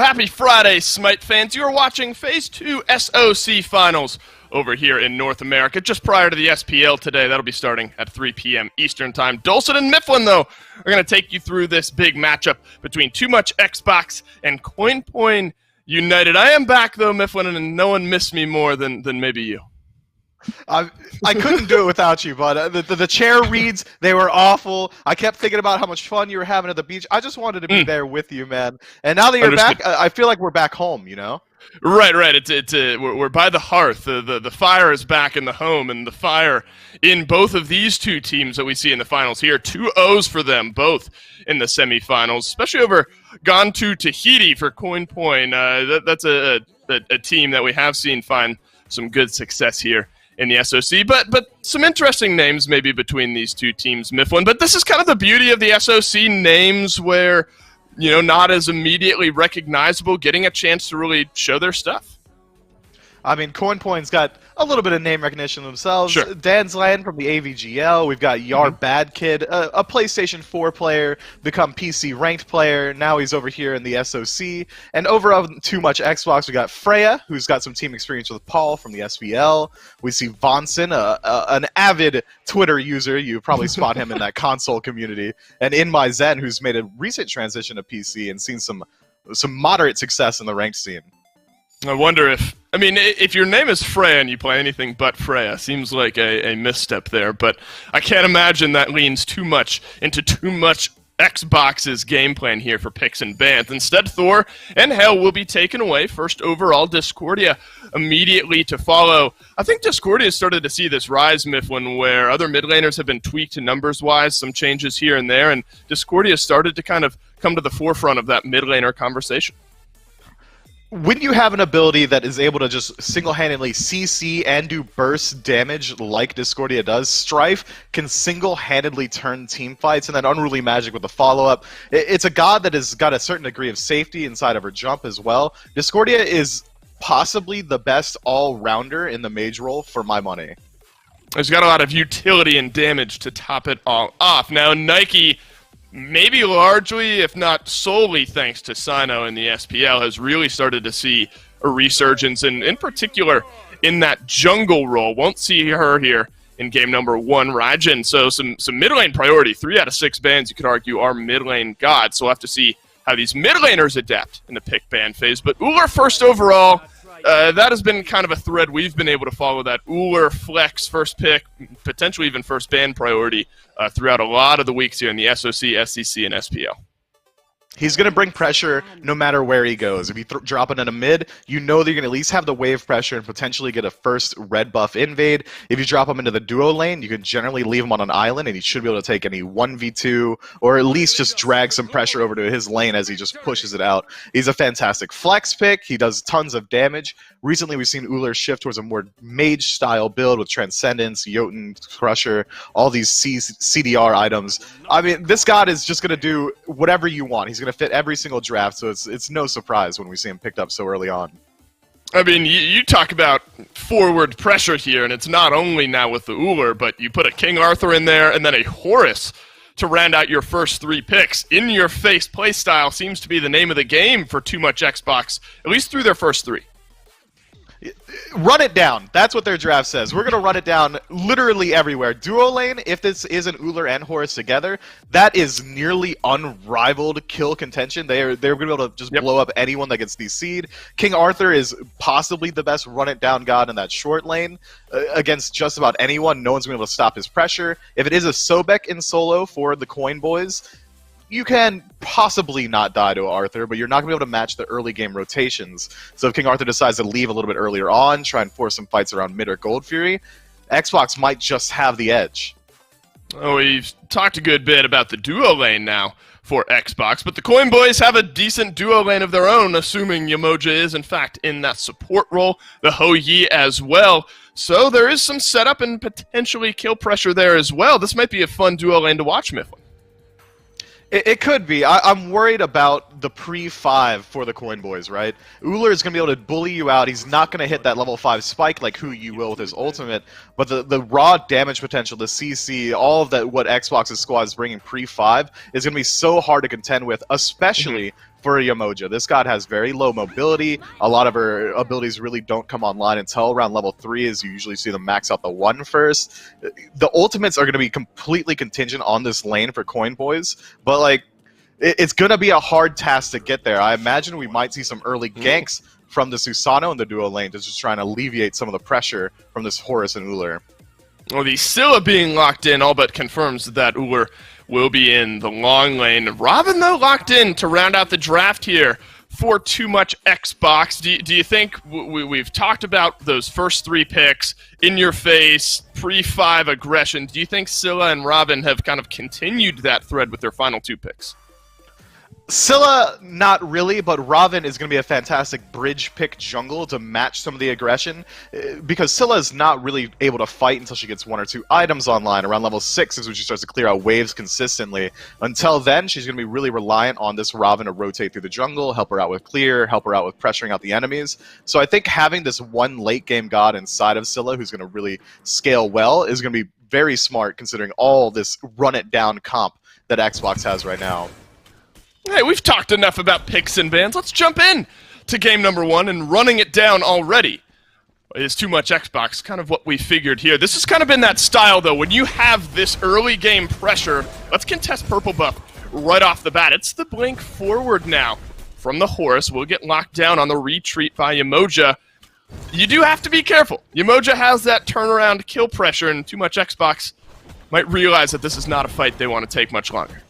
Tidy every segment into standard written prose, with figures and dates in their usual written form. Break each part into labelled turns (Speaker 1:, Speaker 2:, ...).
Speaker 1: Happy Friday, SMITE fans. You are watching Phase 2 SOC Finals over here in North America, just prior to the SPL today. That'll be starting at 3 p.m. Eastern Time. Dulcet and Mifflin, though, are going to take you through this big matchup between Too Much Xbox and CoinPoin United. I am back, though, Mifflin, and no one missed me more than maybe you.
Speaker 2: I couldn't do it without you, but the chair reads, they were awful. I kept thinking about how much fun you were having at the beach. I just wanted to be there with you, man. And now that you're back, I feel like we're back home, you know?
Speaker 1: Right. We're by the hearth. The fire is back in the home, and the fire in both of these two teams that we see in the finals here. 2 O's for them, both in the semifinals, especially over Gone to Tahiti for CoinPoin. That's a team that we have seen find some good success here in the SOC, but some interesting names maybe between these two teams, Mifflin. But this is kind of the beauty of the SOC names where, you know, not as immediately recognizable, getting a chance to really show their stuff.
Speaker 2: I mean, CoinPoint's got a little bit of name recognition themselves.
Speaker 1: Sure.
Speaker 2: Dansland from the AVGL. We've got Yar Bad Kid, a PlayStation 4 player, become PC ranked player. Now he's over here in the SOC. And over on Too Much Xbox, we got Freya, who's got some team experience with Paul from the SPL. We see Vonson, an avid Twitter user. You probably spot him in that console community. And In My Zen, who's made a recent transition to PC and seen some moderate success in the ranked scene.
Speaker 1: I wonder if your name is Freya and you play anything but Freya, seems like a misstep there, but I can't imagine that leans too much into Too Much Xbox's game plan here for picks and bans. Instead, Thor and Hell will be taken away. First overall, Discordia immediately to follow. I think Discordia has started to see this rise, Mifflin, where other mid laners have been tweaked numbers-wise, some changes here and there, and Discordia started to kind of come to the forefront of that mid laner conversation.
Speaker 2: When you have an ability that is able to just single-handedly CC and do burst damage like Discordia does, Strife can single-handedly turn team fights, and then Unruly Magic with the follow-up. It's a god that has got a certain degree of safety inside of her jump as well. Discordia is possibly the best all-rounder in the mage role for my money.
Speaker 1: He's got a lot of utility and damage to top it all off. Now, Nike, maybe largely, if not solely thanks to Sino in the SPL, has really started to see a resurgence, and in particular in that jungle role. Won't see her here in game number 1, Raijin. So some mid lane priority. 3 out of 6 bans, you could argue, are mid lane gods. So we'll have to see how these mid laners adapt in the pick ban phase. But Ullr first overall. That has been kind of a thread we've been able to follow, that Ullr flex first pick, potentially even first ban priority throughout a lot of the weeks here in the SOC, SCC, and SPL.
Speaker 2: He's going to bring pressure no matter where he goes. If you drop it in a mid, you know that you're going to at least have the wave pressure and potentially get a first red buff invade. If you drop him into the duo lane, you can generally leave him on an island, and he should be able to take any 1v2, or at least just drag some pressure over to his lane as he just pushes it out. He's a fantastic flex pick. He does tons of damage. Recently, we've seen Ullr shift towards a more mage-style build with Transcendence, Jotun, Crusher, all these CDR items. I mean, this god is just going to do whatever you want. He's going to fit every single draft, so it's no surprise when we see him picked up so early on.
Speaker 1: I mean, you talk about forward pressure here, and it's not only now with the Ullr, but you put a King Arthur in there and then a Horus to round out your first 3 picks. In-your-face playstyle seems to be the name of the game for Too Much Xbox, at least through their first 3.
Speaker 2: Run it down. That's what their draft says. We're going to run it down literally everywhere. Duo lane, if this isn't Ullr and Horus together, that is nearly unrivaled kill contention. They're going to be able to just blow up anyone that gets DC'd. King Arthur is possibly the best run it down god in that short lane. Against just about anyone, no one's going to be able to stop his pressure. If it is a Sobek in solo for the Coin Boys, you can possibly not die to Arthur, but you're not going to be able to match the early game rotations. So if King Arthur decides to leave a little bit earlier on, try and force some fights around mid or Gold Fury, Xbox might just have the edge.
Speaker 1: Oh, we've talked a good bit about the duo lane now for Xbox, but the Coin Boys have a decent duo lane of their own, assuming Yamoja is, in fact, in that support role, the Ho Yi as well. So there is some setup and potentially kill pressure there as well. This might be a fun duo lane to watch, Mifflin.
Speaker 2: It could be. I'm worried about the pre-5 for the Coin Boys, right? Ullr is going to be able to bully you out. He's not going to hit that level 5 spike like who you will with his ultimate, but the raw damage potential, the CC, all of that, what Xbox's squad is bringing pre-5 is going to be so hard to contend with, especially for Yamoja. This god has very low mobility. A lot of her abilities really don't come online until around level 3, as you usually see them max out the 1 first. The ultimates are going to be completely contingent on this lane for Coin Boys, but like, it's going to be a hard task to get there. I imagine we might see some early ganks from the Susano in the duo lane to just try and alleviate some of the pressure from this Horus and Ullr.
Speaker 1: Well, the Scylla being locked in all but confirms that Ullr will be in the long lane. Robin, though, locked in to round out the draft here for Too Much Xbox. Do you think we've talked about those first 3 picks, in your face, pre-5 aggression? Do you think Scylla and Robin have kind of continued that thread with their final 2 picks?
Speaker 2: Scylla, not really, but Robin is going to be a fantastic bridge pick jungle to match some of the aggression, because Scylla is not really able to fight until she gets 1 or 2 items online. Around level 6 is when she starts to clear out waves consistently. Until then, she's going to be really reliant on this Robin to rotate through the jungle, help her out with clear, help her out with pressuring out the enemies. So I think having this one late game god inside of Scylla who's going to really scale well is going to be very smart, considering all this run-it-down comp that Xbox has right now.
Speaker 1: Hey, we've talked enough about picks and bans. Let's jump in to game number 1 and running it down already is Too Much Xbox, kind of what we figured here. This has kind of been that style, though. When you have this early game pressure, let's contest purple buff right off the bat. It's the blink forward now from the Horus. We'll get locked down on the retreat by Yamoja. You do have to be careful. Yamoja has that turnaround kill pressure, and Too Much Xbox might realize that this is not a fight they want to take much longer.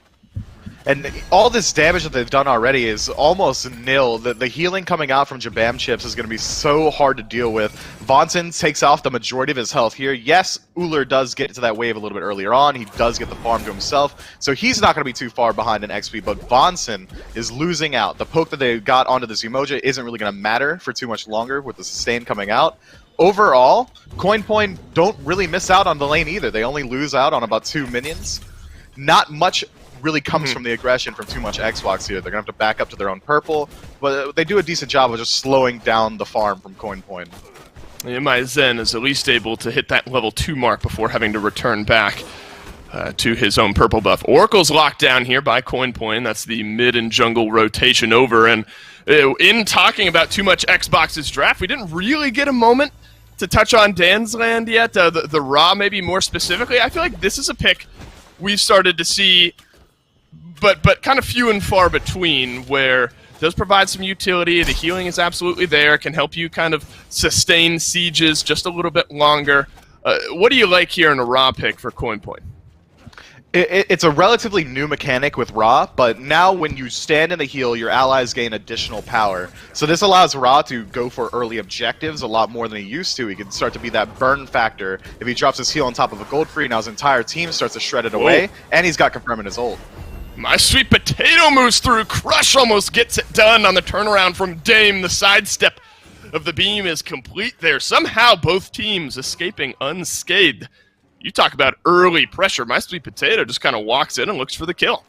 Speaker 2: And all this damage that they've done already is almost nil. The healing coming out from Jabam chips is going to be so hard to deal with. Vonson takes off the majority of his health here. Yes, Ullr does get to that wave a little bit earlier on. He does get the farm to himself, so he's not going to be too far behind in XP, but Vonson is losing out. The poke that they got onto this Umoja isn't really going to matter for too much longer with the sustain coming out. Overall, Coin don't really miss out on the lane either. They only lose out on about 2 minions. Not much really comes from the aggression from Too Much Xbox here. They're going to have to back up to their own purple, but they do a decent job of just slowing down the farm from Coin.
Speaker 1: My Zen is at least able to hit that level 2 mark before having to return back to his own purple buff. Oracle's locked down here by Coin. That's the mid and jungle rotation over. And in talking about Too Much Xbox's draft, we didn't really get a moment to touch on Dan's Land yet. The Ra maybe more specifically. I feel like this is a pick we've started to see, but kind of few and far between, where it does provide some utility. The healing is absolutely there, can help you kind of sustain sieges just a little bit longer. What do you like here in a Ra pick for Coin?
Speaker 2: It's a relatively new mechanic with Ra, but now when you stand in the heal, your allies gain additional power. So this allows Ra to go for early objectives a lot more than he used to. He can start to be that burn factor. If he drops his heal on top of a gold free, now his entire team starts to shred it away, and he's got Confirm in his ult.
Speaker 1: My Sweet Potato moves through. Crush almost gets it done on the turnaround from Dame. The sidestep of the beam is complete there. Somehow both teams escaping unscathed. You talk about early pressure. My Sweet Potato just kind of walks in and looks for the kill.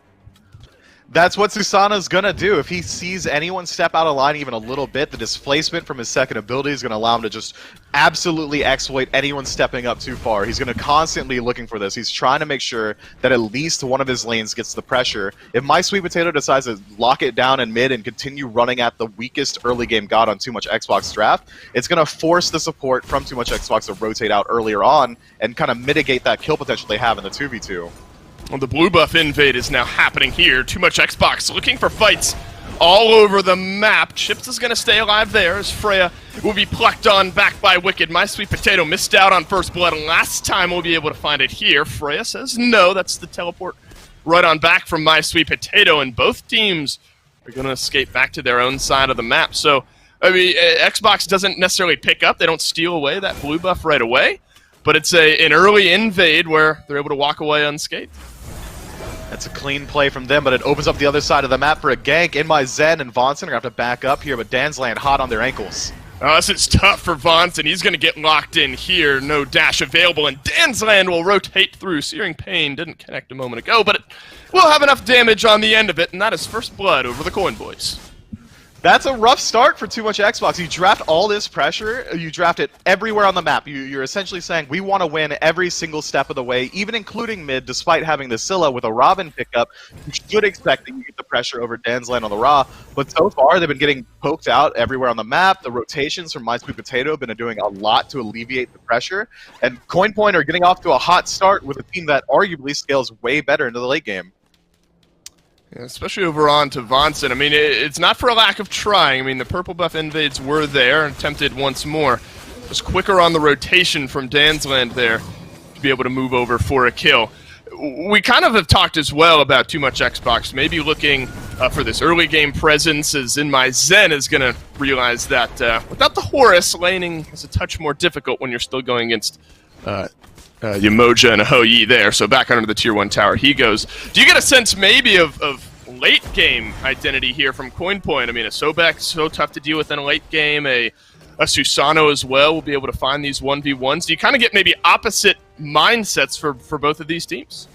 Speaker 2: That's what Susano's going to do. If he sees anyone step out of line even a little bit, the displacement from his second ability is going to allow him to just absolutely exploit anyone stepping up too far. He's going to constantly be looking for this. He's trying to make sure that at least one of his lanes gets the pressure. If My Sweet Potato decides to lock it down in mid and continue running at the weakest early game god on Too Much Xbox draft, it's going to force the support from Too Much Xbox to rotate out earlier on and kind of mitigate that kill potential they have in the 2v2.
Speaker 1: Well, the blue buff invade is now happening here. Too Much Xbox looking for fights all over the map. Chips is going to stay alive there as Freya will be plucked on back by Wicked. My Sweet Potato missed out on first blood. Last time we'll be able to find it here. Freya says no. That's the teleport right on back from My Sweet Potato, and both teams are going to escape back to their own side of the map. So, I mean, Xbox doesn't necessarily pick up. They don't steal away that blue buff right away, but it's an early invade where they're able to walk away unscathed.
Speaker 2: That's a clean play from them, but it opens up the other side of the map for a gank. In My Zen and Vonson are going to have to back up here, but Dan's Land hot on their ankles.
Speaker 1: Oh, this is tough for Vonson. He's going to get locked in here. No dash available, and Dan's Land will rotate through. Searing Pain didn't connect a moment ago, but it will have enough damage on the end of it, and that is first blood over the Coin Boys.
Speaker 2: That's a rough start for Too Much Xbox. You draft all this pressure, you draft it everywhere on the map. You're essentially saying, we want to win every single step of the way, even including mid, despite having the Scylla with a Robin pickup. You should expect that you get the pressure over Dansland on the Raw, but so far they've been getting poked out everywhere on the map. The rotations from My Sweet Potato have been doing a lot to alleviate the pressure, and CoinPoint are getting off to a hot start with a team that arguably scales way better into the late game.
Speaker 1: Yeah, especially over on to Vonson. I mean, it's not for a lack of trying. I mean, the purple buff invades were there, attempted once more. Was quicker on the rotation from Dansland there to be able to move over for a kill. We kind of have talked as well about Too Much Xbox, maybe looking for this early game presence, as in my Zen is going to realize that without the Horus, laning is a touch more difficult when you're still going against Yamoja and a Ho Yi there, so back under the tier 1 tower he goes. Do you get a sense maybe of late game identity here from CoinPoint? I mean, a Sobek so tough to deal with in a late game, a Susano as well will be able to find these 1v1s. Do you kind of get maybe opposite mindsets for both of these teams?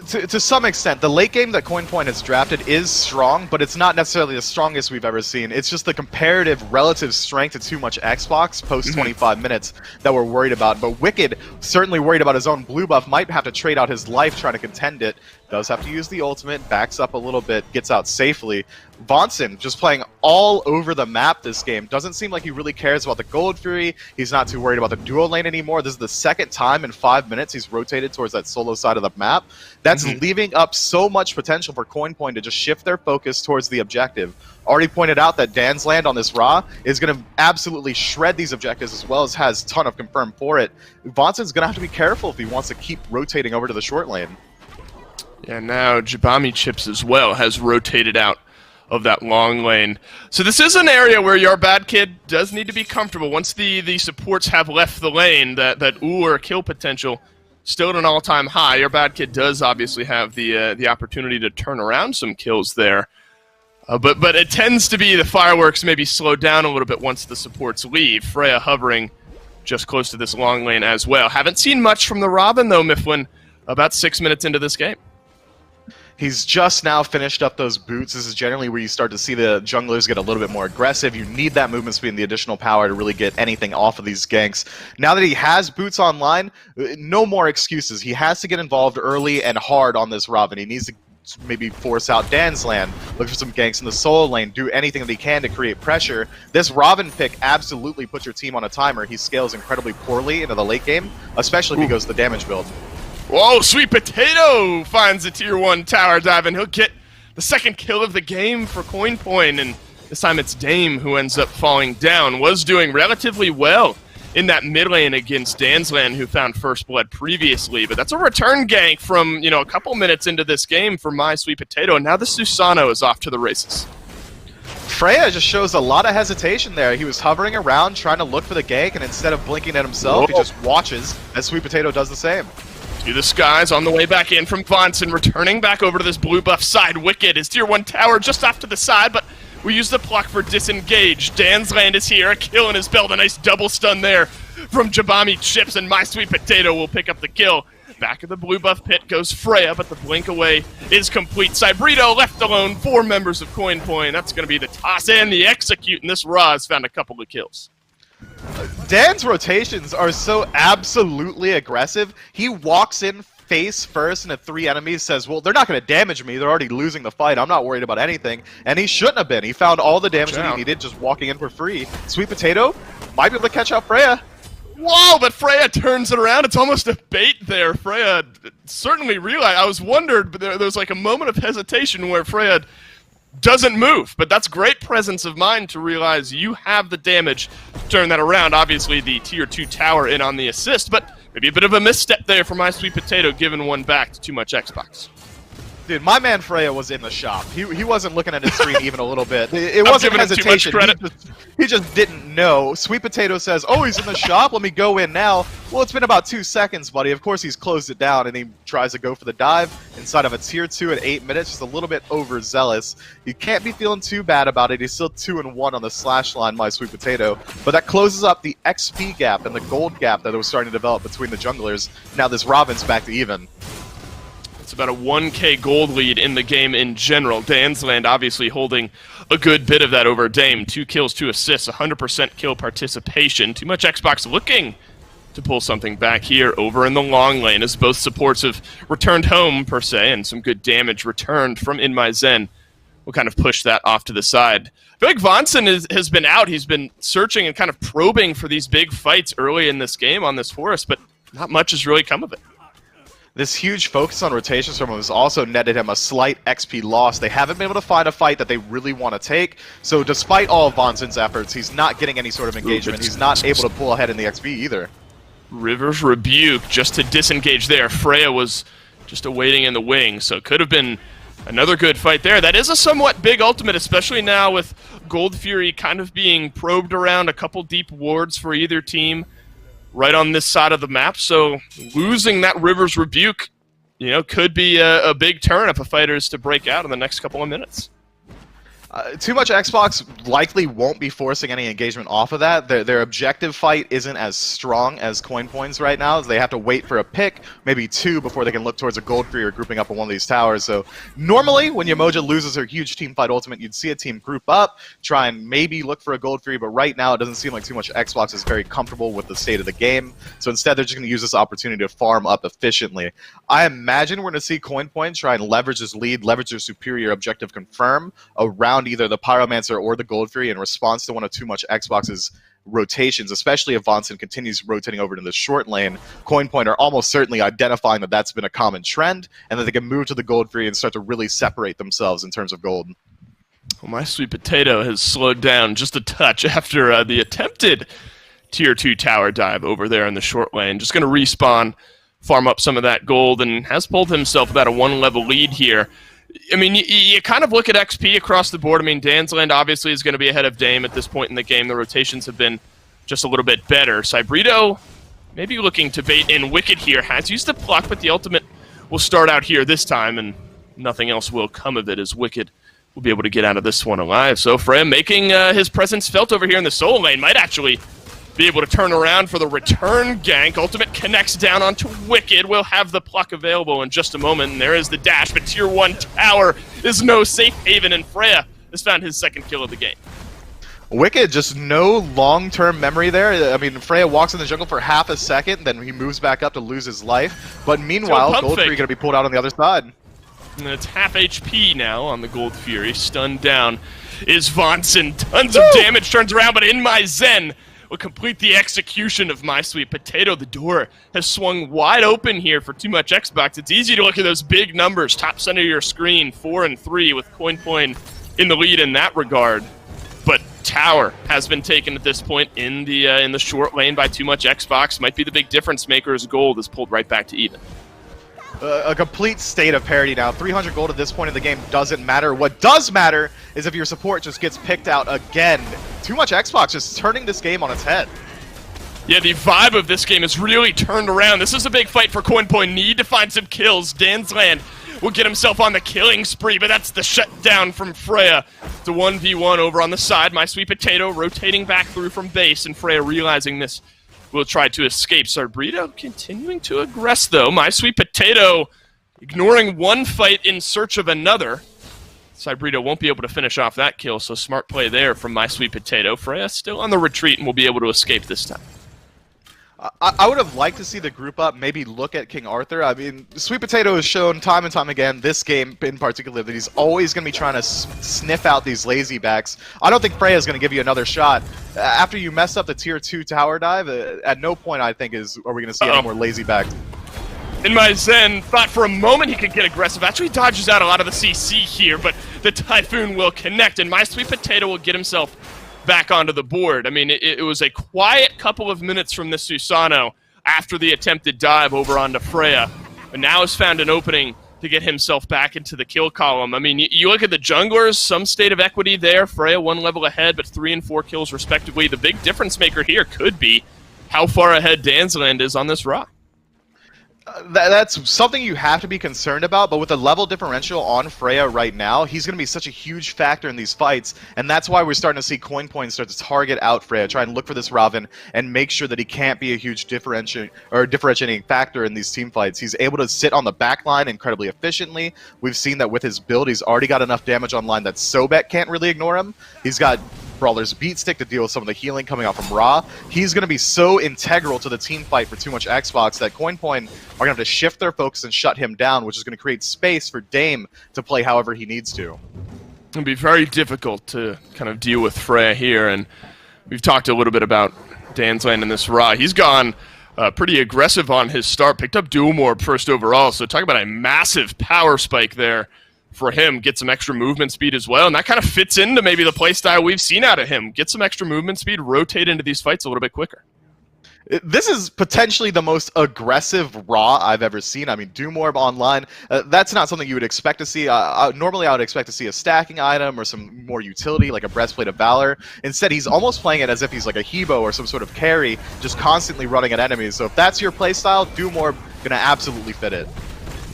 Speaker 2: To some extent, the late game that CoinPoint has drafted is strong, but it's not necessarily the strongest we've ever seen. It's just the comparative relative strength to Too Much Xbox post 25 minutes that we're worried about. But Wicked, certainly worried about his own blue buff, might have to trade out his life trying to contend it. Does have to use the ultimate, backs up a little bit, gets out safely. Vonson just playing all over the map this game. Doesn't seem like he really cares about the Gold Fury. He's not too worried about the duo lane anymore. This is the second time in 5 minutes he's rotated towards that solo side of the map. That's leaving up so much potential for CoinPoint to just shift their focus towards the objective. Already pointed out that Dansland on this Raw is going to absolutely shred these objectives, as well as has a ton of confirmed for it. Vonson's going to have to be careful if he wants to keep rotating over to the short lane.
Speaker 1: Yeah, now Jabami Chips as well has rotated out of that long lane. So this is an area where your bad kid does need to be comfortable. Once the supports have left the lane, that or kill potential still at an all-time high. Your bad kid does obviously have the opportunity to turn around some kills there. But it tends to be the fireworks maybe slow down a little bit once the supports leave. Freya hovering just close to this long lane as well. Haven't seen much from the Robin though, Mifflin, about 6 minutes into this game.
Speaker 2: He's just now finished up those boots. This is generally where you start to see the junglers get a little bit more aggressive. You need that movement speed and the additional power to really get anything off of these ganks. Now that he has boots online, no more excuses. He has to get involved early and hard on this Robin. He needs to maybe force out Dansland, look for some ganks in the solo lane, do anything that he can to create pressure. This Robin pick absolutely puts your team on a timer. He scales incredibly poorly into the late game, especially if he goes the damage build.
Speaker 1: Whoa, Sweet Potato finds the tier 1 tower dive, and he'll get the second kill of the game for CoinPoint, and this time it's Dame who ends up falling down. Was doing relatively well in that mid lane against Dansland, who found first blood previously, but that's a return gank from, a couple minutes into this game for My Sweet Potato, and now the Susano is off to the races.
Speaker 2: Freya just shows a lot of hesitation there. He was hovering around trying to look for the gank, and instead of blinking at himself, he just watches as Sweet Potato does the same.
Speaker 1: To the skies on the way back in from Vonson, returning back over to this blue buff side. Wicked, his tier 1 tower just off to the side, but we use the pluck for disengage. Dansland is here, a kill in his belt, a nice double stun there from Jabami Chips, and My Sweet Potato will pick up the kill. Back of the blue buff pit goes Freya, but the blink away is complete. Cybrito left alone, 4 members of CoinPoint. That's going to be the toss and the execute, and this Raw has found a couple of kills.
Speaker 2: Dan's rotations are so absolutely aggressive. He walks in face first into 3 enemies, says, well, they're not going to damage me. They're already losing the fight. I'm not worried about anything. And he shouldn't have been. He found all the damage that he needed just walking in for free. Sweet Potato might be able to catch out Freya.
Speaker 1: Whoa, but Freya turns it around. It's almost a bait there. Freya certainly realized. I was wondered, but there's like a moment of hesitation where Freya doesn't move, but that's great presence of mind to realize you have the damage to turn that around. Obviously, the tier 2 tower in on the assist, but maybe a bit of a misstep there for My Sweet Potato, giving one back to Too Much Xbox.
Speaker 2: Dude, my man Freya was in the shop. He wasn't looking at his screen even a little bit. It wasn't hesitation. He just didn't know. Sweet Potato says, oh, he's in the shop? Let me go in now. Well, it's been about 2 seconds, buddy. Of course, he's closed it down, and he tries to go for the dive inside of a tier 2 at 8 minutes. Just a little bit overzealous. You can't be feeling too bad about it. He's still 2-1 on the slash line, My Sweet Potato. But that closes up the XP gap and the gold gap that was starting to develop between the junglers. Now this Robin's back to even.
Speaker 1: It's about a 1k gold lead in the game in general. Dansland obviously holding a good bit of that over Dame. 2 kills, 2 assists, 100% kill participation. Too Much Xbox looking to pull something back here over in the long lane as both supports have returned home, per se, and some good damage returned from In My Zen. We'll kind of push that off to the side. I feel like Vonson has been out. He's been searching and kind of probing for these big fights early in this game on this forest, but not much has really come of it.
Speaker 2: This huge focus on rotations from him has also netted him a slight XP loss. They haven't been able to find a fight that they really want to take, so despite all of Vonson's efforts, he's not getting any sort of engagement. He's not able to pull ahead in the XP either.
Speaker 1: River's Rebuke just to disengage there. Freya was just awaiting in the wing, so it could have been another good fight there. That is a somewhat big ultimate, especially now with Gold Fury kind of being probed around a couple deep wards for either team right on this side of the map. So losing that River's Rebuke, you know, could be a big turn if a fighter is to break out in the next couple of minutes.
Speaker 2: Too Much Xbox likely won't be forcing any engagement off of that. Their objective fight isn't as strong as Coin Points right now. They have to wait for a pick, maybe 2, before they can look towards a Gold Free or grouping up on one of these towers. So normally, when Yamoja loses her huge team fight ultimate, you'd see a team group up, try and maybe look for a Gold Free, but right now it doesn't seem like Too Much Xbox is very comfortable with the state of the game. So instead, they're just going to use this opportunity to farm up efficiently. I imagine we're going to see Coin Points try and leverage this lead, leverage their superior objective confirm around either the Pyromancer or the Gold Fury in response to one of Too Much Xbox's rotations, especially if Vonson continues rotating over to the short lane. Coin Point are almost certainly identifying that that's been a common trend, and that they can move to the Gold Fury and start to really separate themselves in terms of gold.
Speaker 1: Well, My Sweet Potato has slowed down just a touch after the attempted Tier 2 tower dive over there in the short lane. Just going to respawn, farm up some of that gold, and has pulled himself about a 1-level lead here. I mean, you kind of look at XP across the board. I mean, Dansland obviously is going to be ahead of Dame at this point in the game. The rotations have been just a little bit better. Cybrito maybe looking to bait in Wicked here. Has used the pluck, but the ultimate will start out here this time, and nothing else will come of it as Wicked will be able to get out of this one alive. So Freya making his presence felt over here in the solo lane. Might actually be able to turn around for the return gank. Ultimate connects down onto Wicked. We'll have the pluck available in just a moment. And there is the dash, but Tier 1 tower is no safe haven, and Freya has found his second kill of the game.
Speaker 2: Wicked, just no long-term memory there. I mean, Freya walks in the jungle for half a second, then he moves back up to lose his life. But meanwhile, Gold Fury going to be pulled out on the other side.
Speaker 1: And it's half HP now on the Gold Fury. Stunned down is Vonson. Tons of damage, turns around, but In My Zen will complete the execution of My Sweet Potato. The door has swung wide open here for Too Much Xbox. It's easy to look at those big numbers, top center of your screen, 4 and 3, with Coin Point in the lead in that regard. But tower has been taken at this point in the short lane by Too Much Xbox. Might be the big difference maker as gold is pulled right back to even.
Speaker 2: A complete state of parity now. 300 gold at this point in the game doesn't matter. What does matter is if your support just gets picked out again. Too Much Xbox just turning this game on its head.
Speaker 1: Yeah, the vibe of this game has really turned around. This is a big fight for Coin Point. Need to find some kills. Dansland will get himself on the killing spree, but that's the shutdown from Freya. It's a 1v1 over on the side. My Sweet Potato rotating back through from base, and Freya realizing this will try to escape. Cybrito continuing to aggress, though. My Sweet Potato ignoring one fight in search of another. Cybrito won't be able to finish off that kill, so smart play there from My Sweet Potato. Freya still on the retreat and will be able to escape this time.
Speaker 2: I would have liked to see the group up maybe look at King Arthur. I mean, Sweet Potato has shown time and time again, this game in particular, that he's always going to be trying to sniff out these lazy backs. I don't think Freya's going to give you another shot. After you mess up the Tier 2 tower dive, at no point, I think, are we going to see any more lazy backs.
Speaker 1: In My Zen, thought for a moment he could get aggressive. Actually dodges out a lot of the CC here, but the Typhoon will connect, and My Sweet Potato will get himself back onto the board. I mean, it was a quiet couple of minutes from this Susano after the attempted dive over onto Freya, but now has found an opening to get himself back into the kill column. I mean, you look at the junglers, some state of equity there. Freya 1 level ahead, but 3 and 4 kills respectively. The big difference maker here could be how far ahead Dansland is on this rock.
Speaker 2: That's something you have to be concerned about, but with the level differential on Freya right now, he's going to be such a huge factor in these fights, and that's why we're starting to see CoinPoint start to target out Freya, try and look for this Raven, and make sure that he can't be a huge differentiating factor in these team fights. He's able to sit on the back line incredibly efficiently. We've seen that with his build, he's already got enough damage online that Sobek can't really ignore him. He's got Brawler's Beat Stick to deal with some of the healing coming out from Ra. He's going to be so integral to the team fight for Too Much Xbox that CoinPoint are going to have to shift their focus and shut him down, which is going to create space for Dame to play however he needs to.
Speaker 1: It'll be very difficult to kind of deal with Freya here, and we've talked a little bit about Dansland and this Ra. He's gone pretty aggressive on his start, picked up Dual Morb first overall, so talk about a massive power spike there for him. Get some extra movement speed as well, and that kind of fits into maybe the playstyle we've seen out of him. Get some extra movement speed, rotate into these fights a little bit quicker.
Speaker 2: This is potentially the most aggressive Raw I've ever seen. I mean, Doom Orb online, that's not something you would expect to see. Normally, I would expect to see a stacking item or some more utility, like a Breastplate of Valor. Instead, he's almost playing it as if he's like a Hebo or some sort of carry, just constantly running at enemies. So if that's your playstyle, Doom Orb going to absolutely fit it.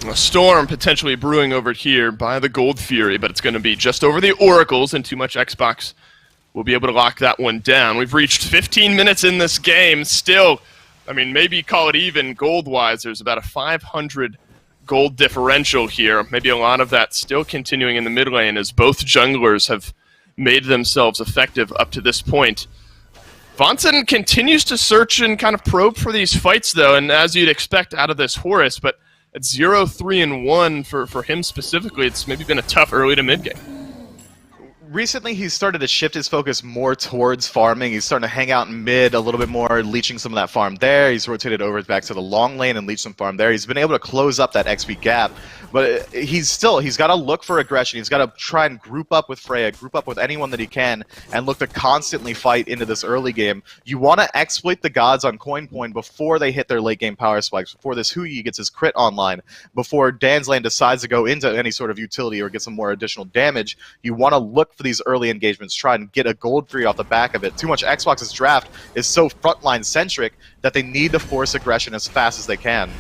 Speaker 1: A storm potentially brewing over here by the Gold Fury, but it's going to be just over the Oracles, and Too Much Xbox will be able to lock that one down. We've reached 15 minutes in this game. Still, I mean, maybe call it even gold-wise. There's about a 500 gold differential here. Maybe a lot of that still continuing in the mid lane as both junglers have made themselves effective up to this point. Vonson continues to search and kind of probe for these fights, though, and as you'd expect out of this Horus, but at 0-3-1 for him specifically, it's maybe been a tough early to mid game.
Speaker 2: Recently, he's started to shift his focus more towards farming. He's starting to hang out in mid a little bit more, leeching some of that farm there. He's rotated over back to the long lane and leeched some farm there. He's been able to close up that XP gap, but he's got to look for aggression. He's got to try and group up with Freya, group up with anyone that he can, and look to constantly fight into this early game. You want to exploit the gods on CoinPoint before they hit their late game power spikes, before this Huyi gets his crit online, before Dansland decides to go into any sort of utility or get some more additional damage. You want to look for these early engagements, try and get a gold free off the back of it. Too Much Xbox's draft is so frontline centric that they need to force aggression as fast as they can.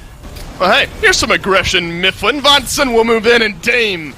Speaker 1: Well, hey, here's some aggression, Mifflin. Vonson will move in, and Dame,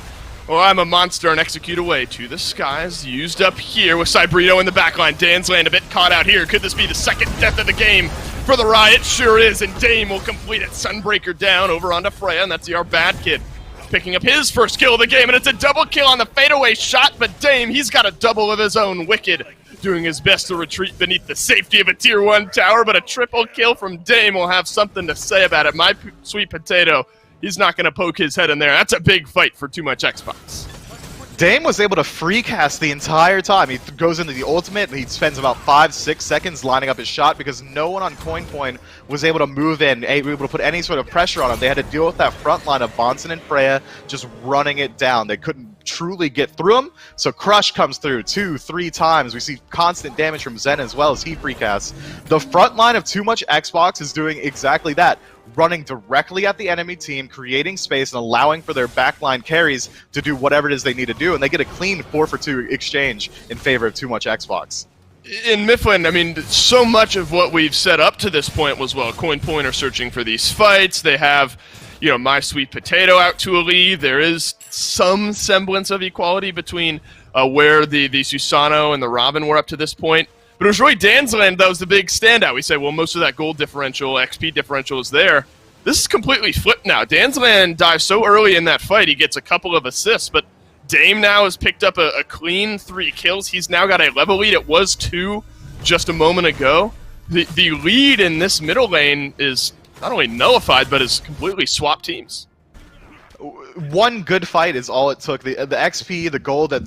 Speaker 1: well, I'm a monster, and execute away to the skies. Used up here with Cybrito in the backline. Dansland a bit caught out here. Could this be the second death of the game for the Riot? Sure is, and Dame will complete it. Sunbreaker down over onto Freya, and that's our bad kid picking up his first kill of the game, and it's a double kill on the fadeaway shot, but Dame, he's got a double of his own. Wicked doing his best to retreat beneath the safety of a tier 1 tower, but a triple kill from Dame will have something to say about it. My sweet potato, he's not going to poke his head in there. That's a big fight for Too Much Xbox.
Speaker 2: Dame was able to free cast the entire time. He goes into the ultimate and he spends about 5-6 seconds lining up his shot because no one on CoinPoint was able to move in, able to put any sort of pressure on him. They had to deal with that front line of Bonson and Freya just running it down. They couldn't truly get through him, so Crush comes through 2-3 times. We see constant damage from Zen as well as he free casts. The front line of Too Much Xbox is doing exactly that, running directly at the enemy team, creating space and allowing for their backline carries to do whatever it is they need to do, and they get a clean 4-for-2 exchange in favor of Too Much Xbox.
Speaker 1: In Mifflin, I mean, so much of what we've set up to this point was, well, CoinPoint are searching for these fights. They have, you know, My Sweet Potato out to a lead. There is some semblance of equality between where the Susano and the Robin were up to this point. But it was really Dansland that was the big standout. We say, well, most of that gold differential, XP differential is there. This is completely flipped now. Dansland dives so early in that fight, he gets a couple of assists, but Dame now has picked up a clean 3 kills. He's now got a level lead. It was 2 just a moment ago. The lead in this middle lane is not only nullified, but is completely swapped teams.
Speaker 2: One good fight is all it took. The XP, the gold that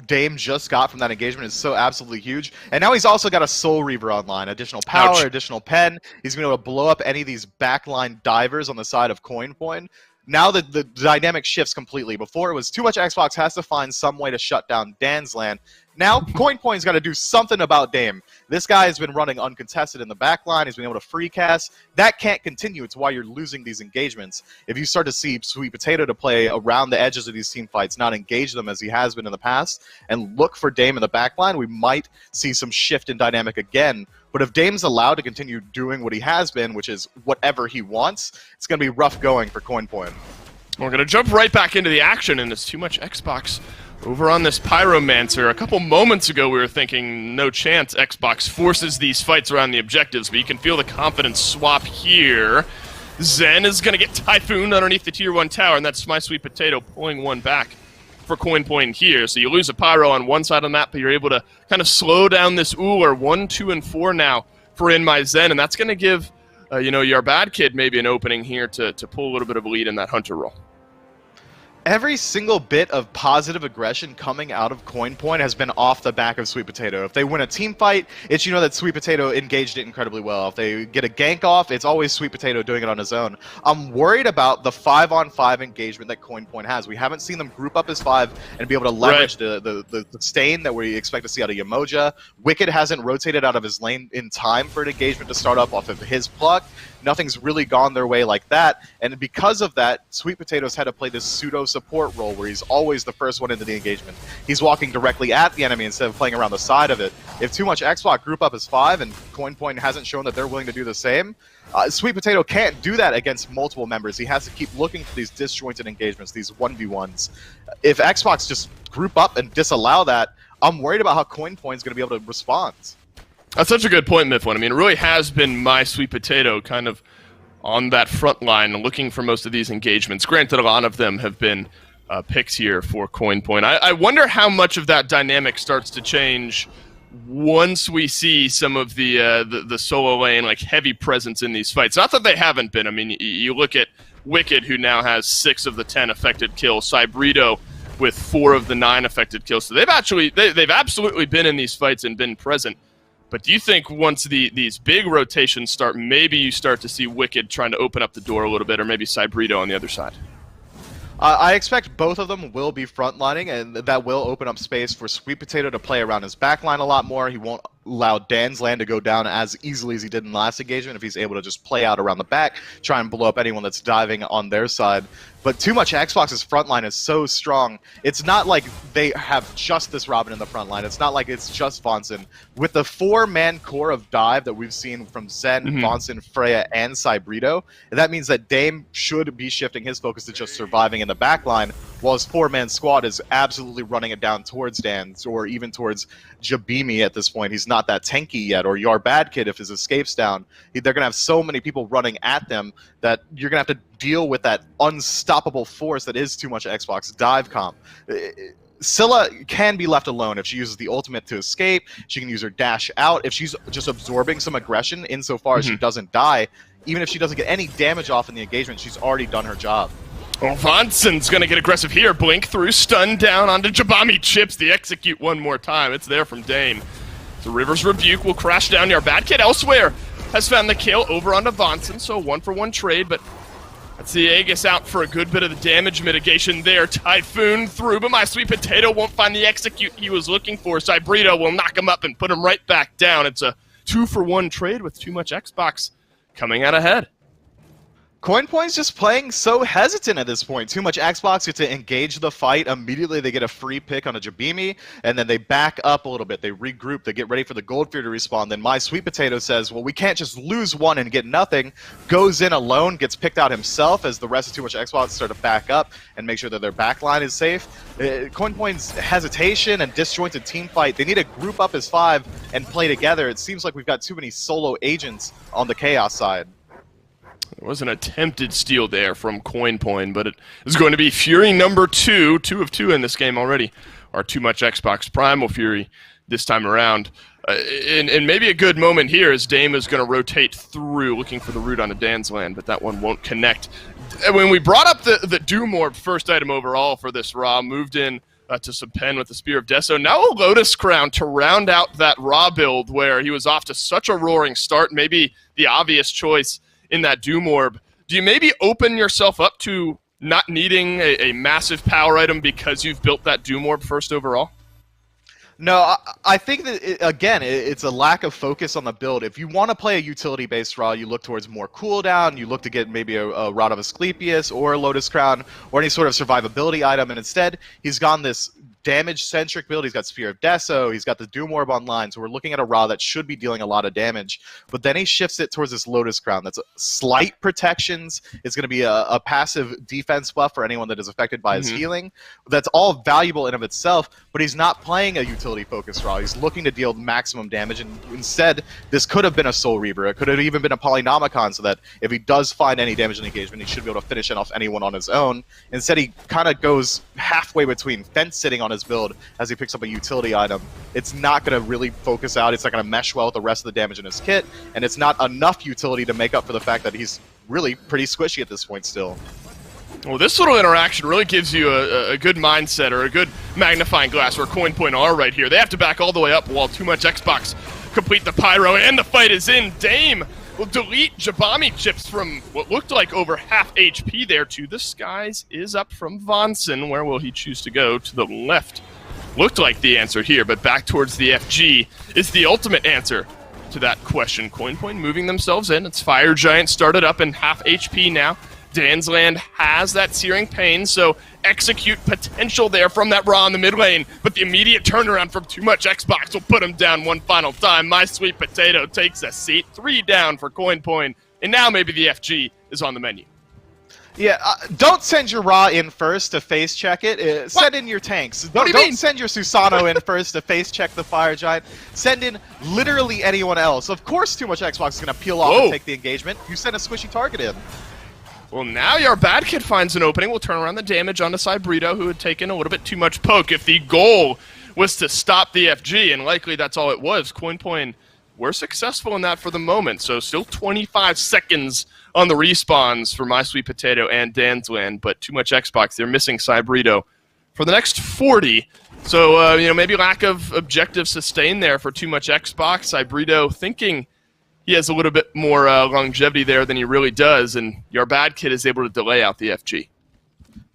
Speaker 2: Dame just got from that engagement is so absolutely huge. And now he's also got a Soul Reaver online. Additional power,
Speaker 1: Ouch.
Speaker 2: additional pen. He's going to be able to blow up any of these backline divers on the side of CoinPoint. Now the dynamic shifts completely. Before it was Too Much Xbox has to find some way to shut down Dansland. Now, Coinpoint's got to do something about Dame. This guy has been running uncontested in the back line. He's been able to free cast. That can't continue. It's why you're losing these engagements. If you start to see Sweet Potato to play around the edges of these team fights, not engage them as he has been in the past, and look for Dame in the back line, we might see some shift in dynamic again. But if Dame's allowed to continue doing what he has been, which is whatever he wants, it's going to be rough going for Coinpoint.
Speaker 1: We're going to jump right back into the action, and it's too much Xbox over on this Pyromancer. A couple moments ago, we were thinking, no chance Xbox forces these fights around the objectives, but you can feel the confidence swap here. Zen is going to get Typhoon underneath the Tier 1 tower, and that's My Sweet Potato pulling one back for Coinpoint here. So you lose a Pyro on one side of the map, but you're able to kind of slow down this Uller. 1, 2, and 4 now for In My Zen, and that's going to give, your bad kid maybe an opening here to pull a little bit of a lead in that Hunter role.
Speaker 2: Every single bit of positive aggression coming out of Coinpoint has been off the back of Sweet Potato. If they win a team fight, it's that Sweet Potato engaged it incredibly well. If they get a gank off, it's always Sweet Potato doing it on his own. I'm worried about the 5-on-5 engagement that Coinpoint has. We haven't seen them group up as 5 and be able to leverage the stain that we expect to see out of Yamoja. Wicked hasn't rotated out of his lane in time for an engagement to start up off of his pluck. Nothing's really gone their way like that, and because of that, Sweet Potato's had to play this pseudo-support role where he's always the first one into the engagement. He's walking directly at the enemy instead of playing around the side of it. If too much Xbox group up as 5 and Coinpoint hasn't shown that they're willing to do the same, Sweet Potato can't do that against multiple members. He has to keep looking for these disjointed engagements, these 1v1s. If Xbox just group up and disallow that, I'm worried about how Coinpoint's going to be able to respond.
Speaker 1: That's such a good point, Mifflin. I mean, it really has been My Sweet Potato kind of on that front line looking for most of these engagements. Granted, a lot of them have been picks here for Coinpoint. I wonder how much of that dynamic starts to change once we see some of the solo lane, like, heavy presence in these fights. Not that they haven't been. I mean, you look at Wicked, who now has 6 of the 10 affected kills. Cybrito with 4 of the 9 affected kills. So they've absolutely been in these fights and been present. But do you think once these big rotations start, maybe you start to see Wicked trying to open up the door a little bit, or maybe Cybrito on the other side?
Speaker 2: I expect both of them will be frontlining, and that will open up space for Sweet Potato to play around his backline a lot more. He won't allow Dan's land to go down as easily as he did in the last engagement if he's able to just play out around the back, try and blow up anyone that's diving on their side. But too much Xbox's front line is so strong. It's not like they have just this Robin in the front line. It's not like it's just Vonson. With the 4-man core of dive that we've seen from Zen, Vonson, Freya, and Cybrito, that means that Dame should be shifting his focus to just surviving in the back line, while his 4-man squad is absolutely running it down towards Dan's or even towards Jabimi at this point. He's not that tanky yet, or Yar Bad Kid if his escape's down. They're going to have so many people running at them that you're going to have to deal with that unstoppable force that is too much Xbox dive comp. Scylla can be left alone if she uses the ultimate to escape. She can use her dash out. If she's just absorbing some aggression insofar as she doesn't die, even if she doesn't get any damage off in the engagement, she's already done her job.
Speaker 1: Oh, Vonson's going to get aggressive here. Blink through, stun down onto Jabami. Chips the execute one more time. It's there from Dame. So River's Rebuke will crash down here. Bad Kid elsewhere has found the kill over onto Vonson, so 1-for-1 trade, but that's the Aegis out for a good bit of the damage mitigation there. Typhoon through, but My Sweet Potato won't find the execute he was looking for. Cybrito will knock him up and put him right back down. It's a 2-for-1 trade with too much Xbox coming out ahead.
Speaker 2: Coinpoint's just playing so hesitant at this point. Too much Xbox get to engage the fight. Immediately they get a free pick on a Jabimi, and then they back up a little bit. They regroup. They get ready for the Goldfear to respawn. Then My Sweet Potato says, well, we can't just lose one and get nothing. Goes in alone, gets picked out himself as the rest of Too Much Xbox start to back up and make sure that their backline is safe. Coinpoint's hesitation and disjointed team fight, they need to group up as 5 and play together. It seems like we've got too many solo agents on the Chaos side.
Speaker 1: There was an attempted steal there from Coinpoint, but it is going to be Fury number 2. 2 of 2 in this game already. Or Too Much Xbox Primal Fury this time around. And maybe a good moment here as Dame is going to rotate through, looking for the root onto Dan's land, but that one won't connect. When we brought up the Doom Orb, first item overall for this Ra, moved in to some pen with the Spear of Deso. Now a Lotus Crown to round out that Ra build where he was off to such a roaring start, maybe the obvious choice in that Doom Orb. Do you maybe open yourself up to not needing a massive power item because you've built that Doom Orb first overall?
Speaker 2: No, I think that, it's a lack of focus on the build. If you want to play a utility-based Raw, you look towards more cooldown, you look to get maybe a Rod of Asclepius or a Lotus Crown or any sort of survivability item, and instead, he's gone this damage-centric build. He's got Sphere of Deso, he's got the Doom Orb online, so we're looking at a Ra that should be dealing a lot of damage, but then he shifts it towards this Lotus Crown. That's slight protections. It's going to be a passive defense buff for anyone that is affected by his healing. That's all valuable in of itself, but he's not playing a utility-focused Ra. He's looking to deal maximum damage, and instead, this could have been a Soul Reaver. It could have even been a Polynomicon, so that if he does find any damage in engagement, he should be able to finish it off anyone on his own. Instead, he kind of goes halfway between fence-sitting on his build as he picks up a utility item. It's not going to really focus out. It's not going to mesh well with the rest of the damage in his kit, and it's not enough utility to make up for the fact that he's really pretty squishy at this point still.
Speaker 1: Well, this little interaction really gives you a good mindset or a good magnifying glass where Coin Point are right here. They have to back all the way up while Too Much Xbox complete the pyro, and the fight is in. Dame will delete Jabami chips from what looked like over half HP there to the skies is up from Vonson. Where will he choose to go? To the left. Looked like the answer here, but back towards the FG is the ultimate answer to that question. Coin Point moving themselves in. It's Fire Giant started up in half HP now. Dansland has that Searing Pain, so execute potential there from that Raw in the mid lane, but the immediate turnaround from Too Much Xbox will put him down one final time. My Sweet Potato takes a seat. 3 down for Coin Point, and now maybe the FG is on the menu.
Speaker 2: Yeah, don't send your Ra in first to face check it. Send in your tanks. Don't send your Susano in first to face check the Fire Giant. Send in literally anyone else. Of course Too Much Xbox is going to peel off and take the engagement. You send a squishy target in.
Speaker 1: Well, now your Bad Kid finds an opening. We'll turn around the damage onto Cybrito, who had taken a little bit too much poke. If the goal was to stop the FG, and likely that's all it was, Coin Point were successful in that for the moment. So still 25 seconds on the respawns for My Sweet Potato and Dansland, but Too Much Xbox, they're missing Cybrito for the next 40. So, maybe lack of objective sustain there for Too Much Xbox. Cybrito thinking he has a little bit more longevity there than he really does, and your Bad Kid is able to delay out the FG.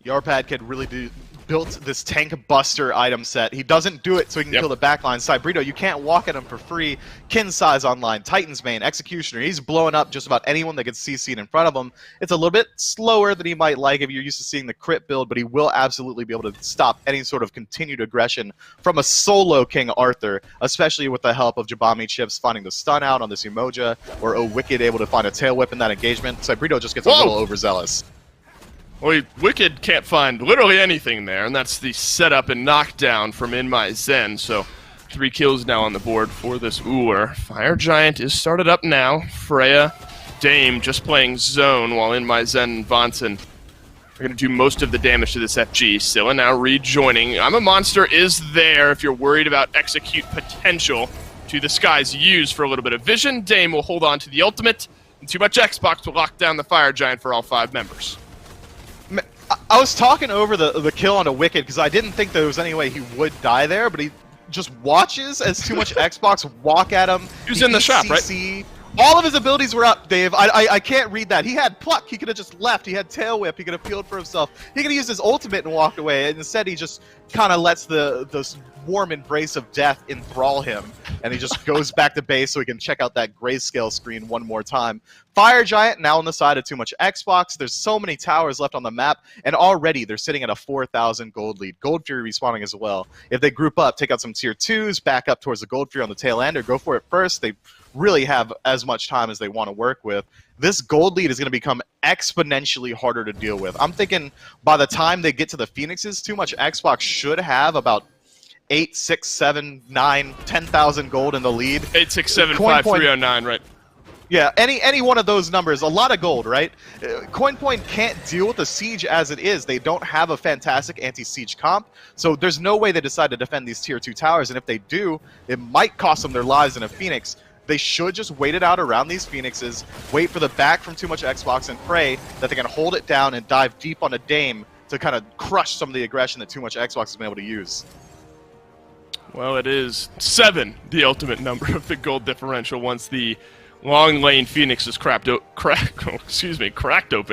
Speaker 2: Your Bad Kid really built this tank buster item set. He doesn't do it so he can kill the backline. Cybrito, you can't walk at him for free. Kin Size online, Titan's main, Executioner. He's blowing up just about anyone that gets CC'd in front of him. It's a little bit slower than he might like if you're used to seeing the crit build, but he will absolutely be able to stop any sort of continued aggression from a solo King Arthur, especially with the help of Jabami chips finding the stun out on this Umoja, or Wicked able to find a tail whip in that engagement. Cybrito just gets a little overzealous.
Speaker 1: Well, Wicked can't find literally anything there, and that's the setup and knockdown from In My Zen. So 3 kills now on the board for this Uller. Fire Giant is started up now. Freya, Dame just playing zone, while In My Zen and Vonson are going to do most of the damage to this FG. Scylla now rejoining. I'm a Monster is there if you're worried about execute potential to the skies used for a little bit of vision. Dame will hold on to the ultimate, and Too Much Xbox will lock down the Fire Giant for all 5 members.
Speaker 2: I was talking over the kill onto Wicked because I didn't think there was any way he would die there, but he just watches as Too Much Xbox walk at him.
Speaker 1: He was in the shop, right?
Speaker 2: All of his abilities were up, Dave. I can't read that. He had Pluck. He could have just left. He had Tail Whip. He could have peeled for himself. He could have used his ultimate and walked away. And instead, he just kind of lets the warm embrace of death enthrall him. And he just goes back to base so he can check out that grayscale screen one more time. Fire Giant now on the side of Too Much Xbox. There's so many towers left on the map, and already they're sitting at a 4,000 gold lead. Gold Fury respawning as well. If they group up, take out some tier 2s, back up towards the Gold Fury on the tail end, or go for it first, they really have as much time as they want to work with. This gold lead is going to become exponentially harder to deal with. I'm thinking by the time they get to the Phoenixes, Too Much Xbox should have about 8, 6, 7, 9, 10,000 gold in the lead.
Speaker 1: 8, 6, 7, 5, 309, right?
Speaker 2: Yeah, any one of those numbers, a lot of gold, right? Coin Point can't deal with the siege as it is. They don't have a fantastic anti-siege comp, so there's no way they decide to defend these tier 2 towers, and if they do, it might cost them their lives in a Phoenix. They should just wait it out around these Phoenixes, wait for the back from Too Much Xbox, and pray that they can hold it down and dive deep on a Dame to kind of crush some of the aggression that Too Much Xbox has been able to use.
Speaker 1: Well, it is 7, the ultimate number of the gold differential once the long lane Phoenix is cracked open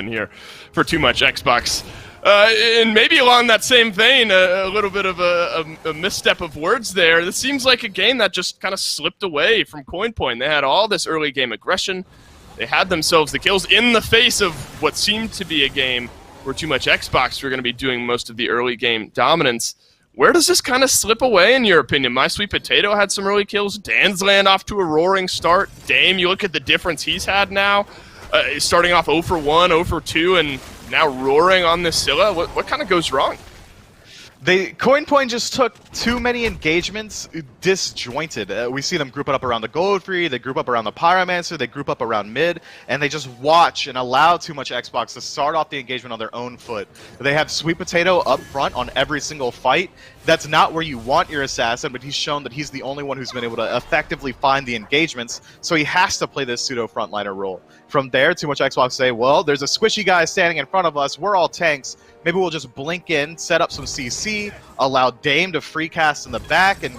Speaker 1: here for Too Much Xbox. And maybe along that same vein, a little bit of a misstep of words there. This seems like a game that just kind of slipped away from CoinPoint. They had all this early game aggression. They had themselves the kills in the face of what seemed to be a game where Too Much Xbox were going to be doing most of the early game dominance. Where does this kind of slip away, in your opinion? My Sweet Potato had some early kills. Dansland off to a roaring start. Dame, you look at the difference he's had now. Starting off 0 for 1, 0 for 2, and now roaring on this Scylla. What kind of goes wrong?
Speaker 2: CoinPoint just took too many engagements disjointed. We see them group up around the Godfrey, they group up around the Pyromancer, they group up around mid, and they just watch and allow Too Much Xbox to start off the engagement on their own foot. They have Sweet Potato up front on every single fight. That's not where you want your assassin, but he's shown that he's the only one who's been able to effectively find the engagements, so he has to play this pseudo frontliner role. From there, Too Much Xbox say, well, there's a squishy guy standing in front of us, we're all tanks, maybe we'll just blink in, set up some CC, allow Dame to free cast in the back, and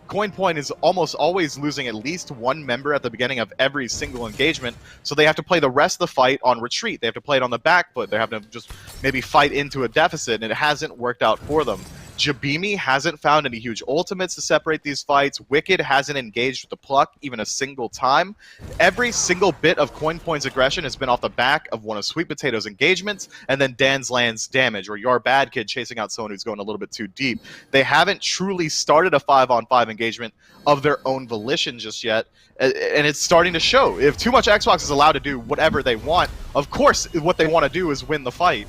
Speaker 2: CoinPoint is almost always losing at least one member at the beginning of every single engagement, so they have to play the rest of the fight on retreat. They have to play it on the back foot. They have to just maybe fight into a deficit, and it hasn't worked out for them. Jabimi hasn't found any huge ultimates to separate these fights. Wicked hasn't engaged with the Pluck even a single time. Every single bit of CoinPoint's aggression has been off the back of one of Sweet Potato's engagements, and then Dansland's damage, or your bad kid chasing out someone who's going a little bit too deep. They haven't truly started a 5-on-5 engagement of their own volition just yet, and it's starting to show. If Too Much Xbox is allowed to do whatever they want, of course what they want to do is win the fight.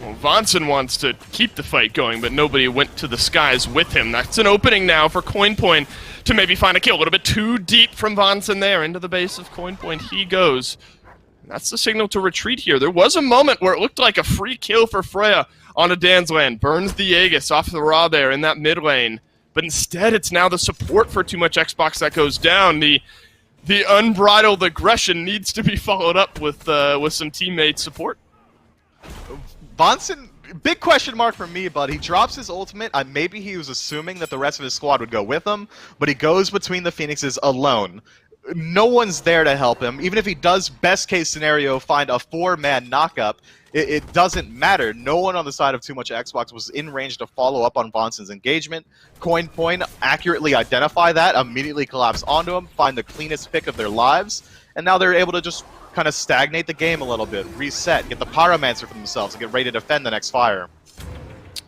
Speaker 1: Well, Vonson wants to keep the fight going, but nobody went to the skies with him. That's an opening now for CoinPoint to maybe find a kill. A little bit too deep from Vonson there. Into the base of CoinPoint he goes. That's the signal to retreat here. There was a moment where it looked like a free kill for Freya on a Dansland. Burns the Aegis off the Ra there in that mid lane. But instead, it's now the support for Too Much Xbox that goes down. The unbridled aggression needs to be followed up with some teammate support.
Speaker 2: Vonson, big question mark for me, but he drops his ultimate. Maybe he was assuming that the rest of his squad would go with him, but he goes between the Phoenixes alone. No one's there to help him. Even if he does, best case scenario, find a 4-man knockup, it doesn't matter. No one on the side of Too Much Xbox was in range to follow up on Vonson's engagement. CoinPoint accurately identify that, immediately collapse onto him, find the cleanest pick of their lives, and now they're able to just kind of stagnate the game a little bit, reset, get the Pyromancer for themselves, and get ready to defend the next fire.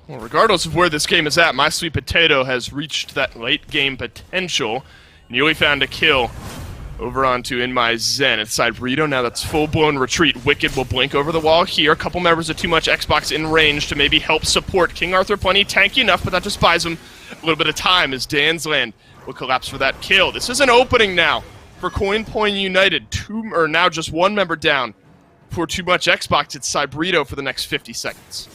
Speaker 1: Well, regardless of where this game is at, My Sweet Potato has reached that late game potential. Nearly found a kill over onto In My Zen. It's Cybrito now that's full-blown retreat. Wicked will blink over the wall here. A couple members of Too Much Xbox in range to maybe help support King Arthur. Plenty tanky enough, but that just buys him a little bit of time as Dansland will collapse for that kill. This is an opening now for CoinPoint United. Now just one member down. For Too Much Xbox, it's Cybrito for the next 50 seconds.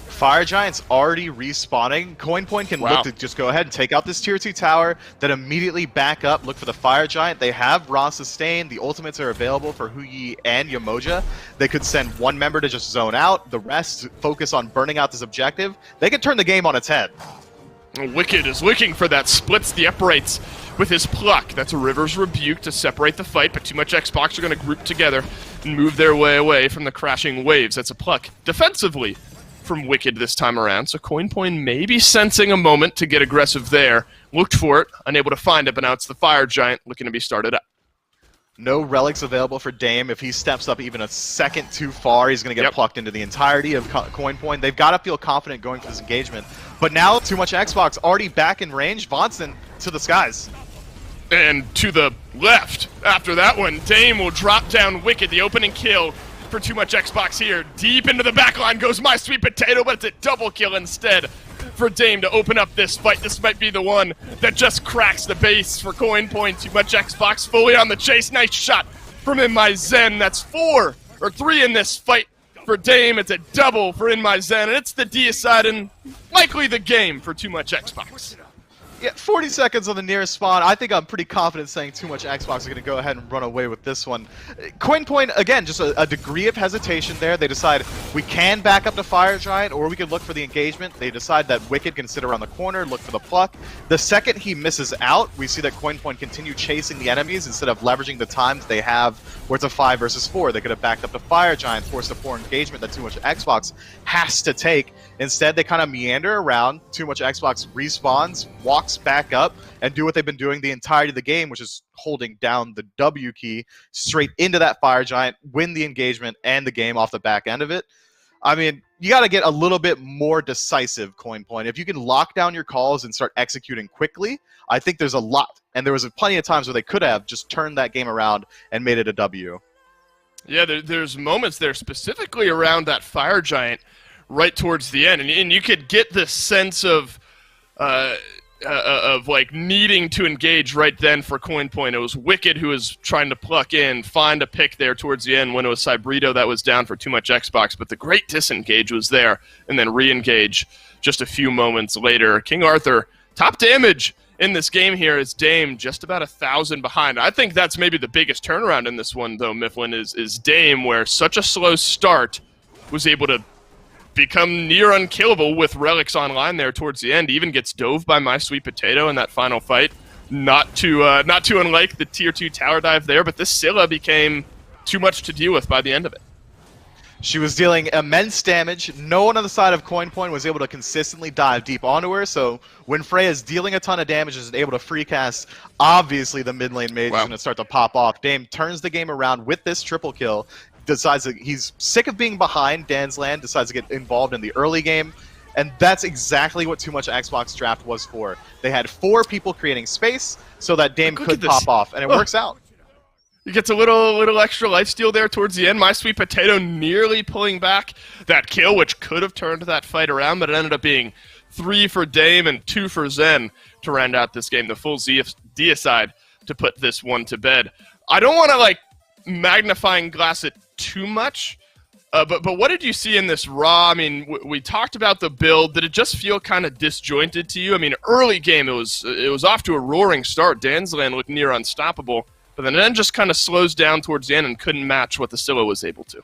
Speaker 2: Fire Giant's already respawning. CoinPoint can look to just go ahead and take out this tier 2 tower, then immediately back up, look for the Fire Giant. They have Raw Sustain. The ultimates are available for Huyi and Yamoja. They could send one member to just zone out, the rest focus on burning out this objective. They could turn the game on its head.
Speaker 1: Wicked is looking for that, splits the uprights with his Pluck. That's a River's Rebuke to separate the fight, but Too Much Xbox are going to group together and move their way away from the crashing waves. That's a Pluck defensively from Wicked this time around, so CoinPoint may be sensing a moment to get aggressive there. Looked for it, unable to find it, but now it's the Fire Giant looking to be started up.
Speaker 2: No relics available for Dame. If he steps up even a second too far, he's going to get plucked into the entirety of CoinPoint. They've got to feel confident going for this engagement. But now, Too Much Xbox already back in range. Vonson to the skies.
Speaker 1: And to the left. After that one, Dame will drop down Wicked, the opening kill for Too Much Xbox here. Deep into the backline goes My Sweet Potato, but it's a double kill instead for Dame to open up this fight. This might be the one that just cracks the base for CoinPoint. Too Much Xbox fully on the chase. Nice shot from In My Zen. That's 3 in this fight for Dame. It's a double for In My Zen, and it's the deciding, likely the game for Too Much Xbox.
Speaker 2: Yeah, 40 seconds on the nearest spawn. I think I'm pretty confident saying Too Much Xbox is going to go ahead and run away with this one. Coin Point, again, just a degree of hesitation there. They decide we can back up to Fire Giant, or we could look for the engagement. They decide that Wicked can sit around the corner, look for the pluck. The second he misses out, we see that Coin Point continue chasing the enemies instead of leveraging the times they have where it's a 5 versus 4. They could have backed up to Fire Giant, forced a 4 engagement that Too Much Xbox has to take. Instead, they kind of meander around. Too Much Xbox respawns, walks back up, and do what they've been doing the entirety of the game, which is holding down the W key straight into that Fire Giant, win the engagement and the game off the back end of it. I mean, you got to get a little bit more decisive, Coin Point. If you can lock down your calls and start executing quickly, I think there's a lot. And there was plenty of times where they could have just turned that game around and made it a W.
Speaker 1: Yeah, there's moments there specifically around that Fire Giant right towards the end, and you could get this sense of like needing to engage right then for Coin Point. It was Wicked who was trying to pluck in, find a pick there towards the end when it was Cybrito that was down for Too Much Xbox, but the great disengage was there, and then re-engage just a few moments later. King Arthur, top damage in this game here is Dame just about 1,000 behind. I think that's maybe the biggest turnaround in this one, though, Mifflin, is Dame, where such a slow start was able to become near unkillable with relics online there towards the end. Even gets dove by My Sweet Potato in that final fight. Not too unlike the tier 2 tower dive there, but this Scylla became too much to deal with by the end of it.
Speaker 2: She was dealing immense damage. No one on the side of Coin Point was able to consistently dive deep onto her, so when Freya's dealing a ton of damage and is able to free cast, obviously the mid lane mage is going to start to pop off. Dame turns the game around with this triple kill, decides that he's sick of being behind Dan's Land, decides to get involved in the early game, and that's exactly what Too Much Xbox Draft was for. They had 4 people creating space so that Dame could pop off, and it works out.
Speaker 1: He gets a little extra lifesteal there towards the end. My Sweet Potato nearly pulling back that kill, which could have turned that fight around, but it ended up being 3 for Dame and 2 for Zen to round out this game. The full deicide to put this one to bed. I don't want to, like, magnifying glass it too much, but what did you see in this Raw? I mean, we talked about the build. Did it just feel kind of disjointed to you? I mean, early game, it was off to a roaring start. Dan's Land looked near unstoppable. But then just kind of slows down towards the end and couldn't match what the Scylla was able to.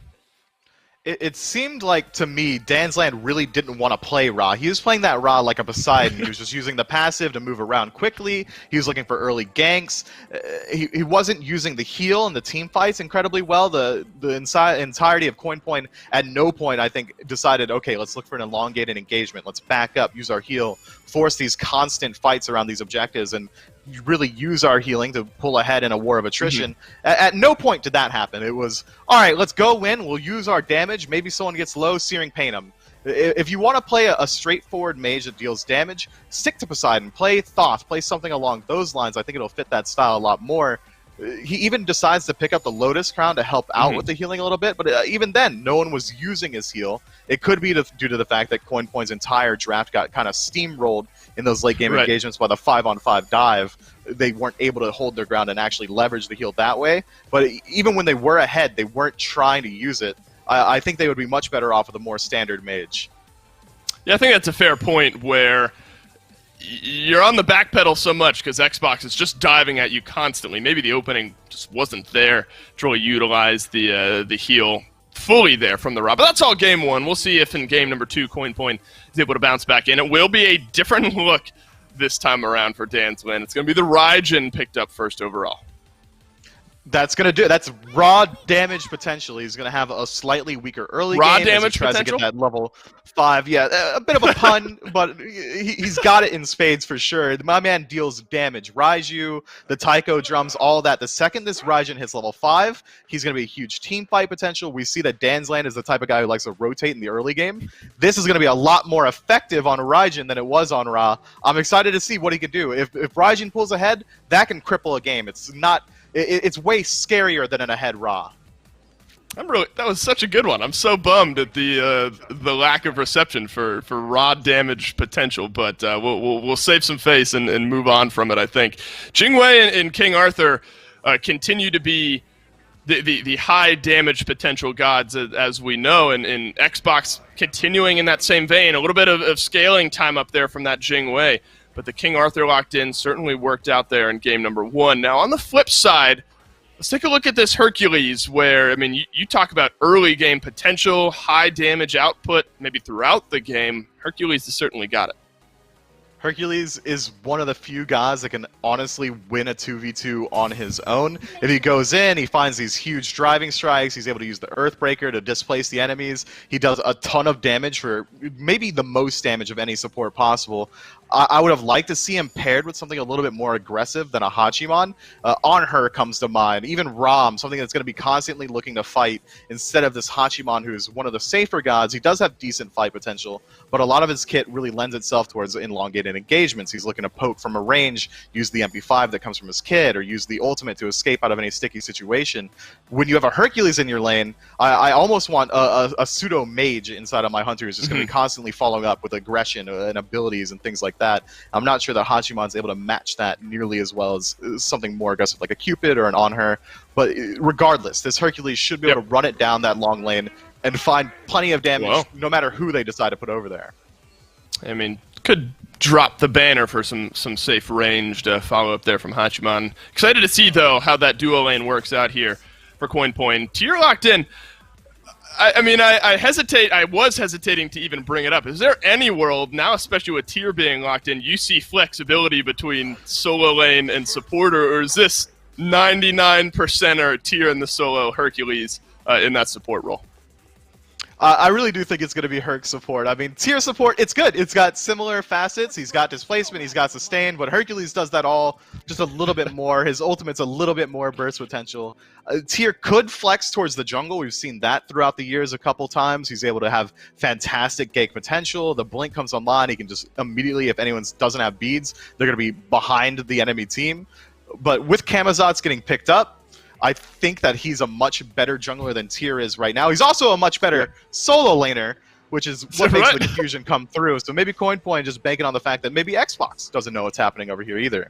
Speaker 2: It seemed like, to me, Dan's Land really didn't want to play Ra. He was playing that Ra like a Poseidon. He was just using the passive to move around quickly. He was looking for early ganks. He wasn't using the heal and the team fights incredibly well. The entirety of Coin Point, at no point, I think, decided, okay, let's look for an elongated engagement. Let's back up, use our heal, force these constant fights around these objectives, and really use our healing to pull ahead in a war of attrition. At no point did that happen. It was, all right, let's go in, we'll use our damage, maybe someone gets low, Searing Pain them. If you want to play a straightforward mage that deals damage, stick to Poseidon, play Thoth, play something along those lines. I think it'll fit that style a lot more. He even decides to pick up the Lotus Crown to help out with the healing a little bit, but even then, no one was using his heal. It could be due to the fact that Coin Point's entire draft got kind of steamrolled in those late game engagements by the 5-on-5 dive. They weren't able to hold their ground and actually leverage the heal that way. But even when they were ahead, they weren't trying to use it. I think they would be much better off with a more standard mage.
Speaker 1: Yeah, I think that's a fair point where you're on the back pedal so much because Xbox is just diving at you constantly. Maybe the opening just wasn't there to really utilize the heal fully there from the Rob. But that's all game 1. We'll see if in game number 2 Coin Point is able to bounce back in. It will be a different look this time around for Dan's Land. It's going to be the Raijin picked up first overall.
Speaker 2: That's going to do it. That's raw damage potential. He's going to have a slightly weaker early
Speaker 1: raw
Speaker 2: game
Speaker 1: damage
Speaker 2: as he tries
Speaker 1: potential?
Speaker 2: to get that level 5. Yeah, a bit of a pun, but he's got it in spades for sure. My man deals damage. Raiju, the Taiko drums, all that. The second this Raijin hits level 5, he's going to be a huge team fight potential. We see that Dan's Land is the type of guy who likes to rotate in the early game. This is going to be a lot more effective on Raijin than it was on Ra. I'm excited to see what he can do. If Raijin pulls ahead, that can cripple a game. It's not... It's way scarier than an ahead Ra.
Speaker 1: That was such a good one. I'm so bummed at the lack of reception for raw damage potential, but we'll save some face and move on from it. I think Jingwei and King Arthur continue to be the high damage potential gods as we know, and Xbox continuing in that same vein. A little bit of scaling time up there from that Jingwei. but the King Arthur locked in certainly worked out there in game number 1. Now, on the flip side, let's take a look at this Hercules where, I mean, you talk about early game potential, high damage output, maybe throughout the game. Hercules has certainly got it.
Speaker 2: Hercules is one of the few guys that can honestly win a 2v2 on his own. If he goes in, he finds these huge driving strikes, he's able to use the Earthbreaker to displace the enemies. He does a ton of damage for maybe the most damage of any support possible. I would have liked to see him paired with something a little bit more aggressive than a Hachiman. On-Her comes to mind. Even Ram, something that's going to be constantly looking to fight instead of this Hachiman, who's one of the safer gods. He does have decent fight potential, but a lot of his kit really lends itself towards elongated engagements. He's looking to poke from a range, use the MP5 that comes from his kit, or use the ultimate to escape out of any sticky situation. When you have a Hercules in your lane, I almost want a pseudo-mage inside of my hunter who's just going to be constantly following up with aggression and abilities and things like that. I'm not sure that Hachiman's able to match that nearly as well as something more aggressive like a Cupid or an On-Her. But regardless, this Hercules should be able to run it down that long lane and find plenty of damage no matter who they decide to put over there.
Speaker 1: I mean, could drop the banner for some safe range to follow up there from Hachiman. Excited to see, though, how that duo lane works out here for CoinPoint. Tier locked in. I mean, I was hesitating to even bring it up. Is there any world, now especially with Tier being locked in, you see flexibility between solo lane and supporter, or is this 99%er Tier in the solo Hercules in that support role?
Speaker 2: I really do think it's going to be Herc support. I mean, Tier support, it's good. It's got similar facets. He's got displacement, he's got sustain, but Hercules does that all just a little bit more. His ultimate's a little bit more burst potential. Tier could flex towards the jungle. We've seen that throughout the years a couple times. He's able to have fantastic gank potential. The blink comes online. He can just immediately, if anyone doesn't have beads, they're going to be behind the enemy team. But with Camazotz getting picked up, I think that he's a much better jungler than Tier is right now. He's also a much better solo laner, which is what makes the confusion come through. So maybe CoinPoint just banking on the fact that maybe Xbox doesn't know what's happening over here either.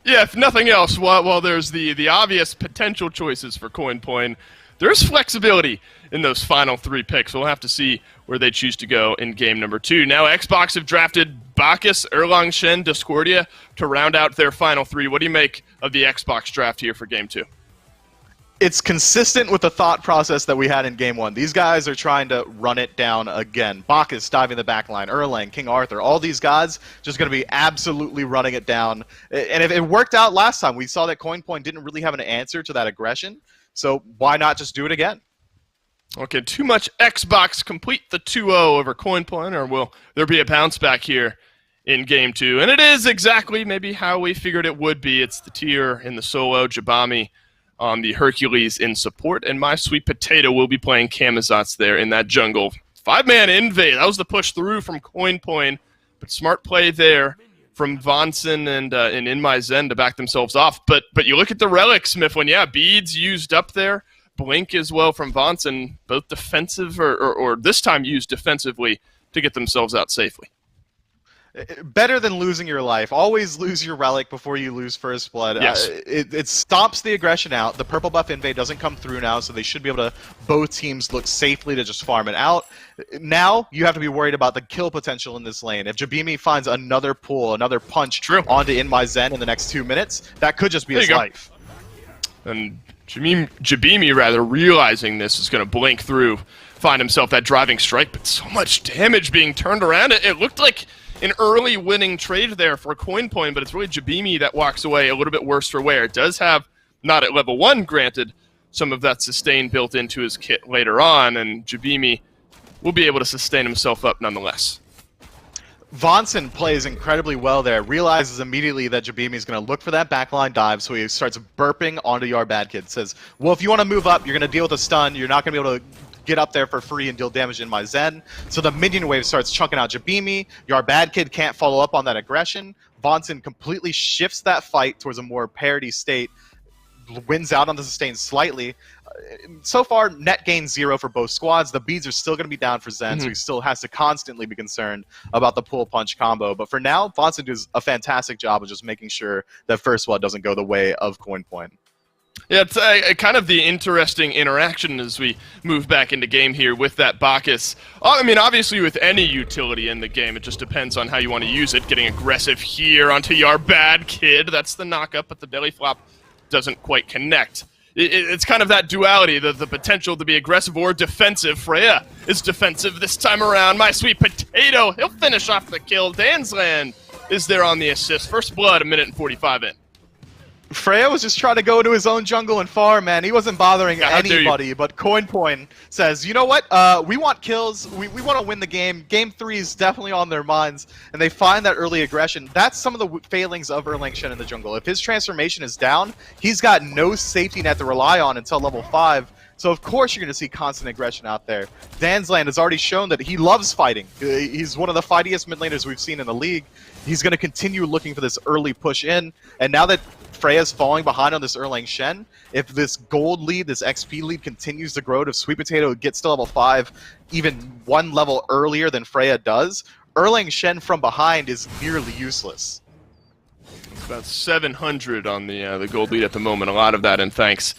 Speaker 1: Yeah, if nothing else, while there's the obvious potential choices for CoinPoint, there's flexibility in those final 3 picks. We'll have to see where they choose to go in game number 2. Now, Xbox have drafted Bacchus, Erlang Shen, Discordia to round out their final 3. What do you make of the Xbox draft here for game 2?
Speaker 2: It's consistent with the thought process that we had in Game 1. These guys are trying to run it down again. Bacchus diving the backline, Erlang, King Arthur, all these guys just going to be absolutely running it down. And if it worked out last time, we saw that CoinPoint didn't really have an answer to that aggression, so why not just do it again?
Speaker 1: Okay, too much Xbox complete the 2-0 over CoinPoint, or will there be a bounce back here in Game 2? And it is exactly maybe how we figured it would be. It's the Tier in the solo, Jabami on the Hercules in support, and my sweet potato will be playing Camazotz there in that jungle. 5-man invade. That was the push through from CoinPoint, but smart play there from Vonson and In My Zen to back themselves off. But you look at the relics, Mifflin. Yeah, beads used up there. Blink as well from Vonson, both defensive or this time used defensively to get themselves out safely.
Speaker 2: Better than losing your life. Always lose your relic before you lose first blood.
Speaker 1: Yes.
Speaker 2: It stops the aggression out. The purple buff invade doesn't come through now, so they should be able to, both teams look safely to just farm it out. Now, you have to be worried about the kill potential in this lane. If Jabimi finds another pull, another punch onto In My Zen in the next 2 minutes, that could just be his life.
Speaker 1: And Jabimi, rather, realizing this, is going to blink through, find himself that driving strike, but so much damage being turned around. It looked like an early winning trade there for CoinPoint, but it's really Jabimi that walks away a little bit worse for wear. It does have, not at level 1, granted, some of that sustain built into his kit later on, and Jabimi will be able to sustain himself up nonetheless.
Speaker 2: Vonson plays incredibly well there, realizes immediately that Jabimi is going to look for that backline dive, so he starts burping onto Your Bad Kid. Says, well, if you want to move up, you're going to deal with a stun, you're not going to be able to get up there for free and deal damage in my Zen. So the minion wave starts chunking out Jabimi. Your Bad Kid can't follow up on that aggression. Vonson completely shifts that fight towards a more parity state, wins out on the sustain slightly. So far, net gain 0 for both squads. The beads are still going to be down for Zen, so he still has to constantly be concerned about the pull-punch combo. But for now, Vonson does a fantastic job of just making sure that first blood doesn't go the way of CoinPoint.
Speaker 1: Yeah, it's kind of the interesting interaction as we move back into game here with that Bacchus. I mean, obviously with any utility in the game, it just depends on how you want to use it. Getting aggressive here onto your bad kid, that's the knock-up, but the belly flop doesn't quite connect. It's kind of that duality, the potential to be aggressive or defensive. Freya is defensive this time around. My sweet potato, he'll finish off the kill. Dansland is there on the assist. First blood, 1:45 in.
Speaker 2: Freya was just trying to go to his own jungle and farm, man. He wasn't bothering anybody, but CoinPoint says, you know what? We want kills. We want to win the game. Game 3 is definitely on their minds, and they find that early aggression. That's some of the failings of Erlang Shen in the jungle. If his transformation is down, he's got no safety net to rely on until level 5. So of course you're going to see constant aggression out there. Dansland has already shown that he loves fighting. He's one of the fightiest mid laners we've seen in the league. He's going to continue looking for this early push in, and now that Freya's falling behind on this Erlang Shen, if this gold lead, this XP lead continues to grow, if Sweet Potato gets to level 5 even one level earlier than Freya does, Erlang Shen from behind is nearly useless.
Speaker 1: It's about 700 on the gold lead at the moment. A lot of that in thanks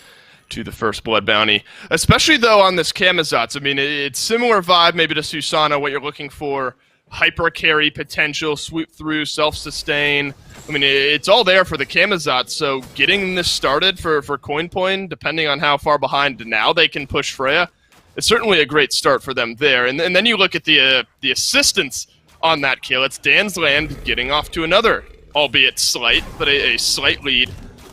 Speaker 1: to the first blood bounty. Especially though on this Camazotz. I mean, it's similar vibe maybe to Susano, what you're looking for. Hyper carry potential, sweep through, self-sustain. I mean, it's all there for the Camazotz, so getting this started for CoinPoint, depending on how far behind now they can push Freya, it's certainly a great start for them there. And then you look at the assistance on that kill. It's Dansland getting off to another, albeit slight, but a slight lead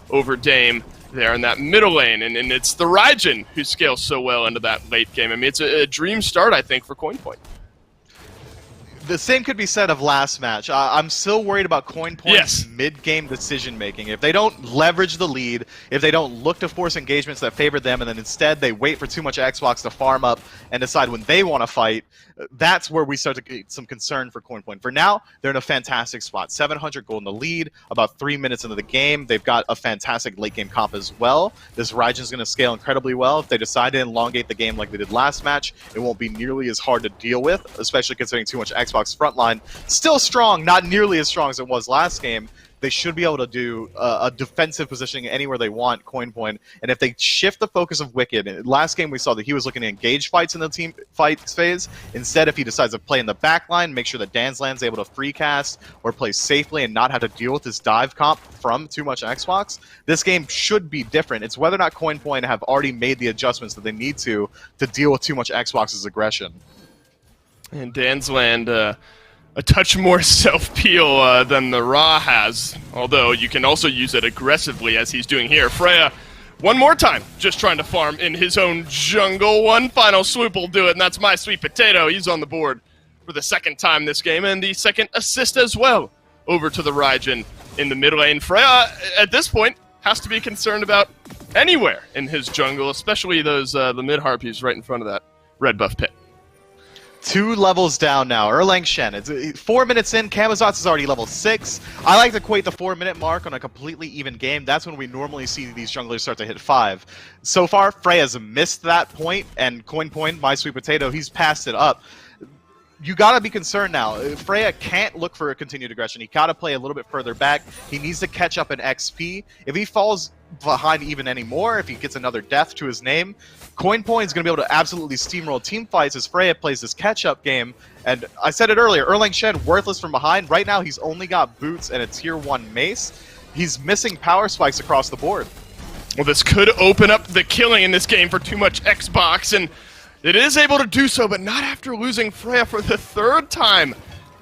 Speaker 1: over Dame there in that middle lane. And it's the Raijin who scales so well into that late game. I mean, it's a dream start, I think, for CoinPoint.
Speaker 2: The same could be said of last match. I'm still worried about CoinPoint's mid-game decision-making. If they don't leverage the lead, if they don't look to force engagements that favor them, and then instead they wait for too much Xbox to farm up and decide when they want to fight, that's where we start to get some concern for CoinPoint. For now, they're in a fantastic spot. 700 gold in the lead, about 3 minutes into the game. They've got a fantastic late-game comp as well. This Raijin's going to scale incredibly well. If they decide to elongate the game like they did last match, it won't be nearly as hard to deal with, especially considering too much Xbox frontline. Still strong, not nearly as strong as it was last game. They should be able to do a defensive positioning anywhere they want, CoinPoint. And if they shift the focus of Wicked, last game we saw that he was looking to engage fights in the team fights phase. Instead, if he decides to play in the back line, make sure that Dansland's able to free cast or play safely and not have to deal with his dive comp from too much Xbox, this game should be different. It's whether or not CoinPoint have already made the adjustments that they need to deal with too much Xbox's aggression.
Speaker 1: And Dansland, a touch more self-peel than the Ra has, although you can also use it aggressively as he's doing here. Freya, one more time, just trying to farm in his own jungle. One final swoop will do it, and that's My Sweet Potato. He's on the board for the second time this game, and the second assist as well over to the Raijin in the mid lane. Freya, at this point, has to be concerned about anywhere in his jungle, especially those the mid-harpies right in front of that red buff pit.
Speaker 2: 2 levels down now. Erlang Shen. It's 4 minutes in. Camazotz is already level 6. I like to equate the 4-minute mark on a completely even game. That's when we normally see these junglers start to hit 5. So far, Freya's missed that point, and CoinPoint, My Sweet Potato, he's passed it up. You gotta be concerned now. Freya can't look for a continued aggression. He gotta play a little bit further back. He needs to catch up in XP. If he falls behind even anymore, if he gets another death to his name, CoinPoint is going to be able to absolutely steamroll team fights as Freya plays this catch-up game. And I said it earlier, Erlang Shen, worthless from behind. Right now, he's only got boots and a tier 1 mace. He's missing power spikes across the board.
Speaker 1: Well, this could open up the killing in this game for too much Xbox, and it is able to do so, but not after losing Freya for the 3rd time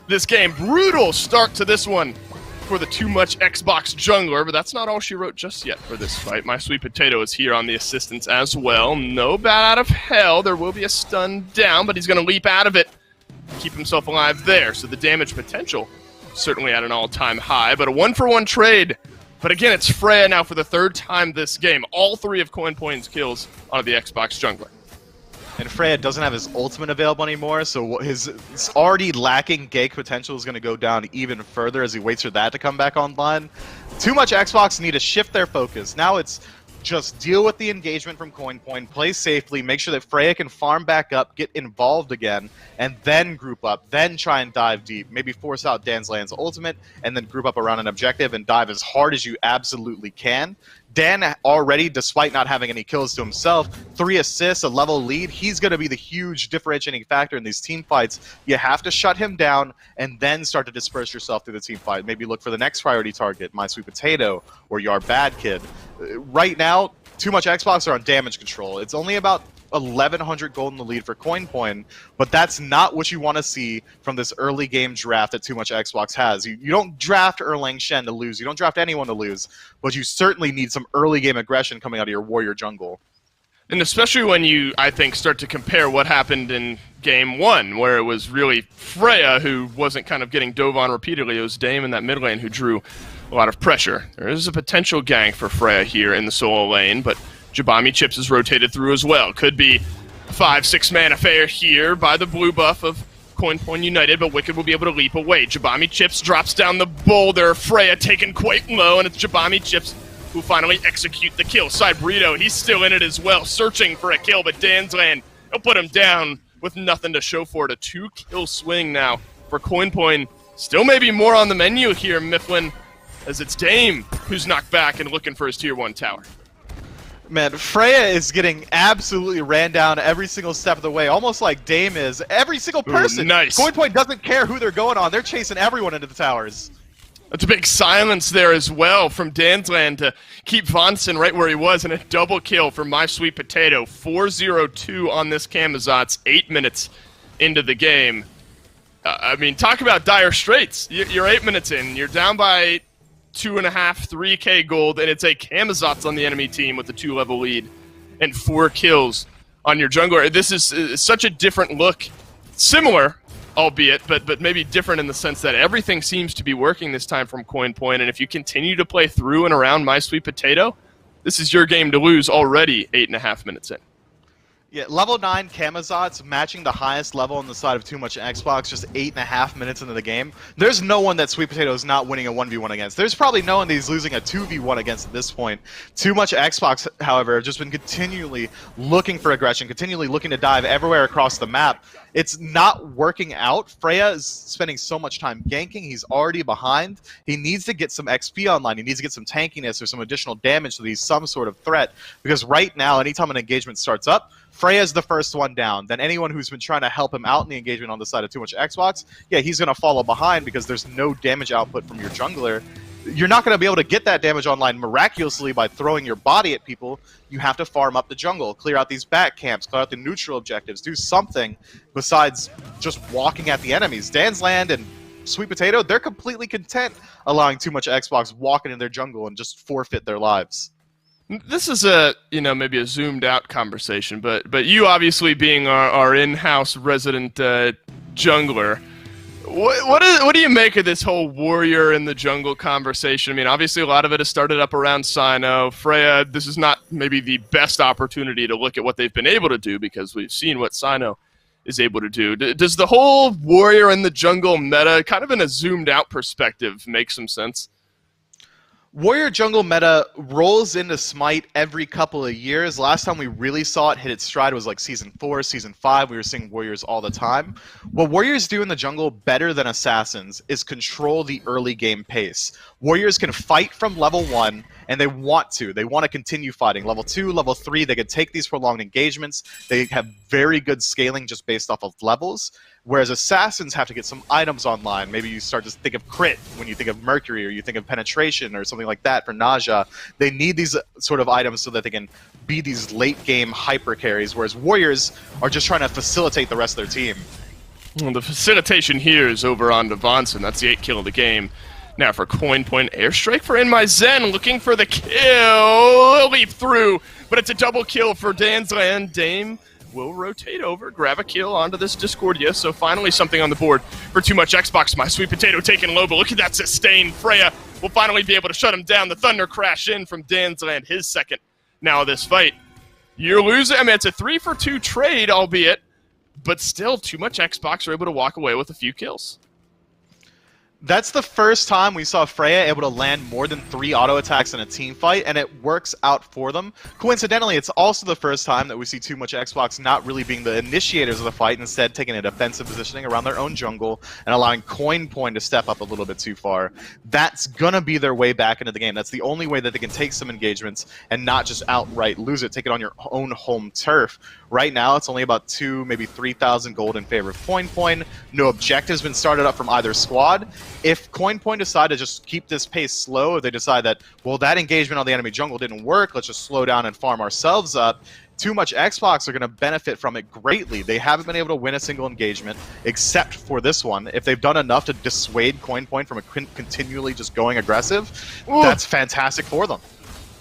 Speaker 1: this game. Brutal start to this one for the too much Xbox jungler, but that's not all she wrote just yet for this fight. My Sweet Potato is here on the assistance as well. No bat out of hell. There will be a stun down, but he's going to leap out of it, keep himself alive there. So the damage potential certainly at an all-time high, but a 1-for-1 trade. But again, it's Freya now for the 3rd time this game. All 3 of CoinPoint's kills on the Xbox jungler.
Speaker 2: And Freya doesn't have his ultimate available anymore, so his already lacking gank potential is going to go down even further as he waits for that to come back online. Too much Xbox need to shift their focus. Now it's just deal with the engagement from CoinPoint, play safely, make sure that Freya can farm back up, get involved again, and then group up, then try and dive deep. Maybe force out Dansland's ultimate, and then group up around an objective and dive as hard as you absolutely can. Dan already, despite not having any kills to himself, 3 assists, a level lead, he's going to be the huge differentiating factor in these team fights. You have to shut him down and then start to disperse yourself through the team fight. Maybe look for the next priority target, My Sweet Potato or Your Bad Kid. Right now, Too Much Xbox are on damage control. It's only about 1,100 gold in the lead for CoinPoint, but that's not what you want to see from this early game draft that Too Much Xbox has. You don't draft Erlang Shen to lose. You don't draft anyone to lose, but you certainly need some early game aggression coming out of your Warrior jungle.
Speaker 1: And especially when you, I think, start to compare what happened in Game 1, where it was really Freya who wasn't kind of getting dove on repeatedly. It was Dame in that mid lane who drew a lot of pressure. There is a potential gank for Freya here in the solo lane, but Jabami Chips is rotated through as well. Could be a 5-6 man affair here by the blue buff of CoinPoint United, but Wicked will be able to leap away. Jabami Chips drops down the boulder. Freya taken quite low, and it's Jabami Chips who finally execute the kill. Side Burrito, he's still in it as well, searching for a kill, but Dansland, he'll put him down with nothing to show for it. A 2-kill swing now for CoinPoint. Still maybe more on the menu here, Mifflin, as it's Dame who's knocked back and looking for his Tier 1 tower.
Speaker 2: Man, Freya is getting absolutely ran down every single step of the way, almost like Dame is. Every single person.
Speaker 1: Ooh, nice.
Speaker 2: CoinPoint doesn't care who they're going on. They're chasing everyone into the towers.
Speaker 1: That's a big silence there as well from Dansland to keep Vonson right where he was, and a double kill for My Sweet Potato. 4-0-2 on this Camazotz, 8 minutes into the game. I mean, talk about dire straits. You're 8 minutes in. You're down by 2.5, 3K gold, and it's a Camazotz on the enemy team with a 2-level lead and 4 kills on your jungler. This is such a different look. Similar, albeit, but maybe different in the sense that everything seems to be working this time from CoinPoint, and if you continue to play through and around My Sweet Potato, this is your game to lose already 8.5 minutes in.
Speaker 2: Yeah, level 9 Camazotz matching the highest level on the side of Too Much Xbox just 8.5 minutes into the game. There's no one that Sweet Potato is not winning a 1v1 against. There's probably no one that he's losing a 2v1 against at this point. Too Much Xbox, however, have just been continually looking for aggression, continually looking to dive everywhere across the map. It's not working out. Freya is spending so much time ganking. He's already behind. He needs to get some XP online. He needs to get some tankiness or some additional damage so that he's some sort of threat. Because right now, anytime an engagement starts up, Freya's the first one down. Then anyone who's been trying to help him out in the engagement on the side of Too Much Xbox, yeah, he's going to follow behind because there's no damage output from your jungler. You're not going to be able to get that damage online miraculously by throwing your body at people. You have to farm up the jungle, clear out these back camps, clear out the neutral objectives, do something besides just walking at the enemies. Dansland and Sweet Potato, they're completely content allowing Too Much Xbox walking in their jungle and just forfeit their lives.
Speaker 1: This is a, maybe a zoomed out conversation, but you obviously being our in-house resident jungler, what do you make of this whole warrior in the jungle conversation? I mean, obviously a lot of it has started up around Sino. Freya, this is not maybe the best opportunity to look at what they've been able to do because we've seen what Sino is able to do. Does the whole warrior in the jungle meta, kind of in a zoomed out perspective, make some sense?
Speaker 2: Warrior jungle meta rolls into SMITE every couple of years. Last time we really saw it hit its stride was like Season 4, Season 5. We were seeing warriors all the time. What warriors do in the jungle better than assassins is control the early game pace. Warriors can fight from level 1, and they want to. They want to continue fighting. Level 2, level 3, they can take these prolonged engagements. They have very good scaling just based off of levels. Whereas assassins have to get some items online. Maybe you start to think of crit when you think of Mercury, or you think of penetration or something like that for nausea. They need these sort of items so that they can be these late game hyper carries, whereas warriors are just trying to facilitate the rest of their team.
Speaker 1: Well, the facilitation here is over on Devonson. That's the 8 kill of the game. Now for CoinPoint, airstrike for In My Zen, looking for the kill. Leap through, but it's a double kill for Dansland. Dame will rotate over, grab a kill onto this Discordia, so finally something on the board for Too Much Xbox. My Sweet Potato taking low, but look at that sustain. Freya will finally be able to shut him down. The Thunder Crash in from Dansland, his second now of this fight. You're losing, I mean, it's a 3-for-2 trade, albeit, but still Too Much Xbox are able to walk away with a few kills.
Speaker 2: That's the first time we saw Freya able to land more than 3 auto attacks in a team fight, and it works out for them. Coincidentally, it's also the first time that we see Too Much Xbox not really being the initiators of the fight, instead taking a defensive positioning around their own jungle and allowing Coin to step up a little bit too far. That's gonna be their way back into the game. That's the only way that they can take some engagements and not just outright lose it, take it on your own home turf. Right now, it's only about 2, maybe 3,000 gold in favor of Coin. No objectives been started up from either squad. If Coin decide to just keep this pace slow, or they decide that, well, that engagement on the enemy jungle didn't work, let's just slow down and farm ourselves up, Too Much Xbox are going to benefit from it greatly. They haven't been able to win a single engagement, except for this one. If they've done enough to dissuade Coin from continually just going aggressive, that's fantastic for them.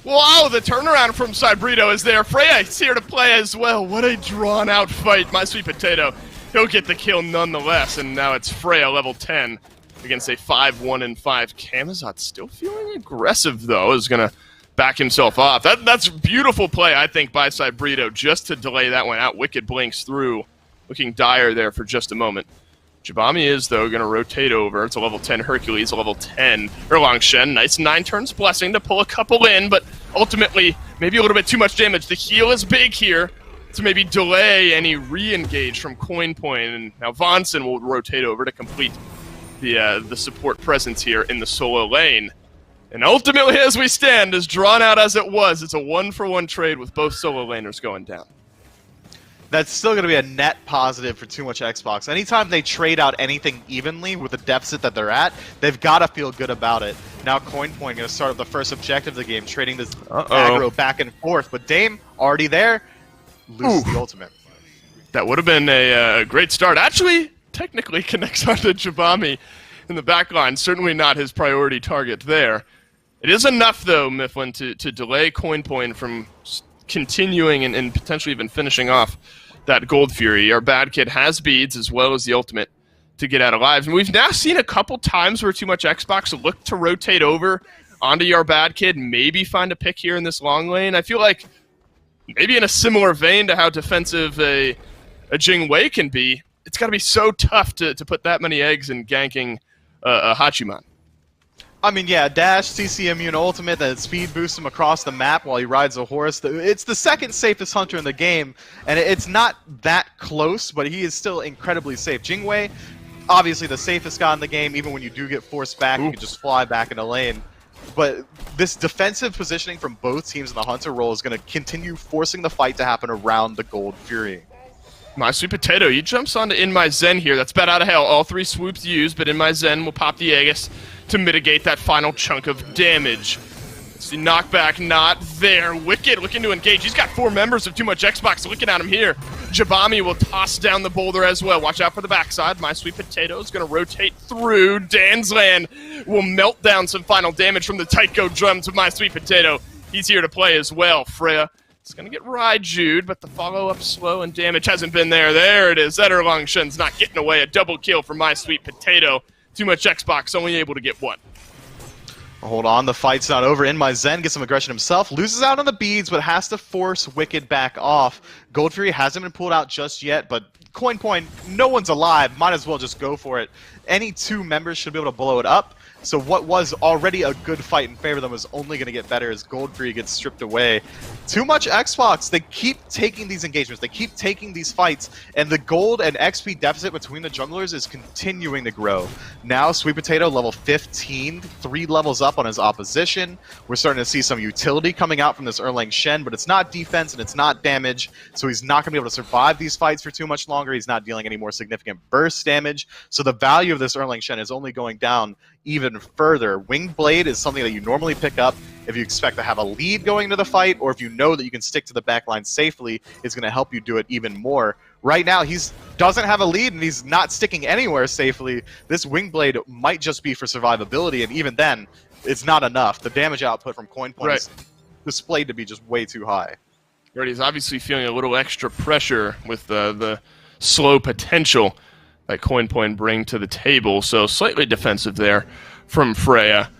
Speaker 1: Wow, the turnaround from Cybrito is there. Freya is here to play as well. What a drawn-out fight. My Sweet Potato, he'll get the kill nonetheless, and now it's Freya level 10 against a 5-1-5. Camazot's still feeling aggressive, though, is going to back himself off. That's beautiful play, I think, by Cybrito, just to delay that one out. Wicked blinks through, looking dire there for just a moment. Jabami is, though, going to rotate over. It's a level 10 Hercules, a level 10 Erlang Shen. Nice 9 turns Blessing to pull a couple in, but ultimately, maybe a little bit too much damage. The heal is big here to maybe delay any re-engage from Coin. And now Vonson will rotate over to complete the support presence here in the solo lane. And ultimately, as we stand, as drawn out as it was, it's a 1-for-1 trade with both solo laners going down.
Speaker 2: That's still going to be a net positive for Too Much Xbox. Anytime they trade out anything evenly with the deficit that they're at, they've got to feel good about it. Now Coin going to start up the first objective of the game, trading this aggro back and forth. But Dame, already there, loses the ultimate.
Speaker 1: That would have been a great start. Actually, technically connects onto Jabami in the back line. Certainly not his priority target there. It is enough, though, Mifflin, to delay Coin from continuing and potentially even finishing off that Gold Fury. Our bad kid has beads as well as the ultimate to get out alive. And we've now seen a couple times where Too Much Xbox look to rotate over onto your bad kid, maybe find a pick here in this long lane. I feel like maybe in a similar vein to how defensive a Jing Wei can be, it's got to be so tough to put that many eggs in ganking a Hachiman.
Speaker 2: I mean, yeah, dash, CC immune ultimate that speed boosts him across the map while he rides a horse. It's the second safest hunter in the game, and it's not that close, but he is still incredibly safe. Jing Wei, obviously the safest guy in the game. Even when you do get forced back, you can just fly back in the lane. But this defensive positioning from both teams in the hunter role is going to continue forcing the fight to happen around the Gold Fury.
Speaker 1: My Sweet Potato, he jumps onto In My Zen here. That's bad out of hell. All 3 swoops used, but In My Zen will pop the Aegis to mitigate that final chunk of damage. See, knockback not there. Wicked looking to engage. He's got 4 members of Too Much Xbox looking at him here. Jabami will toss down the boulder as well. Watch out for the backside. My Sweet Potato is going to rotate through. Dansland will melt down some final damage from the Taiko drums of My Sweet Potato. He's here to play as well. Freya is going to get Raiju'd, but the follow-up slow and damage hasn't been there. There it is. That Erlang Shen's not getting away. A double kill for My Sweet Potato. Too Much Xbox only able to get 1.
Speaker 2: Hold on, the fight's not over. In My Zen gets some aggression himself, loses out on the beads, but has to force Wicked back off. Gold Fury hasn't been pulled out just yet, but Coin, no one's alive. Might as well just go for it. Any 2 members should be able to blow it up. So what was already a good fight in favor of them is only going to get better as Gold Fury gets stripped away. Too Much Xbox, they keep taking these engagements, they keep taking these fights, and the gold and XP deficit between the junglers is continuing to grow. Now Sweet Potato, level 15, 3 levels up on his opposition. We're starting to see some utility coming out from this Erlang Shen, but it's not defense and it's not damage, so he's not going to be able to survive these fights for too much longer. He's not dealing any more significant burst damage, so the value of this Erlang Shen is only going down even further. Winged Blade is something that you normally pick up if you expect to have a lead going into the fight, or if you know that you can stick to the backline safely. It's going to help you do it even more. Right now, he doesn't have a lead, and he's not sticking anywhere safely. This Winged Blade might just be for survivability, and even then, it's not enough. The damage output from Coin is displayed to be just way too high.
Speaker 1: Right, he's obviously feeling a little extra pressure with the slow potential that Coin bring to the table, so slightly defensive there from Freya.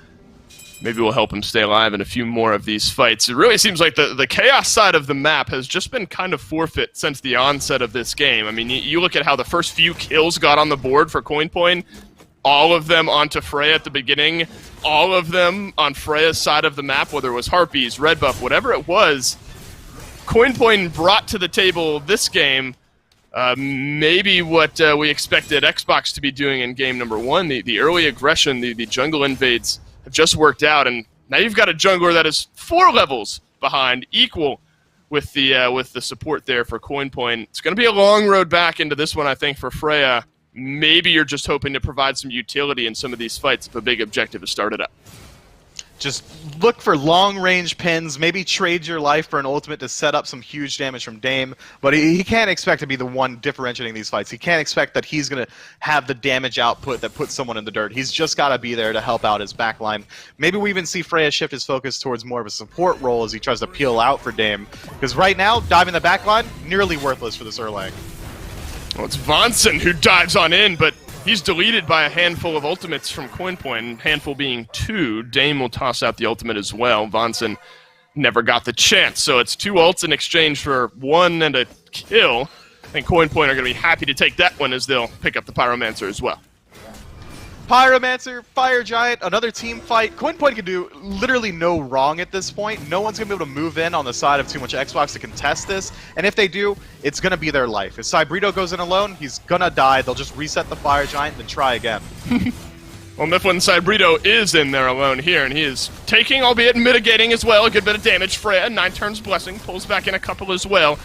Speaker 1: Maybe we'll help him stay alive in a few more of these fights. It really seems like the chaos side of the map has just been kind of forfeit since the onset of this game. I mean, you look at how the first few kills got on the board for Coin. all of them onto Freya at the beginning, all of them on Freya's side of the map, whether it was Harpies, Red Buff, whatever it was, CoinPoint brought to the table this game maybe what we expected Xbox to be doing in game number 1. The early aggression, the jungle invades have just worked out, and now you've got a jungler that is 4 levels behind, equal with the support there for CoinPoint. It's going to be a long road back into this one, I think, for Freya. Maybe you're just hoping to provide some utility in some of these fights if a big objective is started up.
Speaker 2: Just look for long-range pins, maybe trade your life for an ultimate to set up some huge damage from Dame, but he can't expect to be the one differentiating these fights. He can't expect that he's going to have the damage output that puts someone in the dirt. He's just got to be there to help out his backline. Maybe we even see Freya shift his focus towards more of a support role as he tries to peel out for Dame, because right now, diving the backline, nearly worthless for this Erlang.
Speaker 1: Well, it's Vonson who dives on in, but he's deleted by a handful of ultimates from CoinPoint, handful being 2. Dame will toss out the ultimate as well. Vonson never got the chance, so it's 2 ults in exchange for 1 and a kill. I think CoinPoint are going to be happy to take that one as they'll pick up the Pyromancer as well.
Speaker 2: Pyromancer, Fire Giant, another team fight. CoinPoint can do literally no wrong at this point. No one's going to be able to move in on the side of Too Much Xbox to contest this, and if they do, it's going to be their life. If Cybrito goes in alone, he's going to die. They'll just reset the Fire Giant and try again.
Speaker 1: Well, Mifflin Cybrito is in there alone here, and he is taking, albeit mitigating as well, a good bit of damage. Freya, 9 turns Blessing, pulls back in a couple as well.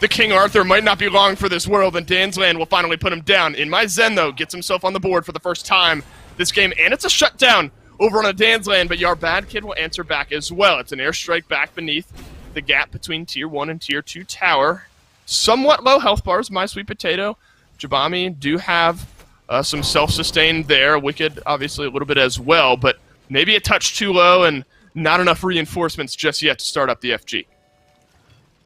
Speaker 1: The King Arthur might not be long for this world, and Dan's Land will finally put him down. In My Zen, though, gets himself on the board for the first time this game, and it's a shutdown over on a Dan's Land, but Yar Bad Kid will answer back as well. It's an airstrike back beneath the gap between Tier 1 and Tier 2 tower. Somewhat low health bars, My Sweet Potato. Jabami do have some self-sustained there. Wicked, obviously, a little bit as well, but maybe a touch too low and not enough reinforcements just yet to start up the FG.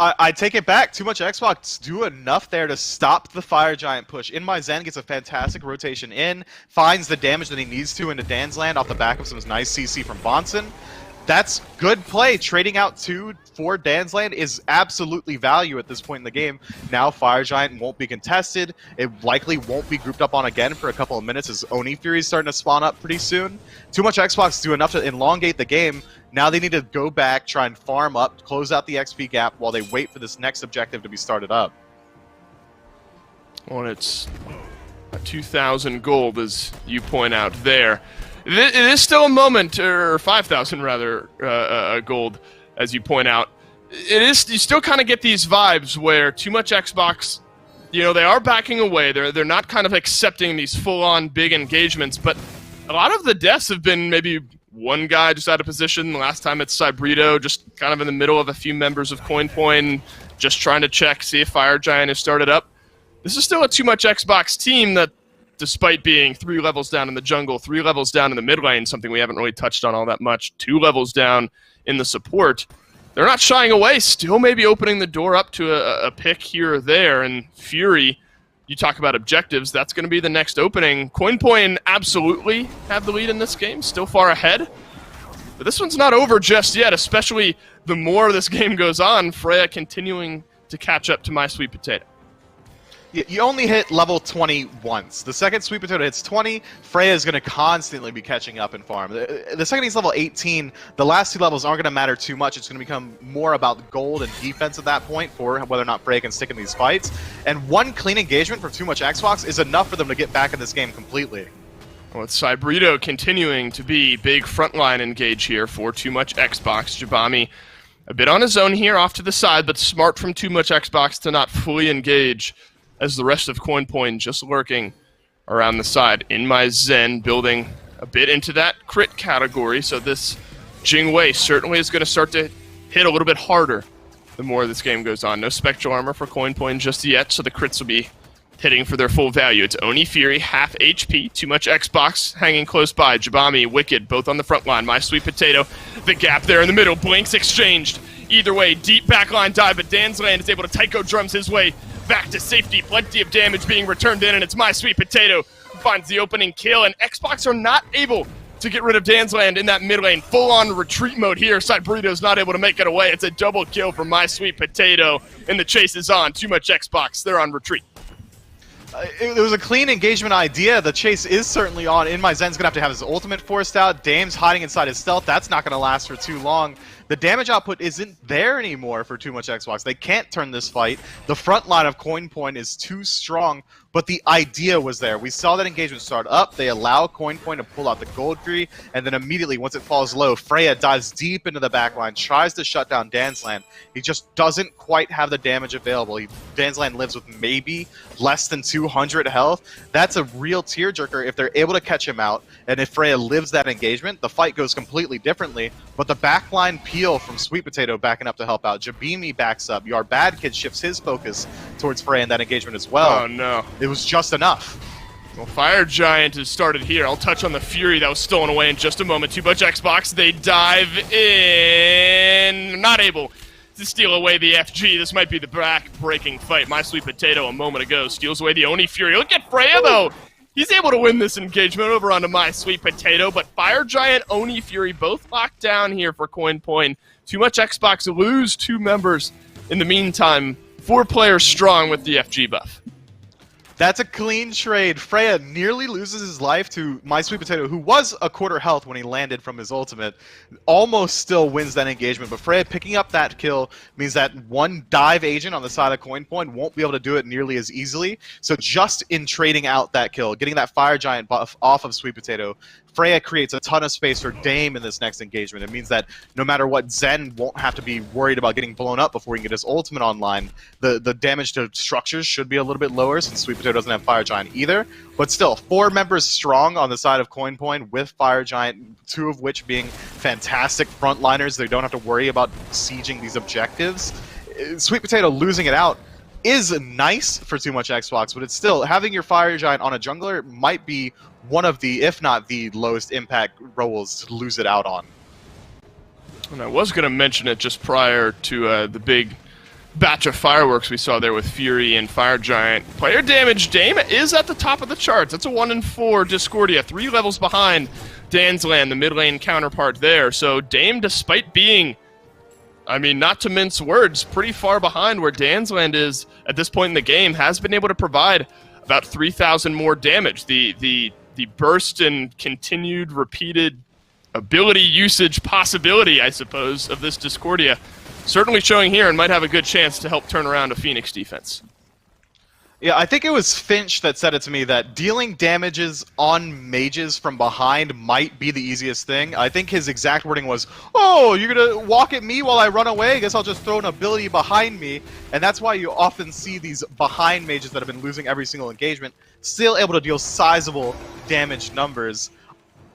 Speaker 2: I take it back. Too Much Xbox do enough there to stop the Fire Giant push. In My Zen gets a fantastic rotation in, finds the damage that he needs to into Dan's Land off the back of some nice CC from Bonson. That's good play. Trading out 2 for Dan's Land is absolutely value at this point in the game. Now Fire Giant won't be contested. It likely won't be grouped up on again for a couple of minutes as Oni Fury's starting to spawn up pretty soon. Too Much Xbox do enough to elongate the game. Now they need to go back, try and farm up, close out the XP gap while they wait for this next objective to be started up.
Speaker 1: Well, it's 2,000 gold, as you point out there. It is still a moment, or 5,000 rather, gold, as you point out. It is. You still kind of get these vibes where Too Much Xbox, you know, they are backing away. They're not kind of accepting these full-on big engagements, but a lot of the deaths have been maybe one guy just out of position. Last time it's Cybrito, just kind of in the middle of a few members of CoinPoint, just trying to check, see if Fire Giant has started up. This is still a Too Much Xbox team that, despite being 3 levels down in the jungle, 3 levels down in the mid lane, something we haven't really touched on all that much, 2 levels down in the support, they're not shying away, still maybe opening the door up to a pick here or there, and Fury, you talk about objectives, that's going to be the next opening. CoinPoint absolutely have the lead in this game, still far ahead. But this one's not over just yet, especially the more this game goes on, Freya continuing to catch up to My Sweet Potato.
Speaker 2: You only hit level 20 once. The second Sweet Potato hits 20, Freya is going to constantly be catching up in farm. The second he's level 18, the last 2 levels aren't going to matter too much. It's going to become more about gold and defense at that point for whether or not Freya can stick in these fights. And 1 clean engagement from Too Much Xbox is enough for them to get back in this game completely.
Speaker 1: Well, it's Cybrito continuing to be big frontline engage here for Too Much Xbox. Jabami a bit on his own here off to the side, but smart from Too Much Xbox to not fully engage as the rest of CoinPoint just lurking around the side. In My Zen, building a bit into that crit category, so this Jingwei certainly is going to start to hit a little bit harder the more this game goes on. No Spectral Armor for CoinPoint just yet, so the crits will be hitting for their full value. It's Oni Fury, half HP, Too Much Xbox hanging close by. Jabami, Wicked, both on the front line. My Sweet Potato, the gap there in the middle. Blinks exchanged. Either way, deep backline dive, but Dan's Land is able to Tycho drums his way back to safety. Plenty of damage being returned in, and it's My Sweet Potato who finds the opening kill, and Xbox are not able to get rid of Dan's Land in that mid lane. Full-on retreat mode here. Cybrito's not able to make it away. It's a double kill for My Sweet Potato, and the chase is on. Too Much Xbox, they're on retreat.
Speaker 2: It was a clean engagement idea. The chase is certainly on. In My Zen's gonna have to have his ultimate forced out. Dame's hiding inside his stealth. That's not gonna last for too long. The damage output isn't there anymore for Too Much Xbox. They can't turn this fight. The front line of Coin Point is too strong, but the idea was there. We saw that engagement start up. They allow Coin Point to pull out the gold tree, and then immediately, once it falls low, Freya dives deep into the backline, tries to shut down Dansland. He just doesn't quite have the damage available. Dansland lives with maybe less than 200 health. That's a real tearjerker if they're able to catch him out, and if Freya lives that engagement, the fight goes completely differently. But the backline peel from Sweet Potato backing up to help out. Jabimi backs up. Your Bad Kid shifts his focus towards Freya in that engagement as well.
Speaker 1: Oh, no.
Speaker 2: It was just enough.
Speaker 1: Well, Fire Giant has started here. I'll touch on the Fury that was stolen away in just a moment. Too Much Xbox, they dive in. Not able to steal away the FG. This might be the back-breaking fight. My Sweet Potato a moment ago steals away the Oni Fury. Look at Freya, though. He's able to win this engagement over onto My Sweet Potato, but Fire Giant, Oni Fury both locked down here for Coin Point. Too Much Xbox lose 2 members. In the meantime, 4 players strong with the FG buff.
Speaker 2: That's a clean trade. Freya nearly loses his life to My Sweet Potato, who was a quarter health when he landed from his ultimate. Almost still wins that engagement, but Freya picking up that kill means that one dive agent on the side of Coin Point won't be able to do it nearly as easily. So just in trading out that kill, getting that Fire Giant buff off of Sweet Potato, Freya creates a ton of space for Dame in this next engagement. It means that no matter what, Zen won't have to be worried about getting blown up before he can get his ultimate online. The damage to structures should be a little bit lower since Sweet Potato doesn't have Fire Giant either. But still, 4 members strong on the side of Coin Point with Fire Giant, 2 of which being fantastic frontliners. They don't have to worry about sieging these objectives. Sweet Potato losing it out is nice for Too Much Xbox, but it's still, having your Fire Giant on a jungler might be one of the, if not the lowest impact roles to lose it out on.
Speaker 1: And I was going to mention it just prior to the big batch of fireworks we saw there with Fury and Fire Giant. Player damage, Dame is at the top of the charts. That's a 1-4 Discordia, 3 levels behind Dansland, the mid lane counterpart there. So Dame, despite being, I mean, not to mince words, pretty far behind where Dansland is at this point in the game, has been able to provide about 3,000 more damage. The burst and continued repeated ability usage possibility, I suppose, of this Discordia certainly showing here and might have a good chance to help turn around a Phoenix defense.
Speaker 2: Yeah, I think it was Finch that said it to me that dealing damages on mages from behind might be the easiest thing. I think his exact wording was, "Oh, you're going to walk at me while I run away? I guess I'll just throw an ability behind me." And that's why you often see these behind mages that have been losing every single engagement still able to deal sizable damage numbers.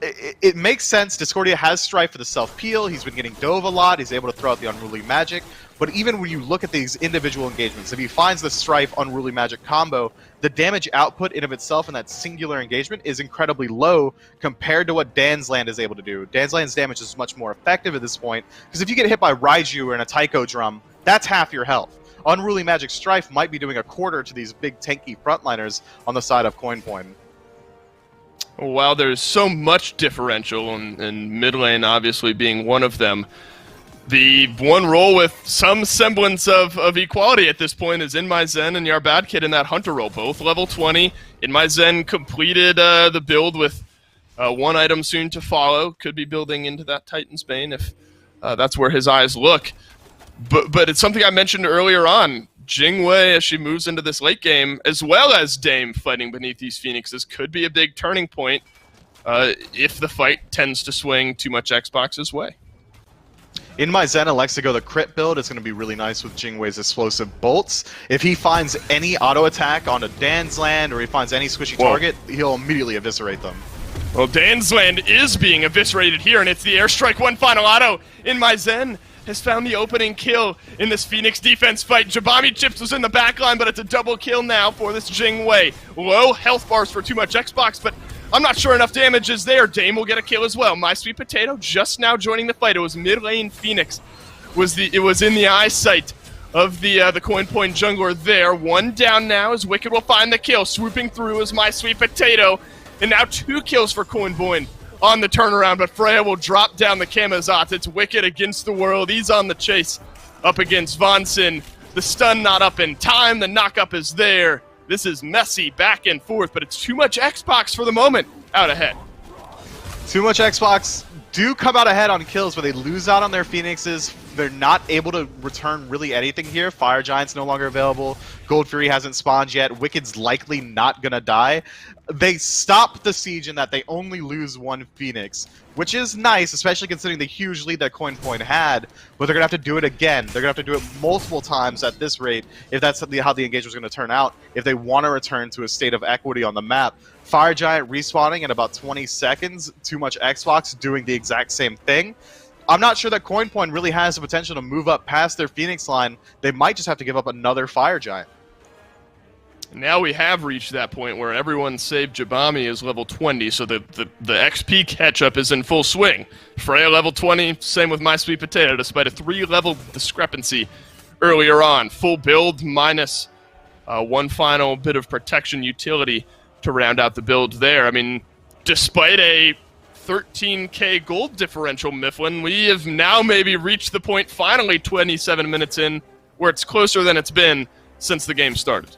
Speaker 2: It makes sense. Discordia has Strife for the self-peel. He's been getting Dove a lot. He's able to throw out the Unruly Magic. But even when you look at these individual engagements, if he finds the Strife Unruly Magic combo, the damage output in of itself in that singular engagement is incredibly low compared to what Dansland is able to do. Dansland's damage is much more effective at this point, because if you get hit by Raiju or in a Taiko drum, that's half your health. Unruly Magic Strife might be doing a quarter to these big tanky frontliners on the side of Coin Point.
Speaker 1: While there's so much differential, and mid lane obviously being one of them, the one role with some semblance of equality at this point is In My Zen and Your Bad Kid in that Hunter role, both level 20. In My Zen completed the build with 1 item soon to follow. Could be building into that Titan's Bane if that's where his eyes look. But it's something I mentioned earlier on. Jingwei, as she moves into this late game, as well as Dame fighting beneath these Phoenixes, could be a big turning point if the fight tends to swing Too Much Xbox's way.
Speaker 2: In My Zen elects to go the crit build. It's going to be really nice with Jingwei's explosive bolts. If he finds any auto attack onto Dansland or he finds any squishy target, he'll immediately eviscerate them.
Speaker 1: Well, Dansland is being eviscerated here, and it's the airstrike 1 final auto. In My Zen has found the opening kill in this Phoenix defense fight. Jabami Chips was in the backline, but it's a double kill now for this Jingwei. Low health bars for Too Much Xbox, but I'm not sure enough damage is there. Dame will get a kill as well. My Sweet Potato just now joining the fight. It was mid lane Phoenix. It was in the eyesight of the Coin Point jungler there. 1 down now as Wicked will find the kill. Swooping through is My Sweet Potato. And now 2 kills for Coin Point on the turnaround, but Freya will drop down the Kamazat. It's Wicked against the world. He's on the chase up against Vonson. The stun not up in time. The knock-up is there. This is messy back and forth, but it's too much Xbox for the moment out ahead.
Speaker 2: Too much Xbox do come out ahead on kills, but they lose out on their Phoenixes. They're not able to return really anything here. Fire Giant's no longer available. Gold Fury hasn't spawned yet. Wicked's likely not gonna die. They stop the siege in that they only lose one Phoenix, which is nice, especially considering the huge lead that CoinPoint had, but they're gonna have to do it again. They're gonna have to do it multiple times at this rate if that's how the engagement's gonna turn out, if they want to return to a state of equity on the map. Fire Giant respawning in about 20 seconds, Too Much Xbox doing the exact same thing. I'm not sure that CoinPoint really has the potential to move up past their Phoenix line. They might just have to give up another Fire Giant.
Speaker 1: Now we have reached that point where everyone save Jabami is level 20, so the XP catch-up is in full swing. Freya level 20, same with My Sweet Potato, despite a 3-level discrepancy earlier on. Full build minus one final bit of protection utility to round out the build there. I mean, despite a 13k gold differential, Mifflin, we have now maybe reached the point, finally 27 minutes in, where it's closer than it's been since the game started.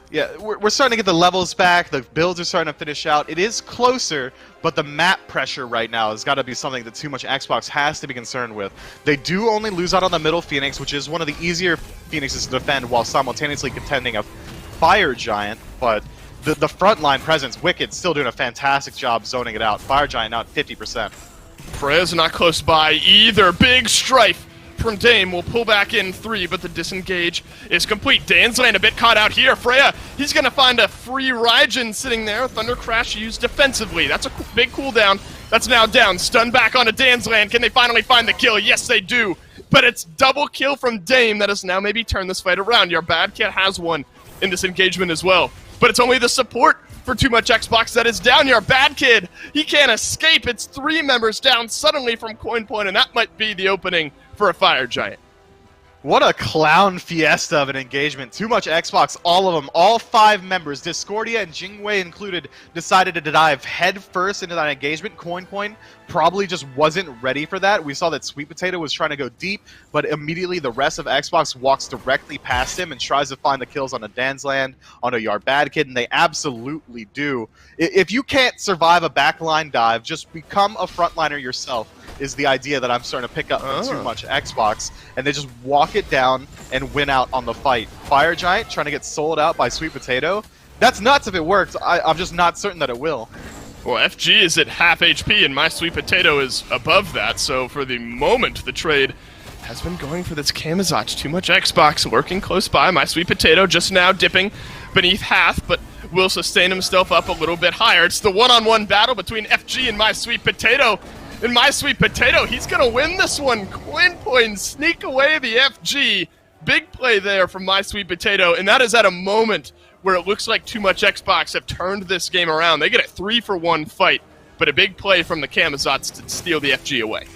Speaker 2: Yeah, we're starting to get the levels back, the builds are starting to finish out. It is closer, but the map pressure right now has got to be something that Too Much Xbox has to be concerned with. They do only lose out on the middle Phoenix, which is one of the easier Phoenixes to defend while simultaneously contending a Fire Giant, but the frontline presence, Wicked, still doing a fantastic job zoning it out. Fire Giant now at 50%.
Speaker 1: Freya's not close by either. Big strife from Dame will pull back in 3, but the disengage is complete. Danslane a bit caught out here. Freya, he's going to find a free Raijin sitting there. Thunder Crash used defensively. That's a big cooldown. That's now down. Stun back onto Danslane. Can they finally find the kill? Yes, they do. But it's double kill from Dame that has now maybe turned this fight around. Your Bad Kid has one in this engagement as well. But it's only the support for Too Much Xbox that is down. Your Bad Kid, he can't escape. It's 3 members down suddenly from CoinPoint, and that might be the opening for a Fire Giant.
Speaker 2: What a clown fiesta of an engagement. Too Much Xbox, all of them, all 5 members, Discordia and Jingwei included, decided to dive head first into that engagement. CoinPoint probably just wasn't ready for that. We saw that Sweet Potato was trying to go deep, but immediately the rest of Xbox walks directly past him and tries to find the kills on a Dansland, on a Yar Bad Kid, and they absolutely do. If you can't survive a backline dive, just become a frontliner yourself, is the idea that I'm starting to pick up from Too Much Xbox, and they just walk it down and win out on the fight. Fire Giant trying to get sold out by Sweet Potato. That's nuts if it works. I'm just not certain that it will.
Speaker 1: Well, FG is at half HP, and My Sweet Potato is above that, so for the moment, the trade has been going for this Camazotz. Too Much Xbox lurking close by. My Sweet Potato just now dipping beneath half, but will sustain himself up a little bit higher. It's the one-on-one battle between FG and My Sweet Potato. And My Sweet Potato, he's going to win this one. CoinPoint sneak away the FG. Big play there from My Sweet Potato, and that is at a moment where it looks like Too Much Xbox have turned this game around. They get a 3-for-1 fight, but a big play from the Camazotz to steal the FG away.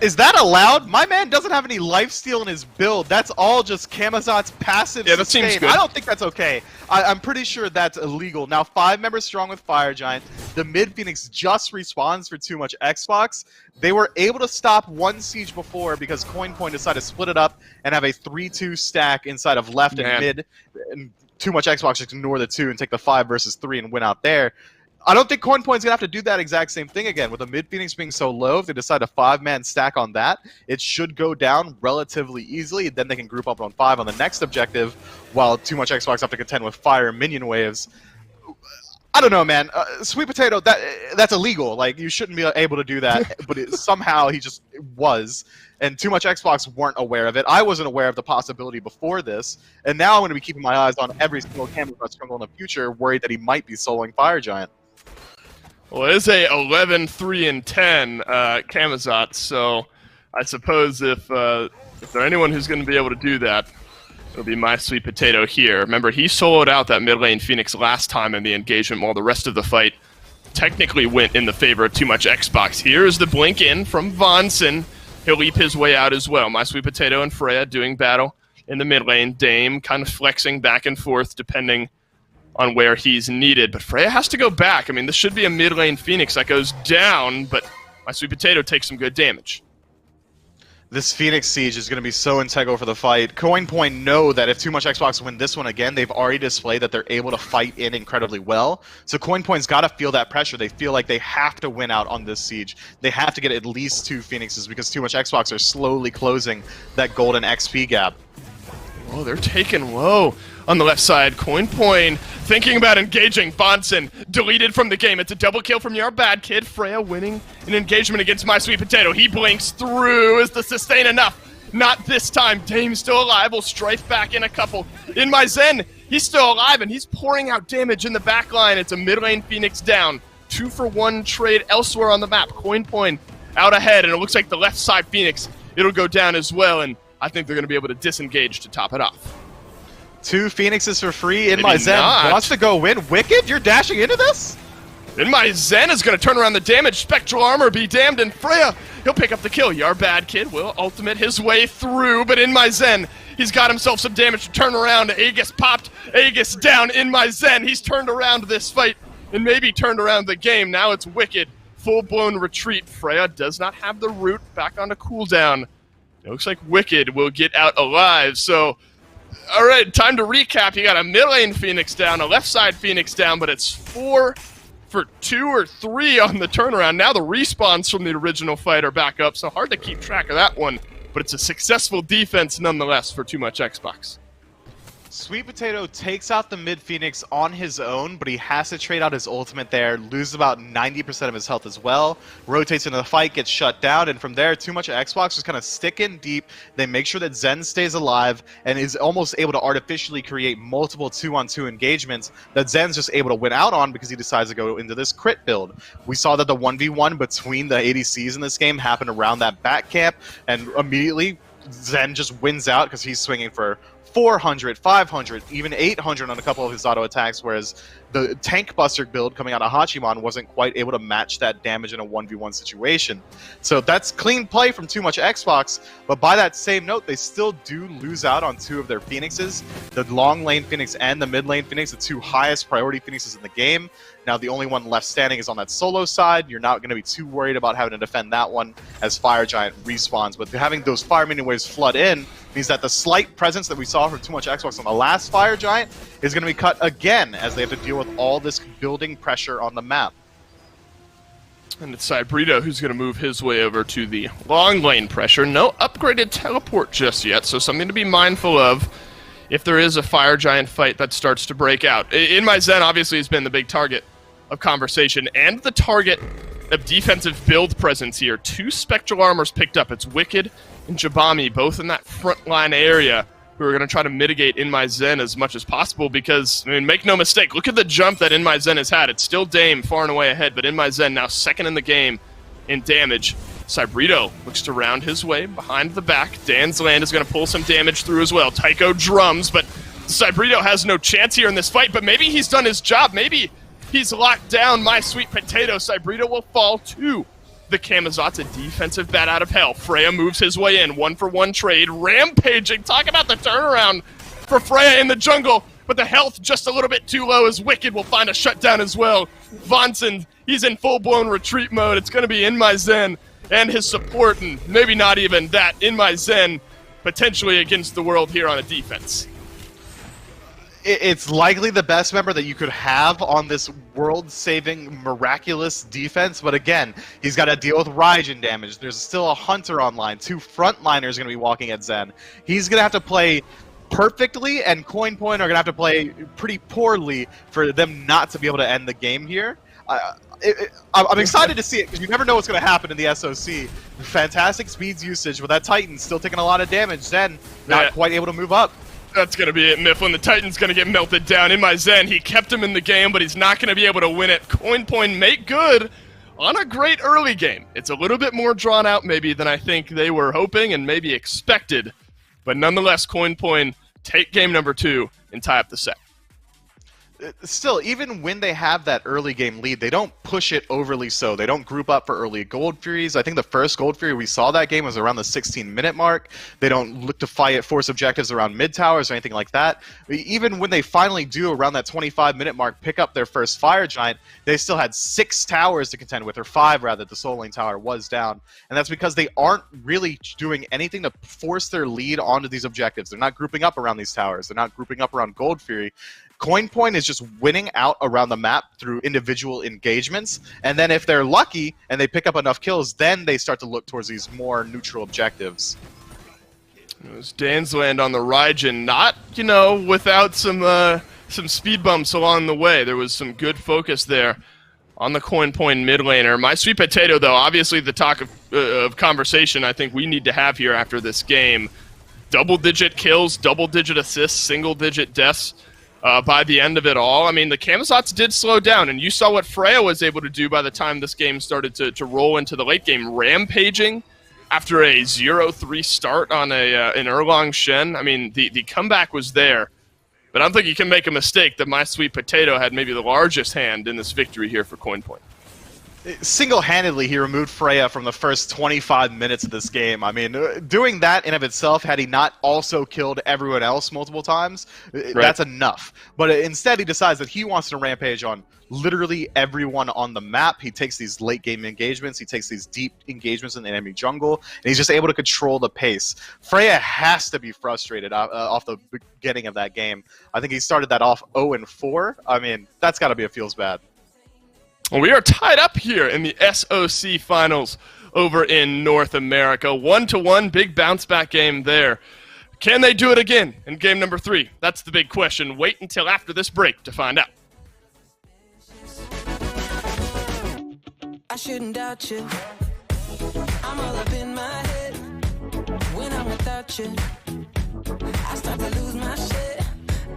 Speaker 2: Is that allowed? My man doesn't have any lifesteal in his build. That's all just Camazotz passive
Speaker 1: Yeah, that seems good.
Speaker 2: I don't think that's okay. I'm pretty sure that's illegal. Now, 5 members strong with Fire Giant. The mid Phoenix just respawns for Too Much Xbox. They were able to stop one siege before because CoinPoint decided to split it up and have a 3-2 stack inside of left and mid. And Too Much Xbox just ignore the 2 and take the 5 versus 3 and win out there. I don't think CoinPoint's going to have to do that exact same thing again. With the mid-Phoenix being so low, if they decide a 5-man stack on that, it should go down relatively easily. Then they can group up on 5 on the next objective, while Too Much Xbox have to contend with fire minion waves. I don't know, man. Sweet Potato, that's illegal. Like, you shouldn't be able to do that, but somehow he just was. And Too Much Xbox weren't aware of it. I wasn't aware of the possibility before this, and now I'm going to be keeping my eyes on every single Camazotz jungle in the future, worried that he might be soloing Fire Giant.
Speaker 1: Well, it is a 11-3-10 Camazotz, so I suppose if there's anyone who's going to be able to do that, it'll be My Sweet Potato here. Remember, he soloed out that mid lane Phoenix last time in the engagement, while the rest of the fight technically went in the favor of Too Much Xbox. Here's the blink in from Vonson. He'll leap his way out as well. My Sweet Potato and Freya doing battle in the mid lane. Dame kind of flexing back and forth depending on where he's needed. But Freya has to go back. I mean, this should be a mid lane Phoenix that goes down, but My Sweet Potato takes some good damage.
Speaker 2: This Phoenix Siege is going to be so integral for the fight. CoinPoint know that if Too Much Xbox win this one again, they've already displayed that they're able to fight in incredibly well. So CoinPoint's got to feel that pressure. They feel like they have to win out on this Siege. They have to get at least 2 Phoenixes because Too Much Xbox are slowly closing that golden XP gap.
Speaker 1: Oh, they're taking low on the left side. CoinPoint thinking about engaging. Bonson deleted from the game. It's a double kill from your bad kid. Freya winning an engagement against My Sweet Potato. He blinks through. Is the sustain enough? Not this time. Dame's still alive. Will Strife back in a couple. In my Zen, he's still alive, and he's pouring out damage in the back line. It's a mid lane Phoenix down. 2-for-1 trade elsewhere on the map. CoinPoint out ahead, and it looks like the left side Phoenix, it'll go down as well, and I think they're going to be able to disengage to top it off.
Speaker 2: 2 Phoenixes for free. In
Speaker 1: Maybe
Speaker 2: my Zen
Speaker 1: not.
Speaker 2: wants to go win. Wicked, you're dashing into this?
Speaker 1: In my Zen is going to turn around the damage. Spectral Armor be damned, and Freya, he'll pick up the kill. Your bad kid will ultimate his way through, but in my Zen, he's got himself some damage to turn around. Aegis popped, Aegis down. In my Zen, he's turned around this fight and maybe turned around the game. Now it's Wicked, full-blown retreat. Freya does not have the root back onto cooldown. It looks like Wicked will get out alive, so... Alright, time to recap. You got a mid lane Phoenix down, a left side Phoenix down, but it's 4 for 2 or 3 on the turnaround. Now the respawns from the original fight are back up, so hard to keep track of that one. But it's a successful defense nonetheless for Too Much Xbox.
Speaker 2: Sweet Potato takes out the mid Phoenix on his own, but he has to trade out his ultimate there, lose about 90% of his health as well, rotates into the fight, gets shut down, and from there, Too Much Xbox just kind of stick in deep. They make sure that Zen stays alive and is almost able to artificially create multiple 2-on-2 engagements that Zen's just able to win out on because he decides to go into this crit build. We saw that the 1v1 between the ADCs in this game happened around that back camp, and immediately Zen just wins out because he's swinging for 400, 500, even 800 on a couple of his auto attacks, whereas the Tank Buster build coming out of Hachiman wasn't quite able to match that damage in a 1v1 situation. So that's clean play from Too Much Xbox, but by that same note, they still do lose out on 2 of their Phoenixes, the long lane Phoenix and the mid lane Phoenix, the 2 highest priority Phoenixes in the game. Now the only one left standing is on that solo side. You're not going to be too worried about having to defend that one as Fire Giant respawns, but having those Fire Minion Waves flood in means that the slight presence that we saw from Too Much Xbox on the last Fire Giant is going to be cut again as they have to deal with all this building pressure on the map.
Speaker 1: And it's Cybrito who's going to move his way over to the long lane pressure. No upgraded teleport just yet, so something to be mindful of if there is a Fire Giant fight that starts to break out. In my Zen obviously has been the big target of conversation and the target of defensive build presence here. 2 Spectral Armors picked up. It's Wicked and Jabami, both in that front line area, who are going to try to mitigate In My Zen as much as possible because, I mean, make no mistake, look at the jump that In My Zen has had. It's still Dame far and away ahead, but In My Zen now second in the game in damage. Cybrito looks to round his way behind the back. Dan's Land is going to pull some damage through as well. Tycho drums, but Cybrito has no chance here in this fight, but maybe he's done his job. Maybe he's locked down My Sweet Potato. Cybrito will fall to the Kamazat's a defensive bat out of hell. Freya moves his way in. 1-for-1 trade. Rampaging. Talk about the turnaround for Freya in the jungle. But the health just a little bit too low as Wicked will find a shutdown as well. Vonson, he's in full-blown retreat mode. It's going to be In My Zen and his support, and maybe not even that. In My Zen potentially against the world here on a defense.
Speaker 2: It's likely the best member that you could have on this world-saving, miraculous defense, but again, he's got to deal with Raijin damage. There's still a Hunter online. 2 frontliners are going to be walking at Zen. He's going to have to play perfectly, and CoinPoint are going to have to play pretty poorly for them not to be able to end the game here. I'm excited to see it, because you never know what's going to happen in the SOC. Fantastic speeds usage, with that Titan still taking a lot of damage. Zen not quite able to move up.
Speaker 1: That's going to be it, Mifflin. The Titan's going to get melted down. In My Zen, he kept him in the game, but he's not going to be able to win it. CoinPoint make good on a great early game. It's a little bit more drawn out maybe than I think they were hoping and maybe expected. But nonetheless, CoinPoint take game number 2 and tie up the set.
Speaker 2: Still, even when they have that early game lead, they don't push it overly so. They don't group up for early Gold Furies. I think the first Gold Fury we saw that game was around the 16-minute mark. They don't look to force objectives around mid-towers or anything like that. Even when they finally do, around that 25-minute mark, pick up their first Fire Giant, they still had 6 towers to contend with, or 5 rather. The Soul Lane Tower was down. And that's because they aren't really doing anything to force their lead onto these objectives. They're not grouping up around these towers. They're not grouping up around Gold Fury. CoinPoint is just winning out around the map through individual engagements, and then if they're lucky and they pick up enough kills, then they start to look towards these more neutral objectives.
Speaker 1: It was Dansland on the Raijin, not, without some speed bumps along the way. There was some good focus there on the CoinPoint mid laner. My Sweet Potato, though, obviously the talk of conversation I think we need to have here after this game. Double-digit kills, double-digit assists, single-digit deaths. By the end of it all. I mean, the Camazotz did slow down, and you saw what Freya was able to do by the time this game started to roll into the late game, rampaging after a 0-3 start on an Erlang Shen. I mean, the comeback was there, but I don't think you can make a mistake that My Sweet Potato had maybe the largest hand in this victory here for CoinPoint.
Speaker 2: Single-handedly, he removed Freya from the first 25 minutes of this game. I mean, doing that in of itself, had he not also killed everyone else multiple times, that's enough. But instead, he decides that he wants to rampage on literally everyone on the map. He takes these late-game engagements, he takes these deep engagements in the enemy jungle, and he's just able to control the pace. Freya has to be frustrated off the beginning of that game. I think he started that off 0-4. I mean, that's got to be a feels bad.
Speaker 1: Well, we are tied up here in the SOC finals over in North America. 1-1, big bounce-back game there. Can they do it again in game number 3? That's the big question. Wait until after this break to find out.
Speaker 3: I shouldn't doubt you. I'm all up in my head when I'm without you. I start to lose my shit.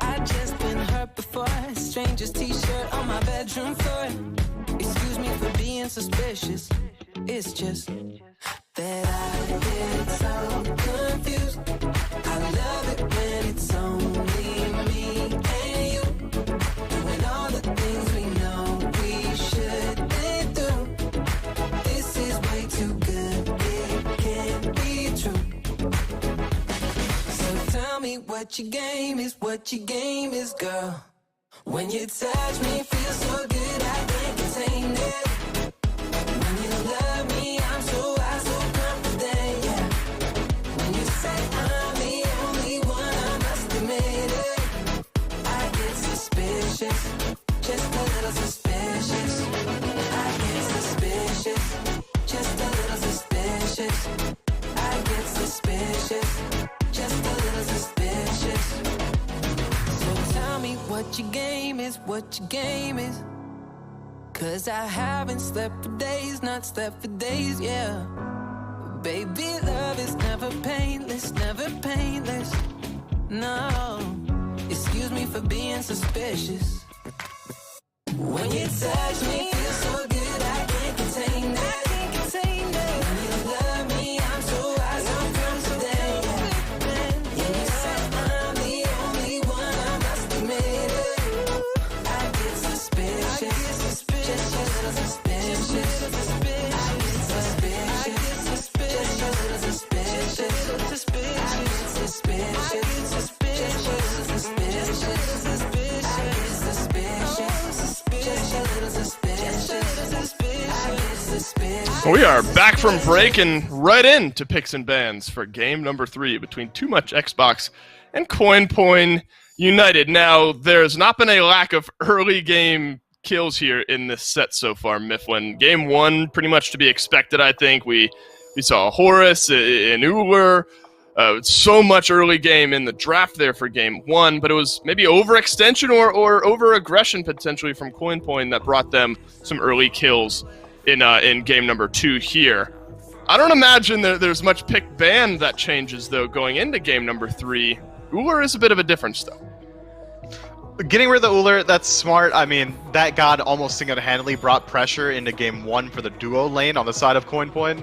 Speaker 3: I just been hurt before. Stranger's t-shirt on my bedroom floor. Excuse me for being suspicious. It's just that I get so confused. I love it when it's only me and you, doing all the things we know we shouldn't do. This is way too good, it can't be true. So tell me what your game is, girl. When you touch me, feel so good, I can't contain it. When you love me, I'm so confident, yeah. When you say I'm the only one, I must admit it. I get suspicious, just a little suspicious. I get suspicious, just a little suspicious. I get suspicious, just a little suspicious. So tell me what your game is, Cause I haven't slept for days, not slept for days, yeah. Baby, love is never painless, no. Excuse me for being suspicious. When you touch me, feel so good, I can't contain it. When you love me, I'm so confident, yeah. Yeah, you say I'm the only one, I must admit it. I get suspicious, just a little suspicious. I get suspicious, just a little suspicious. I get suspicious, just a little suspicious. I get suspicious, just a little suspicious. I get suspicious.
Speaker 1: We are back from break and right into picks and bans for game number 3 between Too Much Xbox and CoinPoint United. Now, there's not been a lack of early game kills here in this set so far, Mifflin. Game 1, pretty much to be expected, I think. We saw Horus and Uller. So much early game in the draft there for game 1, but it was maybe overextension or over-aggression potentially from CoinPoint that brought them some early kills in game number 2 here. I don't imagine there's much pick ban that changes, though, going into game number 3. Uller is a bit of a difference, though.
Speaker 2: Getting rid of the Uller, that's smart. I mean, that god almost single-handedly brought pressure into game 1 for the duo lane on the side of CoinPoint.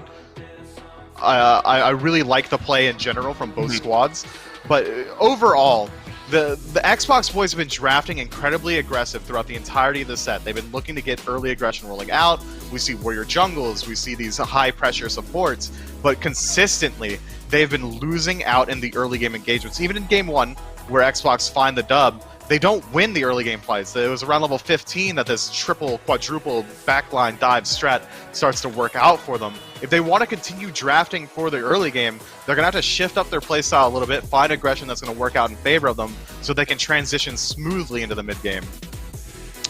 Speaker 2: I really like the play in general from both squads, but overall, The Xbox boys have been drafting incredibly aggressive throughout the entirety of the set. They've been looking to get early aggression rolling out. We see warrior jungles, we see these high pressure supports, but consistently they've been losing out in the early game engagements. Even in game 1, where Xbox find the dub, they don't win the early game fights. It was around level 15 that this triple, quadruple backline dive strat starts to work out for them. If they want to continue drafting for the early game, they're going to have to shift up their playstyle a little bit, find aggression that's going to work out in favor of them, so they can transition smoothly into the mid game.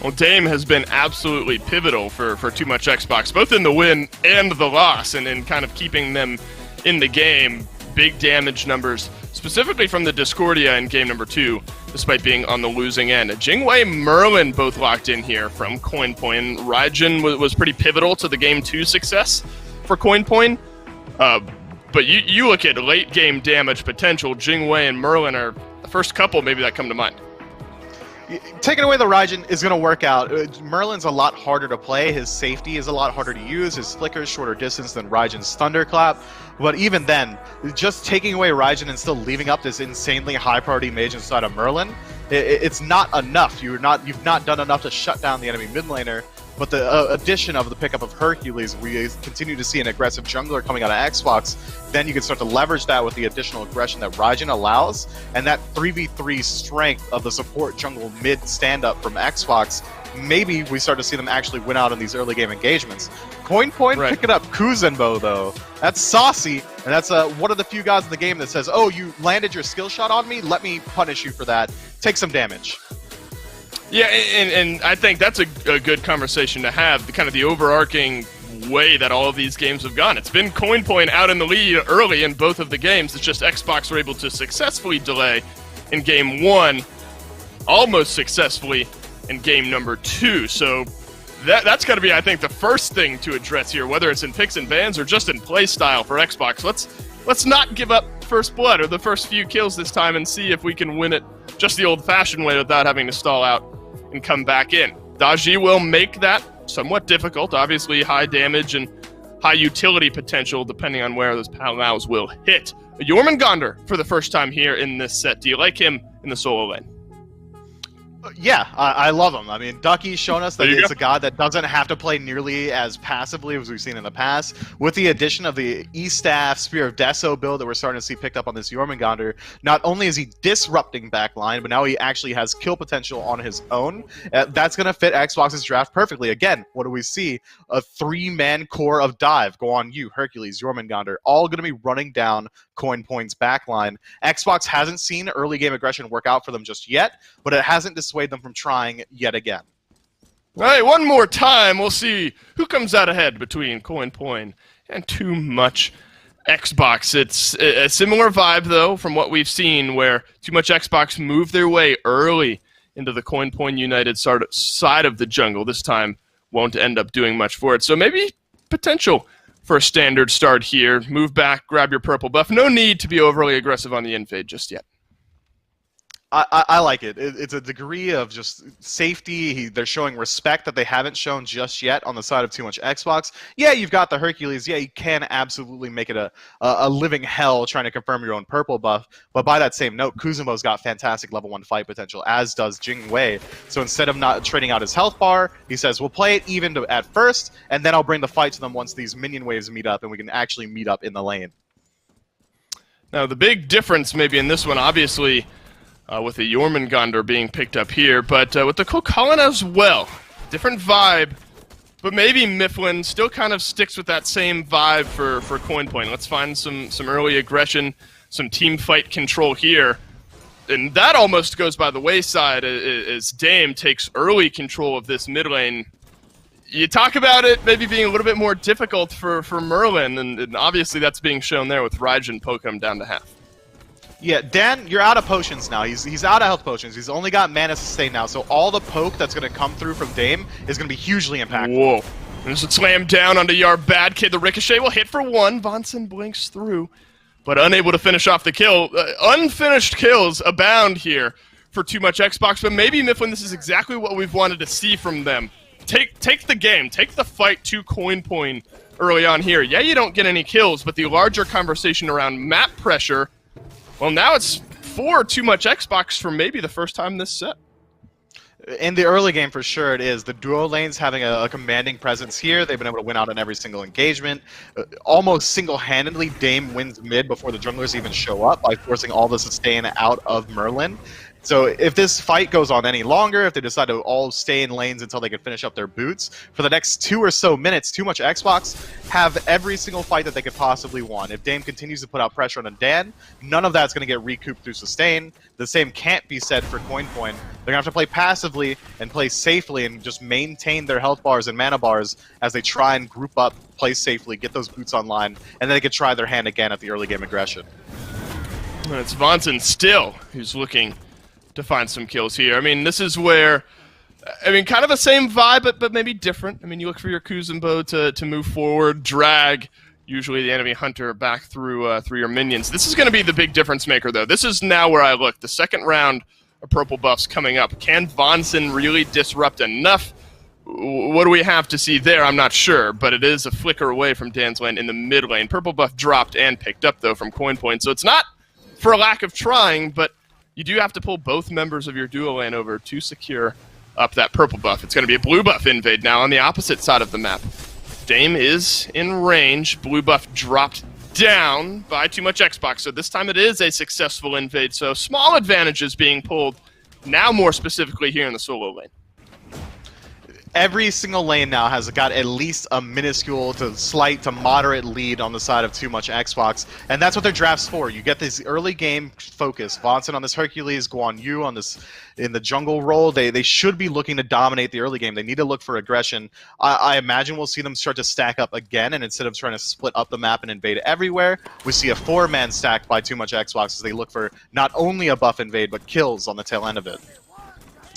Speaker 1: Well, Dame has been absolutely pivotal for Too Much Xbox, both in the win and the loss, and in kind of keeping them in the game. Big damage numbers, specifically from the Discordia in game number 2, despite being on the losing end. Jingwei, Merlin both locked in here from CoinPoint. Raijin was pretty pivotal to the game 2 success for CoinPoint. But you look at late game damage potential, Jingwei and Merlin are the first couple maybe that come to mind.
Speaker 2: Taking away the Raijin is going to work out. Merlin's a lot harder to play. His safety is a lot harder to use. His flicker is shorter distance than Raijin's Thunderclap. But even then, just taking away Raijin and still leaving up this insanely high priority mage inside of Merlin, it's not enough. You've not done enough to shut down the enemy mid laner. But the addition of the pickup of Hercules, we continue to see an aggressive jungler coming out of Xbox, then you can start to leverage that with the additional aggression that Raijin allows, and that 3v3 strength of the support jungle mid stand-up from Xbox, maybe we start to see them actually win out in these early game engagements. CoinPoint
Speaker 1: right.
Speaker 2: picking up Kuzenbo, though. That's saucy, and that's one of the few guys in the game that says, oh, you landed your skill shot on me? Let me punish you for that. Take some damage.
Speaker 1: Yeah, and I think that's a good conversation to have, the kind of the overarching way that all of these games have gone. It's been CoinPoint out in the lead early in both of the games. It's just Xbox were able to successfully delay in game 1, almost successfully in game number 2. So that's got to be, I think, the first thing to address here, whether it's in picks and bans or just in play style for Xbox. Let's not give up first blood or the first few kills this time and see if we can win it just the old-fashioned way without having to stall out and come back in. Daji will make that somewhat difficult. Obviously, high damage and high utility potential depending on where those Palows will hit. Jormungandr for the first time here in this set. Do you like him in the solo lane?
Speaker 2: Yeah, I love him. I mean, Ducky's shown us that
Speaker 1: There
Speaker 2: it's a god that doesn't have to play nearly as passively as we've seen in the past. With the addition of the E-Staff, Spear of Deso build that we're starting to see picked up on this Jormungandr, not only is he disrupting backline, but now he actually has kill potential on his own. That's going to fit Xbox's draft perfectly. Again, what do we see? A 3-man core of dive. Go on you, Hercules, Jormungandr, all going to be running down CoinPoint's backline. Xbox hasn't seen early game aggression work out for them just yet, but it hasn't dissuaded them from trying yet again.
Speaker 1: All right, one more time. We'll see who comes out ahead between CoinPoint and Too Much Xbox. It's a similar vibe, though, from what we've seen, where Too Much Xbox moved their way early into the CoinPoint United side of the jungle. This time won't end up doing much for it. So maybe potential for a standard start here. Move back, grab your purple buff. No need to be overly aggressive on the invade just yet.
Speaker 2: I like it. It's a degree of just safety. They're showing respect that they haven't shown just yet on the side of Too Much Xbox. Yeah, you've got the Hercules. Yeah, you can absolutely make it a living hell trying to confirm your own purple buff. But by that same note, Kuzenbo's got fantastic level 1 fight potential, as does Jingwei. So instead of not trading out his health bar, he says, we'll play it even at first, and then I'll bring the fight to them once these minion waves meet up and we can actually meet up in the lane.
Speaker 1: Now, the big difference maybe in this one, obviously, with the Jormungandr being picked up here, but with the Kokalin as well. Different vibe, but maybe Mifflin still kind of sticks with that same vibe for CoinPoint. Let's find some early aggression, some team fight control here. And that almost goes by the wayside as Dame takes early control of this mid lane. You talk about it maybe being a little bit more difficult for Merlin, and obviously that's being shown there with Raijin poking him down to half.
Speaker 2: Yeah, Dan, you're out of potions now. He's out of health potions. He's only got mana sustain now, so all the poke that's going to come through from Dame is going to be hugely impactful.
Speaker 1: Whoa. There's a slam down onto Yar Bad Kid. The Ricochet will hit for 1. Vonson blinks through, but unable to finish off the kill. Unfinished kills abound here for Too Much Xbox, but maybe Mifflin, this is exactly what we've wanted to see from them. Take the game, take the fight to CoinPoint early on here. Yeah, you don't get any kills, but the larger conversation around map pressure, well, now it's for Too Much Xbox for maybe the first time this set.
Speaker 2: In the early game, for sure, it is. The duo lanes having a commanding presence here. They've been able to win out on every single engagement. Almost single-handedly, Dame wins mid before the junglers even show up by forcing all the sustain out of Merlin. So if this fight goes on any longer, if they decide to all stay in lanes until they can finish up their boots, for the next 2 or so minutes, Too Much Xbox have every single fight that they could possibly want. If Dame continues to put out pressure on a Dan, none of that's going to get recouped through sustain. The same can't be said for Coin Point. They're going to have to play passively and play safely and just maintain their health bars and mana bars as they try and group up, play safely, get those boots online, and then they can try their hand again at the early game aggression.
Speaker 1: And it's Vonson still who's looking to find some kills here. I mean, this is where, I mean, kind of the same vibe, but maybe different. I mean, you look for your Kuzumbo to move forward, drag usually the enemy hunter back through your minions. This is going to be the big difference maker, though. This is now where I look. The second round of purple buffs coming up. Can Vonson really disrupt enough? What do we have to see there? I'm not sure, but it is a flicker away from Dan's lane in the mid lane. Purple buff dropped and picked up, though, from Coin Point, so it's not for a lack of trying, but you do have to pull both members of your duo lane over to secure up that purple buff. It's going to be a blue buff invade now on the opposite side of the map. Dame is in range. Blue buff dropped down by Too Much Xbox, so this time it is a successful invade, so small advantages being pulled, now more specifically here in the solo lane.
Speaker 2: Every single lane now has got at least a minuscule to slight to moderate lead on the side of Too Much Xbox, and that's what their draft's for. You get this early game focus. Vonson on this Hercules, Guan Yu on this in the jungle role. They should be looking to dominate the early game. They need to look for aggression. I imagine we'll see them start to stack up again, and instead of trying to split up the map and invade everywhere, we see a 4-man stack by Too Much Xbox as they look for not only a buff invade, but kills on the tail end of it.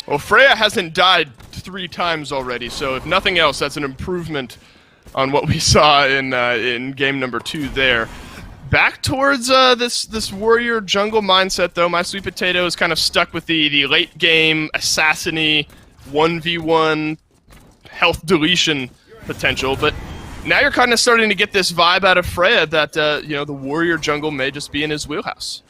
Speaker 1: Well, Freya hasn't died 3 times already, so if nothing else, that's an improvement on what we saw in game number 2 there. Back towards this warrior jungle mindset, though. My Sweet Potato is kind of stuck with the late game assassin-y 1v1 health deletion potential, but now you're kind of starting to get this vibe out of Freya that you know, the warrior jungle may just be in his wheelhouse.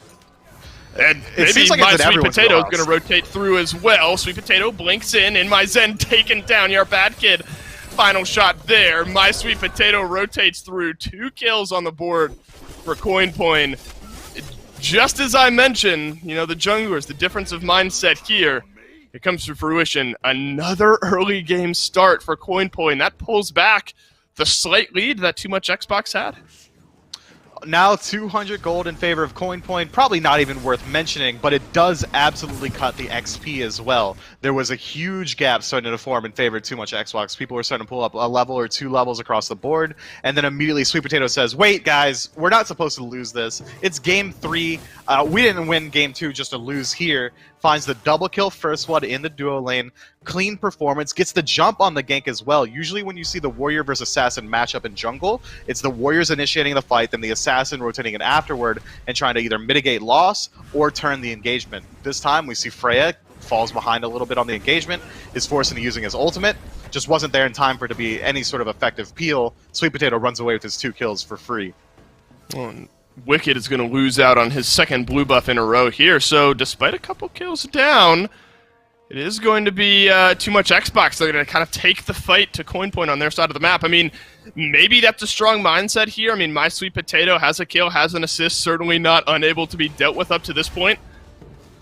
Speaker 1: And maybe
Speaker 2: like
Speaker 1: my Sweet Potato is going to rotate through as well. Sweet Potato blinks in my Zen taken down. Your bad kid. Final shot there. My Sweet Potato rotates through. 2 kills on the board for Coin Point. Just as I mentioned, you know, the junglers, the difference of mindset here, it comes to fruition. Another early game start for Coin Point. That pulls back the slight lead that Too Much Xbox had.
Speaker 2: Now 200 gold in favor of Coin Point, probably not even worth mentioning, but it does absolutely cut the XP as well. There was a huge gap starting to form in favor of Too Much Xbox. People were starting to pull up a level or 2 levels across the board, and then immediately Sweet Potato says, wait guys, we're not supposed to lose this. It's game 3. We didn't win game 2 just to lose here. Finds the double kill first one in the duo lane. Clean performance. Gets the jump on the gank as well. Usually when you see the warrior versus assassin matchup in jungle, it's the warriors initiating the fight, then the assassin rotating in afterward and trying to either mitigate loss or turn the engagement. This time we see Freya falls behind a little bit on the engagement, is forced into using his ultimate. Just wasn't there in time for it to be any sort of effective peel. Sweet Potato runs away with his 2 kills for free.
Speaker 1: Wicked is going to lose out on his second blue buff in a row here, so despite a couple kills down, it is going to be Too Much Xbox. They're going to kind of take the fight to Coin Point on their side of the map. I mean, maybe that's a strong mindset here. I mean, My Sweet Potato has a kill, has an assist, certainly not unable to be dealt with up to this point.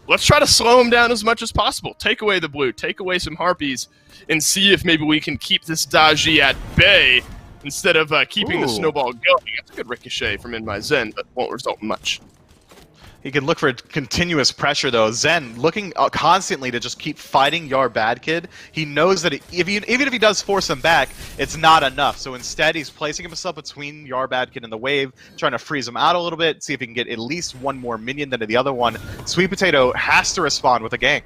Speaker 1: Let's try to slow him down as much as possible. Take away the blue, take away some harpies, and see if maybe we can keep this Daji at bay instead of keeping the snowball going. That's a good ricochet from In My Zen, but won't result in much.
Speaker 2: He can look for continuous pressure, though. Zen looking constantly to just keep fighting your bad kid. He knows that even if he does force him back, it's not enough. So instead, he's placing himself between your bad kid and the wave, trying to freeze him out a little bit, see if he can get at least one more minion than the other one. Sweet Potato has to respond with a gank.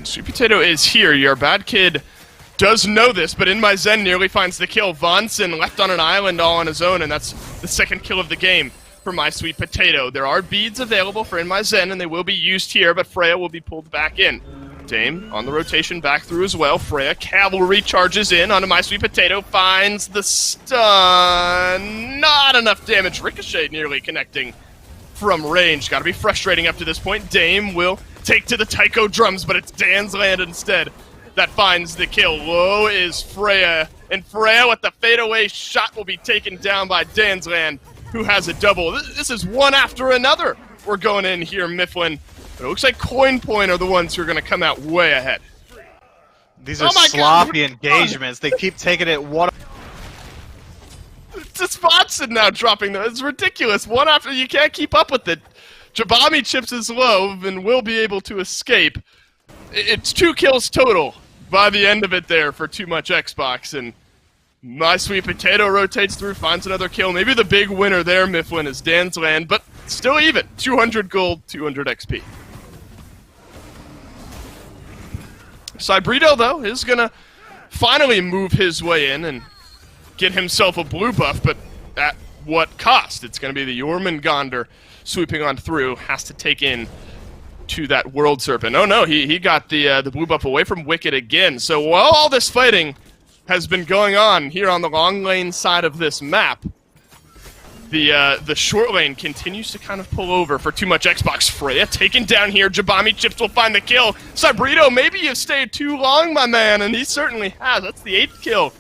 Speaker 1: Sweet Potato is here. Your bad kid does know this, but In My Zen nearly finds the kill. Vonson left on an island all on his own, and that's the second kill of the game for My Sweet Potato. There are beads available for In My Zen, and they will be used here, but Freya will be pulled back in. Dame on the rotation back through as well. Freya cavalry charges in onto My Sweet Potato, finds the stun. Not enough damage. Ricochet nearly connecting from range. Gotta be frustrating up to this point. Dame will take to the taiko drums, but it's Dan's land instead that finds the kill. Low is Freya, and Freya with the fadeaway shot will be taken down by Dan's land, who has a double. This is one after another. We're going in here, Mifflin. But it looks like Coin Point are the ones who are going to come out way ahead.
Speaker 2: These are sloppy engagements. They keep taking it one.
Speaker 1: It's Watson now dropping them. It's ridiculous. One after, you can't keep up with it. Jabami chips is low and will be able to escape. It's 2 kills total by the end of it there for Too Much Xbox, and My Sweet Potato rotates through, finds another kill. Maybe the big winner there, Mifflin, is Dan's land, but still even. 200 gold, 200 XP. Cybrito, though, is going to finally move his way in and get himself a blue buff, but at what cost? It's going to be the Jormungandr sweeping on through, has to take in to that World Serpent. Oh no, he got the blue buff away from Wicked again. So while all this fighting has been going on here on the long lane side of this map, the short lane continues to kind of pull over for Too Much Xbox. Freya taken down here. Jabami chips will find the kill. Cybrito, maybe you've stayed too long, my man, and he certainly has. That's the 8th kill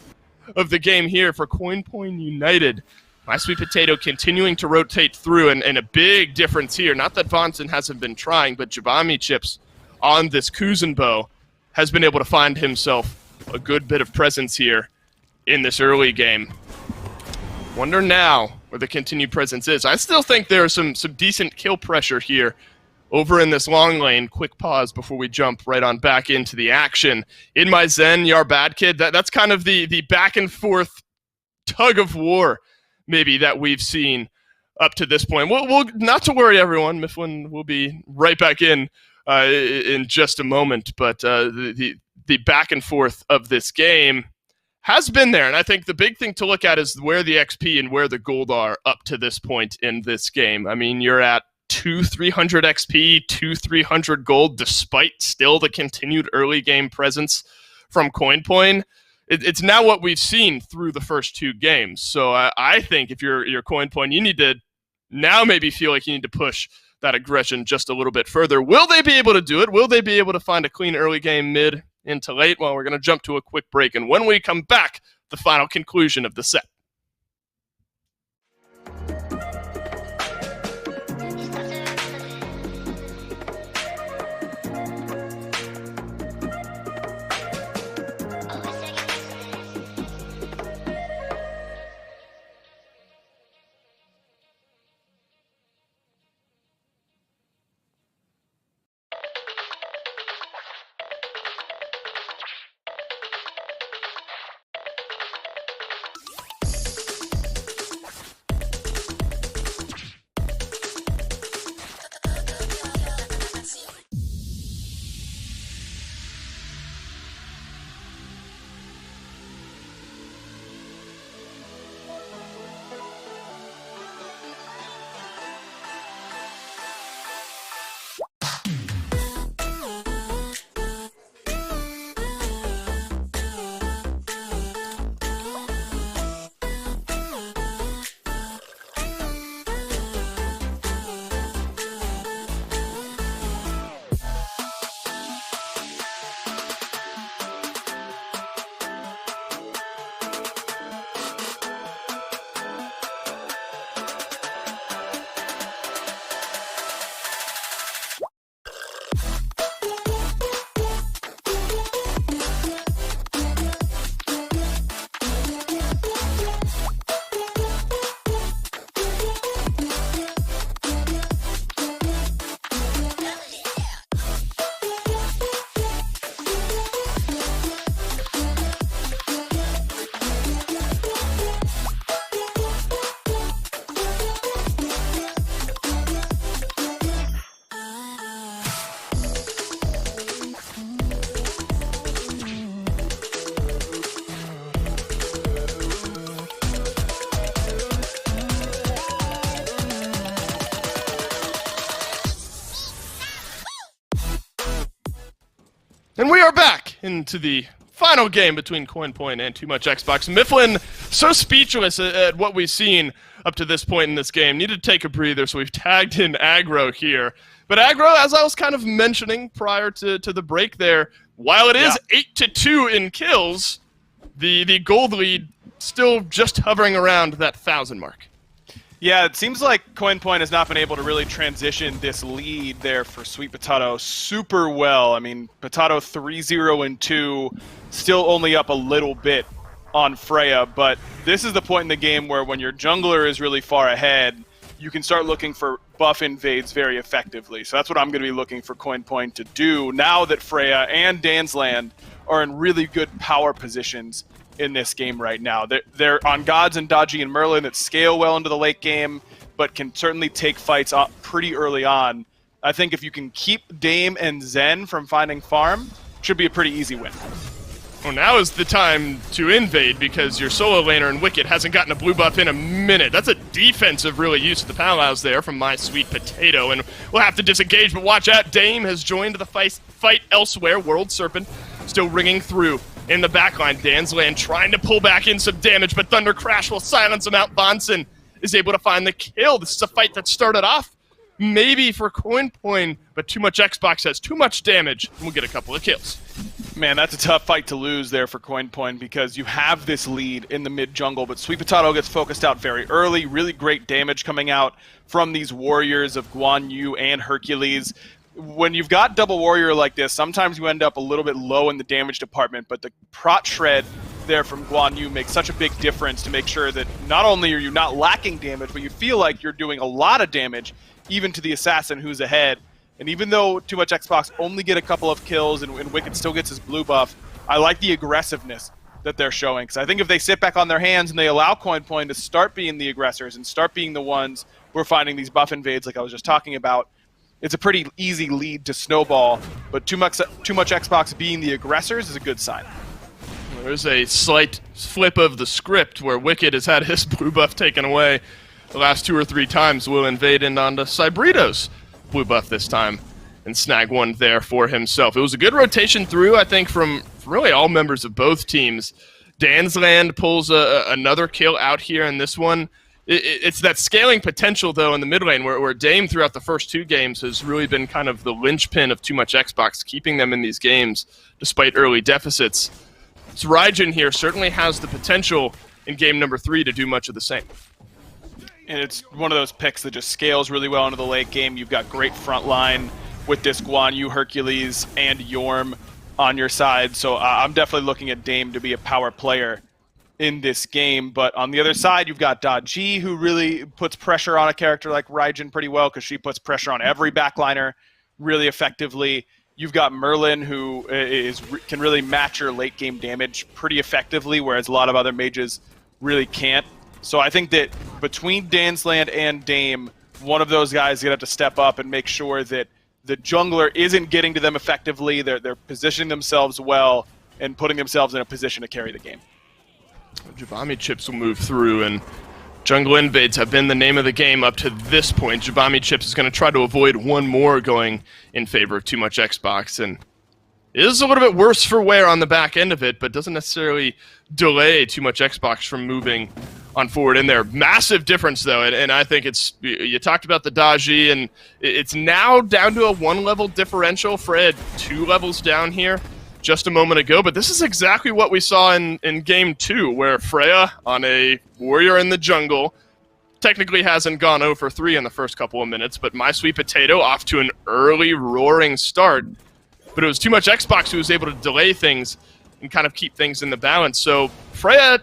Speaker 1: of the game here for Coin Point United. My Sweet Potato continuing to rotate through, and a big difference here. Not that Vonson hasn't been trying, but Jabami chips on this Kuzenbo has been able to find himself a good bit of presence here in this early game. Wonder now where the continued presence is. I still think there's some decent kill pressure here over in this long lane. Quick pause before we jump right on back into the action. In my Zen, Yar Bad Kid, that's kind of the back and forth tug of war maybe that we've seen up to this point. We'll not to worry, everyone. Mifflin will be right back in just a moment, but the back and forth of this game has been there, and I think the big thing to look at is where the XP and where the gold are up to this point in this game. I mean, you're at 300 XP, 300 gold, despite still the continued early game presence from Coin Point. It's now what we've seen through the first 2 games. So I think if you're Coin Point, you need to now maybe feel like you need to push that aggression just a little bit further. Will they be able to do it? Will they be able to find a clean early game mid into late? Well, we're going to jump to a quick break, and when we come back, the final conclusion of the set. And we are back into the final game between CoinPoint and Too Much Xbox. Mifflin, so speechless at what we've seen up to this point in this game. Needed to take a breather, so we've tagged in Aggro here. But Aggro, as I was kind of mentioning prior to the break there, while it is 8-2 in kills, the gold lead still just hovering around that 1,000 mark.
Speaker 4: Yeah, it seems like CoinPoint has not been able to really transition this lead there for Sweet Potato super well. I mean, Potato 3-0-2, still only up a little bit on Freya, but this is the point in the game where when your jungler is really far ahead, you can start looking for buff invades very effectively. So that's what I'm going to be looking for CoinPoint to do now that Freya and Dansland are in really good power positions in this game right now. They're on Gods and Dodgy and Merlin that scale well into the late game, but can certainly take fights up pretty early on. I think if you can keep Dame and Zen from finding farm, should be a pretty easy win.
Speaker 1: Well, now is the time to invade because your solo laner and Wicked hasn't gotten a blue buff in a minute. That's a defensive really use of the Palaus there from My Sweet Potato, and we'll have to disengage, but watch out. Dame has joined the fight elsewhere. World Serpent still ringing through in the backline. Dansland trying to pull back in some damage, but Thunder Crash will silence him out. Bonson is able to find the kill. This is a fight that started off maybe for CoinPoint, but Too Much Xbox has too much damage, and we'll get a couple of kills.
Speaker 4: Man, that's a tough fight to lose there for CoinPoint because you have this lead in the mid-jungle, but Sweet Potato gets focused out very early. Really great damage coming out from these warriors of Guan Yu and Hercules. When you've got double warrior like this, sometimes you end up a little bit low in the damage department, but the prot shred there from Guan Yu makes such a big difference to make sure that not only are you not lacking damage, but you feel like you're doing a lot of damage even to the assassin who's ahead. And even though Too Much Xbox only get a couple of kills and Wicked still gets his blue buff, I like the aggressiveness that they're showing. Because I think if they sit back on their hands and they allow CoinPoint to start being the aggressors and start being the ones who are finding these buff invades like I was just talking about, it's a pretty easy lead to snowball. But Too Much Xbox being the aggressors is a good sign.
Speaker 1: There's a slight flip of the script where Wicked has had his blue buff taken away the last 2 or 3 times. Will invade in onto Cybrito's blue buff this time and snag one there for himself. It was a good rotation through, I think, from really all members of both teams. Dansland pulls another kill out here in this one. It's that scaling potential, though, in the mid lane where Dame throughout the first 2 games has really been kind of the linchpin of Too Much Xbox, keeping them in these games despite early deficits. So Raijin here certainly has the potential in game number 3 to do much of the same.
Speaker 4: And it's one of those picks that just scales really well into the late game. You've got great front line with this Guan Yu, Hercules, and Yorm on your side. So I'm definitely looking at Dame to be a power player in this game. But on the other side, you've got Da Ji, who really puts pressure on a character like Raijin pretty well because she puts pressure on every backliner really effectively. You've got Merlin, who can really match your late game damage pretty effectively, whereas a lot of other mages really can't. So I think that between Dansland and Dame, one of those guys is going to have to step up and make sure that the jungler isn't getting to them effectively. They're positioning themselves well and putting themselves in a position to carry the game.
Speaker 1: Jabami chips will move through, and jungle invades have been the name of the game up to this point. Jabami chips is going to try to avoid one more going in favor of Too Much Xbox, and it is a little bit worse for wear on the back end of it, but doesn't necessarily delay Too Much Xbox from moving on forward in there. Massive difference, though, and I think it's, you talked about the Daji, and it's now down to a 1-level differential. Fred, 2 levels down here just a moment ago, but this is exactly what we saw in game 2, where Freya on a warrior in the jungle technically hasn't gone 0 for 3 in the first couple of minutes, but My Sweet Potato off to an early roaring start. But it was Too Much Xbox who was able to delay things and kind of keep things in the balance. So Freya,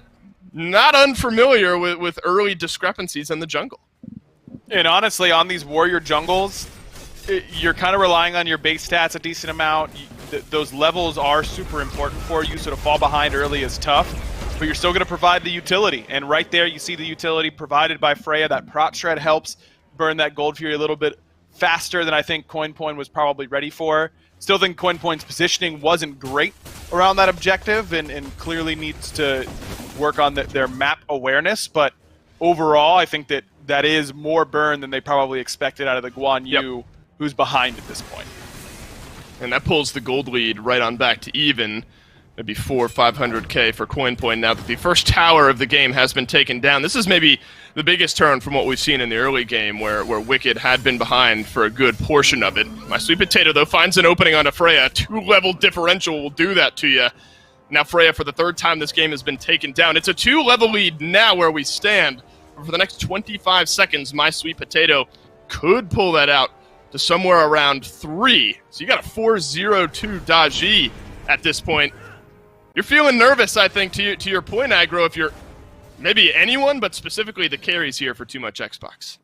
Speaker 1: not unfamiliar with early discrepancies in the jungle.
Speaker 4: And honestly, on these warrior jungles, you're kind of relying on your base stats a decent amount. Those levels are super important for you, so to fall behind early is tough. But you're still going to provide the utility. And right there, you see the utility provided by Freya. That prot shred helps burn that Gold Fury a little bit faster than I think CoinPoint was probably ready for. Still think CoinPoint's positioning wasn't great around that objective and clearly needs to work on their map awareness. But overall, I think that is more burn than they probably expected out of the Guan Yu, who's behind at this point.
Speaker 1: And that pulls the gold lead right on back to even. maybe 400 or 500k for CoinPoint now that the first tower of the game has been taken down. This is maybe the biggest turn from what we've seen in the early game where Wicked had been behind for a good portion of it. My Sweet Potato, though, finds an opening on a Freya. 2-level differential will do that to you. Now Freya, for the third time this game, has been taken down. It's a 2-level lead now where we stand. For the next 25 seconds, My Sweet Potato could pull that out to somewhere around 3. So you got a 4-0-2 Daji at this point. You're feeling nervous, I think, to your point, Aggro, if you're maybe anyone, but specifically the carries here for Too Much Xbox.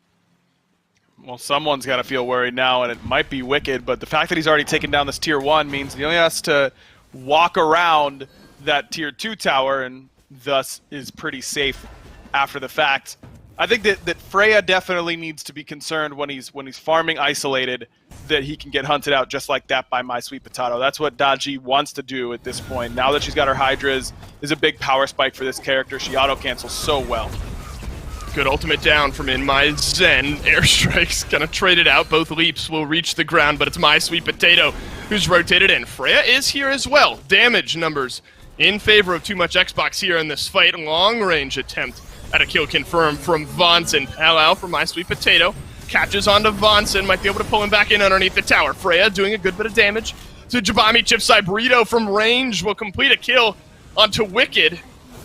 Speaker 4: Well, someone's got to feel worried now, and it might be Wicked, but the fact that he's already taken down this Tier 1 means he only has to walk around that Tier 2 tower, and thus is pretty safe after the fact. I think that Freya definitely needs to be concerned when he's farming isolated that he can get hunted out just like that by My Sweet Potato. That's what Daji wants to do at this point. Now that she's got her Hydras, is a big power spike for this character. She auto-cancels so well.
Speaker 1: Good ultimate down from In My Zen. Airstrike's gonna trade it out. Both leaps will reach the ground, but it's My Sweet Potato who's rotated in. Freya is here as well. Damage numbers in favor of Too Much Xbox here in this fight. Long-range attempt at a kill confirmed from Vonson. Palau from My Sweet Potato. Catches onto Vonson. Might be able to pull him back in underneath the tower. Freya doing a good bit of damage to Jabami. Chipside Burrito from range will complete a kill onto Wicked.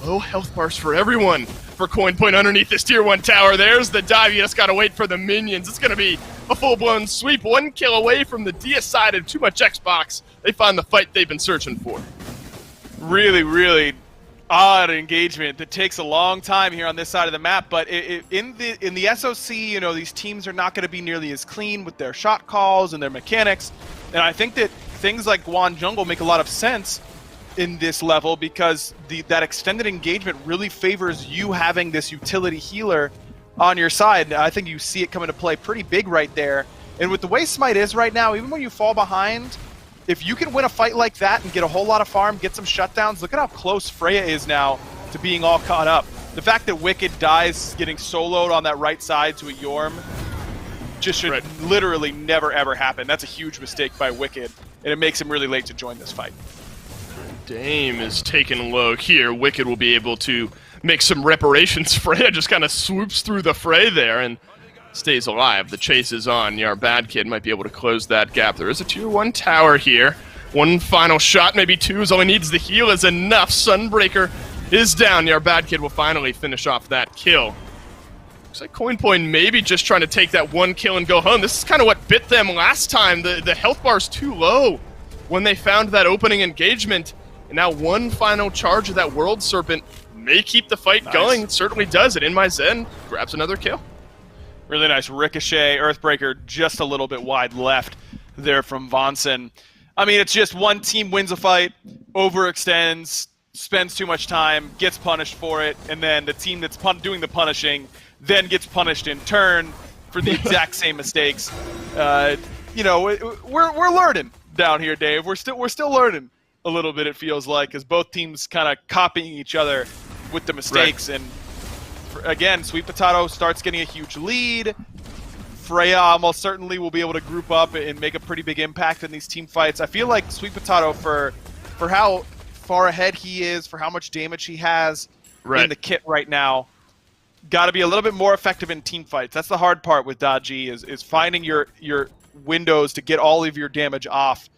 Speaker 1: Low health bars for everyone for CoinPoint underneath this Tier 1 tower. There's the dive. You just gotta wait for the minions. It's gonna be a full-blown sweep. 1 kill away from the deicide of Too Much Xbox. They find the fight they've been searching for.
Speaker 4: Really, really odd engagement that takes a long time here on this side of the map, but in the SOC, you know, these teams are not going to be nearly as clean with their shot calls and their mechanics, and I think that things like Guan Jungle make a lot of sense in this level because that extended engagement really favors you having this utility healer on your side. I think you see it come into play pretty big right there, and with the way Smite is right now, even when you fall behind, if you can win a fight like that and get a whole lot of farm, get some shutdowns, look at how close Freya is now to being all caught up. The fact that Wicked dies getting soloed on that right side to a Yorm just should literally never ever happen. That's a huge mistake by Wicked, and it makes him really late to join this fight.
Speaker 1: Dame is taken low here. Wicked will be able to make some reparations. Freya just kind of swoops through the fray there and stays alive. The chase is on. Our bad kid might be able to close that gap. There is a Tier 1 tower here. One final shot, maybe two, is all he needs. The heal is enough. Sunbreaker is down. Our bad kid will finally finish off that kill. Looks like CoinPoint maybe just trying to take that 1 kill and go home. This is kind of what bit them last time. The health bar's too low when they found that opening engagement. And now one final charge of that World Serpent may keep the fight going. It certainly does. It In My Zen grabs another kill.
Speaker 4: Really nice ricochet. Earthbreaker just a little bit wide left there from Vonson. I mean, it's just one team wins a fight, overextends, spends too much time, gets punished for it, and then the team that's doing the punishing then gets punished in turn for the exact same mistakes. You know, we're learning down here, Dave. We're still learning a little bit. It feels like as both teams kind of copying each other with the mistakes and. Again, Sweet Potato starts getting a huge lead. Freya almost certainly will be able to group up and make a pretty big impact in these team fights. I feel like Sweet Potato, for how far ahead he is, for how much damage he has in the kit right now, got to be a little bit more effective in team fights. That's the hard part with Daji is finding your windows to get all of your damage off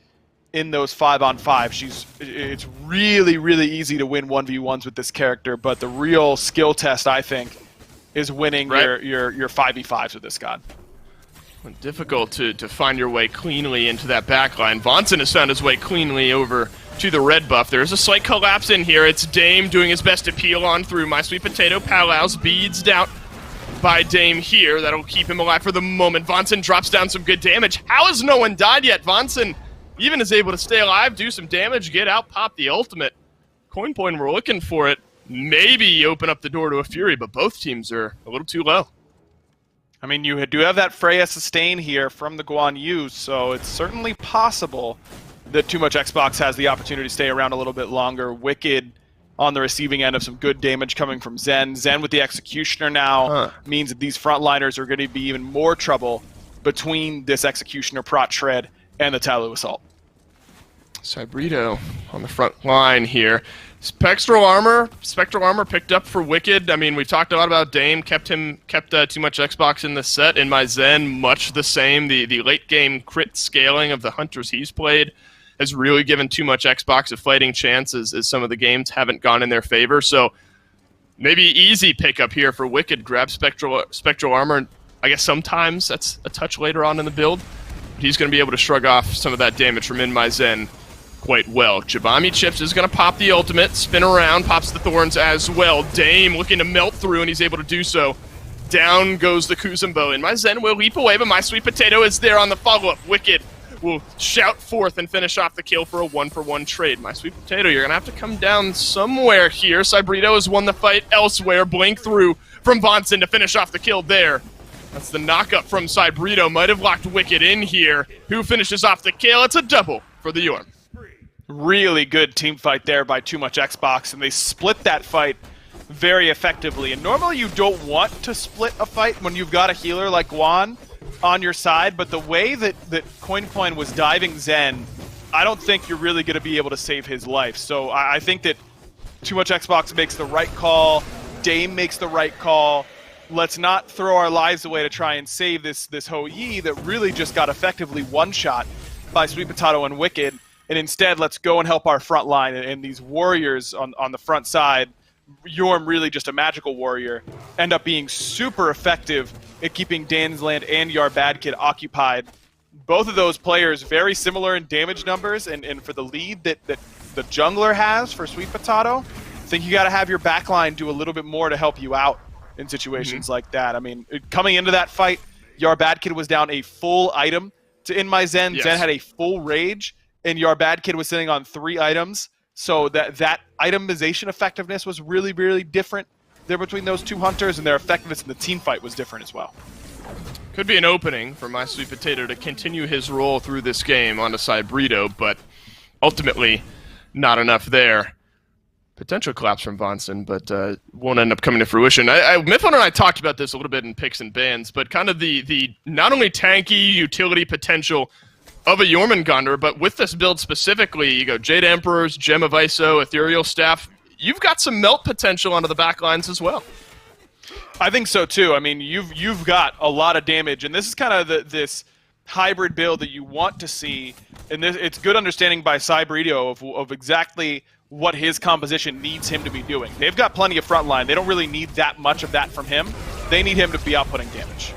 Speaker 4: in those 5-on-5. It's really, really easy to win 1v1s with this character, but the real skill test, I think, is winning your 5v5s with this god.
Speaker 1: Difficult to find your way cleanly into that backline. Vonson has found his way cleanly over to the red buff. There's a slight collapse in here. It's Dame doing his best to peel on through. My Sweet Potato Palau's beads out by Dame here. That'll keep him alive for the moment. Vonson drops down some good damage. How has no one died yet? Vonson even is able to stay alive, do some damage, get out, pop the ultimate. CoinPoint, we're looking for it. Maybe open up the door to a Fury, but both teams are a little too low.
Speaker 4: I mean, you do have that Freya sustain here from the Guan Yu, so it's certainly possible that Too Much Xbox has the opportunity to stay around a little bit longer. Wicked on the receiving end of some good damage coming from Zen. Zen with the Executioner now means that these frontliners are going to be even more trouble between this Executioner, Prot Shred, and the Talu Assault.
Speaker 1: Cybrito on the front line here. Spectral armor picked up for Wicked. I mean, we've talked a lot about Dame, kept too much Xbox in the set. In my Zen, much the same. The late game crit scaling of the hunters he's played has really given too much Xbox a fighting chance as some of the games haven't gone in their favor. So maybe easy pickup here for Wicked. Grab spectral armor. I guess sometimes that's a touch later on in the build. But he's going to be able to shrug off some of that damage from In My Zen quite well. Jabami Chips is going to pop the ultimate, spin around, pops the Thorns as well. Dame looking to melt through, and he's able to do so. Down goes the Kuzumbo. In My Zen will leap away, but My Sweet Potato is there on the follow-up. Wicked will shout forth and finish off the kill for a 1-for-1 trade. My Sweet Potato, you're going to have to come down somewhere here. Cybrito has won the fight elsewhere. Blink through from Vonson to finish off the kill there. That's the knockup from Cybrito. Might have locked Wicked in here. Who finishes off the kill? It's a double for the Yorm.
Speaker 4: Really good team fight there by Too Much Xbox, and they split that fight very effectively. And normally you don't want to split a fight when you've got a healer like Guan on your side, but the way that Coin was diving Zen, I don't think you're really going to be able to save his life. So I think that Too Much Xbox makes the right call, Dame makes the right call. Let's not throw our lives away to try and save this Ho Yi that really just got effectively one-shot by Sweet Potato and Wicked. And instead, let's go and help our front line and these warriors on the front side. Yorm, really just a magical warrior, end up being super effective at keeping Dansland and Yar Bad Kid occupied. Both of those players very similar in damage numbers, and for the lead that the jungler has for Sweet Potato, I think you got to have your backline do a little bit more to help you out in situations like that. I mean, coming into that fight, Yar Bad Kid was down a full item to In My Zen.
Speaker 1: Yes.
Speaker 4: Zen had a full rage. And Yar Bad Kid was sitting on 3 items, so that itemization effectiveness was really, really different there between those two hunters, and their effectiveness in the team fight was different as well.
Speaker 1: Could be an opening for My Sweet Potato to continue his role through this game onto Cybrito, but ultimately not enough there. Potential collapse from Vonson, but won't end up coming to fruition. Mifflin and I talked about this a little bit in picks and bans, but kind of the not only tanky utility potential of a Jormungandr, but with this build specifically, you go Jade Emperors, Gem of ISO, Ethereal Staff, you've got some melt potential onto the back lines as well.
Speaker 4: I think so too. I mean, you've got a lot of damage, and this is kind of this hybrid build that you want to see, and it's good understanding by Cybrito of exactly what his composition needs him to be doing. They've got plenty of front line. They don't really need that much of that from him. They need him to be outputting damage.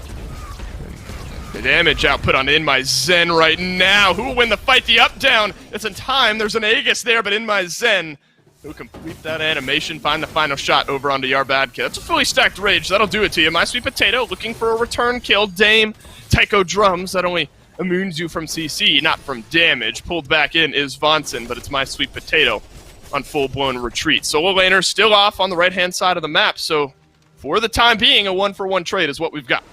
Speaker 1: The damage output on In My Zen right now. Who will win the fight? The up-down. It's in time. There's an Aegis there, but In My Zen who complete that animation, find the final shot over onto Yar Bad Kid. That's a fully stacked rage. That'll do it to you. My Sweet Potato looking for a return kill. Dame, Tycho Drums. That only immunes you from CC, not from damage. Pulled back in is Vonson, but it's My Sweet Potato on full-blown retreat. Solo laner still off on the right-hand side of the map, so for the time being, a 1-for-1 trade is what we've got.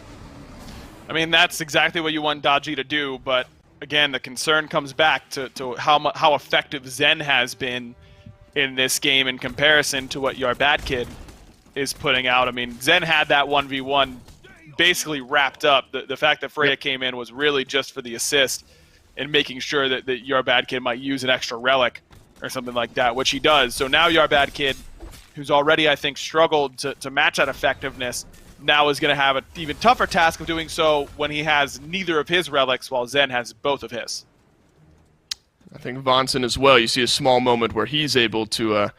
Speaker 4: I mean, that's exactly what you want Daji to do, but again, the concern comes back to how effective Zen has been in this game in comparison to what Yar Bad Kid is putting out. I mean, Zen had that 1v1 basically wrapped up. The fact that Freya came in was really just for the assist and making sure that Yar Bad Kid might use an extra relic or something like that, which he does. So now Yar Bad Kid, who's already, I think, struggled to match that effectiveness, now is going to have an even tougher task of doing so when he has neither of his relics while Zen has both of his.
Speaker 1: I think Vonson as well, you see a small moment where he's able to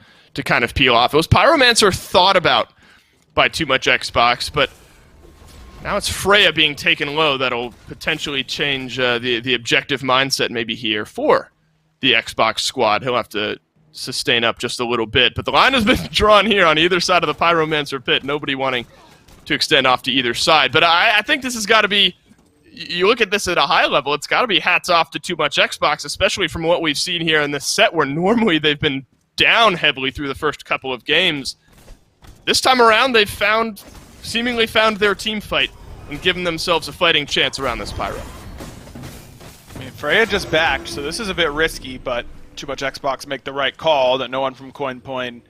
Speaker 1: kind of peel off. It was Pyromancer thought about by Too Much Xbox, but now it's Freya being taken low that'll potentially change the objective mindset maybe here for the Xbox squad. He'll have to sustain up just a little bit, but the line has been drawn here on either side of the Pyromancer pit, nobody wanting to extend off to either side. But I think this has got to be, you look at this at a high level, it's got to be hats off to Too Much Xbox, especially from what we've seen here in this set where normally they've been down heavily through the first couple of games. This time around, they've seemingly found their team fight and given themselves a fighting chance around this Pyro.
Speaker 4: I mean, Freya just backed, so this is a bit risky, but Too Much Xbox make the right call that no one from CoinPoint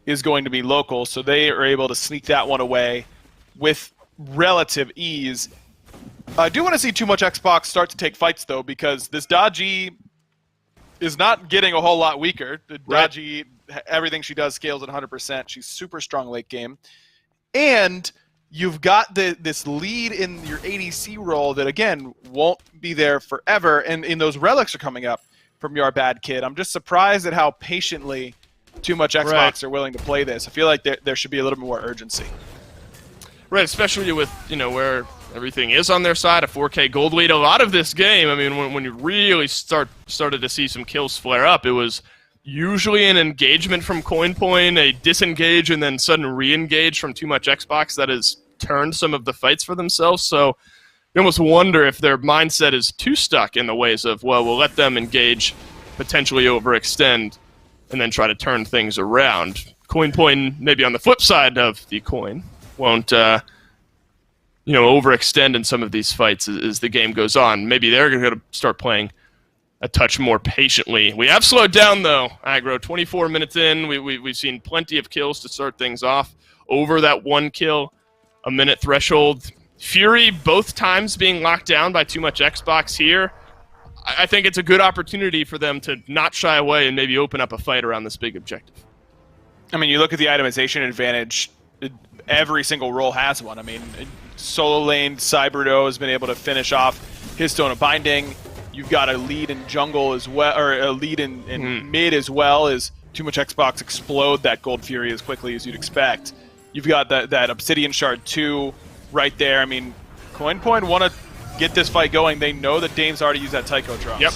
Speaker 4: is going to be local, so they are able to sneak that one away with relative ease. I do want to see Too Much Xbox start to take fights, though, because this Daji is not getting a whole lot weaker. Dodgy, everything she does scales at 100%. She's super strong late game. And you've got this lead in your ADC role that, again, won't be there forever. And those relics are coming up from your bad kid. I'm just surprised at how patiently Too Much Xbox are willing to play this. I feel like there should be a little bit more urgency.
Speaker 1: Right, especially with, where everything is on their side, a 4K gold lead. A lot of this game, I mean, when you really started to see some kills flare up, it was usually an engagement from CoinPoint, a disengage, and then sudden re-engage from Too Much Xbox that has turned some of the fights for themselves. So you almost wonder if their mindset is too stuck in the ways of, well, we'll let them engage, potentially overextend, and then try to turn things around. CoinPoint, maybe on the flip side of the coin, won't overextend in some of these fights as the game goes on. Maybe they're going to start playing a touch more patiently. We have slowed down, though, Aggro. 24 minutes in, we've seen plenty of kills to start things off. Over that 1 kill a minute threshold. Fury, both times being locked down by Too Much Xbox here. I think it's a good opportunity for them to not shy away and maybe open up a fight around this big objective.
Speaker 4: I mean, you look at the itemization advantage, every single role has one. I mean, solo lane, Cyberdo has been able to finish off his Stone of Binding. You've got a lead in jungle as well, or a lead in mid as well as Too Much Xbox explode that Gold Fury as quickly as you'd expect. You've got that Obsidian Shard 2 right there. I mean, CoinPoint want to get this fight going. They know that Dame's already used that Tycho drums.
Speaker 1: Yep.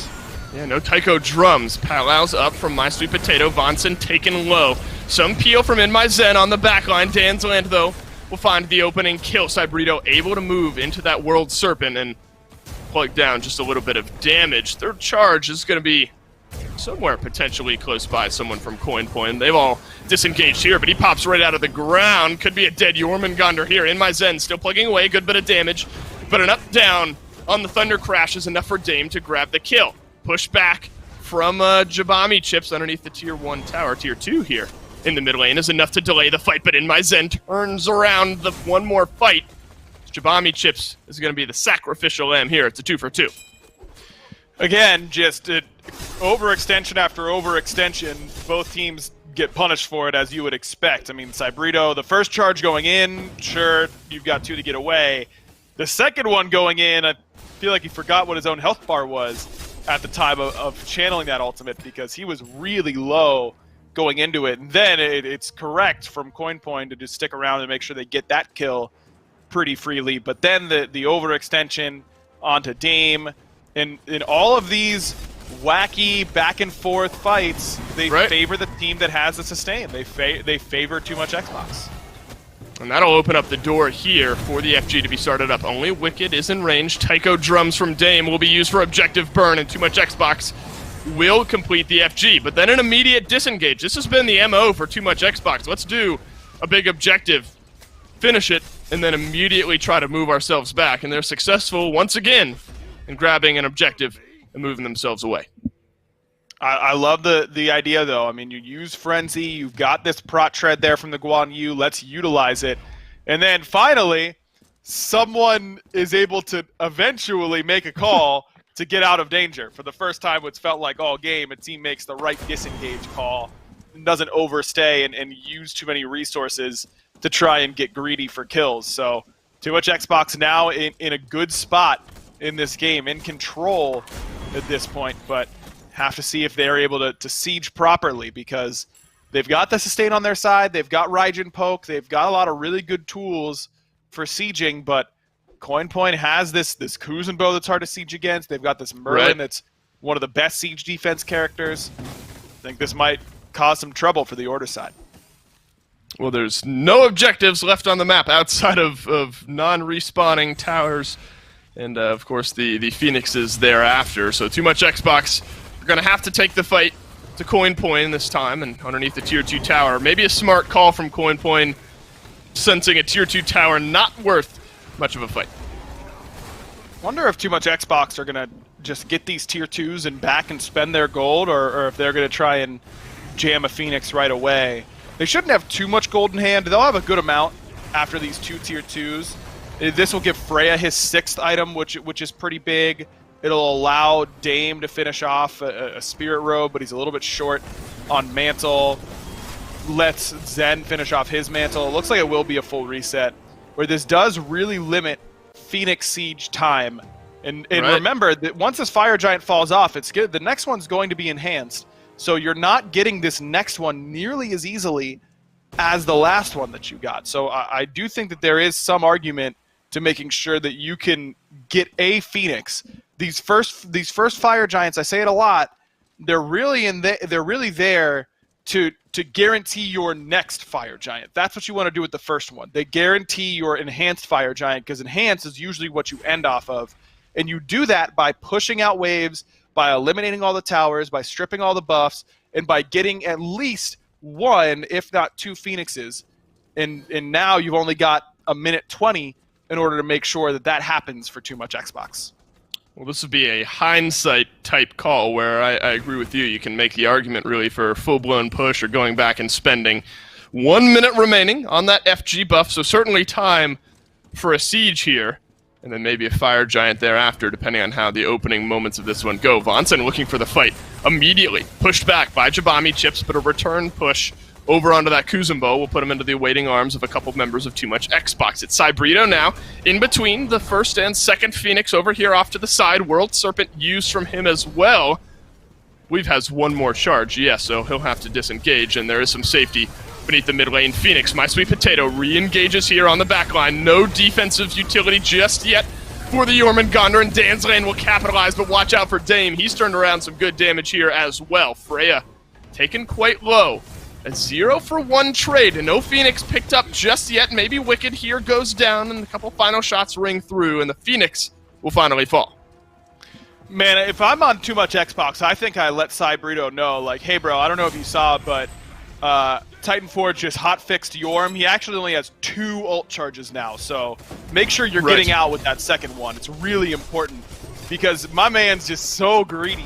Speaker 1: Yeah, no Tycho drums. Palau's up from My Sweet Potato. Vonson taken low. Some peel from In My Zen on the backline. Dan's Land, though, will find the opening kill. Cybrito able to move into that World Serpent and plug down just a little bit of damage. Third charge is going to be somewhere potentially close by someone from CoinPoint. They've all disengaged here, but he pops right out of the ground. Could be a dead Jormungandr here. In My Zen still plugging away. Good bit of damage. But an up-down on the Thunder Crash is enough for Dame to grab the kill. Push back from Jabami Chips underneath the Tier 1 tower. Tier 2 here in the mid lane is enough to delay the fight, but In My Zen turns around the one more fight. Jabami Chips is going to be the sacrificial lamb here. It's a 2 for 2.
Speaker 4: Again, just overextension after overextension. Both teams get punished for it, as you would expect. I mean, Cybrito, the first charge going in, sure, you've got 2 to get away. The second one going in, I feel like he forgot what his own health bar was at the time of channeling that ultimate, because he was really low going into it. And then it's correct from CoinPoint to just stick around and make sure they get that kill pretty freely. But then the overextension onto Dame, and in all of these wacky back and forth fights, they favor the team that has the sustain. They favor Too Much Xbox.
Speaker 1: And that'll open up the door here for the FG to be started up. Only Wicked is in range. Tycho drums from Dame will be used for objective burn, and Too Much Xbox will complete the FG. But then an immediate disengage. This has been the MO for Too Much Xbox. Let's do a big objective, finish it, and then immediately try to move ourselves back. And they're successful once again in grabbing an objective and moving themselves away.
Speaker 4: I love the idea, though. I mean, you use Frenzy, you've got this prot tread there from the Guan Yu, let's utilize it. And then finally, someone is able to eventually make a call to get out of danger. For the first time, it's felt like all game, a team makes the right disengage call, and doesn't overstay and use too many resources to try and get greedy for kills. So Too Much Xbox now in a good spot in this game, in control at this point, but have to see if they're able to siege properly, because they've got the sustain on their side, they've got Raijin poke, they've got a lot of really good tools for sieging, but CoinPoint has this Kuzenbo that's hard to siege against. They've got this Merlin that's one of the best siege defense characters. I think this might cause some trouble for the Order side.
Speaker 1: Well, there's no objectives left on the map outside of non-respawning towers, and of course the Phoenixes thereafter. So Too Much Xbox are going to have to take the fight to CoinPoint this time, and underneath the Tier 2 tower. Maybe a smart call from CoinPoint, sensing a Tier 2 tower not worth much of a fight.
Speaker 4: Wonder if Too Much Xbox are going to just get these Tier 2s and back and spend their gold, or if they're going to try and jam a Phoenix right away. They shouldn't have too much gold in hand. They'll have a good amount after these 2 Tier 2s. This will give Freya his 6th item, which is pretty big. It'll allow Dame to finish off a Spirit Robe, but he's a little bit short on Mantle. Lets Zen finish off his Mantle. It looks like it will be a full reset, where this does really limit Phoenix Siege time. And
Speaker 1: Right.
Speaker 4: remember that once this Fire Giant falls off, it's good. The next one's going to be enhanced. So you're not getting this next one nearly as easily as the last one that you got. So I do think that there is some argument to making sure that you can get a Phoenix. These first Fire Giants, I say it a lot, they're really there to guarantee your next Fire Giant. That's what you want to do with the first one. They guarantee your enhanced Fire Giant, because enhanced is usually what you end off of. And you do that by pushing out waves, by eliminating all the towers, by stripping all the buffs, and by getting at least one, if not two Phoenixes. And now you've only got a minute 20 in order to make sure that that happens for Too Much Xbox.
Speaker 1: Well, this would be a hindsight type call where I agree with you. You can make the argument really for a full-blown push or going back and spending 1 minute remaining on that FG buff, so certainly time for a siege here, and then maybe a Fire Giant thereafter, depending on how the opening moments of this one go. Vonson looking for the fight immediately. Pushed back by Jabami Chips, but a return push over onto that Kuzumbo will put him into the awaiting arms of a couple members of Too Much Xbox. It's Cybrito now, in between the first and second Phoenix over here off to the side. World Serpent used from him as well. We've has one more charge, yes, so he'll have to disengage, and there is some safety beneath the mid lane. Phoenix, My Sweet Potato, re-engages here on the back line. No defensive utility just yet for the Jormungandr, and Dan's lane will capitalize, but watch out for Dame. He's turned around some good damage here as well. Freya taken quite low. A 0-for-1 trade, and no Phoenix picked up just yet. Maybe Wicked here goes down, and a couple final shots ring through, and the Phoenix will finally fall.
Speaker 4: Man, if I'm on Too Much Xbox, I think I let Cybrito know, like, hey, bro, I don't know if you saw, but Titan Forge just hot-fixed Yorm. He actually only has 2 ult charges now, so make sure you're getting out with that second one. It's really important, because my man's just so greedy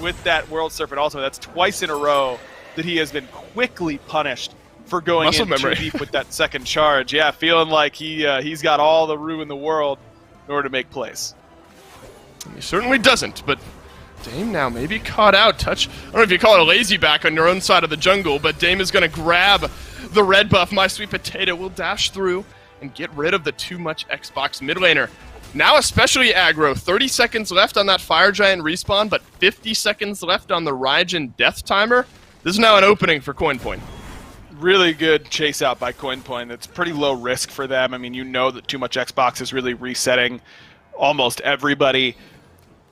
Speaker 4: with that World Serpent also. That's twice in a row that he has been quickly punished for going in too deep with that second charge. Yeah, feeling like he's got all the room in the world in order to make plays.
Speaker 1: He certainly doesn't, but Dame now maybe caught out. Touch, I don't know if you call it a lazy back on your own side of the jungle, but Dame is going to grab the red buff. My Sweet Potato will dash through and get rid of the Too Much Xbox mid laner. Now especially aggro. 30 seconds left on that Fire Giant respawn, but 50 seconds left on the Raijin death timer. This is now an opening for CoinPoint.
Speaker 4: Really good chase out by CoinPoint. It's pretty low risk for them. I mean, you know that Too Much Xbox is really resetting almost everybody.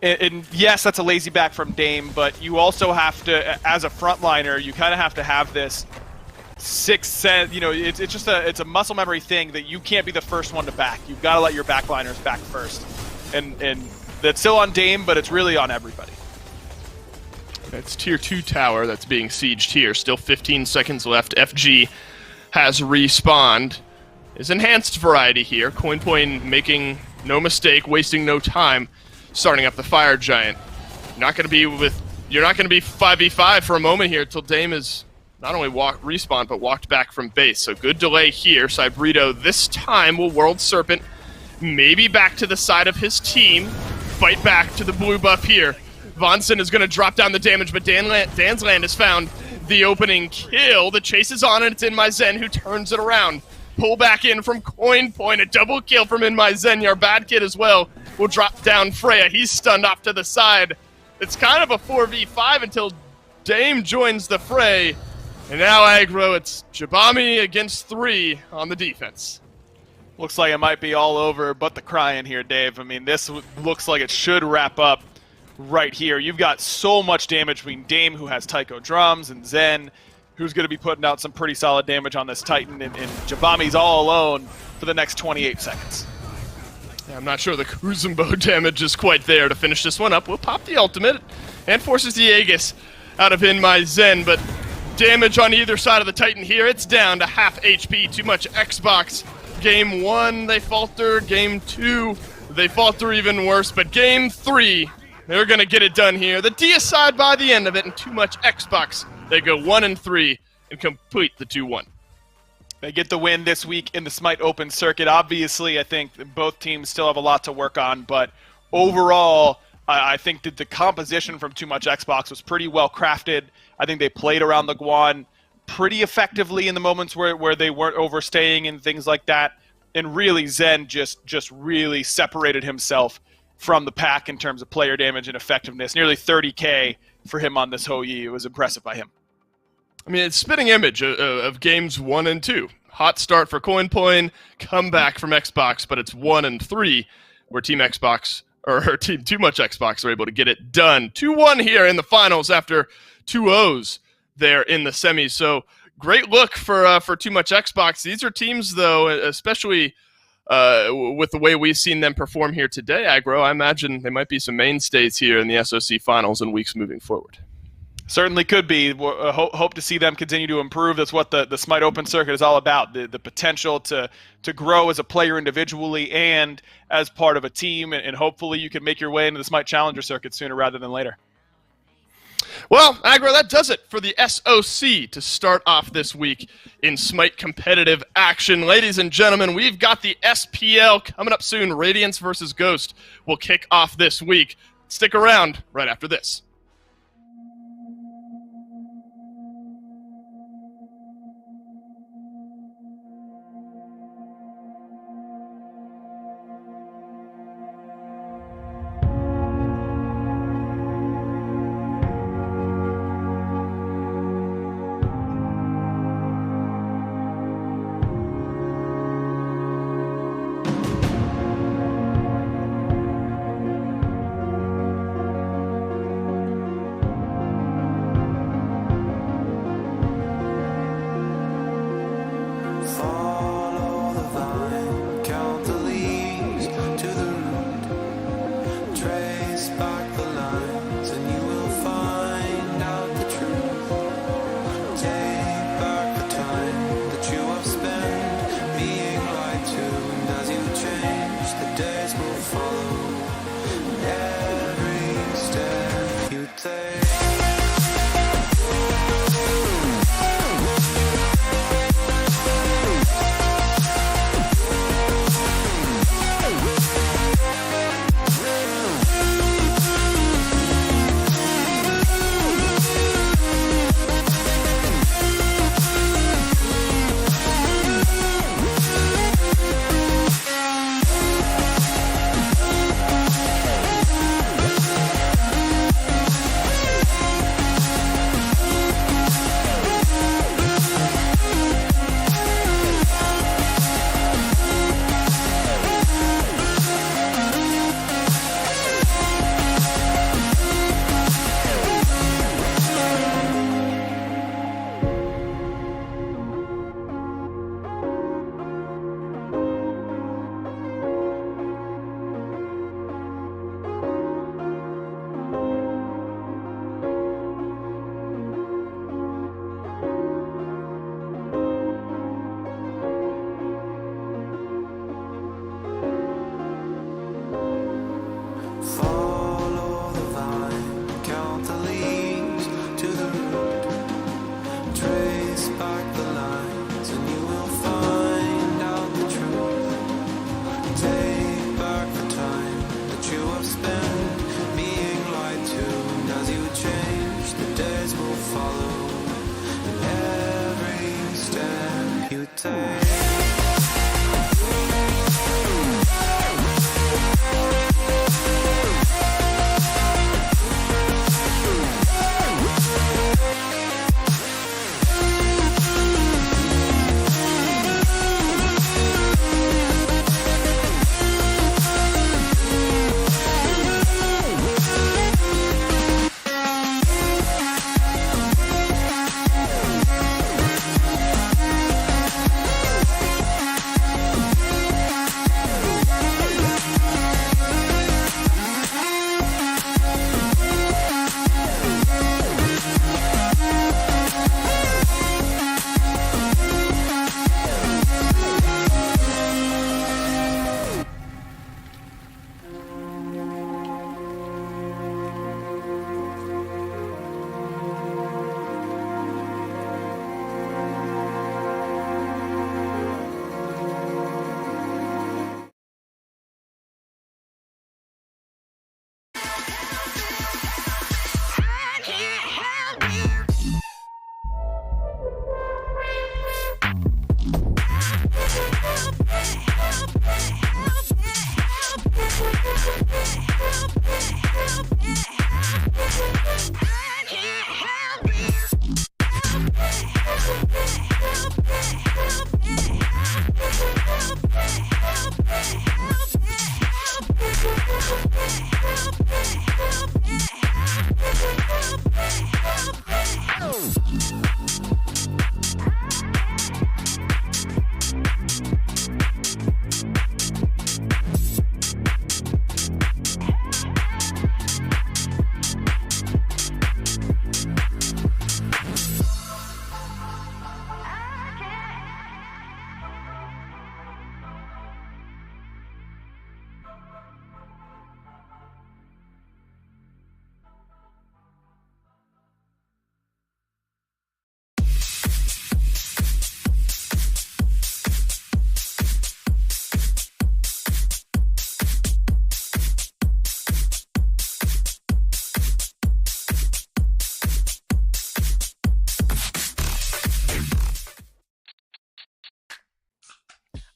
Speaker 4: And yes, that's a lazy back from Dame, but you also have to, as a frontliner, you kind of have to have this sixth sense. You know, it's just it's a muscle memory thing that you can't be the first one to back. You've got to let your backliners back first. And that's still on Dame, but it's really on everybody.
Speaker 1: It's tier 2 tower that's being sieged here. Still 15 seconds left. FG has respawned. Is enhanced variety here. CoinPoint making no mistake, wasting no time, starting up the Fire Giant. You're not going to be 5v5 for a moment here until Dame is not only respawned, but walked back from base. So good delay here. Cybrito this time will World Serpent maybe back to the side of his team. Fight back to the blue buff here. Vonson is going to drop down the damage, but Dan's Land has found the opening kill. The chase is on, and it's In My Zen who turns it around. Pull back in from CoinPoint. A double kill from In My Zen. Your bad kid as well will drop down Freya. He's stunned off to the side. It's kind of a 4v5 until Dame joins the fray. And now aggro, it's Jabami against 3 on the defense.
Speaker 4: Looks like it might be all over but the crying here, Dave. I mean, this looks like it should wrap up right here. You've got so much damage between Dame, who has Taiko drums, and Zen, who's going to be putting out some pretty solid damage on this Titan, and Jabami's all alone for the next 28 seconds.
Speaker 1: Yeah, I'm not sure the Kuzumbo damage is quite there to finish this one up. We'll pop the ultimate and forces the Aegis out of In My Zen, but damage on either side of the Titan here. It's down to half HP. Too Much Xbox. Game 1, they falter. Game 2, they falter even worse. But Game 3, they're going to get it done here. The deicide by the end of it, and Too Much Xbox. They go 1-3 and complete the 2-1.
Speaker 4: They get the win this week in the SMITE Open Circuit. Obviously, I think both teams still have a lot to work on, but overall, I think that the composition from Too Much Xbox was pretty well crafted. I think they played around the Guan pretty effectively in the moments where they weren't overstaying and things like that. And really, Zen just really separated himself from the pack in terms of player damage and effectiveness. Nearly 30K for him on this Hou Yi. It was impressive by him.
Speaker 1: I mean, it's spitting image of games 1 and 2. Hot start for CoinPoin, comeback from Xbox, but it's 1 and 3 where Team Xbox or Team Too Much Xbox are able to get it done. 2-1 here in the finals after 2-0s there in the semis. So great look for Too Much Xbox. These are teams, though, especially with the way we've seen them perform here today, Aggro, I imagine they might be some mainstays here in the SOC finals and weeks moving forward.
Speaker 4: Certainly could be. Hope to see them continue to improve. That's what the SMITE Open Circuit is all about, the potential to grow as a player individually and as part of a team, and hopefully you can make your way into the SMITE Challenger Circuit sooner rather than later.
Speaker 1: Well, Aggro, that does it for the SOC to start off this week in SMITE competitive action. Ladies and gentlemen, we've got the SPL coming up soon. Radiance versus Ghost will kick off this week. Stick around right after this.
Speaker 3: Follow the vine, count the leaves to the root. Trace back the lines and you will find out the truth. Take back the time that you have spent being lied to, and as you change, the days will follow every step you take. Follow the vine, count the leaves to the root. Trace back the lines and you will find out the truth. Take back the time that you have spent being lied to, and as you change, the days will follow every step you take.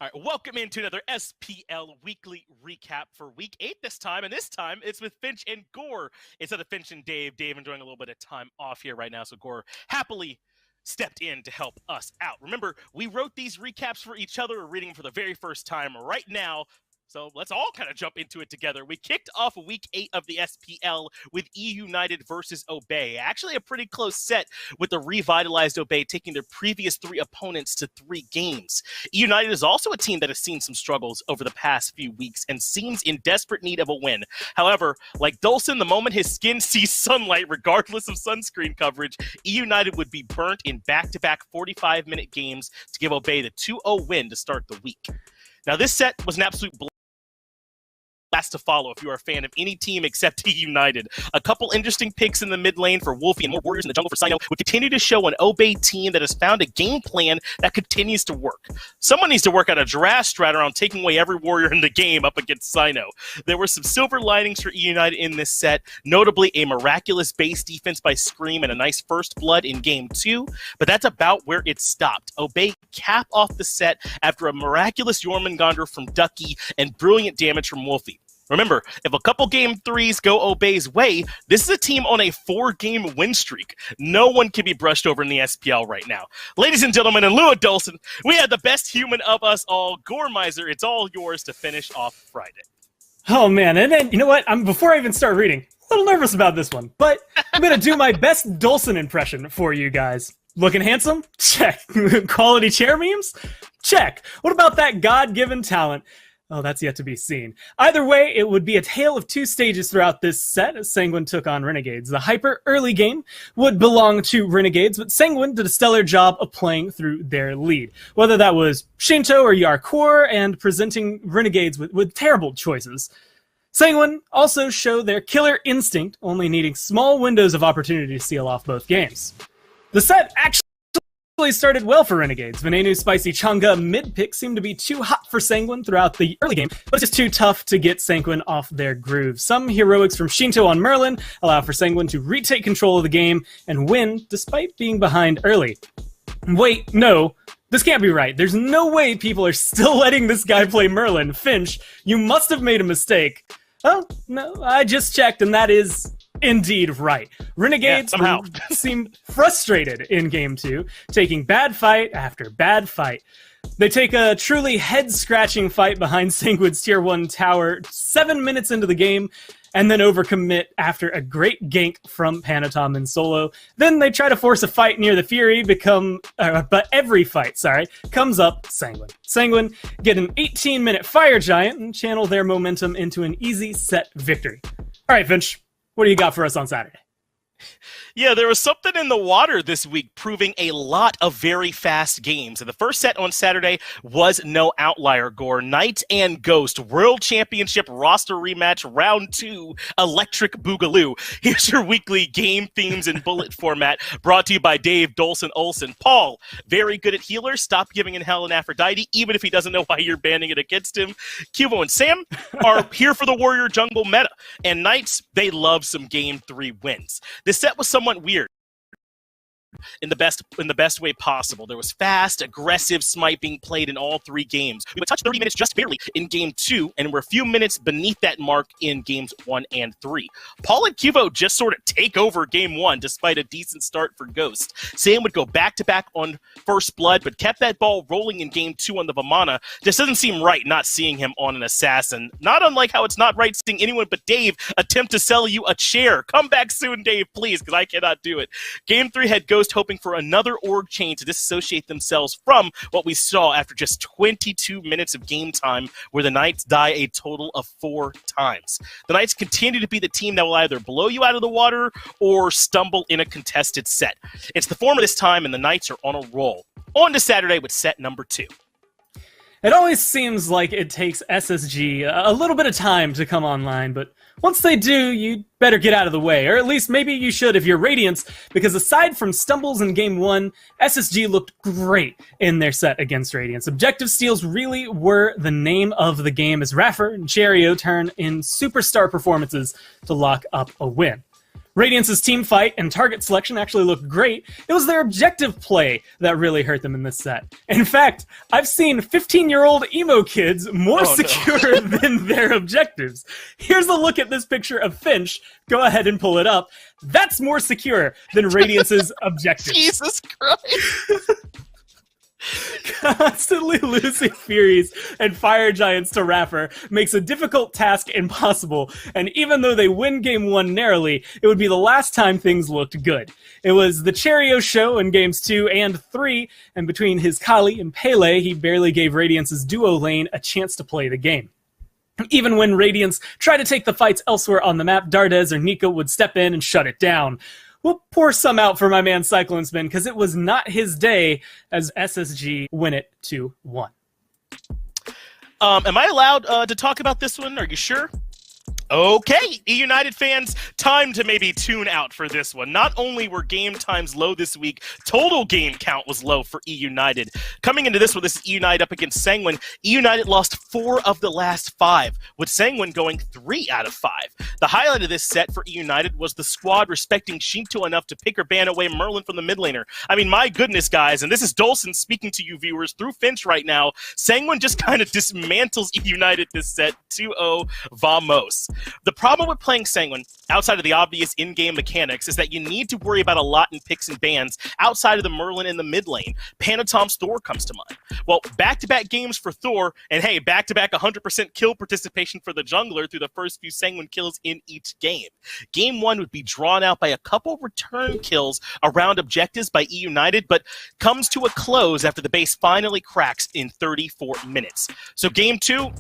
Speaker 5: All right, welcome into another SPL weekly recap for week 8 this time, and this time it's with Finch and Gore instead of Finch and Dave. Dave enjoying a little bit of time off here right now, so Gore happily stepped in to help us out. Remember, we wrote these recaps for each other. We're reading them for the very first time right now. So let's all kind of jump into it together. We kicked off week 8 of the SPL with E United versus Obey. Actually a pretty close set with the revitalized Obey taking their previous 3 opponents to 3 games. E United is also a team that has seen some struggles over the past few weeks and seems in desperate need of a win. However, like Dolson, the moment his skin sees sunlight, regardless of sunscreen coverage, E United would be burnt in back-to-back 45-minute games to give Obey the 2-0 win to start the week. Now, this set was an absolute blast to follow if you are a fan of any team except United. A couple interesting picks in the mid lane for Wolfie and more warriors in the jungle for Sino would continue to show an Obey team that has found a game plan that continues to work. Someone needs to work out a giraffe strat around taking away every warrior in the game up against Sino. There were some silver linings for United in this set, notably a miraculous base defense by Scream and a nice first blood in game 2, but that's about where it stopped. Obey cap off the set after a miraculous Jormungandr from Ducky and brilliant damage from Wolfie. Remember, if a couple game 3s go Obey's way, this is a team on a 4-game win streak. No one can be brushed over in the SPL right now. Ladies and gentlemen, in lieu of Dolson, we had the best human of us all, Gore Miser. It's all yours to finish off Friday.
Speaker 6: Oh, man. And then, you know what? Before I even start reading, a little nervous about this one, but I'm going to do my best Dolson impression for you guys. Looking handsome? Check. Quality chair memes? Check. What about that God-given talent? Oh, that's yet to be seen. Either way, it would be a tale of 2 stages throughout this set as Sanguine took on Renegades. The hyper early game would belong to Renegades, but Sanguine did a stellar job of playing through their lead. Whether that was Shinto or Yarkor and presenting Renegades with terrible choices. Sanguine also showed their killer instinct, only needing small windows of opportunity to seal off both games. The set actually started well for Renegades. Venenu's spicy Chang'e mid-pick seemed to be too hot for Sanguine throughout the early game, but it's just too tough to get Sanguine off their groove. Some heroics from Shinto on Merlin allow for Sanguine to retake control of the game and win despite being behind early. Wait, no. This can't be right. There's no way people are still letting this guy play Merlin. Finch, you must have made a mistake. Oh, no, I just checked, and that is indeed right. Renegades
Speaker 5: somehow
Speaker 6: seem frustrated in Game 2, taking bad fight after bad fight. They take a truly head-scratching fight behind Sanguine's Tier 1 tower 7 minutes into the game, and then overcommit after a great gank from Panatom in solo. Then they try to force a fight near the Fury, but every fight, comes up Sanguine. Sanguine get an 18-minute Fire Giant and channel their momentum into an easy set victory. All right, Finch, what do you got for us on Saturday?
Speaker 5: Yeah, there was something in the water this week proving a lot of very fast games. And the first set on Saturday was no outlier, Gore. Knight and Ghost World Championship roster rematch, round 2, Electric Boogaloo. Here's your weekly game themes and bullet format brought to you by Dave Dolson Olsen. Paul, very good at healers. Stop giving in Hell and Aphrodite, even if he doesn't know why you're banning it against him. Cubo and Sam are here for the Warrior Jungle meta. And Knights, they love some game 3 wins. This set was somewhat weird. in the best way possible. There was fast, aggressive SMITE being played in all 3 games. We would touch 30 minutes just barely in Game 2, and we're a few minutes beneath that mark in Games 1 and 3. Paul and Cuvo just sort of take over Game 1 despite a decent start for Ghost. Sam would go back-to-back on First Blood, but kept that ball rolling in Game 2 on the Vamana. Just doesn't seem right not seeing him on an Assassin. Not unlike how it's not right seeing anyone but Dave attempt to sell you a chair. Come back soon, Dave, please, because I cannot do it. Game 3 had Ghost hoping for another org change to disassociate themselves from what we saw after just 22 minutes of game time, where the Knights die a total of 4 times. The Knights continue to be the team that will either blow you out of the water or stumble in a contested set. It's the form of this time, and the Knights are on a roll. On to Saturday with set number 2.
Speaker 6: It always seems like it takes SSG a little bit of time to come online, but once they do, you better get out of the way, or at least maybe you should if you're Radiance, because aside from stumbles in Game 1, SSG looked great in their set against Radiance. Objective steals really were the name of the game as Raffer and Cherio turn in superstar performances to lock up a win. Radiance's team fight and target selection actually looked great. It was their objective play that really hurt them in this set. In fact, I've seen 15-year-old emo kids more secure than their objectives. Here's a look at this picture of Finch. Go ahead and pull it up. That's more secure than Radiance's objectives.
Speaker 5: Jesus Christ!
Speaker 6: Constantly losing Furies and Fire Giants to Raffer makes a difficult task impossible, and even though they win Game 1 narrowly, it would be the last time things looked good. It was the Cherio show in Games 2 and 3, and between his Kali and Pele, he barely gave Radiance's duo lane a chance to play the game. Even when Radiance tried to take the fights elsewhere on the map, Dardez or Nika would step in and shut it down. We'll pour some out for my man Cyclone Spin, because it was not his day as SSG win it 2-1.
Speaker 5: Am I allowed to talk about this one? Are you sure? Okay, E-United fans, time to maybe tune out for this one. Not only were game times low this week, total game count was low for E-United. Coming into this one, this is E-United up against Sanguine. E-United lost 4 of the last 5, with Sanguine going 3 out of 5. The highlight of this set for E-United was the squad respecting Shinto enough to pick or ban away Merlin from the mid laner. I mean, my goodness, guys, and this is Dolson speaking to you viewers through Finch right now. Sanguine just kind of dismantles E-United this set, 2-0 vamos. The problem with playing Sanguine, outside of the obvious in-game mechanics, is that you need to worry about a lot in picks and bans outside of the Merlin in the mid lane. Panatom's Thor comes to mind. Well, back-to-back games for Thor, and hey, back-to-back 100% kill participation for the jungler through the first few Sanguine kills in each game. Game 1 would be drawn out by a couple return kills around objectives by E-United, but comes to a close after the base finally cracks in 34 minutes. So Game 2,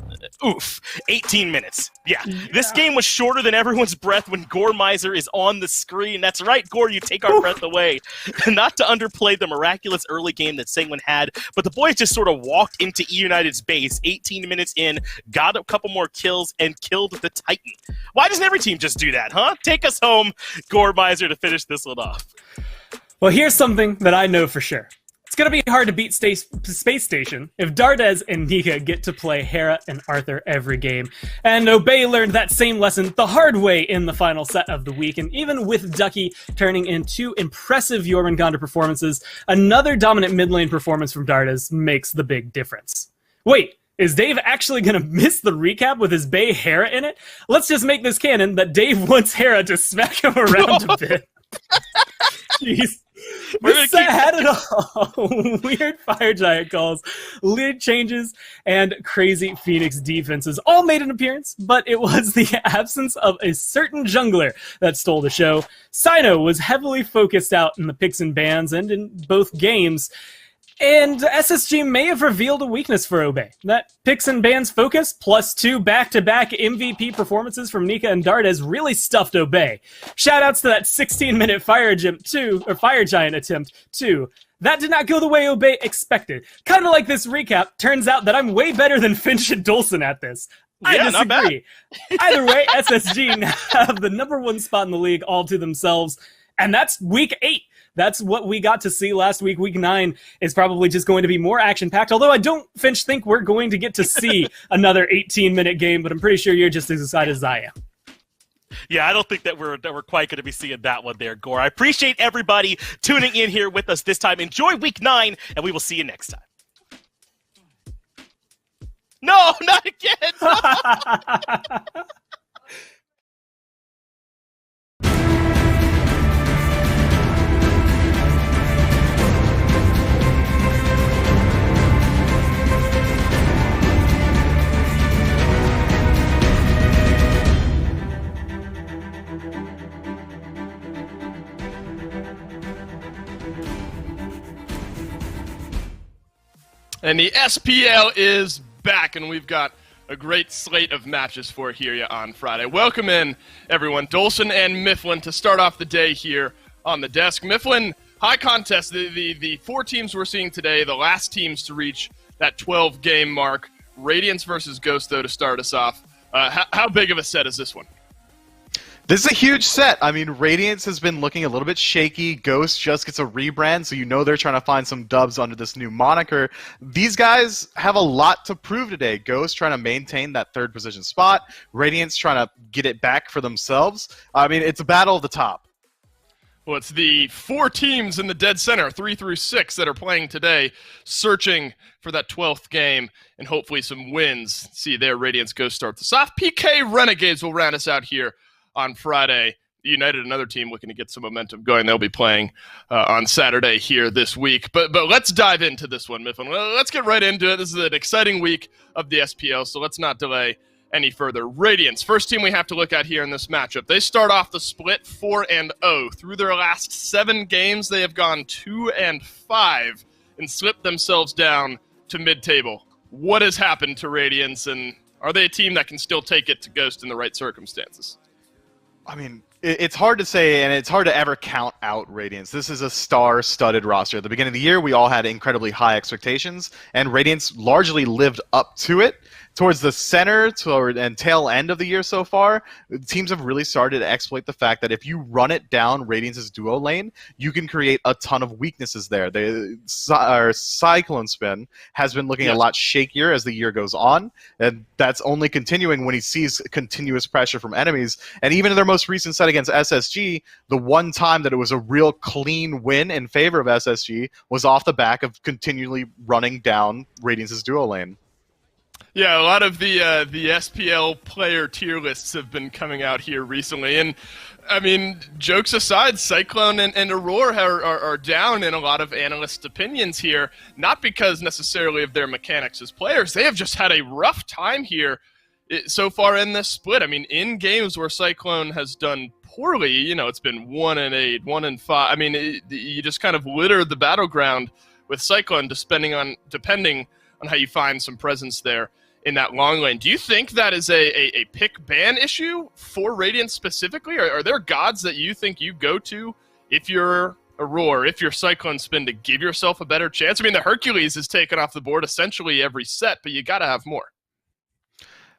Speaker 5: 18 minutes. Yeah, this game was shorter than everyone's breath when Gore Miser is on the screen. That's right, Gore, you take our breath away. Not to underplay the miraculous early game that Sanguine had, but the boys just sort of walked into E-United's base 18 minutes in, got a couple more kills, and killed the Titan. Why doesn't every team just do that, huh? Take us home, Gore Miser, to finish this one off.
Speaker 6: Well, here's something that I know for sure. It's going to be hard to beat Space Station if Dardez and Nika get to play Hera and Arthur every game. And Obey learned that same lesson the hard way in the final set of the week. And even with Ducky turning in 2 impressive Jormungandr performances, another dominant mid lane performance from Dardez makes the big difference. Wait, is Dave actually going to miss the recap with his Bay Hera in it? Let's just make this canon that Dave wants Hera to smack him around a bit. Jeez. This set had it all. Weird Fire Giant calls, lead changes, and crazy Phoenix defenses all made an appearance, but it was the absence of a certain jungler that stole the show. Sino was heavily focused out in the picks and bans and in both games, and SSG may have revealed a weakness for Obey. That picks and bans focus, plus 2 back-to-back MVP performances from Nika and Dardez really stuffed Obey. Shoutouts to that 16-minute Fire Giant attempt, too. That did not go the way Obey expected. Kind of like this recap, turns out that I'm way better than Finch and Dolson at this. I disagree. Either way, SSG now have the #1 spot in the league all to themselves, and that's week 8. That's what we got to see last week. Week 9 is probably just going to be more action-packed, although I don't, Finch, think we're going to get to see another 18-minute game, but I'm pretty sure you're just as excited as I am.
Speaker 5: Yeah, I don't think that we're quite going to be seeing that one there, Gore. I appreciate everybody tuning in here with us this time. Enjoy Week 9, and we will see you next time. No, not again!
Speaker 1: And the SPL is back, and we've got a great slate of matches for here on Friday. Welcome in, everyone. Dolson and Mifflin to start off the day here on the desk. Mifflin, high contest. The four teams we're seeing today, the last teams to reach that 12-game mark. Radiance versus Ghost, though, to start us off. How big of a set is this one?
Speaker 2: This is a huge set. I mean, Radiance has been looking a little bit shaky. Ghost just gets a rebrand, so you know they're trying to find some dubs under this new moniker. These guys have a lot to prove today. Ghost trying to maintain that third position spot. Radiance trying to get it back for themselves. I mean, it's a battle of the top.
Speaker 1: Well, it's the four teams in the dead center, 3 through 6, that are playing today, searching for that 12th game and hopefully some wins. See there, Radiance Ghost start this off. PK Renegades will round us out here on Friday. United, another team looking to get some momentum going. They'll be playing on Saturday here this week. But let's dive into this one, Mifflin. Let's get right into it. This is an exciting week of the SPL, so let's not delay any further. Radiance, first team we have to look at here in this matchup. They start off the split 4-0. Through their last 7 games, they have gone 2-5 and slipped themselves down to mid-table. What has happened to Radiance, and are they a team that can still take it to Ghost in the right circumstances?
Speaker 2: I mean, it's hard to say, and it's hard to ever count out Radiance. This is a star-studded roster. At the beginning of the year, we all had incredibly high expectations, and Radiance largely lived up to it. Towards the center and tail end of the year so far, teams have really started to exploit the fact that if you run it down Radiance's duo lane, you can create a ton of weaknesses there. Our Cyclone Spin has been looking a lot shakier as the year goes on, and that's only continuing when he sees continuous pressure from enemies. And even in their most recent set against SSG, the one time that it was a real clean win in favor of SSG was off the back of continually running down Radiance's duo lane.
Speaker 1: Yeah, a lot of the SPL player tier lists have been coming out here recently, and I mean, jokes aside, Cyclone and Aurora are down in a lot of analyst opinions here, not because necessarily of their mechanics as players. They have just had a rough time here so far in this split. I mean, in games where Cyclone has done poorly, you know, it's been 1-8, 1-5. I mean, you just kind of litter the battleground with Cyclone, depending on how you find some presence there in that long lane. Do you think that is a pick ban issue for Radiance specifically? Are there gods that you think you go to if you're Aurora, if you're Cyclone Spin, to give yourself a better chance? I mean, the Hercules is taken off the board essentially every set, but you got to have more.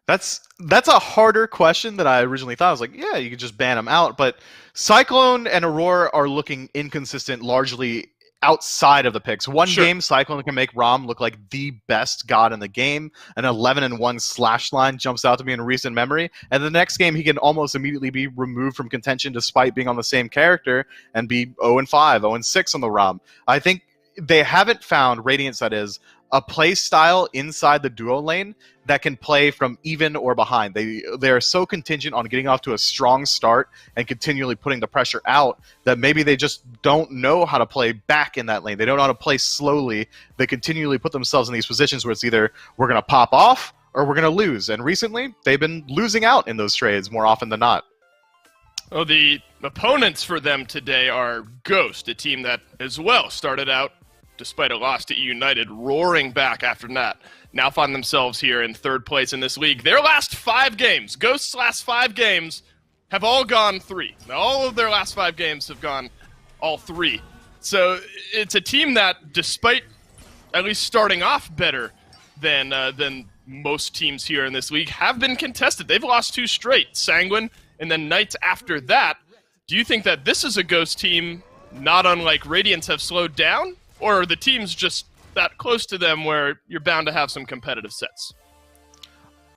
Speaker 2: That's a harder question than I originally thought. I was like, yeah, you could just ban them out. But Cyclone and Aurora are looking inconsistent largely outside of the picks. One game, Cyclone can make Rom look like the best god in the game. An 11-1 slash line jumps out to me in recent memory. And the next game, he can almost immediately be removed from contention despite being on the same character and be 0-5, 0-6 on the Rom. I think they haven't found, Radiance that is, a play style inside the duo lane that can play from even or behind. They are so contingent on getting off to a strong start and continually putting the pressure out that maybe they just don't know how to play back in that lane. They don't know how to play slowly. They continually put themselves in these positions where it's either we're going to pop off or we're going to lose. And recently, they've been losing out in those trades more often than not.
Speaker 1: Oh, the opponents for them today are Ghost, a team that as well started out, despite a loss to United, roaring back after that. Now find themselves here in third place in this league. Their last 5 games, Ghost's last 5 games, have all gone 3. Now, all of their last 5 games have gone all 3. So it's a team that, despite at least starting off better than most teams here in this league, have been contested. They've lost 2 straight, Sanguine and then Knights after that. Do you think that this is a Ghost team, not unlike Radiance, have slowed down? Or are the teams just that close to them where you're bound to have some competitive sets?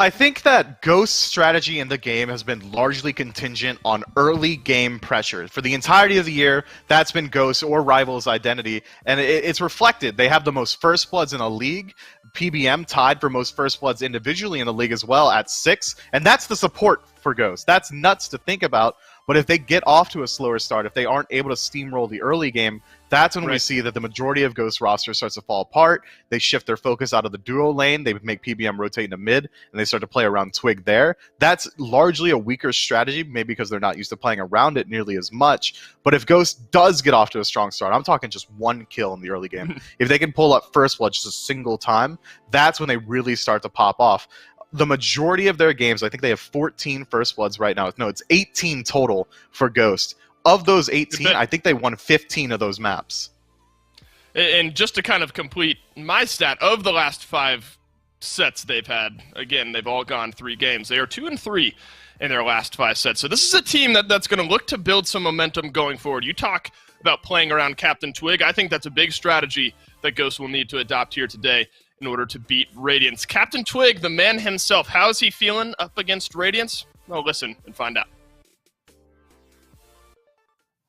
Speaker 2: I think that Ghost's strategy in the game has been largely contingent on early game pressure. For the entirety of the year, that's been Ghost or Rival's identity, and it's reflected. They have the most First Bloods in a league. PBM tied for most First Bloods individually in the league as well at 6, and that's the support for Ghost. That's nuts to think about, but if they get off to a slower start, if they aren't able to steamroll the early game, that's when we see that the majority of Ghost roster starts to fall apart. They shift their focus out of the duo lane. They make PBM rotate into mid, and they start to play around Twig there. That's largely a weaker strategy, maybe because they're not used to playing around it nearly as much. But if Ghost does get off to a strong start, I'm talking just 1 kill in the early game. If they can pull up First Blood just a single time, that's when they really start to pop off. The majority of their games, I think they have 14 First Bloods right now. No, it's 18 total for Ghost. Of those 18, I think they won 15 of those maps.
Speaker 1: And just to kind of complete my stat, of the last 5 sets they've had, again, they've all gone 3 games. They are 2-3 in their last 5 sets. So this is a team that's going to look to build some momentum going forward. You talk about playing around Captain Twig. I think that's a big strategy that Ghost will need to adopt here today in order to beat Radiance. Captain Twig, the man himself, how is he feeling up against Radiance? Well, listen and find out.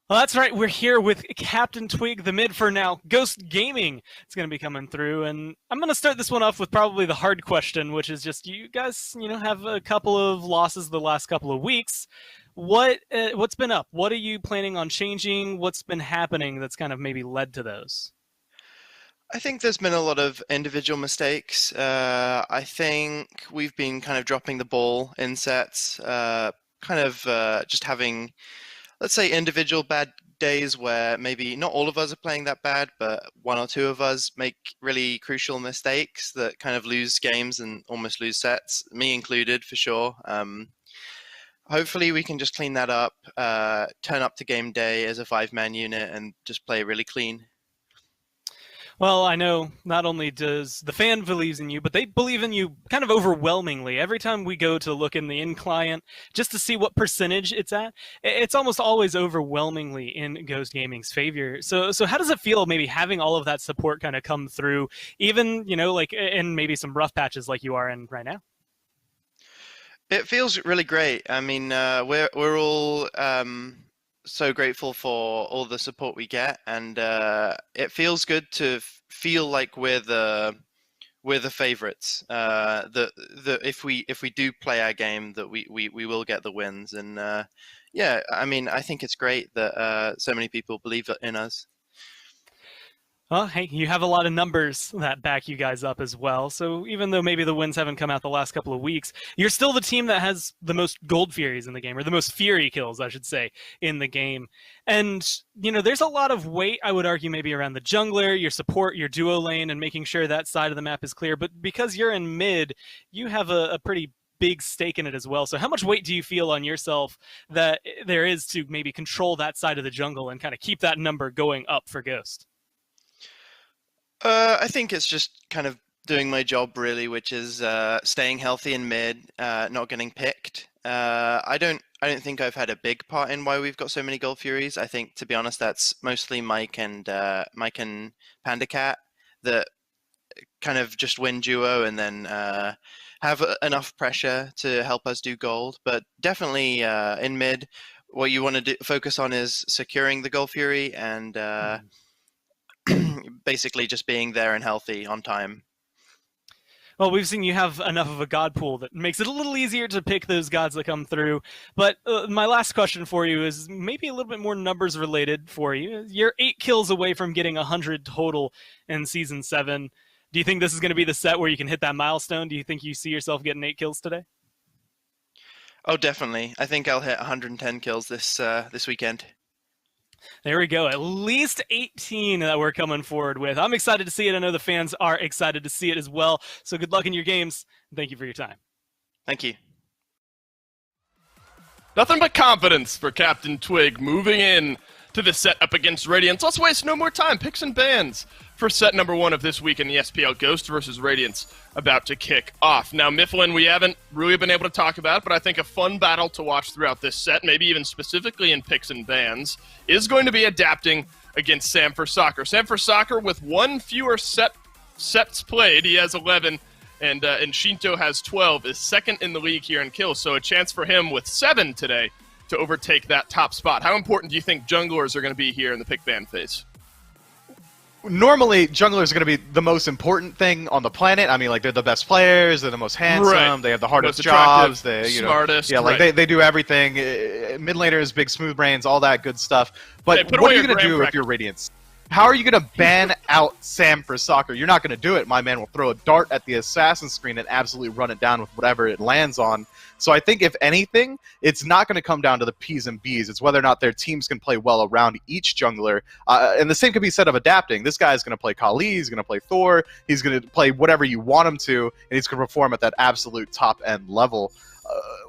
Speaker 6: Well, that's right. We're here with Captain Twig, the mid for now. Ghost Gaming is going to be coming through, and I'm going to start this one off with probably the hard question, which is just you guys, have a couple of losses the last couple of weeks. What's been up? What are you planning on changing? What's been happening that's kind of maybe led to those?
Speaker 7: I think there's been a lot of individual mistakes. I think we've been kind of dropping the ball in sets, just having, let's say, individual bad days where maybe not all of us are playing that bad, but 1 or 2 of us make really crucial mistakes that kind of lose games and almost lose sets, me included for sure. Hopefully we can just clean that up, turn up to game day as a 5-man unit and just play really clean.
Speaker 6: Well, I know not only does the fan believes in you, but they believe in you kind of overwhelmingly. Every time we go to look in the in-client just to see what percentage it's at, it's almost always overwhelmingly in Ghost Gaming's favor. So how does it feel maybe having all of that support kind of come through, even, like in maybe some rough patches like you are in right now?
Speaker 7: It feels really great. I mean, we're all so grateful for all the support we get, and it feels good to feel like we're the favorites. That if we do play our game, that we will get the wins. And yeah, I mean, I think it's great that so many people believe in us.
Speaker 6: Well, hey, you have a lot of numbers that back you guys up as well. So even though maybe the wins haven't come out the last couple of weeks, you're still the team that has the most Gold Furies in the game, or the most Fury kills, I should say, in the game. And, there's a lot of weight, I would argue, maybe around the jungler, your support, your duo lane, and making sure that side of the map is clear. But because you're in mid, you have a pretty big stake in it as well. So how much weight do you feel on yourself that there is to maybe control that side of the jungle and kind of keep that number going up for Ghost?
Speaker 7: I think it's just kind of doing my job really, which is staying healthy in mid, not getting picked. I don't think I've had a big part in why we've got so many Gold Furies. I think, to be honest, that's mostly Mike and Panda Cat that kind of just win duo and then have enough pressure to help us do gold. But definitely in mid, what you want to focus on is securing the Gold Fury and basically just being there and healthy on time.
Speaker 6: Well, we've seen you have enough of a god pool that makes it a little easier to pick those gods that come through. But my last question for you is maybe a little bit more numbers related for you. You're 8 kills away from getting 100 total in Season 7. Do you think this is going to be the set where you can hit that milestone? Do you think you see yourself getting 8 kills today?
Speaker 7: Oh, definitely. I think I'll hit 110 kills this weekend.
Speaker 6: There we go. At least 18 that we're coming forward with. I'm excited to see it. I know the fans are excited to see it as well. So good luck in your games. Thank you for your time.
Speaker 7: Thank you.
Speaker 1: Nothing but confidence for Captain Twig moving in to the set up against Radiance. Let's waste no more time. Picks and bans for set number 1 of this week in the SPL. Ghost versus Radiance about to kick off. Now, Mifflin, we haven't really been able to talk about, but I think a fun battle to watch throughout this set, maybe even specifically in picks and bans, is going to be adapting against Sam for Soccer. Sam for Soccer with 1 fewer sets played. He has 11. and Shinto has 12, is second in the league here in kills, so a chance for him with 7 today to overtake that top spot. How important do you think junglers are going to be here in the pick ban phase?
Speaker 2: Normally, junglers are going to be the most important thing on the planet. I mean, like, they're the best players, they're the most handsome,
Speaker 1: Right.
Speaker 2: they have the hardest
Speaker 1: Most attractive,
Speaker 2: jobs, they,
Speaker 1: smartest,
Speaker 2: yeah, like
Speaker 1: right.
Speaker 2: they do everything. Mid laners, big smooth brains, all that good stuff. But
Speaker 1: Hey, put
Speaker 2: what
Speaker 1: away
Speaker 2: are you
Speaker 1: your
Speaker 2: going to
Speaker 1: graham
Speaker 2: do if
Speaker 1: cracker.
Speaker 2: you're Radiance? How are you going to ban out Sam for soccer? You're not going to do it. My man will throw a dart at the assassin screen and absolutely run it down with whatever it lands on. So I think, if anything, it's not going to come down to the P's and B's. It's whether or not their teams can play well around each jungler. And the same could be said of adapting. This guy's going to play Kali, he's going to play Thor, he's going to play whatever you want him to, and he's going to perform at that absolute top-end level.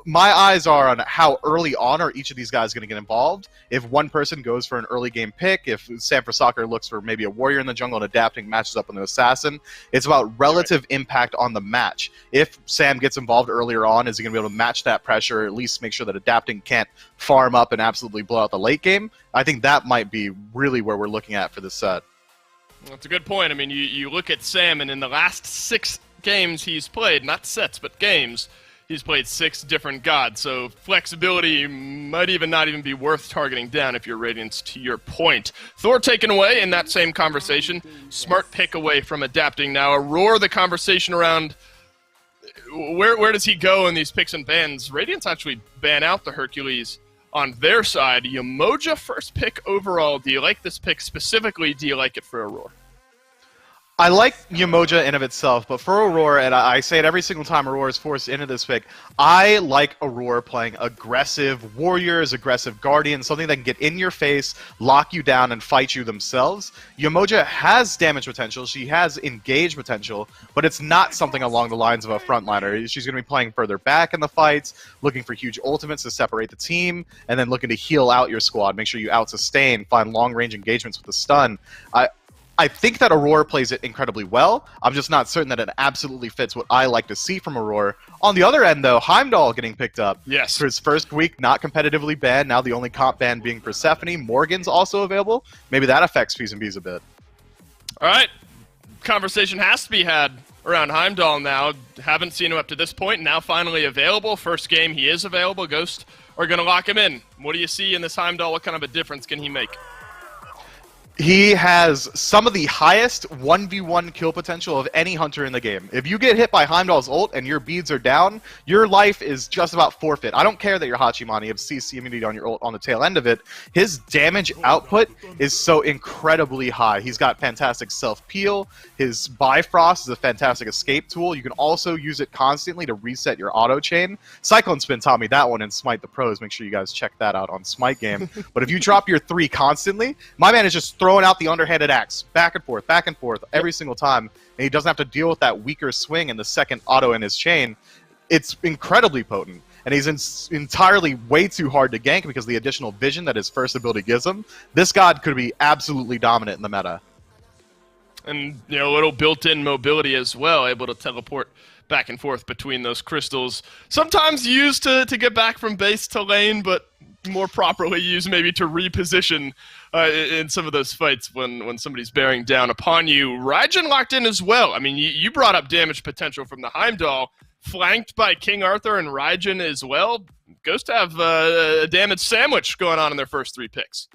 Speaker 2: My eyes are on how early on are each of these guys going to get involved. If one person goes for an early game pick, if Sam for Soccer looks for maybe a warrior in the jungle and adapting matches up with an assassin, it's about relative impact on the match. If Sam gets involved earlier on, is he going to be able to match that pressure, or at least make sure that adapting can't farm up and absolutely blow out the late game? I think that might be really where we're looking at for this set.
Speaker 1: That's a good point. I mean, you look at Sam, and in the last 6 games he's played, not sets, but games, he's played 6 different gods, so flexibility might not even be worth targeting down if you're Radiance, to your point. Thor taken away in that same conversation. Smart pick away from adapting. Now, Aurora, the conversation around where does he go in these picks and bans? Radiance actually ban out the Hercules on their side. Yamoja, first pick overall. Do you like this pick specifically? Do you like it for Aurora?
Speaker 2: I like Yamoja in of itself, but for Aurora, and I say it every single time Aurora is forced into this pick, I like Aurora playing aggressive warriors, aggressive guardians, something that can get in your face, lock you down, and fight you themselves. Yamoja has damage potential, she has engage potential, but it's not something along the lines of a frontliner. She's going to be playing further back in the fights, looking for huge ultimates to separate the team, and then looking to heal out your squad, make sure you out-sustain, find long-range engagements with the stun. I think that Aurora plays it incredibly well. I'm just not certain that it absolutely fits what I like to see from Aurora. On the other end, though, Heimdall getting picked up.
Speaker 1: Yes.
Speaker 2: For his first week, not competitively banned. Now the only comp ban being Persephone. Morgan's also available. Maybe that affects P's and B's a bit.
Speaker 1: All right. Conversation has to be had around Heimdall now. Haven't seen him up to this point. Now finally available. First game he is available. Ghost are going to lock him in. What do you see in this Heimdall? What kind of a difference can he make?
Speaker 2: He has some of the highest 1v1 kill potential of any hunter in the game. If you get hit by Heimdall's ult and your beads are down, your life is just about forfeit. I don't care that you're Hachimani, you have CC immunity on your ult on the tail end of it. His damage output is so incredibly high. He's got fantastic self-peel. His Bifrost is a fantastic escape tool. You can also use it constantly to reset your auto chain. Cyclone Spin taught me that one in Smite the Pros. Make sure you guys check that out on Smite game. But if you drop your 3 constantly, my man is just throwing out the underhanded axe back and forth every single time, and he doesn't have to deal with that weaker swing in the second auto in his chain. It's incredibly potent, and he's entirely way too hard to gank because of the additional vision that his first ability gives him. This god could be absolutely dominant in the meta.
Speaker 1: And, a little built-in mobility as well, able to teleport back and forth between those crystals. Sometimes used to get back from base to lane, but more properly used maybe to reposition in some of those fights when somebody's bearing down upon you. Raijin locked in as well. I mean, you brought up damage potential from the Heimdall, flanked by King Arthur and Raijin as well. Ghost have a damage sandwich going on in their first 3 picks.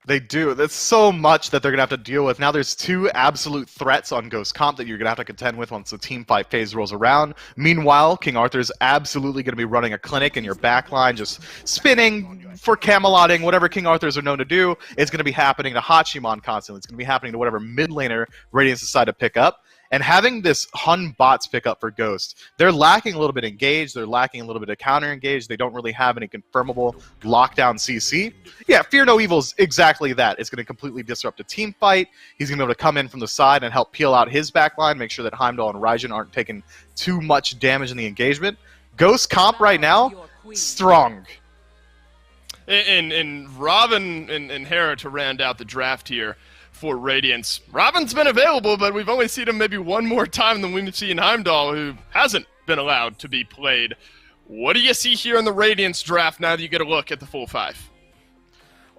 Speaker 2: They do. That's so much that they're going to have to deal with. Now there's 2 absolute threats on Ghost Comp that you're going to have to contend with once the team fight phase rolls around. Meanwhile, King Arthur's absolutely going to be running a clinic in your backline, just spinning for camelotting, whatever King Arthurs are known to do. It's going to be happening to Hachimon constantly. It's going to be happening to whatever mid laner Radiance decide to pick up. And having this Hun bots pick up for Ghost, they're lacking a little bit engaged, they're lacking a little bit of counter engage, they don't really have any confirmable lockdown CC. Yeah, Fear No Evil's exactly that. It's going to completely disrupt a team fight. He's going to be able to come in from the side and help peel out his backline, make sure that Heimdall and Raijin aren't taking too much damage in the engagement. Ghost comp right now, strong.
Speaker 1: And Robin and Hera to round out the draft here for Radiance. Robin's been available, but we've only seen him maybe one more time than we've seen Heimdall, who hasn't been allowed to be played. What do you see here in the Radiance draft now that you get a look at the full 5?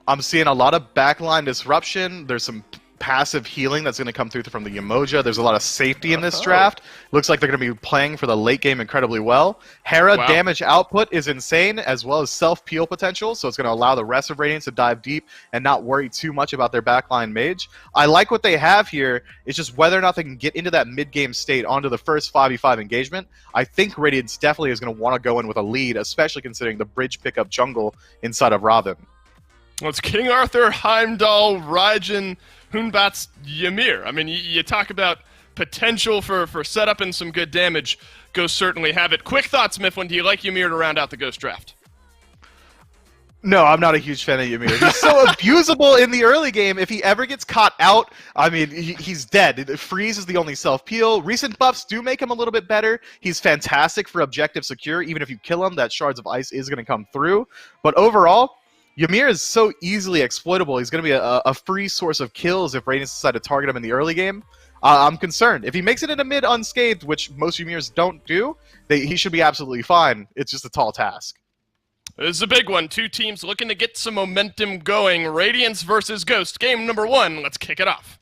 Speaker 2: I'm seeing a lot of backline disruption. There's some passive healing that's going to come through from the Umoja. There's a lot of safety in this draft. Looks like they're going to be playing for the late game incredibly well. Hera damage output is insane, as well as self-peel potential, so it's going to allow the rest of Radiance to dive deep and not worry too much about their backline mage. I like what they have here. It's just whether or not they can get into that mid-game state onto the first 5v5 engagement. I think Radiance definitely is going to want to go in with a lead, especially considering the bridge pickup jungle inside of Robin.
Speaker 1: Well, it's King Arthur, Heimdall, Raijin, Hunbat's Ymir. I mean, you talk about potential for setup and some good damage. Ghosts certainly have it. Quick thoughts, Mifflin. Do you like Ymir to round out the Ghost draft?
Speaker 2: No, I'm not a huge fan of Ymir. He's so abusable in the early game. If he ever gets caught out, I mean, he's dead. Freeze is the only self-peel. Recent buffs do make him a little bit better. He's fantastic for objective secure. Even if you kill him, that Shards of Ice is going to come through. But overall, Ymir is so easily exploitable. He's going to be a free source of kills if Radiance decide to target him in the early game. I'm concerned. If he makes it into mid unscathed, which most Ymirs don't do, he should be absolutely fine. It's just a tall task.
Speaker 1: This is a big one. Two teams looking to get some momentum going. Radiance versus Ghost. Game number 1. Let's kick it off.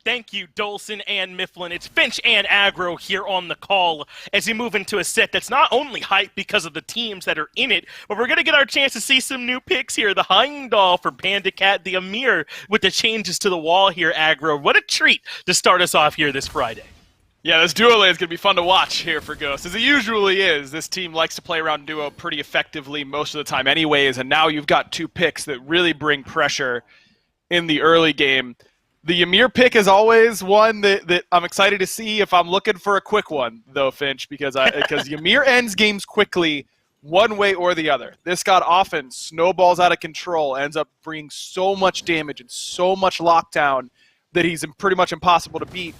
Speaker 5: Thank you, Dolson and Mifflin. It's Finch and Aggro here on the call as we move into a set that's not only hyped because of the teams that are in it, but we're going to get our chance to see some new picks here. The Heimdall for Panda Cat, the Ymir with the changes to the wall here, Aggro. What a treat to start us off here this Friday.
Speaker 4: Yeah, this duo lane is going to be fun to watch here for Ghost, as it usually is. This team likes to play around duo pretty effectively most of the time anyways, and now you've got two picks that really bring pressure in the early game. The Ymir pick is always one that I'm excited to see if I'm looking for a quick one, though, Finch, because Ymir ends games quickly one way or the other. This god often snowballs out of control, ends up bringing so much damage and so much lockdown that he's pretty much impossible to beat.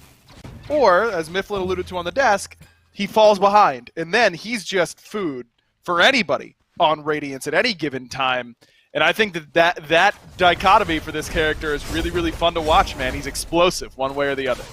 Speaker 4: Or, as Mifflin alluded to on the desk, he falls behind, and then he's just food for anybody on Radiance at any given time. And I think that dichotomy for this character is really, really fun to watch, man. He's explosive one way or the other.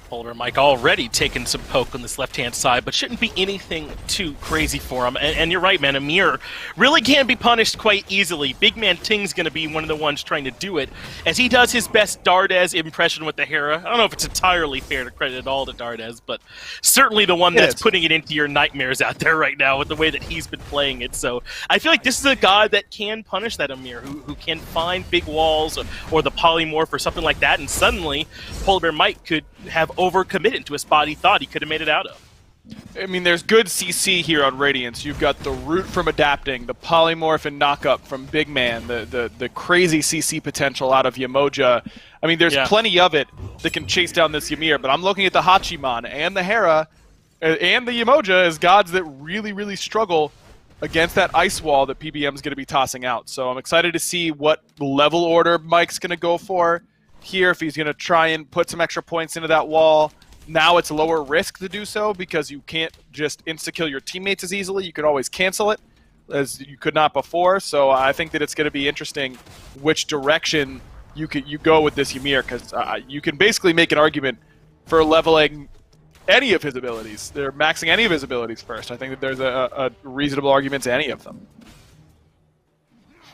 Speaker 5: Polar Mike already taking some poke on this left-hand side, but shouldn't be anything too crazy for him. And you're right, man. Ymir really can be punished quite easily. Big Man Ting's going to be one of the ones trying to do it, as he does his best Dardes impression with the Hera. I don't know if it's entirely fair to credit it all to Dardes, but certainly the one that's putting it into your nightmares out there right now with the way that he's been playing it. So I feel like this is a god that can punish that Ymir, who can find big walls or the polymorph or something like that, and suddenly Polar Bear Mike could have overcommitted to a spot he thought he could have made it out of.
Speaker 4: I mean, there's good CC here on Radiance. You've got the root from adapting, the polymorph and knockup from Big Man, the crazy CC potential out of Umoja. I mean, there's plenty of it that can chase down this Ymir, but I'm looking at the Hachiman and the Hera and the Umoja as gods that really, really struggle against that ice wall that PBM is going to be tossing out. So I'm excited to see what level order Mike's going to go for here, if he's going to try and put some extra points into that wall. Now it's lower risk to do so because you can't just insta-kill your teammates as easily. You could always cancel it, as you could not before. So I think that it's going to be interesting which direction you go with this Ymir, because you can basically make an argument for leveling any of his abilities. They're maxing any of his abilities first. I think that there's a reasonable argument to any of them.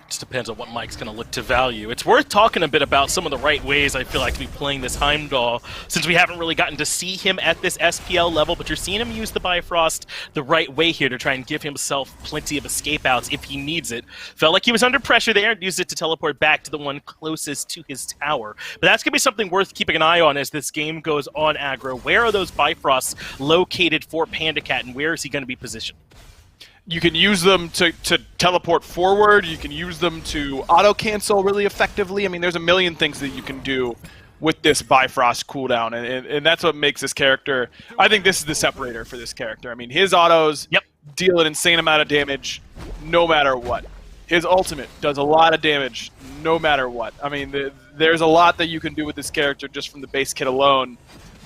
Speaker 5: Just depends on what Mike's going to look to value. It's worth talking a bit about some of the right ways I feel like to be playing this Heimdall, since we haven't really gotten to see him at this SPL level, but you're seeing him use the Bifrost the right way here to try and give himself plenty of escape outs if he needs it. Felt like he was under pressure there and used it to teleport back to the one closest to his tower. But that's going to be something worth keeping an eye on as this game goes on, Aggro. Where are those Bifrosts located for Panda Cat, and where is he going to be positioned?
Speaker 4: You can use them to teleport forward. You can use them to auto-cancel really effectively. I mean, there's a million things that you can do with this Bifrost cooldown, and that's what makes this character... I think this is the separator for this character. I mean, his autos deal an insane amount of damage no matter what. His ultimate does a lot of damage no matter what. I mean, there's a lot that you can do with this character just from the base kit alone,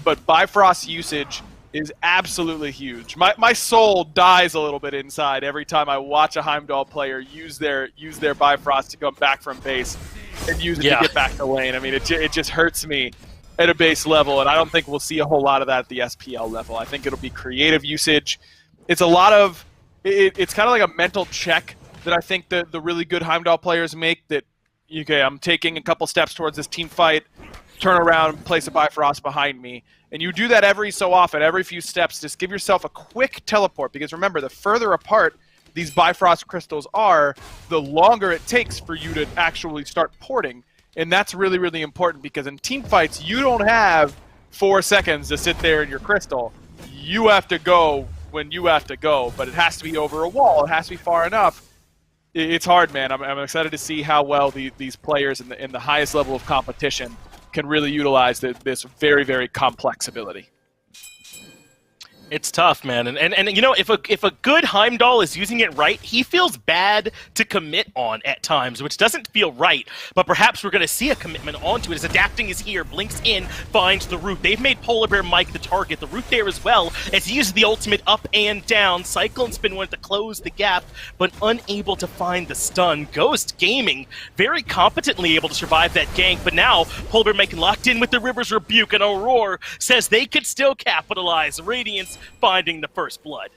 Speaker 4: but Bifrost usage is absolutely huge. My soul dies a little bit inside every time I watch a Heimdall player use their Bifrost to come back from base and use it to get back to lane. I mean, it just hurts me at a base level, and I don't think we'll see a whole lot of that at the SPL level. I think it'll be creative usage. It's a lot of... It's kind of like a mental check that I think the really good Heimdall players make that, okay, I'm taking a couple steps towards this team fight, turn around, place a Bifrost behind me. And you do that every so often, every few steps. Just give yourself a quick teleport, because remember, the further apart these Bifrost crystals are, the longer it takes for you to actually start porting. And that's really, really important, because in team fights, you don't have 4 seconds to sit there in your crystal. You have to go when you have to go, but it has to be over a wall. It has to be far enough. It's hard, man. I'm excited to see how well these players in the highest level of competition can really utilize this very, very complex ability.
Speaker 5: It's tough, man, and you know, if a good Heimdall is using it right, he feels bad to commit on at times, which doesn't feel right. But perhaps we're going to see a commitment onto it as Adapting is here, blinks in, finds the root. They've made Polar Bear Mike the target, the root there as well, as he uses the ultimate up and down. Cyclone Spin wanted to close the gap, but unable to find the stun. Ghost Gaming very competently able to survive that gank, but now Polar Bear Mike locked in with the River's Rebuke, and Aurora says they could still capitalize. Radiance finding the first blood.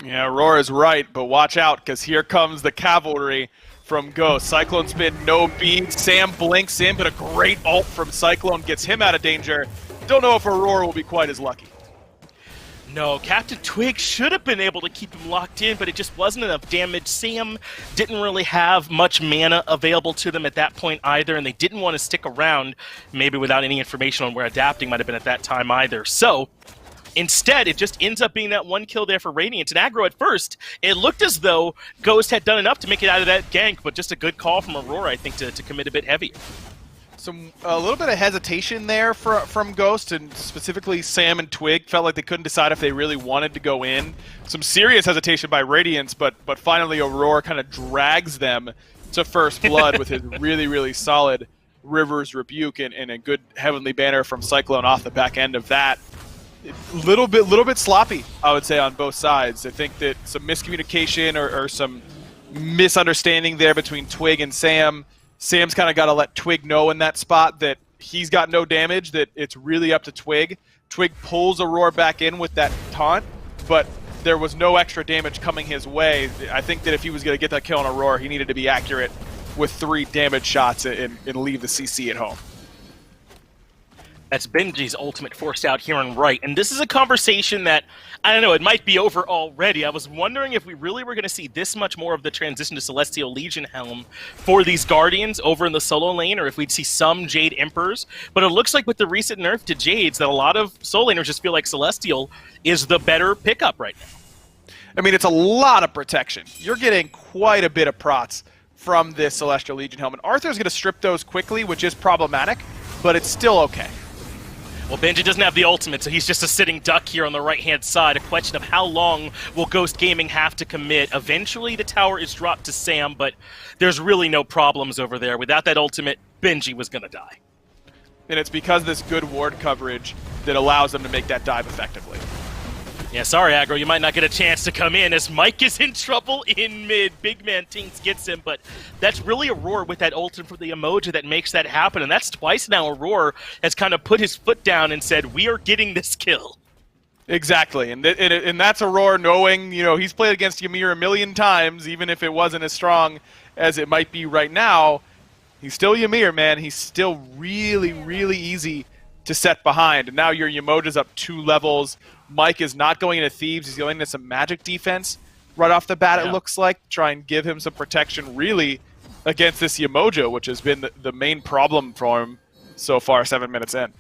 Speaker 4: Yeah, Aurora's right, but watch out, because here comes the cavalry from Ghost. Cyclone Spin, no beat. Sam blinks in, but a great ult from Cyclone gets him out of danger. Don't know if Aurora will be quite as lucky.
Speaker 5: No, Captain Twig should have been able to keep him locked in, but it just wasn't enough damage. Sam didn't really have much mana available to them at that point either, and they didn't want to stick around, maybe without any information on where Adapting might have been at that time either. So instead, it just ends up being that one kill there for Radiant. And aggro at first, it looked as though Ghost had done enough to make it out of that gank, but just a good call from Aurora, I think, to commit a bit heavier.
Speaker 4: A little bit of hesitation there from Ghost, and specifically Sam and Twig felt like they couldn't decide if they really wanted to go in. Some serious hesitation by Radiance, but finally Aurora kind of drags them to first blood with his really, really solid River's Rebuke and a good Heavenly Banner from Cyclone off the back end of that. Little bit sloppy, I would say, on both sides. I think that some miscommunication or some misunderstanding there between Twig and Sam. Sam's kind of got to let Twig know in that spot that he's got no damage, that it's really up to Twig. Twig pulls Aurora back in with that taunt, but there was no extra damage coming his way. I think that if he was going to get that kill on Aurora, he needed to be accurate with 3 damage shots and leave the CC at home.
Speaker 5: That's Benji's ultimate forced out here on right. And this is a conversation that, I don't know, it might be over already. I was wondering if we really were going to see this much more of the transition to Celestial Legion Helm for these Guardians over in the solo lane, or if we'd see some Jade Emperors. But it looks like with the recent nerf to Jades that a lot of solo laners just feel like Celestial is the better pickup right now.
Speaker 4: I mean, it's a lot of protection. You're getting quite a bit of prots from this Celestial Legion Helm. And Arthur's going to strip those quickly, which is problematic, but it's still okay.
Speaker 5: Well, Benji doesn't have the ultimate, so he's just a sitting duck here on the right-hand side. A question of how long will Ghost Gaming have to commit. Eventually, the tower is dropped to Sam, but there's really no problems over there. Without that ultimate, Benji was going to die.
Speaker 4: And it's because of this good ward coverage that allows them to make that dive effectively.
Speaker 5: Yeah, sorry, Aggro, you might not get a chance to come in as Mike is in trouble in mid. Big Man Tinks gets him, but that's really Aurora with that ult and for the emoji that makes that happen. And that's twice now Aurora has kind of put his foot down and said, we are getting this kill.
Speaker 4: Exactly, and that's Aurora knowing, you know, he's played against Ymir a million times, even if it wasn't as strong as it might be right now. He's still Ymir, man. He's still really, really easy to set behind. And now your Yemoja's up 2 levels. Mike is not going into Thebes. He's going into some magic defense right off the bat, yeah. It looks like. Try and give him some protection, really, against this Yemoja, which has been the main problem for him so far, 7 minutes in.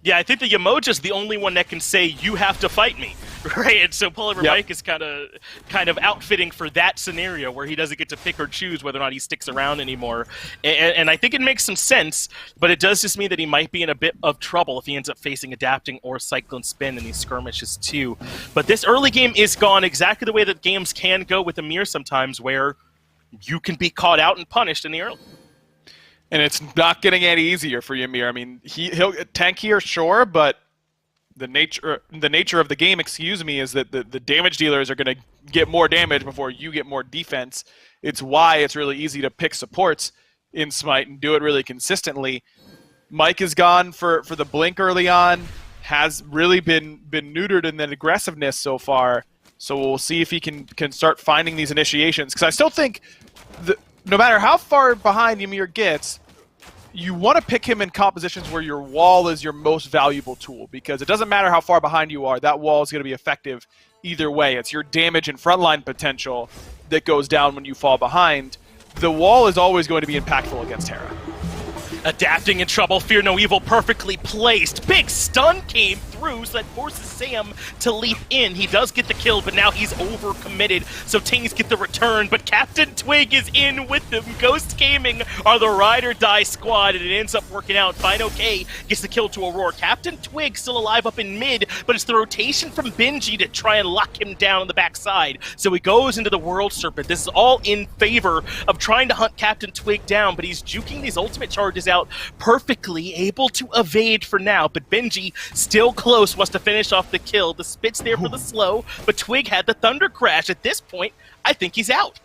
Speaker 5: Yeah, I think the Yemoja's the only one that can say, you have to fight me, right? And so Polar Bear Mike is kind of outfitting for that scenario where he doesn't get to pick or choose whether or not he sticks around anymore. And I think it makes some sense, but it does just mean that he might be in a bit of trouble if he ends up facing Adapting or Cyclone Spin in these skirmishes too. But this early game is gone exactly the way that games can go with Ymir sometimes, where you can be caught out and punished in the early.
Speaker 4: And it's not getting any easier for Ymir. I mean, he'll tank here, sure, but the nature of the game, is that the damage dealers are going to get more damage before you get more defense. It's why it's really easy to pick supports in Smite and do it really consistently. Mike has gone for the blink early on, has really been neutered in the aggressiveness so far. So we'll see if he can start finding these initiations. Because I still think no matter how far behind Ymir gets, you want to pick him in compositions where your wall is your most valuable tool, because it doesn't matter how far behind you are, that wall is going to be effective either way. It's your damage and frontline potential that goes down when you fall behind. The wall is always going to be impactful against Terra.
Speaker 5: Adapting in trouble, Fear No Evil perfectly placed. Big stun came through, so that forces Sam to leap in. He does get the kill, but now he's overcommitted, so Tings get the return, but Captain Twig is in with them. Ghost Gaming are the ride or die squad, and it ends up working out. Fine OK gets the kill to Aurora. Captain Twig still alive up in mid, but it's the rotation from Benji to try and lock him down on the backside. So he goes into the World Serpent. This is all in favor of trying to hunt Captain Twig down, but he's juking these ultimate charges out perfectly, able to evade for now, but Benji still close, wants to finish off the kill. The spit's there for the slow, but Twig had the Thunder Crash. At this point, I think he's out.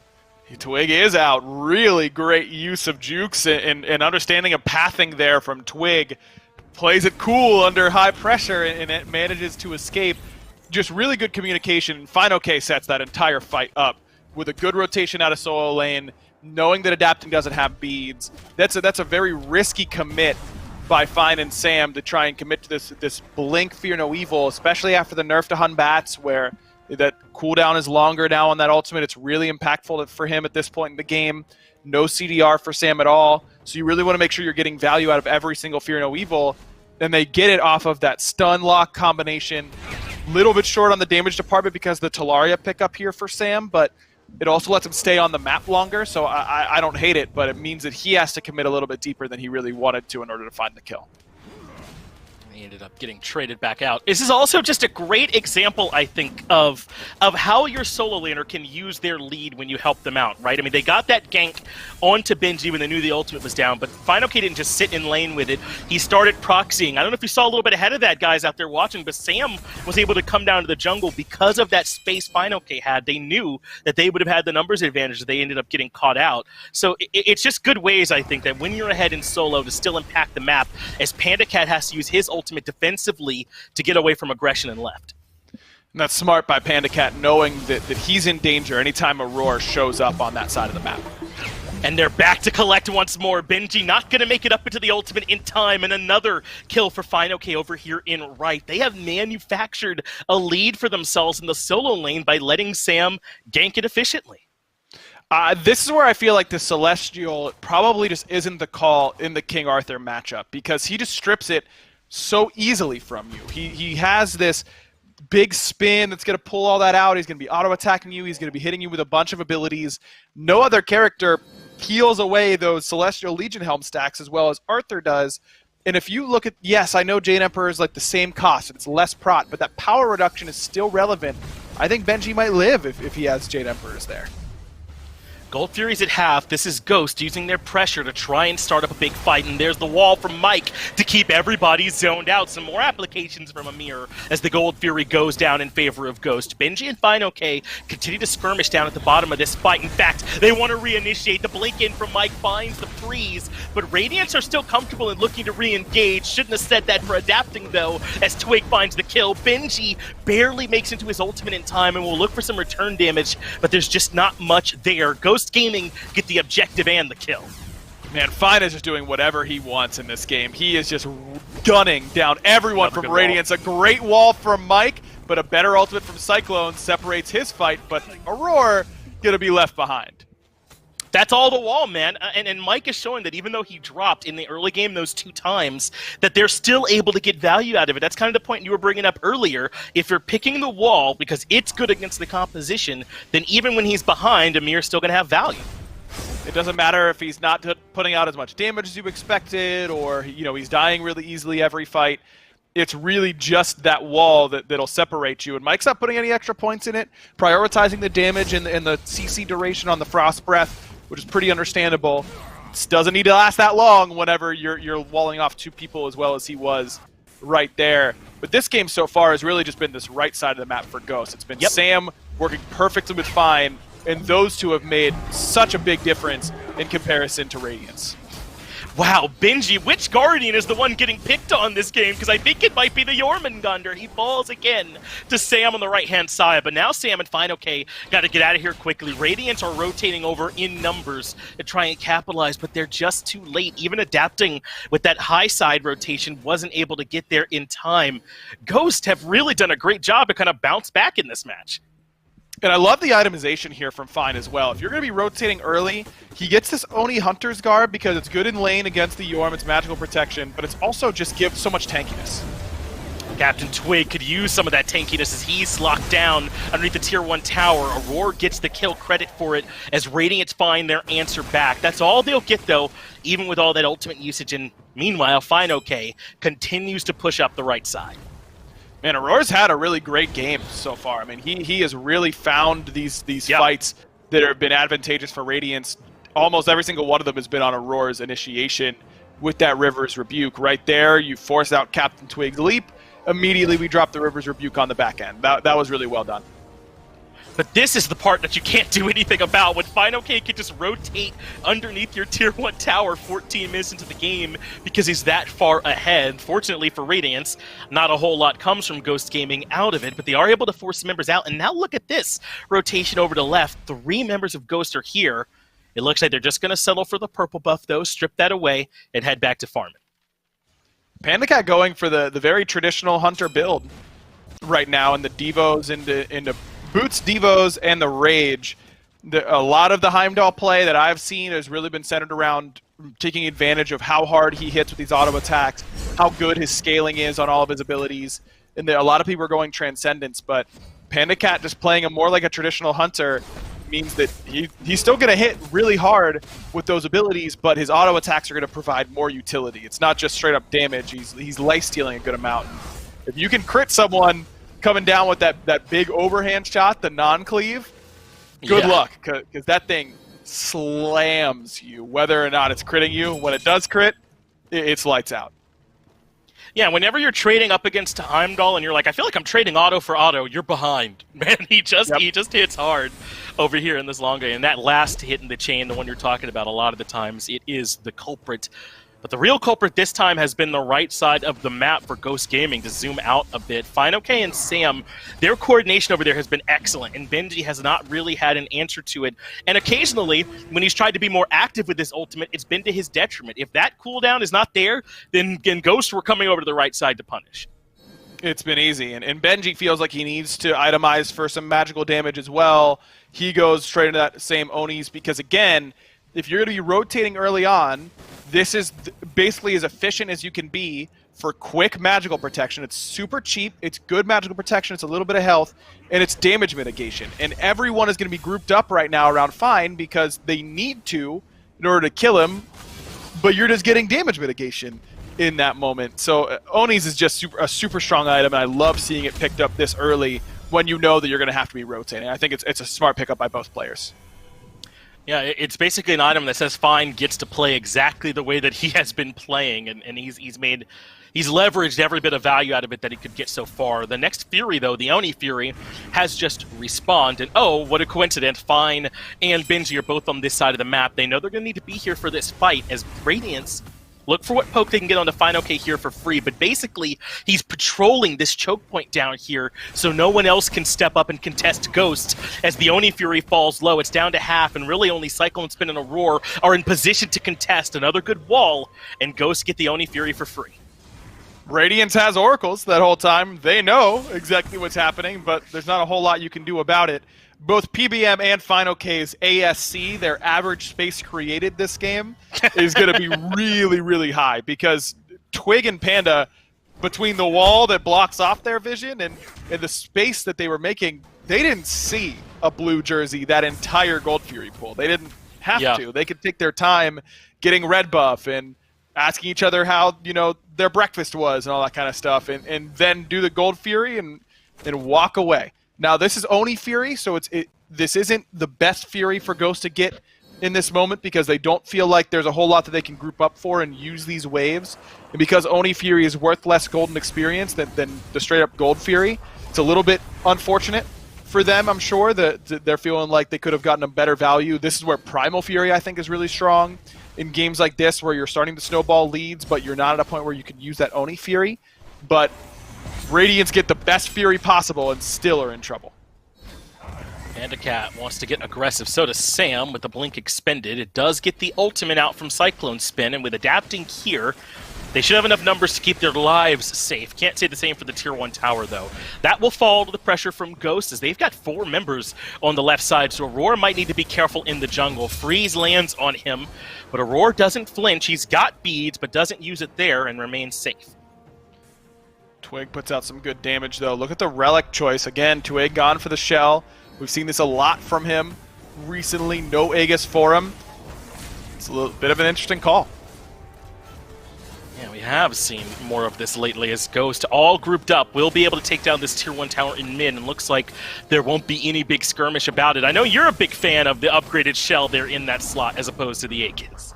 Speaker 4: Twig is out. Really great use of jukes and understanding of pathing there from Twig. Plays it cool under high pressure and it manages to escape. Just really good communication. Fine OK sets that entire fight up with a good rotation out of solo lane, knowing that adapting doesn't have beads. That's a very risky commit by Fine and Sam to try and commit to this blink Fear No Evil, especially after the nerf to Hun Bats, where that cooldown is longer now on that ultimate. It's really impactful for him at this point in the game. No CDR for Sam at all, so you really want to make sure you're getting value out of every single Fear No Evil, and they get it off of that stun lock combination. Little bit short on the damage department because of the Talaria pickup here for Sam, but it also lets him stay on the map longer, so I don't hate it, but it means that he has to commit a little bit deeper than he really wanted to in order to find the kill.
Speaker 5: He ended up getting traded back out. This is also just a great example, I think, of how your solo laner can use their lead when you help them out, right? I mean, they got that gank onto Benji when they knew the ultimate was down, but Final K didn't just sit in lane with it. He started proxying. I don't know if you saw a little bit ahead of that, guys out there watching, but Sam was able to come down to the jungle because of that space Final K had. They knew that they would have had the numbers advantage. They ended up getting caught out. So it's just good ways, I think, that when you're ahead in solo to still impact the map, as Panda Cat has to use his ultimate defensively to get away from aggression and left.
Speaker 4: And that's smart by Panda Cat, knowing that he's in danger anytime Aurora shows up on that side of the map.
Speaker 5: And they're back to collect once more. Benji not going to make it up into the ultimate in time, and another kill for Fine OK over here in right. They have manufactured a lead for themselves in the solo lane by letting Sam gank it efficiently.
Speaker 4: This is where I feel like the Celestial probably just isn't the call in the King Arthur matchup, because he just strips it so easily from you. He has this big spin that's going to pull all that out. He's going to be auto-attacking you. He's going to be hitting you with a bunch of abilities. No other character peels away those Celestial Legion Helm stacks as well as Arthur does. And if you look at, yes, I know Jade Emperor is like the same cost, it's less prot, but that power reduction is still relevant. I think Benji might live if he has Jade Emperors there.
Speaker 5: Gold Fury's at half. This is Ghost using their pressure to try and start up a big fight, and there's the wall from Mike to keep everybody zoned out. Some more applications from Amir as the Gold Fury goes down in favor of Ghost. Benji and Fine OK continue to skirmish down at the bottom of this fight. In fact, they want to reinitiate. The blink in from Mike finds the freeze, but Radiants are still comfortable and looking to re-engage. Shouldn't have said that for adapting, though, as Twig finds the kill. Benji barely makes into his ultimate in time and will look for some return damage, but there's just not much there. Ghost Gaming get the objective and the kill.
Speaker 4: Man, Fine is just doing whatever he wants in this game. He is just gunning down everyone from Radiance. A great wall from Mike, but a better ultimate from Cyclone separates his fight, but Aurora gonna be left behind.
Speaker 5: That's all the wall, man. And Mike is showing that even though he dropped in the early game those 2 times, that they're still able to get value out of it. That's kind of the point you were bringing up earlier. If you're picking the wall because it's good against the composition, then even when he's behind, Amir's still going to have value.
Speaker 4: It doesn't matter if he's not putting out as much damage as you expected, or he's dying really easily every fight. It's really just that wall that'll separate you. And Mike's not putting any extra points in it, prioritizing the damage and the CC duration on the Frost Breath, which is pretty understandable. It doesn't need to last that long whenever you're walling off 2 people as well as he was right there. But this game so far has really just been this right side of the map for Ghost. It's been Sam working perfectly with Fine, and those two have made such a big difference in comparison to Radiance.
Speaker 5: Wow, Benji, which Guardian is the one getting picked on this game? Because I think it might be the Jormungandr. He falls again to Sam on the right-hand side. But now Sam and FineOK got to get out of here quickly. Radiants are rotating over in numbers to try and capitalize, but they're just too late. Even adapting with that high side rotation wasn't able to get there in time. Ghost have really done a great job to kind of bounce back in this match.
Speaker 4: And I love the itemization here from Fine as well. If you're going to be rotating early, he gets this Oni Hunter's Garb because it's good in lane against the Yorm, it's magical protection, but it's also just gives so much tankiness.
Speaker 5: Captain Twig could use some of that tankiness as he's locked down underneath the tier 1 tower. Aurora gets the kill credit for it as Radiants find their answer back. That's all they'll get, though, even with all that ultimate usage. And meanwhile, FineOK continues to push up the right side.
Speaker 4: Man, Aurora's had a really great game so far. I mean, he has really found these fights that have been advantageous for Radiance. Almost every single one of them has been on Aurora's initiation with that River's Rebuke. Right there, you force out Captain Twig's leap. Immediately, we drop the River's Rebuke on the back end. That was really well done.
Speaker 5: But this is the part that you can't do anything about. When FineOK can just rotate underneath your tier 1 tower 14 minutes into the game because he's that far ahead. Fortunately for Radiance, not a whole lot comes from Ghost Gaming out of it, but they are able to force members out. And now look at this rotation over to left. 3 members of Ghost are here. It looks like they're just going to settle for the purple buff, though, strip that away, and head back to farming.
Speaker 4: PandaCat going for the very traditional Hunter build right now, and the Devos into Boots, Devos, and the Rage. A lot of the Heimdall play that I've seen has really been centered around taking advantage of how hard he hits with these auto attacks, how good his scaling is on all of his abilities. And a lot of people are going Transcendence, but PandaCat just playing him more like a traditional Hunter means that he's still going to hit really hard with those abilities, but his auto attacks are going to provide more utility. It's not just straight up damage. He's life-stealing a good amount. If you can crit someone coming down with that big overhand shot, the non-cleave, good luck, because that thing slams you, whether or not it's critting you. When it does crit, it's lights out.
Speaker 5: Yeah, whenever you're trading up against Heimdall and you're like, I feel like I'm trading auto for auto, you're behind. Man, he just hits hard over here in this long game. And that last hit in the chain, the one you're talking about, a lot of the times, it is the culprit. But the real culprit this time has been the right side of the map for Ghost Gaming. To zoom out a bit, FineOK and Sam, their coordination over there has been excellent, and Benji has not really had an answer to it. And occasionally, when he's tried to be more active with his ultimate, it's been to his detriment. If that cooldown is not there, then Ghosts were coming over to the right side to punish.
Speaker 4: It's been easy, and Benji feels like he needs to itemize for some magical damage as well. He goes straight into that same Onis because, again, if you're going to be rotating early on, this is basically as efficient as you can be for quick magical protection. It's super cheap, it's good magical protection, it's a little bit of health, and it's damage mitigation. And everyone is going to be grouped up right now around Fine because they need to in order to kill him, but you're just getting damage mitigation in that moment. So Onis is just a super strong item, and I love seeing it picked up this early when you know that you're going to have to be rotating. I think it's a smart pickup by both players.
Speaker 5: Yeah, it's basically an item that says Fine gets to play exactly the way that he has been playing, and he's leveraged every bit of value out of it that he could get so far. The next Fury, though, the Oni Fury, has just respawned, and oh, what a coincidence, Fine and Benji are both on this side of the map. They know they're going to need to be here for this fight, as Radiance look for what poke they can get onto FineOK here for free, but basically, he's patrolling this choke point down here so no one else can step up and contest Ghost. As the Oni Fury falls low, it's down to half, and really only Cyclone Spin and Aurora are in position to contest another good wall, and Ghost get the Oni Fury for free.
Speaker 4: Radiance has Oracles that whole time. They know exactly what's happening, but there's not a whole lot you can do about it. Both PBM and FineOK's ASC, their average space created this game, is going to be really, really high because Twig and Panda, between the wall that blocks off their vision and the space that they were making, they didn't see a blue jersey that entire Gold Fury pool. They didn't have to. They could take their time getting red buff and asking each other how their breakfast was and all that kind of stuff, and then do the Gold Fury and walk away. Now, this is Oni Fury, so this isn't the best Fury for Ghost to get in this moment because they don't feel like there's a whole lot that they can group up for and use these waves. And because Oni Fury is worth less golden experience than the straight-up Gold Fury, it's a little bit unfortunate for them, I'm sure. That they're feeling like they could have gotten a better value. This is where Primal Fury, I think, is really strong. in games like this where you're starting to snowball leads, but you're not at a point where you can use that Oni Fury. But Radiance get the best Fury possible and still are in trouble.
Speaker 5: Pandacat wants to get aggressive. So does Sam with the blink expended. It does get the ultimate out from Cyclone Spin, and with adapting here, they should have enough numbers to keep their lives safe. Can't say the same for the Tier 1 tower, though. That will fall to the pressure from Ghost, as they've got 4 members on the left side, so Aurora might need to be careful in the jungle. Freeze lands on him, but Aurora doesn't flinch. He's got beads, but doesn't use it there and remains safe.
Speaker 4: Twig puts out some good damage, though. Look at the relic choice. Again, Twig gone for the shell. We've seen this a lot from him recently. No Aegis for him. It's a little bit of an interesting call.
Speaker 5: Yeah, we have seen more of this lately as Ghost, all grouped up, will be able to take down this Tier 1 tower in mid, and looks like there won't be any big skirmish about it. I know you're a big fan of the upgraded shell there in that slot as opposed to the Aegis.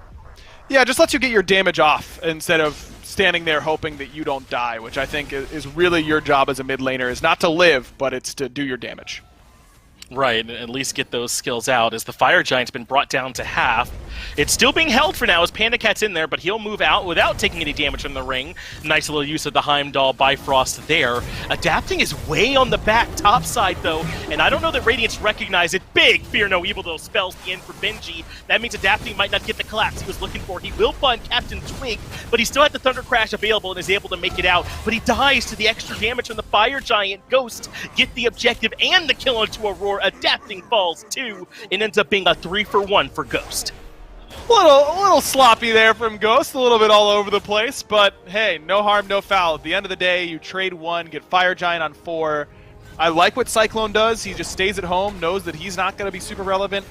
Speaker 4: Yeah, it just lets you get your damage off instead of standing there hoping that you don't die, which I think is really your job as a mid laner, is not to live, but it's to do your damage.
Speaker 5: Right, and at least get those skills out as the Fire Giant's been brought down to half. It's still being held for now as Pandacat's in there, but he'll move out without taking any damage from the ring. Nice little use of the Heimdall Bifrost there. Adapting is way on the back top side, though, and I don't know that Radiance recognize it. Big Fear No Evil, though, spells the end for Benji. That means Adapting might not get the collapse he was looking for. He will find Captain Twig, but he still had the Thunder Crash available and is able to make it out. But he dies to the extra damage from the Fire Giant. Ghost get the objective and the kill onto Aurora. Adapting falls too, and ends up being a 3-for-1 for Ghost.
Speaker 4: A little sloppy there from Ghost, a little bit all over the place, but hey, no harm, no foul. At the end of the day, you trade 1, get Fire Giant on 4. I like what Cyclone does. He just stays at home, knows that he's not going to be super relevant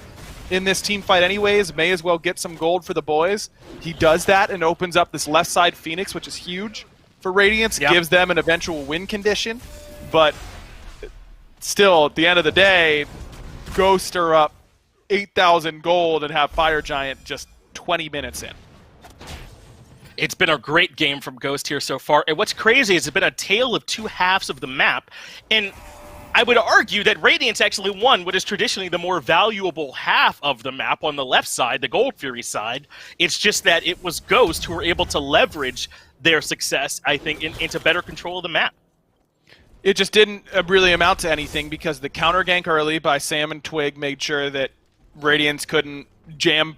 Speaker 4: in this team fight anyways. May as well get some gold for the boys. He does that and opens up this left side Phoenix, which is huge for Radiance. Yep. Gives them an eventual win condition, but still, at the end of the day, Ghost are up 8,000 gold and have Fire Giant just 20 minutes in.
Speaker 5: It's been a great game from Ghost here so far, and what's crazy is it's been a tale of 2 halves of the map, and I would argue that Radiance actually won what is traditionally the more valuable half of the map on the left side, the Gold Fury side. It's just that it was Ghost who were able to leverage their success, I think, into better control of the map.
Speaker 4: It just didn't really amount to anything because the counter gank early by Sam and Twig made sure that Radiance couldn't jam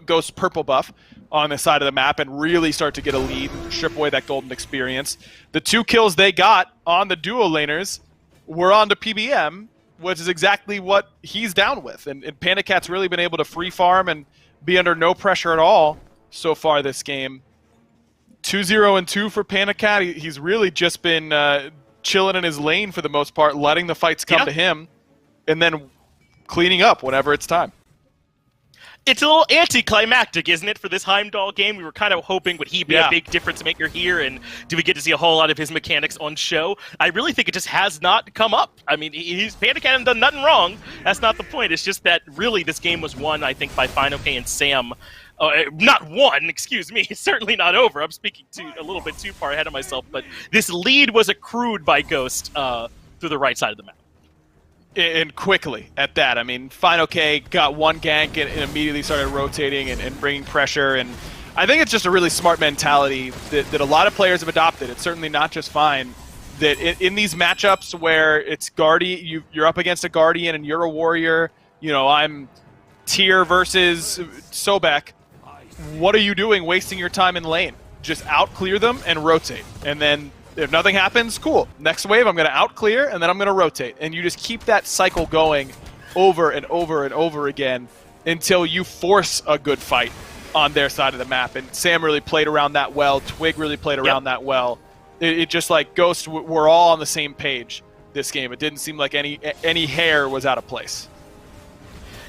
Speaker 4: Ghost purple buff on the side of the map and really start to get a lead, strip away that golden experience. The 2 kills they got on the duo laners were on to PBM, which is exactly what he's down with. And Pandacat's really been able to free farm and be under no pressure at all so far this game. 2-0-2 for Pandacat. He's really just been chilling in his lane for the most part, letting the fights come to him, and then cleaning up whenever it's time.
Speaker 5: It's a little anticlimactic, isn't it, for this Heimdall game? We were kind of hoping would he be a big difference maker here, and do we get to see a whole lot of his mechanics on show? I really think it just has not come up. I mean, Pandacat hasn't done nothing wrong. That's not the point. It's just that really this game was won, I think, by Final K and Sam. Not won, excuse me. It's certainly not over. I'm speaking a little bit too far ahead of myself, but this lead was accrued by Ghost through the right side of the map.
Speaker 4: And quickly at that. I mean, Final K got 1 gank and immediately started rotating and bringing pressure. And I think it's just a really smart mentality that a lot of players have adopted. It's certainly not just Fine. That in these matchups where it's you're up against a Guardian and you're a warrior, I'm Tyr versus Sobek. What are you doing wasting your time in lane? Just out-clear them and rotate. And then if nothing happens, cool. Next wave, I'm going to out-clear, and then I'm going to rotate. And you just keep that cycle going over and over and over again until you force a good fight on their side of the map. And Sam really played around that well. Twig really played around that well. It just like Ghost, we're all on the same page this game. It didn't seem like any hair was out of place.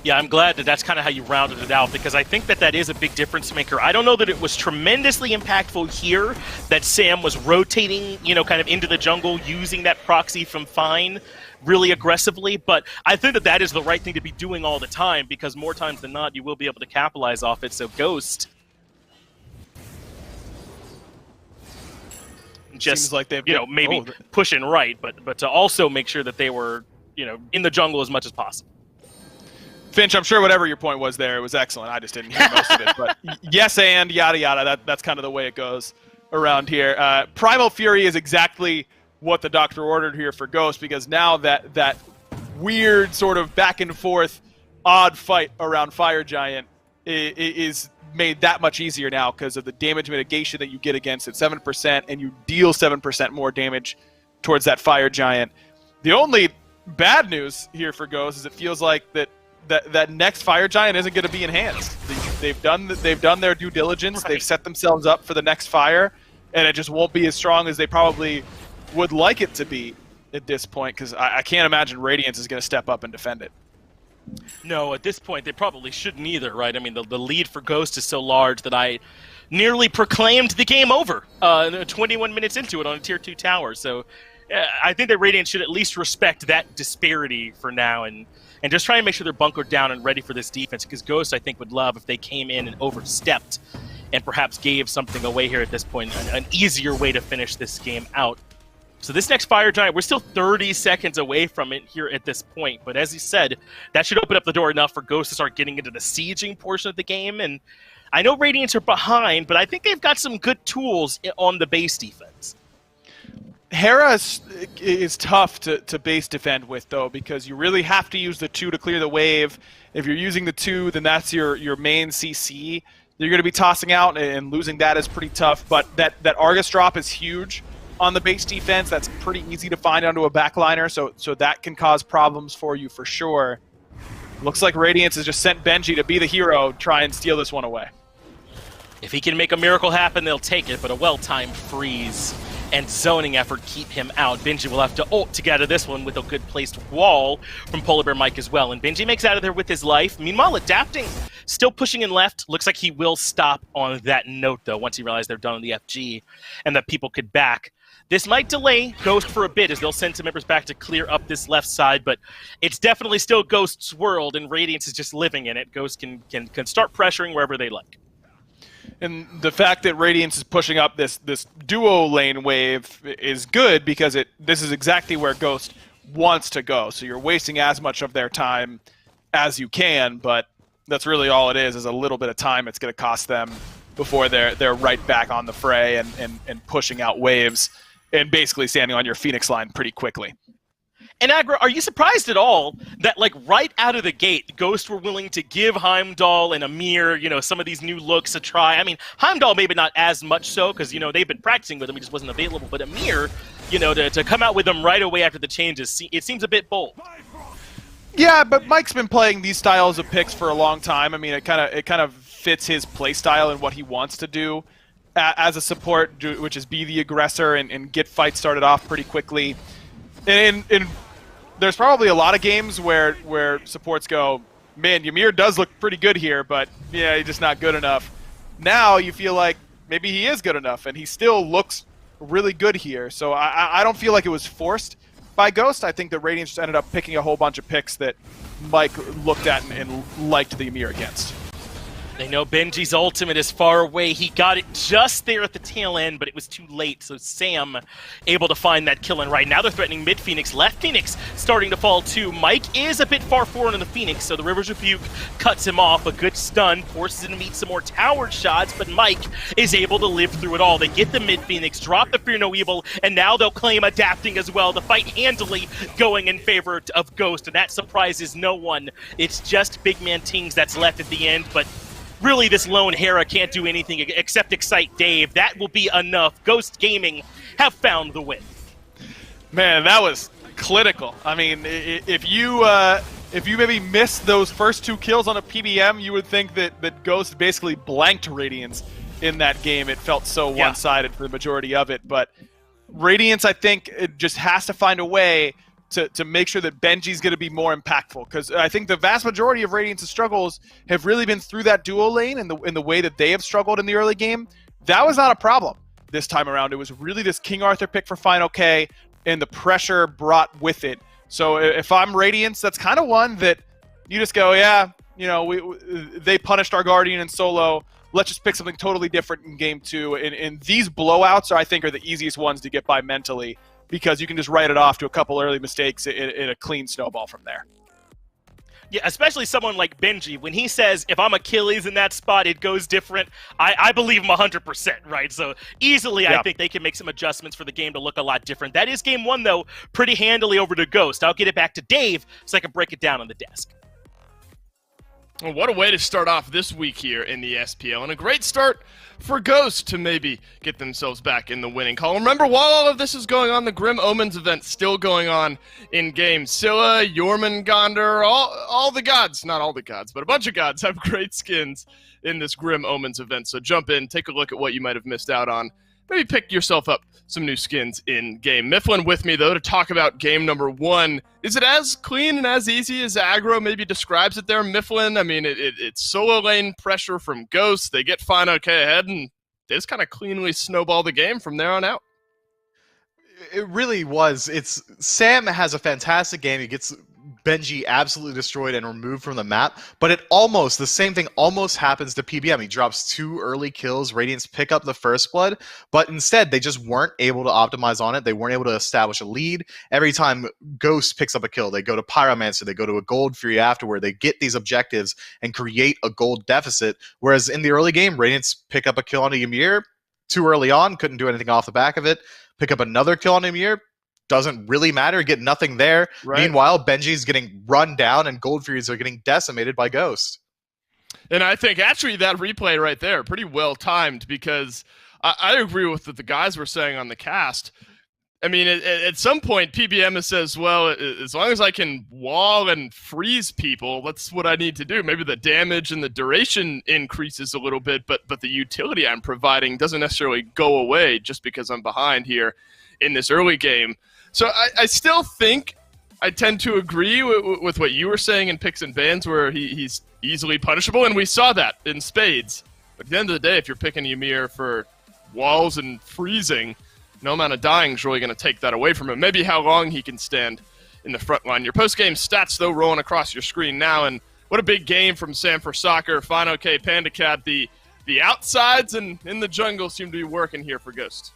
Speaker 5: Yeah, I'm glad that that's kind of how you rounded it out, because I think that is a big difference maker. I don't know that it was tremendously impactful here that Sam was rotating, kind of into the jungle, using that proxy from Fine really aggressively, but I think that is the right thing to be doing all the time, because more times than not, you will be able to capitalize off it. So Ghost just,
Speaker 4: seems like they've
Speaker 5: maybe pushing right, but to also make sure that they were, in the jungle as much as possible.
Speaker 4: Finch, I'm sure whatever your point was there, it was excellent. I just didn't hear most of it. But yes, and yada yada. That's kind of the way it goes around here. Primal Fury is exactly what the doctor ordered here for Ghost, because now that weird sort of back and forth odd fight around Fire Giant is made that much easier now because of the damage mitigation that you get against it, 7%, and you deal 7% more damage towards that Fire Giant. The only bad news here for Ghost is it feels like that next Fire Giant isn't going to be enhanced. They've done their due diligence. Right. They've set themselves up for the next fire, and it just won't be as strong as they probably would like it to be at this point, because I can't imagine Radiance is going to step up and defend it.
Speaker 5: No, at this point, they probably shouldn't either, right? I mean, the lead for Ghost is so large that I nearly proclaimed the game over 21 minutes into it on a Tier 2 tower. So I think that Radiance should at least respect that disparity for now and just try and make sure they're bunkered down and ready for this defense, because Ghost, I think, would love if they came in and overstepped and perhaps gave something away here at this point, an easier way to finish this game out. So this next Fire Giant, we're still 30 seconds away from it here at this point. But as he said, that should open up the door enough for Ghost to start getting into the sieging portion of the game. And I know Radiants are behind, but I think they've got some good tools on the base defense.
Speaker 4: Hera is tough to base defend with, though, because you really have to use the 2 to clear the wave. If you're using the 2, then that's your main CC. You're going to be tossing out, and losing that is pretty tough. But that Argus drop is huge on the base defense. That's pretty easy to find onto a backliner, so that can cause problems for you for sure. Looks like Radiance has just sent Benji to be the hero, try and steal this one away.
Speaker 5: If he can make a miracle happen, they'll take it, but a well-timed freeze and zoning effort keep him out. Benji will have to ult to get out of this one with a good placed wall from Polar Bear Mike as well. And Benji makes out of there with his life. Meanwhile, Adapting, still pushing in left. Looks like he will stop on that note, though, once he realizes they're done on the FG and that people could back. This might delay Ghost for a bit as they'll send some members back to clear up this left side, but it's definitely still Ghost's world, and Radiance is just living in it. Ghost can start pressuring wherever they like.
Speaker 4: And the fact that Radiance is pushing up this duo lane wave is good, because this is exactly where Ghost wants to go. So you're wasting as much of their time as you can, but that's really all it is a little bit of time it's going to cost them before they're right back on the fray and pushing out waves and basically standing on your Phoenix line pretty quickly.
Speaker 5: And Agra, are you surprised at all that, like, right out of the gate, Ghost were willing to give Heimdall and Amir, some of these new looks a try? I mean, Heimdall maybe not as much so, because, they've been practicing with him, he just wasn't available. But Amir, to come out with them right away after the changes, it seems a bit bold.
Speaker 4: Yeah, but Mike's been playing these styles of picks for a long time. I mean, it kind of fits his play style and what he wants to do as a support, which is be the aggressor and get fights started off pretty quickly. And there's probably a lot of games where supports go, man, Ymir does look pretty good here, but yeah, he's just not good enough. Now you feel like maybe he is good enough, and he still looks really good here. So I don't feel like it was forced by Ghost. I think that Radiance just ended up picking a whole bunch of picks that Mike looked at and liked the Ymir against.
Speaker 5: They know Benji's ultimate is far away. He got it just there at the tail end, but it was too late. So Sam able to find that kill. And right now they're threatening mid Phoenix. Left Phoenix starting to fall too. Mike is a bit far forward on the Phoenix, so the River's Rebuke cuts him off. A good stun forces him to meet some more tower shots, but Mike is able to live through it all. They get the mid Phoenix, drop the Fear No Evil, and now they'll claim Adapting as well. The fight handily going in favor of Ghost, and that surprises no one. It's just Big Man Tings that's left at the end, but really, this lone Hera can't do anything except excite Dave. That will be enough. Ghost Gaming have found the win.
Speaker 4: Man, that was clinical. I mean, if you maybe missed those first 2 kills on a PBM, you would think that Ghost basically blanked Radiance in that game. It felt so one-sided for the majority of it. But Radiance, I think, it just has to find a way to make sure that Benji's going to be more impactful, because I think the vast majority of Radiance's struggles have really been through that duo lane and in the way that they have struggled in the early game. That was not a problem this time around. It was really this King Arthur pick for Final K and the pressure brought with it. So if I'm Radiance, that's kind of one that you just go, yeah, they punished our Guardian in solo. Let's just pick something totally different in game 2. And these blowouts, I think, are the easiest ones to get by mentally, because you can just write it off to a couple early mistakes in a clean snowball from there.
Speaker 5: Yeah, especially someone like Benji, when he says, if I'm Achilles in that spot, it goes different, I believe him 100%, right? So easily,
Speaker 4: Yeah.
Speaker 5: I think they can make some adjustments for the game to look a lot different. That is game one, though, pretty handily over to Ghost. I'll get it back to Dave so I can break it down on the desk.
Speaker 1: Well, what a way to start off this week here in the SPL, and a great start for Ghost to maybe get themselves back in the winning column. Remember, while all of this is going on, the Grim Omens event still going on in-game. Scylla, Jormungandr, all the gods, not all the gods, but a bunch of gods have great skins in this Grim Omens event, so jump in, take a look at what you might have missed out on. Maybe pick yourself up some new skins in-game. Mifflin with me, though, to talk about game number one. Is it as clean and as easy as Aggro maybe describes it there, Mifflin? I mean, it's solo lane pressure from Ghost. They get fine okay ahead, and they just kind of cleanly snowball the game from there on out.
Speaker 2: It really was. Sam has a fantastic game. He gets Benji absolutely destroyed and removed from the map, but the same thing almost happens to PBM. He drops 2 early kills, Radiance pick up the first blood, but instead they just weren't able to optimize on it. They weren't able to establish a lead. Every time Ghost picks up a kill, they go to Pyromancer, they go to a Gold Fury afterward, they get these objectives and create a gold deficit, whereas in the early game, Radiance pick up a kill on a Ymir, too early on, couldn't do anything off the back of it, pick up another kill on Ymir, doesn't really matter, get nothing there. Right. Meanwhile, Benji's getting run down and Gold Furies are getting decimated by Ghost.
Speaker 1: And I think actually that replay right there, pretty well timed, because I agree with what the guys were saying on the cast. I mean, at some point, PBM says, well, as long as I can wall and freeze people, that's what I need to do. Maybe the damage and the duration increases a little bit, but the utility I'm providing doesn't necessarily go away just because I'm behind here in this early game. So I still think I tend to agree with what you were saying in picks and bans, where he's easily punishable, and we saw that in spades. But at the end of the day, if you're picking Ymir for walls and freezing, no amount of dying is really going to take that away from him. Maybe how long he can stand in the front line. Your post-game stats, though, rolling across your screen now, and what a big game from Sam for Soccer. Fine, okay, Panda Cat. The outsides and in the jungle seem to be working here for Ghost.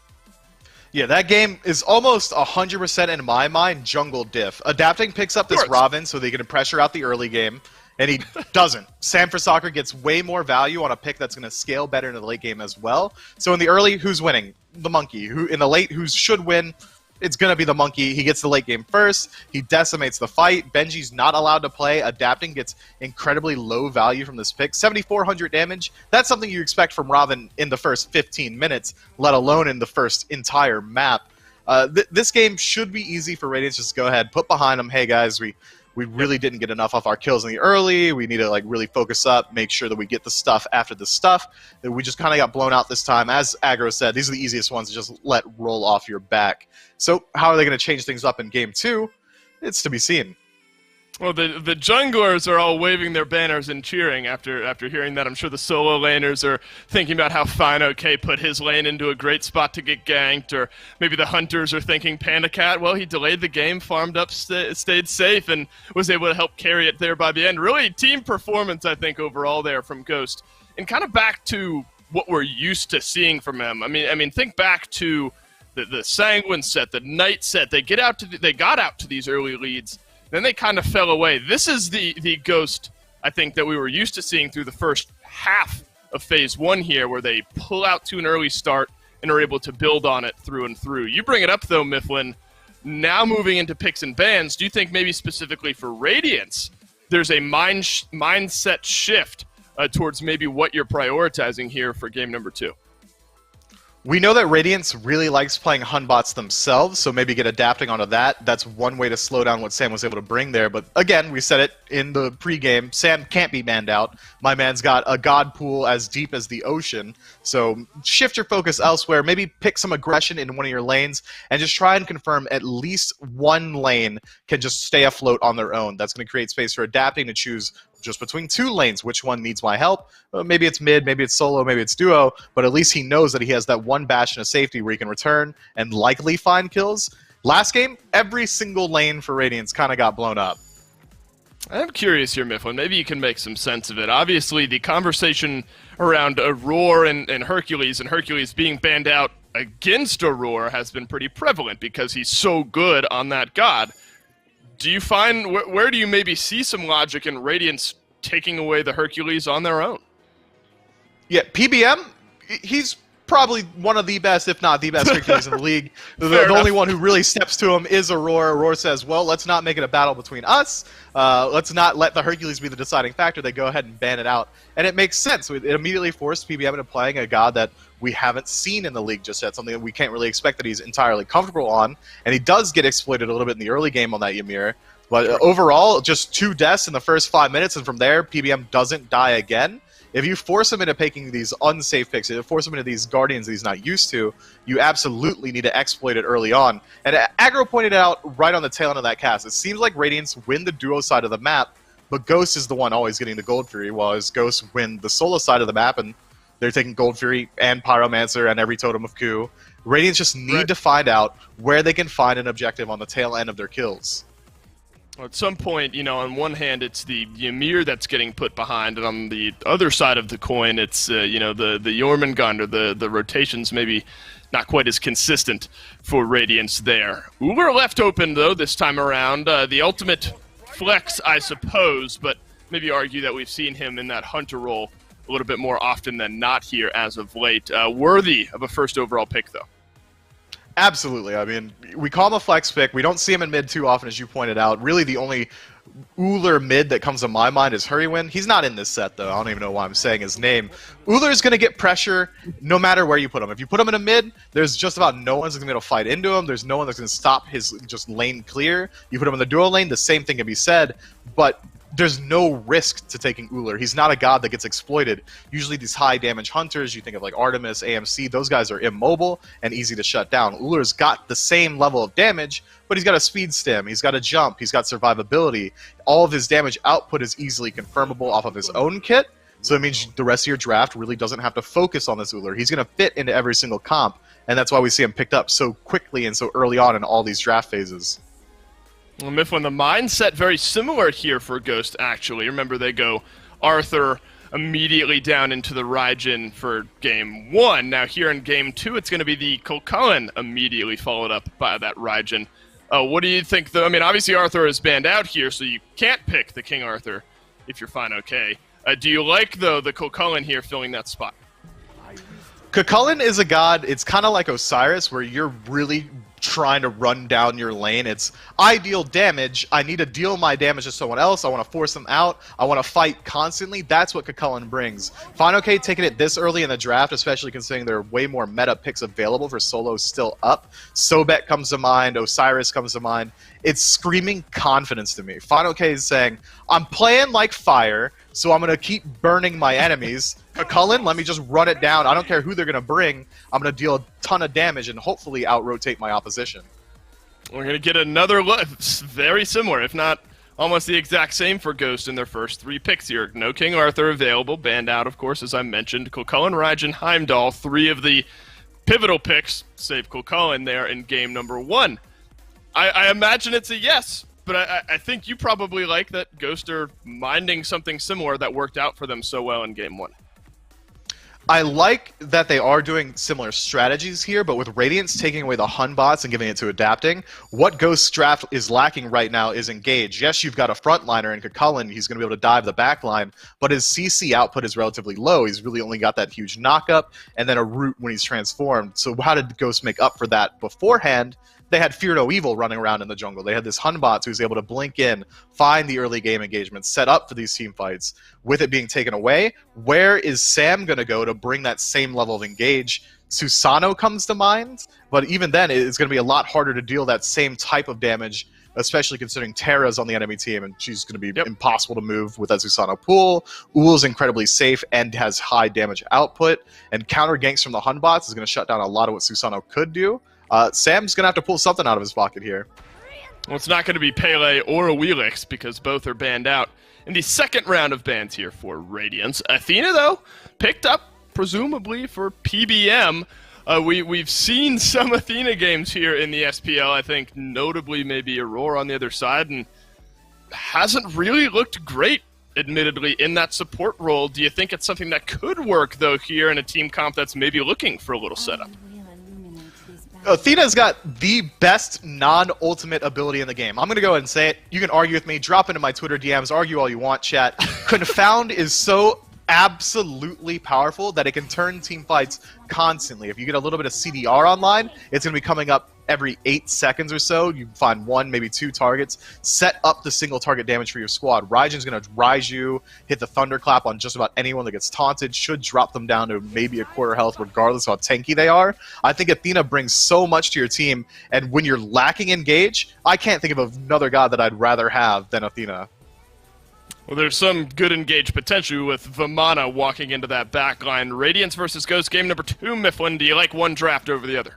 Speaker 2: Yeah, that game is almost 100% in my mind jungle diff. Adapting picks up this Robin so they can pressure out the early game, and he doesn't. Sam for Soccer gets way more value on a pick that's going to scale better in the late game as well. So in the early, who's winning? The Monkey. Who in the late, who should win? It's going to be the Monkey. He gets the late game first. He decimates the fight. Benji's not allowed to play. Adapting gets incredibly low value from this pick. 7,400 damage. That's something you expect from Robin in the first 15 minutes, let alone in the first entire map. This game should be easy for Radiance. Just go ahead, put behind them. Hey, guys, we really didn't get enough off our kills in the early. We need to really focus up, make sure that we get the stuff after the stuff. That we just kind of got blown out this time. As Aggro said, these are the easiest ones to just let roll off your back. So how are they going to change things up in game 2? It's to be seen.
Speaker 1: Well, the junglers are all waving their banners and cheering after hearing that. I'm sure the solo laners are thinking about how Fine OK put his lane into a great spot to get ganked, or maybe the hunters are thinking Panda Cat, well, he delayed the game, farmed up, stayed safe, and was able to help carry it there by the end. Really team performance, I think, overall there from Ghost. And kind of back to what we're used to seeing from him. I mean, think back to the Sanguine set, the Knight set. They got out to these early leads. Then they kind of fell away. This is the Ghost, I think, that we were used to seeing through the first half of Phase 1 here, where they pull out to an early start and are able to build on it through and through. You bring it up, though, Mifflin. Now moving into picks and bans, do you think maybe specifically for Radiance, there's a mindset shift towards maybe what you're prioritizing here for game number 2?
Speaker 2: We know that Radiance really likes playing Hunbots themselves, so maybe get adapting onto that. That's one way to slow down what Sam was able to bring there. But again, we said it in the pregame, Sam can't be manned out. My man's got a god pool as deep as the ocean. So shift your focus elsewhere. Maybe pick some aggression in one of your lanes and just try and confirm at least one lane can just stay afloat on their own. That's going to create space for adapting to choose just between 2 lanes, which one needs my help. Maybe it's mid, maybe it's solo, maybe it's duo, but at least he knows that he has that one bastion of safety where he can return and likely find kills. Last game, every single lane for Radiance kind of got blown up.
Speaker 1: I'm curious here, Mifflin. Maybe you can make some sense of it. Obviously, the conversation around Aurora and Hercules being banned out against Aurora has been pretty prevalent because he's so good on that god. do you find, where do you maybe see some logic in Radiance taking away the Hercules on their own?
Speaker 2: Yeah, PBM, he's probably one of the best, if not the best Hercules in the league. The only one who really steps to him is Aurora. Aurora says, well, let's not make it a battle between us. Let's not let the Hercules be the deciding factor. They go ahead and ban it out. And it makes sense. It immediately forced PBM into playing a god that we haven't seen in the league just yet, something that we can't really expect that he's entirely comfortable on. And he does get exploited a little bit in the early game on that Ymir. But overall, just 2 deaths in the first 5 minutes, and from there, PBM doesn't die again. If you force him into picking these unsafe picks, if you force him into these Guardians that he's not used to, you absolutely need to exploit it early on. And Aggro pointed out right on the tail end of that cast, it seems like Radiance win the duo side of the map, but Ghost is the one always getting the Gold Fury, while his Ghosts win the solo side of the map, and they're taking Gold Fury and Pyromancer and every Totem of Coup. Radiance just need to find out where they can find an objective on the tail end of their kills.
Speaker 1: Well, at some point, you know, on one hand, it's the Ymir that's getting put behind, and on the other side of the coin, it's, you know, the Jormungandr, the rotations maybe not quite as consistent for Radiance there. Uber left open, though, this time around. The ultimate flex, I suppose, but maybe argue that we've seen him in that Hunter role a little bit more often than not here as of late. Worthy of a first overall pick, though.
Speaker 2: Absolutely. I mean, we call him a flex pick. We don't see him in mid too often, as you pointed out. Really, the only Uller mid that comes to my mind is Hurrywin. He's not in this set, though. I don't even know why I'm saying his name. Uller's going to get pressure no matter where you put him. If you put him in a mid, there's just about no one's going to be able to fight into him. There's no one that's going to stop his just lane clear. You put him in the duo lane, the same thing can be said, but there's no risk to taking Uller. He's not a god that gets exploited. Usually these high damage hunters, you think of like Artemis, AMC, those guys are immobile and easy to shut down. Uller's got the same level of damage, but he's got a speed stem, he's got a jump, he's got survivability. All of his damage output is easily confirmable off of his own kit, so it means the rest of your draft really doesn't have to focus on this Uller. He's going to fit into every single comp, and that's why we see him picked up so quickly and so early on in all these draft phases.
Speaker 1: Well, Mifflin, the mindset very similar here for Ghost, actually. Remember, they go Arthur immediately down into the Raijin for Game 1. Now, here in Game 2, it's going to be the Kulkullen immediately followed up by that Raijin. What do you think, though? I mean, obviously Arthur is banned out here, so you can't pick the King Arthur if you're fine okay. Do you like, though, the Kulkullen here filling that spot?
Speaker 2: Kulkullen is a god, it's kind of like Osiris, where you're really trying to run down your lane. It's I deal damage, I need to deal my damage to someone else, I want to force them out, I want to fight constantly. That's what Kulkullen brings. Fine okay taking it this early in the draft, especially considering there are way more meta picks available for solos still up. Sobek comes to mind, Osiris comes to mind. It's screaming confidence to me. Fine okay is saying, I'm playing like fire, so I'm going to keep burning my enemies. Kulkullen, let me just run it down. I don't care who they're going to bring. I'm going to deal a ton of damage and hopefully out-rotate my opposition.
Speaker 1: We're going to get another look, very similar, if not almost the exact same for Ghost in their first 3 picks here. No King Arthur available, banned out, of course, as I mentioned. Kulkullen, Raijin, Heimdall, 3 of the pivotal picks, save Kulkullen there in game number 1. I imagine it's a yes, but I think you probably like that Ghost are minding something similar that worked out for them so well in game 1.
Speaker 2: I like that they are doing similar strategies here, but with Radiance taking away the Hun bots and giving it to adapting, what Ghost's draft is lacking right now is engage. Yes, you've got a frontliner in Kulkullen, he's going to be able to dive the backline, but his CC output is relatively low. He's really only got that huge knockup and then a root when he's transformed. So how did Ghost make up for that beforehand? They had Fear No Evil running around in the jungle. They had this Hunbot who's able to blink in, find the early game engagements, set up for these team fights. With it being taken away, where is Sam going to go to bring that same level of engage? Susano comes to mind, but even then it's going to be a lot harder to deal that same type of damage, especially considering Terra's on the enemy team, and she's going to be impossible to move with that Susano pool. Ull's incredibly safe and has high damage output, and counter ganks from the Hunbots is going to shut down a lot of what Susano could do. Sam's going to have to pull something out of his pocket here.
Speaker 1: Well, it's not going to be Pele or a Wheelix because both are banned out in the second round of bans here for Radiance. Athena, though, picked up presumably for PBM. We've seen some Athena games here in the SPL, I think notably maybe Aurora on the other side, and hasn't really looked great, admittedly, in that support role. Do you think it's something that could work, though, here in a team comp that's maybe looking for a little setup?
Speaker 2: Athena's got the best non-ultimate ability in the game. I'm going to go ahead and say it. You can argue with me. Drop into my Twitter DMs. Argue all you want, chat. Confound is so absolutely powerful that it can turn team fights constantly. If you get a little bit of CDR online, it's going to be coming up every 8 seconds or so. You find 1, maybe 2 targets. Set up the single target damage for your squad. Raijin's going to rise you, hit the thunderclap on just about anyone that gets taunted, should drop them down to maybe a quarter health regardless of how tanky they are. I think Athena brings so much to your team, and when you're lacking engage, I can't think of another god that I'd rather have than Athena.
Speaker 1: Well, there's some good engaged potential with Vamana walking into that back line. Radiance versus Ghost, game number 2, Mifflin. Do you like one draft over the other?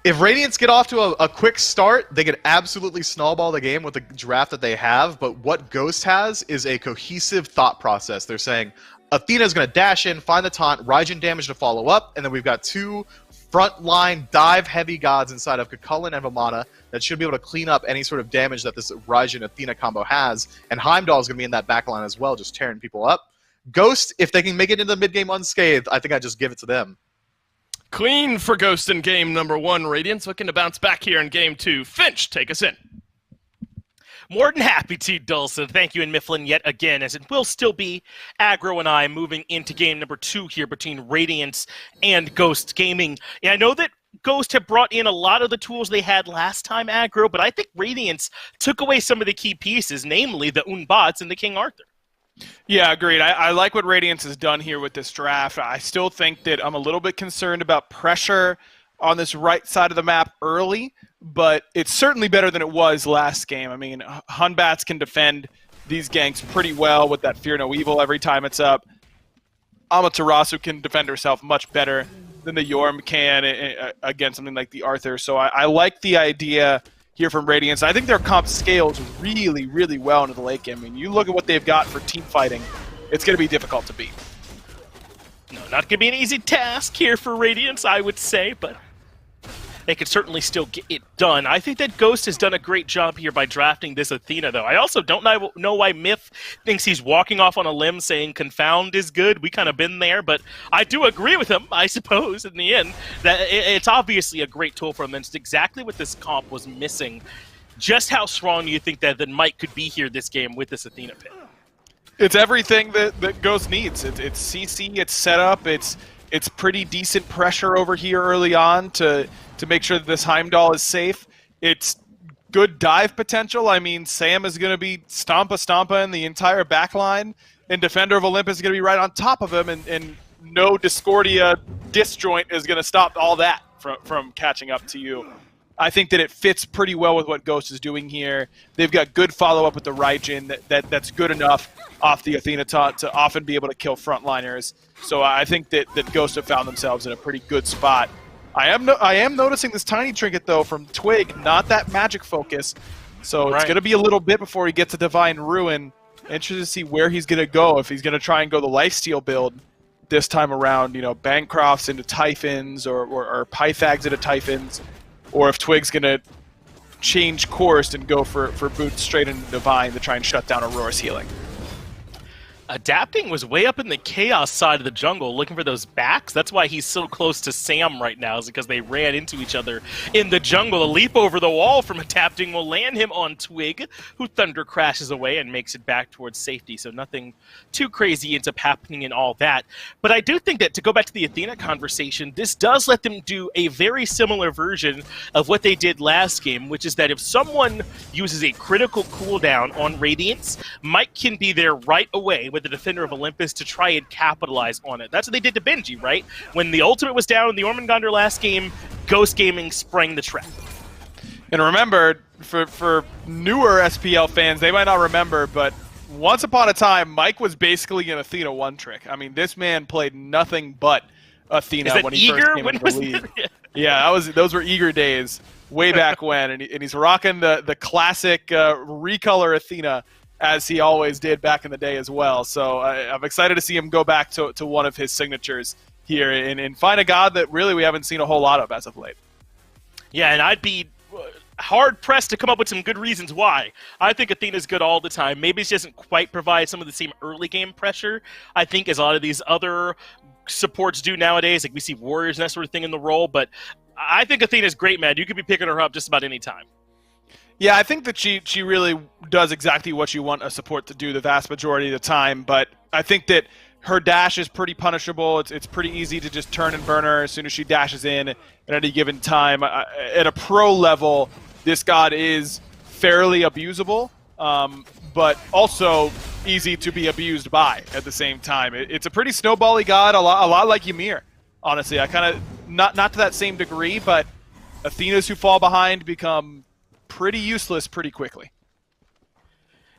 Speaker 2: If Radiance get off to a quick start, they could absolutely snowball the game with the draft that they have, but what Ghost has is a cohesive thought process. They're saying, Athena's going to dash in, find the taunt, Raijin damage to follow up, and then we've got 2 frontline dive-heavy gods inside of Kukulkan and Vamana that should be able to clean up any sort of damage that this Raijin-Athena combo has, and Heimdall is going to be in that backline as well, just tearing people up. Ghost, if they can make it into the mid-game unscathed, I think I'd just give it to them.
Speaker 1: Clean for Ghost in game number 1. Radiance looking to bounce back here in game 2. Finch, take us in.
Speaker 5: More than happy to, Dulcin. Thank you, and Mifflin, yet again, as it will still be Aggro and I moving into game number 2 here between Radiance and Ghost Gaming. And I know that Ghost have brought in a lot of the tools they had last time, Aggro, but I think Radiance took away some of the key pieces, namely the Unbots and the King Arthur.
Speaker 4: Yeah, agreed. I like what Radiance has done here with this draft. I still think that I'm a little bit concerned about pressure on this right side of the map early, but it's certainly better than it was last game. I mean, Hunbats can defend these ganks pretty well with that Fear No Evil every time it's up. Amaterasu can defend herself much better than the Yorm can against something like the Arthur. So I like the idea here from Radiance. I think their comp scales really, really well into the late game. I mean, you look at what they've got for team fighting, it's going to be difficult to beat.
Speaker 5: No, not going to be an easy task here for Radiance, I would say, but they could certainly still get it done. I think that Ghost has done a great job here by drafting this Athena, though. I also don't know why Myth thinks he's walking off on a limb saying Confound is good. We kind of been there, but I do agree with him, I suppose, in the end, that it's obviously a great tool for him, and it's exactly what this comp was missing. Just how strong do you think that Mike could be here this game with this Athena pick?
Speaker 4: It's everything that Ghost needs. It's CC, it's setup, it's pretty decent pressure over here early on to make sure that this Heimdall is safe. It's good dive potential. I mean, Sam is going to be stompa in the entire backline, and Defender of Olympus is going to be right on top of him, and no Discordia disjoint is going to stop all that from catching up to you. I think that it fits pretty well with what Ghost is doing here. They've got good follow-up with the Raijin that's good enough off the Athena taunt to often be able to kill frontliners. So I think that Ghost have found themselves in a pretty good spot. I am noticing this tiny trinket, though, from Twig, not that magic focus. So it's going to be a little bit before he gets to Divine Ruin. Interested to see where he's going to go, if he's going to try and go the lifesteal build this time around, you know, Bancrofts into Typhons or Pythags into Typhons, or if Twig's going to change course and go for boots straight into Divine to try and shut down Aurora's healing.
Speaker 5: Adapting was way up in the Chaos side of the jungle, looking for those backs. That's why he's so close to Sam right now, is because they ran into each other in the jungle. A leap over the wall from Adapting will land him on Twig, who Thunder crashes away and makes it back towards safety. So nothing too crazy ends up happening in all that. But I do think that, to go back to the Athena conversation, this does let them do a very similar version of what they did last game, which is that if someone uses a critical cooldown on Radiance, Mike can be there right away with the Defender of Olympus to try and capitalize on it. That's what they did to Benji, right? When the ultimate was down in the Ormangonder last game, Ghost Gaming sprang the trap.
Speaker 4: And remember, for newer SPL fans, they might not remember, but once upon a time, Mike was basically an Athena one trick. I mean, this man played nothing but Athena when he first came into the league. Yeah, those were eager days, way back when, and he's rocking the classic recolor Athena, as he always did back in the day as well. So I'm excited to see him go back to one of his signatures here and find a god that really we haven't seen a whole lot of as of late. Yeah,
Speaker 5: and I'd be hard-pressed to come up with some good reasons why. I think Athena's good all the time. Maybe she doesn't quite provide some of the same early-game pressure, I think, as a lot of these other supports do nowadays. Like, we see Warriors and that sort of thing in the role, but I think Athena's great, man. You could be picking her up just about any time.
Speaker 4: Yeah, I think that she really does exactly what you want a support to do the vast majority of the time, but I think that her dash is pretty punishable. It's pretty easy to just turn and burn her as soon as she dashes in at any given time. At a pro level, this god is fairly abusable, but also easy to be abused by at the same time. It's a pretty snowbally god, a lot like Ymir, honestly. I kind of, not to that same degree, but Athenas who fall behind become pretty useless pretty quickly.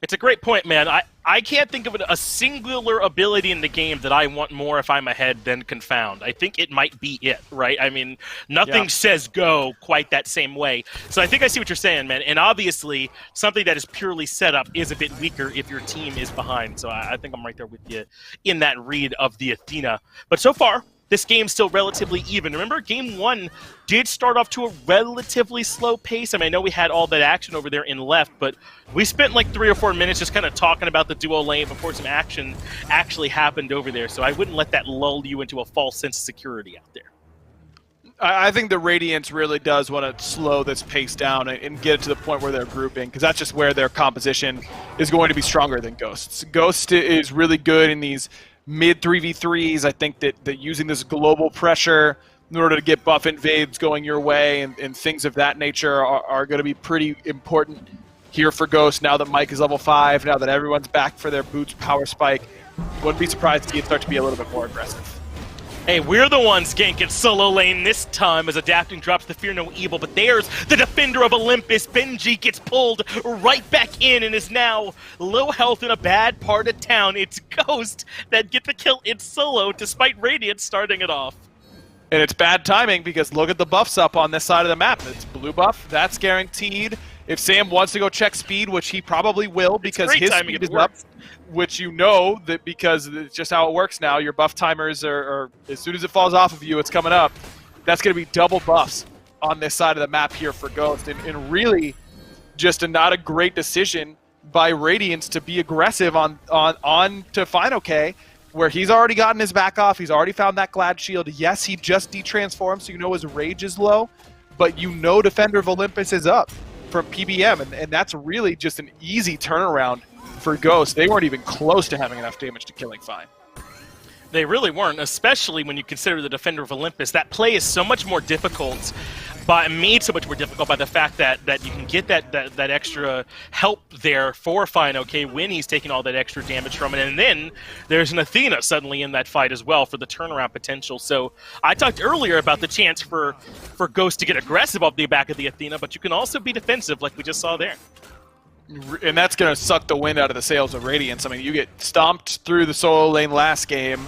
Speaker 5: It's a great point, man. I can't think of a singular ability in the game that I want more if I'm ahead than Confound. I think it might be it, right? I mean, nothing says go quite that same way. So I think I see what you're saying, man. And obviously, something that is purely set up is a bit weaker if your team is behind. So I think I'm right there with you in that read of the Athena. But so far, this game's still relatively even. Remember, game one did start off to a relatively slow pace. I mean, I know we had all that action over there in left, but we spent like 3 or 4 minutes just kind of talking about the duo lane before some action actually happened over there. So I wouldn't let that lull you into a false sense of security out there.
Speaker 4: I think the Radiance really does want to slow this pace down and get it to the point where they're grouping, because that's just where their composition is going to be stronger than Ghost's. Ghost is really good in these mid 3v3s. I think that using this global pressure in order to get buff invades going your way and things of that nature are going to be pretty important here for Ghost now that Mike is level 5, now that everyone's back for their boots power spike. Wouldn't be surprised to see it start to be a little bit more aggressive.
Speaker 5: Hey, we're the ones ganking solo lane this time as Adapting drops the Fear No Evil, but there's the Defender of Olympus. Benji gets pulled right back in and is now low health in a bad part of town. It's Ghost that get the kill in solo despite Radiant starting it off.
Speaker 4: And it's bad timing because look at the buffs up on this side of the map. It's blue buff, that's guaranteed. If Sam wants to go check speed, which he probably will because his speed is up, which you know that because it's just how it works now, your buff timers are as soon as it falls off of you, it's coming up. That's going to be double buffs on this side of the map here for Ghost. And really just not a great decision by Radiance to be aggressive on to Final K, where he's already gotten his back off. He's already found that Glad Shield. Yes, he just detransformed, so you know his rage is low, but you know Defender of Olympus is up from PBM, and that's really just an easy turnaround for Ghost. They weren't even close to having enough damage to killing Fine.
Speaker 5: They really weren't, especially when you consider the Defender of Olympus. That play is so much more difficult, made so much more difficult by the fact that you can get that extra help there for Fine, okay, when he's taking all that extra damage from it. And then there's an Athena suddenly in that fight as well for the turnaround potential. So I talked earlier about the chance for Ghost to get aggressive off the back of the Athena, but you can also be defensive like we just saw there.
Speaker 4: And that's going to suck the wind out of the sails of Radiance. I mean, you get stomped through the solo lane last game.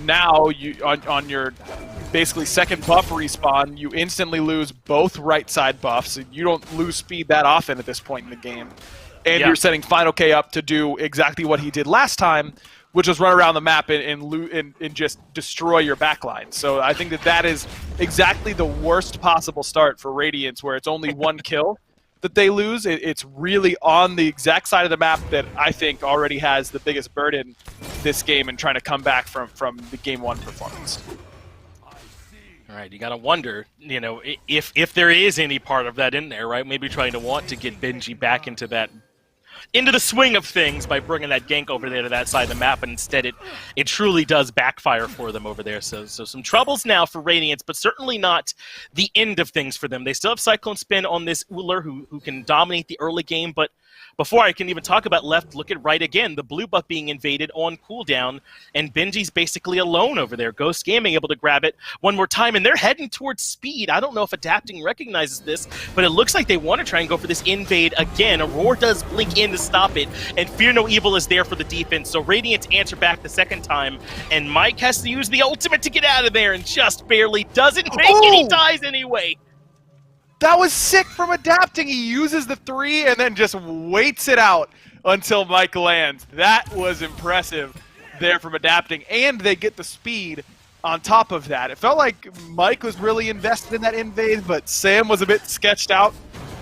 Speaker 4: Now, you on your basically second buff respawn, you instantly lose both right side buffs. You don't lose speed that often at this point in the game. And you're setting Final K up to do exactly what he did last time, which was run around the map and just destroy your backline. So I think that is exactly the worst possible start for Radiance, where it's only one kill that they lose. It's really on the exact side of the map that I think already has the biggest burden this game and trying to come back from the game 1 performance.
Speaker 5: All right, you gotta wonder, you know, if there is any part of that in there, right? Maybe trying to want to get Benji back into the swing of things by bringing that gank over there to that side of the map, and instead it truly does backfire for them over there. So some troubles now for Radiance, but certainly not the end of things for them. They still have Cyclone Spin on this Uller who can dominate the early game, but before I can even talk about left, look at right again. The blue buff being invaded on cooldown, and Benji's basically alone over there. Ghost Gaming able to grab it one more time, and they're heading towards speed. I don't know if Adapting recognizes this, but it looks like they want to try and go for this invade again. Aurora does blink in to stop it, and Fear No Evil is there for the defense. So Radiance answer back the second time, and Mike has to use the ultimate to get out of there, and just barely doesn't make it. He dies anyway.
Speaker 4: That was sick from Adapting. He uses the 3 and then just waits it out until Mike lands. That was impressive there from Adapting. And they get the speed on top of that. It felt like Mike was really invested in that invade, but Sam was a bit sketched out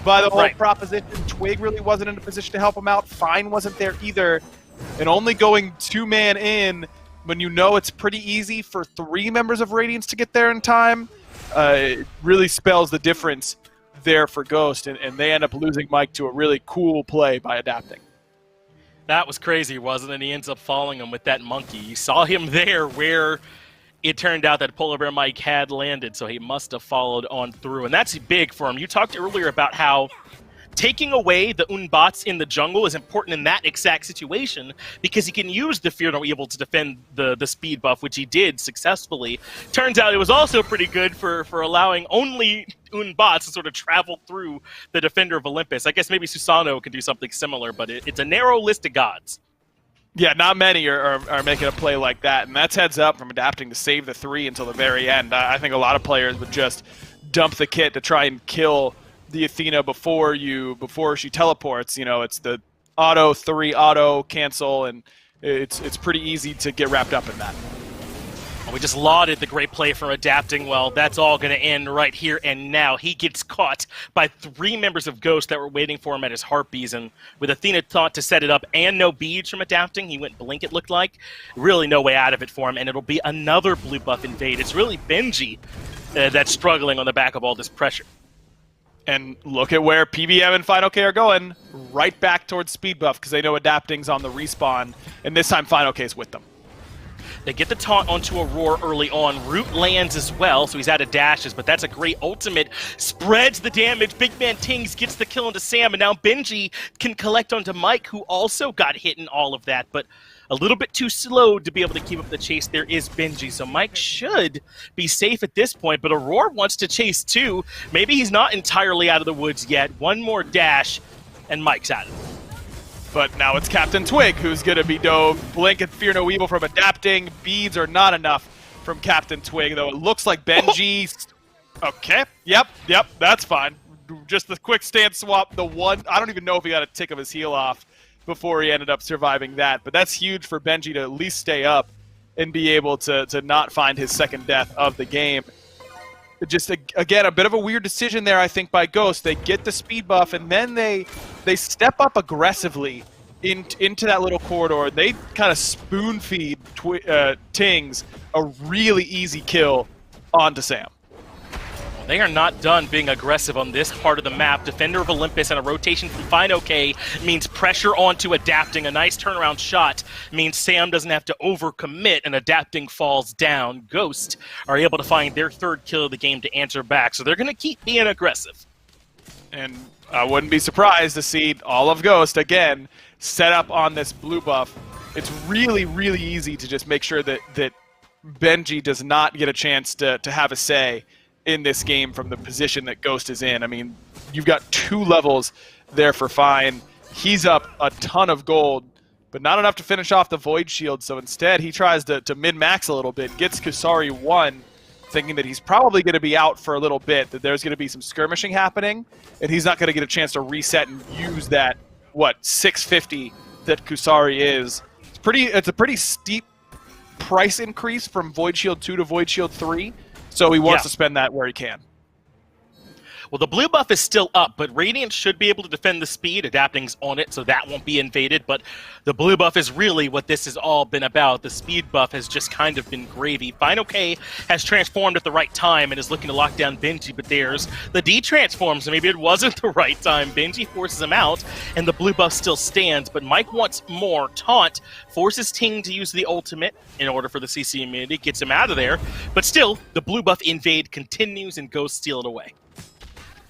Speaker 4: by the whole proposition. Twig really wasn't in a position to help him out. Fine wasn't there either. And only going 2-man in when you know it's pretty easy for 3 members of Radiance to get there in time. it really spells the difference there for Ghost, and they end up losing Mike to a really cool play by adapting.
Speaker 5: That was crazy, wasn't it? He ends up following him with that monkey. You saw him there where it turned out that Polar Bear Mike had landed, so he must have followed on through. And that's big for him. You talked earlier about how taking away the Unbots in the jungle is important in that exact situation because he can use the Fear No Evil to defend the speed buff, which he did successfully. Turns out it was also pretty good for allowing only Unbots to sort of travel through the Defender of Olympus. I guess maybe Susano can do something similar, but it's a narrow list of gods.
Speaker 4: Yeah, not many are making a play like that, and that's heads up from adapting to save the 3 until the very end. I think a lot of players would just dump the kit to try and kill the Athena before she teleports. You know, it's the auto 3, auto cancel, and it's pretty easy to get wrapped up in that.
Speaker 5: We just lauded the great play from adapting. Well, that's all going to end right here and now. He gets caught by 3 members of Ghost that were waiting for him at his Harpies, and with Athena thought to set it up and no beads from adapting, he went blink, it looked like. Really no way out of it for him, and it'll be another blue buff invade. It's really Benji that's struggling on the back of all this pressure.
Speaker 4: And look at where PBM and Final K are going, right back towards speed buff because they know adapting's on the respawn, and this time Final K's with them.
Speaker 5: They get the taunt onto Aurora early on. Root lands as well, so he's out of dashes, but that's a great ultimate. Spreads the damage. Big Man Tings gets the kill into Sam, and now Benji can collect onto Mike, who also got hit in all of that, but a little bit too slow to be able to keep up the chase. There is Benji, so Mike should be safe at this point, but Aurora wants to chase too. Maybe he's not entirely out of the woods yet. One more dash, and Mike's out of it.
Speaker 4: But now it's Captain Twig who's going to be dove. Blink and Fear No Evil from adapting. Beads are not enough from Captain Twig, though it looks like Benji... Okay, yep, that's fine. Just the quick stance swap, the one... I don't even know if he got a tick of his heel off before he ended up surviving that, but that's huge for Benji to at least stay up and be able to not find his second death of the game. Just, again, a bit of a weird decision there, I think, by Ghost. They get the speed buff, and then they step up aggressively into that little corridor. They kind of spoon-feed Tings a really easy kill onto Sam.
Speaker 5: They are not done being aggressive on this part of the map. Defender of Olympus and a rotation from Fine OK means pressure onto adapting. A nice turnaround shot means Sam doesn't have to overcommit and adapting falls down. Ghost are able to find their 3rd kill of the game to answer back, so they're going to keep being aggressive.
Speaker 4: And I wouldn't be surprised to see all of Ghost, again, set up on this blue buff. It's really, really easy to just make sure that Benji does not get a chance to have a say in this game from the position that Ghost is in. I mean, you've got 2 levels there for Fine. He's up a ton of gold, but not enough to finish off the Void Shield, so instead he tries to min-max a little bit, gets Kusari 1, thinking that he's probably going to be out for a little bit, that there's going to be some skirmishing happening, and he's not going to get a chance to reset and use that, 650 that Kusari is. It's a pretty steep price increase from Void Shield 2 to Void Shield 3, so he wants to spend that where he can.
Speaker 5: Well, the blue buff is still up, but Radiant should be able to defend the speed. Adapting's on it, so that won't be invaded. But the blue buff is really what this has all been about. The speed buff has just kind of been gravy. Final K has transformed at the right time and is looking to lock down Benji, but there's the D-transform, so maybe it wasn't the right time. Benji forces him out, and the blue buff still stands, but Mike wants more. Taunt forces Ting to use the ultimate in order for the CC immunity, gets him out of there, but still, the blue buff invade continues and Ghost steal it away.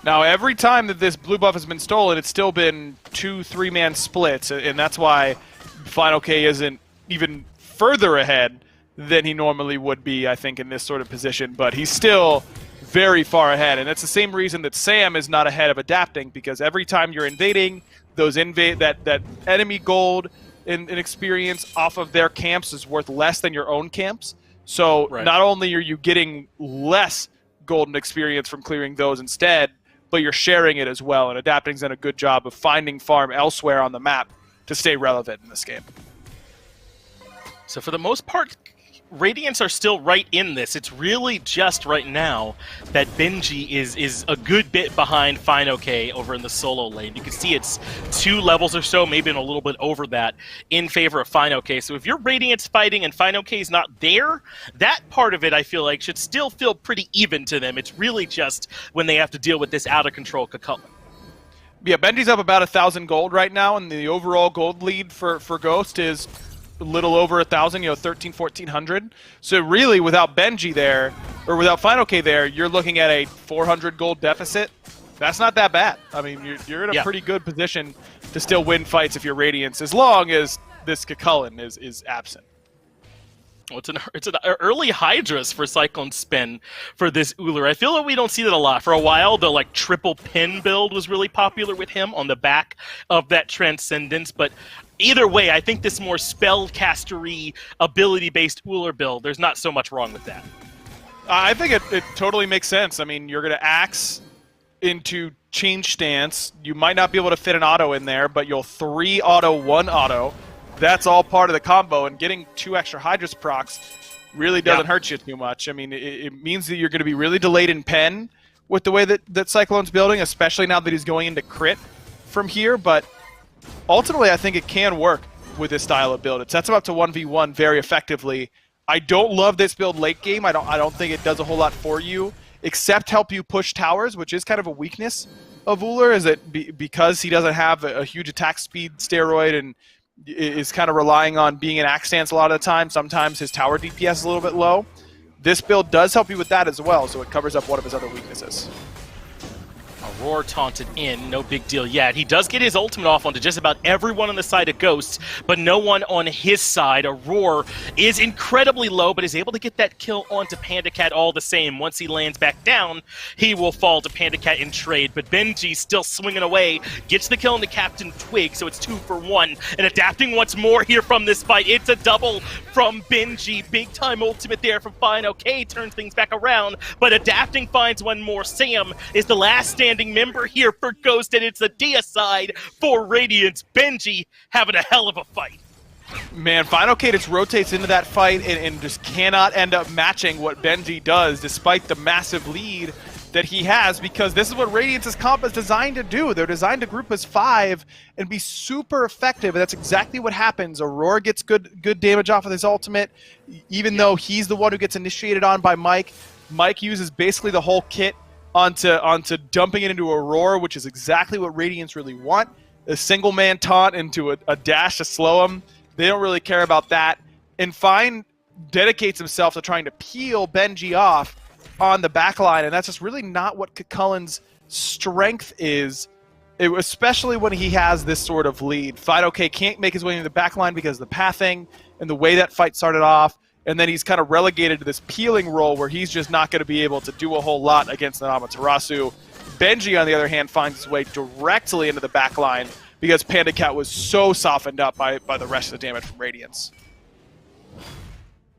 Speaker 4: Now, every time that this blue buff has been stolen, it's still been 2-3-man splits, and that's why Final K isn't even further ahead than he normally would be, I think, in this sort of position, but he's still very far ahead, and that's the same reason that Sam is not ahead of adapting, because every time you're invading, that enemy gold and experience off of their camps is worth less than your own camps, so not only are you getting less golden experience from clearing those instead, but you're sharing it as well, and Adapting's done a good job of finding farm elsewhere on the map to stay relevant in this game.
Speaker 5: So for the most part, Radiants are still right in this. It's really just right now that Benji is a good bit behind FineOK over in the solo lane. You can see it's 2 levels or so, maybe a little bit over that, in favor of FineOK. So if you're Radiants fighting and FineOK is not there, that part of it I feel like should still feel pretty even to them. It's really just when they have to deal with this out-of-control Kakula.
Speaker 4: Yeah, Benji's up about 1,000 gold right now, and the overall gold lead for Ghost is a little over 1,000, 13, 1,400. So really, without Benji there, or without FineOK there, you're looking at a 400 gold deficit. That's not that bad. I mean, you're in a pretty good position to still win fights if you're Radiance, as long as this Kakullen is absent.
Speaker 5: Well, it's an early Hydras for Cyclone Spin for this Ullr. I feel like we don't see that a lot. For a while, the triple pin build was really popular with him on the back of that Transcendence, but either way, I think this more spellcastery, ability-based Ullr build, there's not so much wrong with that.
Speaker 4: I think it totally makes sense. I mean, you're going to Axe into Change Stance. You might not be able to fit an auto in there, but you'll 3 auto, 1 auto. That's all part of the combo, and getting 2 extra Hydras procs really doesn't hurt you too much. I mean, it means that you're going to be really delayed in pen with the way that Cyclone's building, especially now that he's going into crit from here, but ultimately I think it can work with this style of build. It sets him up to 1v1 very effectively. I don't love this build late game. I don't think it does a whole lot for you, except help you push towers, which is kind of a weakness of Ullr, is that because he doesn't have a huge attack speed steroid and is kind of relying on being an Axe stance a lot of the time. Sometimes his tower DPS is a little bit low. This build does help you with that as well, so it covers up one of his other weaknesses.
Speaker 5: Roar taunted in, no big deal yet. He does get his ultimate off onto just about everyone on the side of Ghosts, but no one on his side. Roar is incredibly low, but is able to get that kill onto PandaCat all the same. Once he lands back down, he will fall to PandaCat in trade, but Benji still swinging away, gets the kill on the Captain Twig, so it's 2 for 1, and adapting once more here from this fight. It's a double from Benji. Big time ultimate there from FineOK, turns things back around, but adapting finds one more. Sam is the last standing member here for Ghost, and it's a deicide for Radiance. Benji having a hell of a fight.
Speaker 4: Man, FineOK just rotates into that fight and just cannot end up matching what Benji does, despite the massive lead that he has, because this is what Radiance's comp is designed to do. They're designed to group as 5 and be super effective, and that's exactly what happens. Aurora gets good damage off of his ultimate, even though he's the one who gets initiated on by Mike. Mike uses basically the whole kit onto dumping it into Aurora, which is exactly what Radiance really want. A single man taunt into a dash to slow him. They don't really care about that. And Fine dedicates himself to trying to peel Benji off on the backline, and that's just really not what Kakullen's strength is, especially when he has this sort of lead. FineOK can't make his way into the backline because of the pathing and the way that fight started off. And then he's kind of relegated to this peeling role where he's just not going to be able to do a whole lot against an Amaterasu. Benji, on the other hand, finds his way directly into the backline because PandaCat was so softened up by the rest of the damage from Radiance.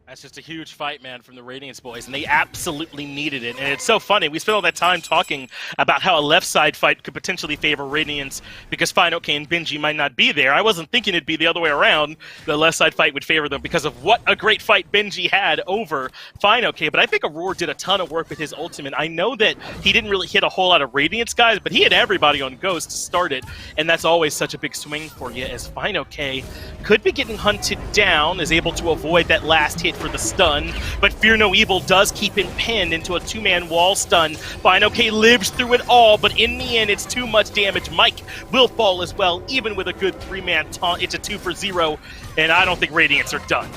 Speaker 5: That's just a huge fight, man, from the Radiance boys, and they absolutely needed it. And it's so funny. We spent all that time talking about how a left side fight could potentially favor Radiance because FineOK and Benji might not be there. I wasn't thinking it'd be the other way around. The left side fight would favor them because of what a great fight Benji had over FineOK. But I think Aurora did a ton of work with his ultimate. I know that he didn't really hit a whole lot of Radiance guys, but he had everybody on Ghost to start it, and that's always such a big swing for you, as FineOK could be getting hunted down, is able to avoid that last hit for the stun, but Fear No Evil does keep him pinned into a 2-man wall stun. FineOK lives through it all, but in the end, it's too much damage. Mike will fall as well, even with a good 3-man taunt. It's a 2 for 0, and I don't think Radiance are done.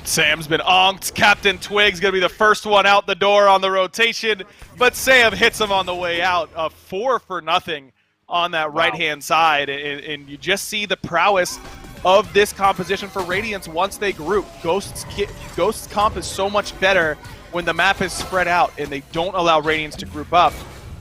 Speaker 4: Sam's been onked. Captain Twig's going to be the first one out the door on the rotation, but Sam hits him on the way out. 4 for nothing on that right-hand side, and you just see the prowess of this composition for Radiance once they group. Ghost's comp is so much better when the map is spread out and they don't allow Radiance to group up.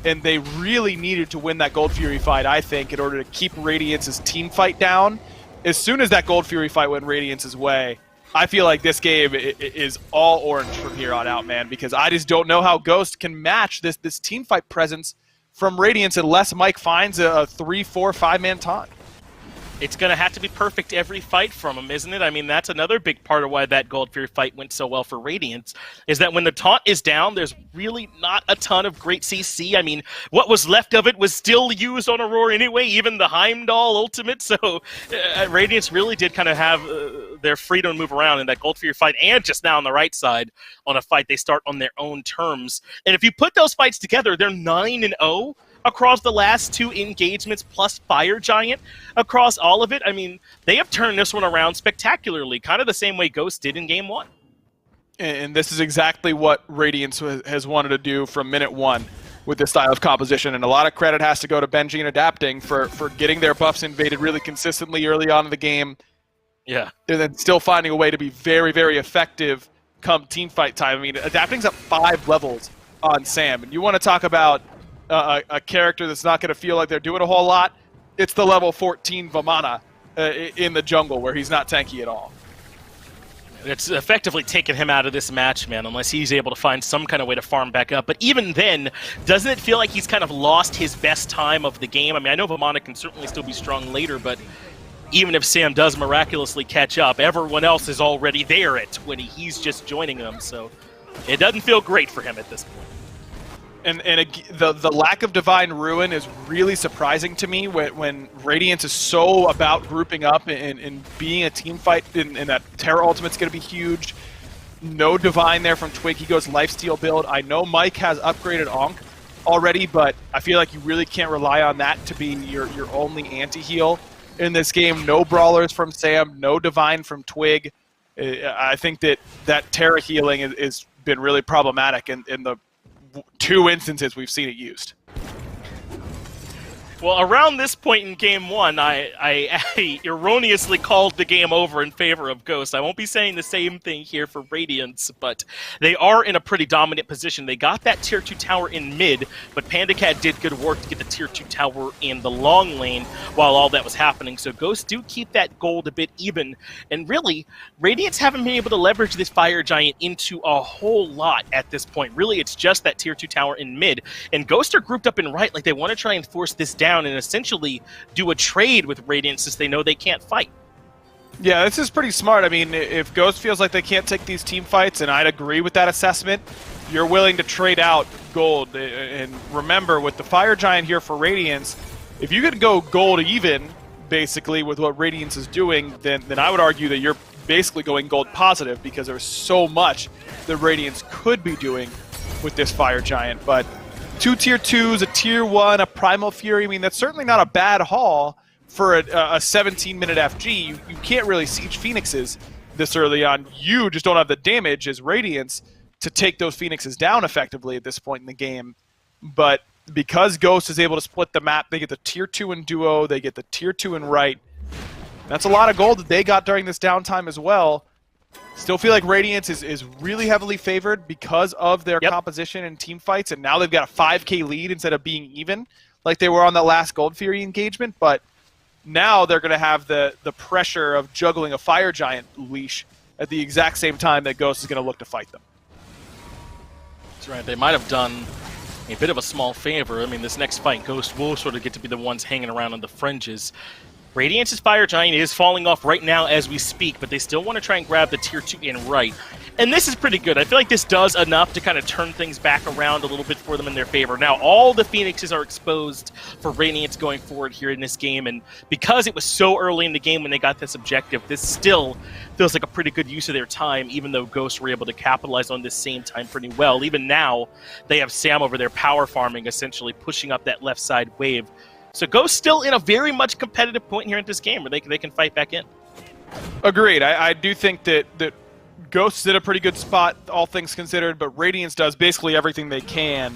Speaker 4: And they really needed to win that Gold Fury fight, I think, in order to keep Radiance's team fight down. As soon as that Gold Fury fight went Radiance's way, I feel like this game is all orange from here on out, man, because I just don't know how Ghost can match this team fight presence from Radiance unless Mike finds a 3, 4, 5-man taunt.
Speaker 5: it's going to have to be perfect every fight from him, isn't it? I mean, that's another big part of why that Gold Fury fight went so well for Radiance, is that when the taunt is down, there's really not a ton of great CC. I mean, what was left of it was still used on Aurora anyway, even the Heimdall ultimate, so Radiance really did kind of have their freedom to move around in that Gold Fury fight, and just now on the right side, on a fight they start on their own terms. And if you put those fights together, they're 9-0 across the last 2 engagements, plus Fire Giant across all of it. I mean, they have turned this one around spectacularly, kind of the same way Ghost did in Game 1.
Speaker 4: And this is exactly what Radiance has wanted to do from minute 1 with this style of composition. And a lot of credit has to go to Benji and Adapting for getting their buffs invaded really consistently early on in the game.
Speaker 5: Yeah.
Speaker 4: And then still finding a way to be very, very effective come team fight time. I mean, Adapting's up 5 levels on Sam. And you want to talk about a character that's not going to feel like they're doing a whole lot, it's the level 14 Vamana in the jungle, where he's not tanky at all.
Speaker 5: It's effectively taken him out of this match, man, unless he's able to find some kind of way to farm back up. But even then, doesn't it feel like he's kind of lost his best time of the game? I mean, I know Vamana can certainly still be strong later, but even if Sam does miraculously catch up, everyone else is already there at 20. He's just joining them, so it doesn't feel great for him at this point.
Speaker 4: And the lack of Divine Ruin is really surprising to me when Radiance is so about grouping up and being a team fight, and that Terra Ultimate's going to be huge. No Divine there from Twig. He goes Lifesteal build. I know Mike has upgraded Ankh already, but I feel like you really can't rely on that to be your only anti-heal in this game. No Brawlers from Sam, no Divine from Twig. I think that Terra healing has been really problematic in the 2 instances we've seen it used.
Speaker 5: Well, around this point in Game 1, I erroneously called the game over in favor of Ghost. I won't be saying the same thing here for Radiance, but they are in a pretty dominant position. They got that Tier 2 tower in mid, but PandaCat did good work to get the Tier 2 tower in the long lane while all that was happening. So Ghost do keep that gold a bit even, and really, Radiance haven't been able to leverage this Fire Giant into a whole lot at this point. Really, it's just that Tier 2 tower in mid, and Ghost are grouped up in right, like they want to try and force this down and essentially do a trade with Radiance since they know they can't fight.
Speaker 4: Yeah, this is pretty smart. I mean, if Ghost feels like they can't take these team fights, and I'd agree with that assessment, you're willing to trade out gold. And remember, with the Fire Giant here for Radiance, if you could go gold even, basically, with what Radiance is doing, then I would argue that you're basically going gold positive, because there's so much that Radiance could be doing with this Fire Giant. But 2 Tier 2s, a Tier 1, a Primal Fury, I mean, that's certainly not a bad haul for a 17-minute FG. You can't really siege Phoenixes this early on. You just don't have the damage as Radiance to take those Phoenixes down effectively at this point in the game. But because Ghost is able to split the map, they get the Tier 2 in duo, they get the Tier 2 in right. That's a lot of gold that they got during this downtime as well. Still feel like Radiance is really heavily favored because of their composition and team fights, and now they've got a 5k lead instead of being even like they were on that last Gold Fury engagement. But now they're going to have the pressure of juggling a Fire Giant leash at the exact same time that Ghost is going to look to fight them.
Speaker 5: That's right. They might have done a bit of a small favor. I mean, this next fight, Ghost will sort of get to be the ones hanging around on the fringes. Radiance's Fire Giant is falling off right now as we speak, but they still want to try and grab the Tier 2 in right. And this is pretty good. I feel like this does enough to kind of turn things back around a little bit for them in their favor. Now, all the Phoenixes are exposed for Radiance going forward here in this game, and because it was so early in the game when they got this objective, this still feels like a pretty good use of their time, even though Ghosts were able to capitalize on this same time pretty well. Even now, they have Sam over there power farming, essentially pushing up that left side wave. So Ghost still in a very much competitive point here in this game where they can fight back in.
Speaker 4: Agreed. I do think that Ghost's in a pretty good spot, all things considered, but Radiance does basically everything they can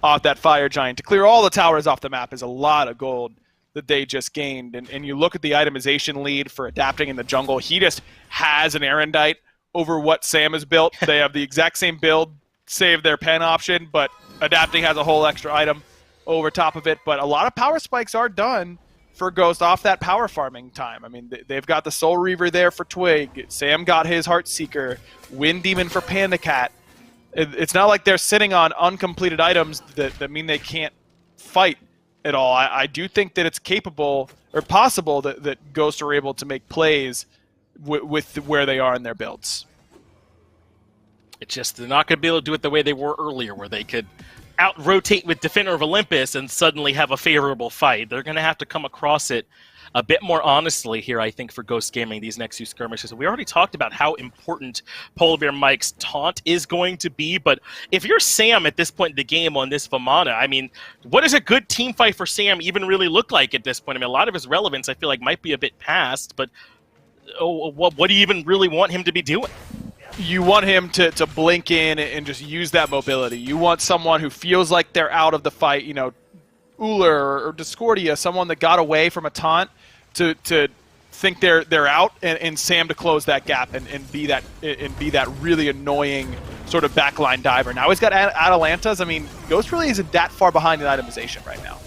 Speaker 4: off that Fire Giant. To clear all the towers off the map is a lot of gold that they just gained. And you look at the itemization lead for Adapting in the jungle, he just has an Erendite over what Sam has built. They have the exact same build, save their pen option, but Adapting has a whole extra item over top of it. But a lot of power spikes are done for Ghost off that power farming time. I mean, they've got the Soul Reaver there for Twig. Sam got his Heartseeker. Wind Demon for PandaCat. It's not like they're sitting on uncompleted items that mean they can't fight at all. I do think that it's capable or possible that Ghost are able to make plays with where they are in their builds.
Speaker 5: It's just they're not going to be able to do it the way they were earlier, where they could out-rotate with Defender of Olympus and suddenly have a favorable fight. They're going to have to come across it a bit more honestly here, I think, for Ghost Gaming these next two skirmishes. We already talked about how important Polar Bear Mike's taunt is going to be, but if you're Sam at this point in the game on this Vamana, I mean, what does a good team fight for Sam even really look like at this point? I mean, a lot of his relevance, I feel like, might be a bit past, but what do you even really want him to be doing?
Speaker 4: You want him to blink in and just use that mobility. You want someone who feels like they're out of the fight, you know, Uller or Discordia, someone that got away from a taunt to think they're out, and Sam to close that gap and be that really annoying sort of backline diver. Now he's got Atalantas. I mean, Ghost really isn't that far behind in itemization right now.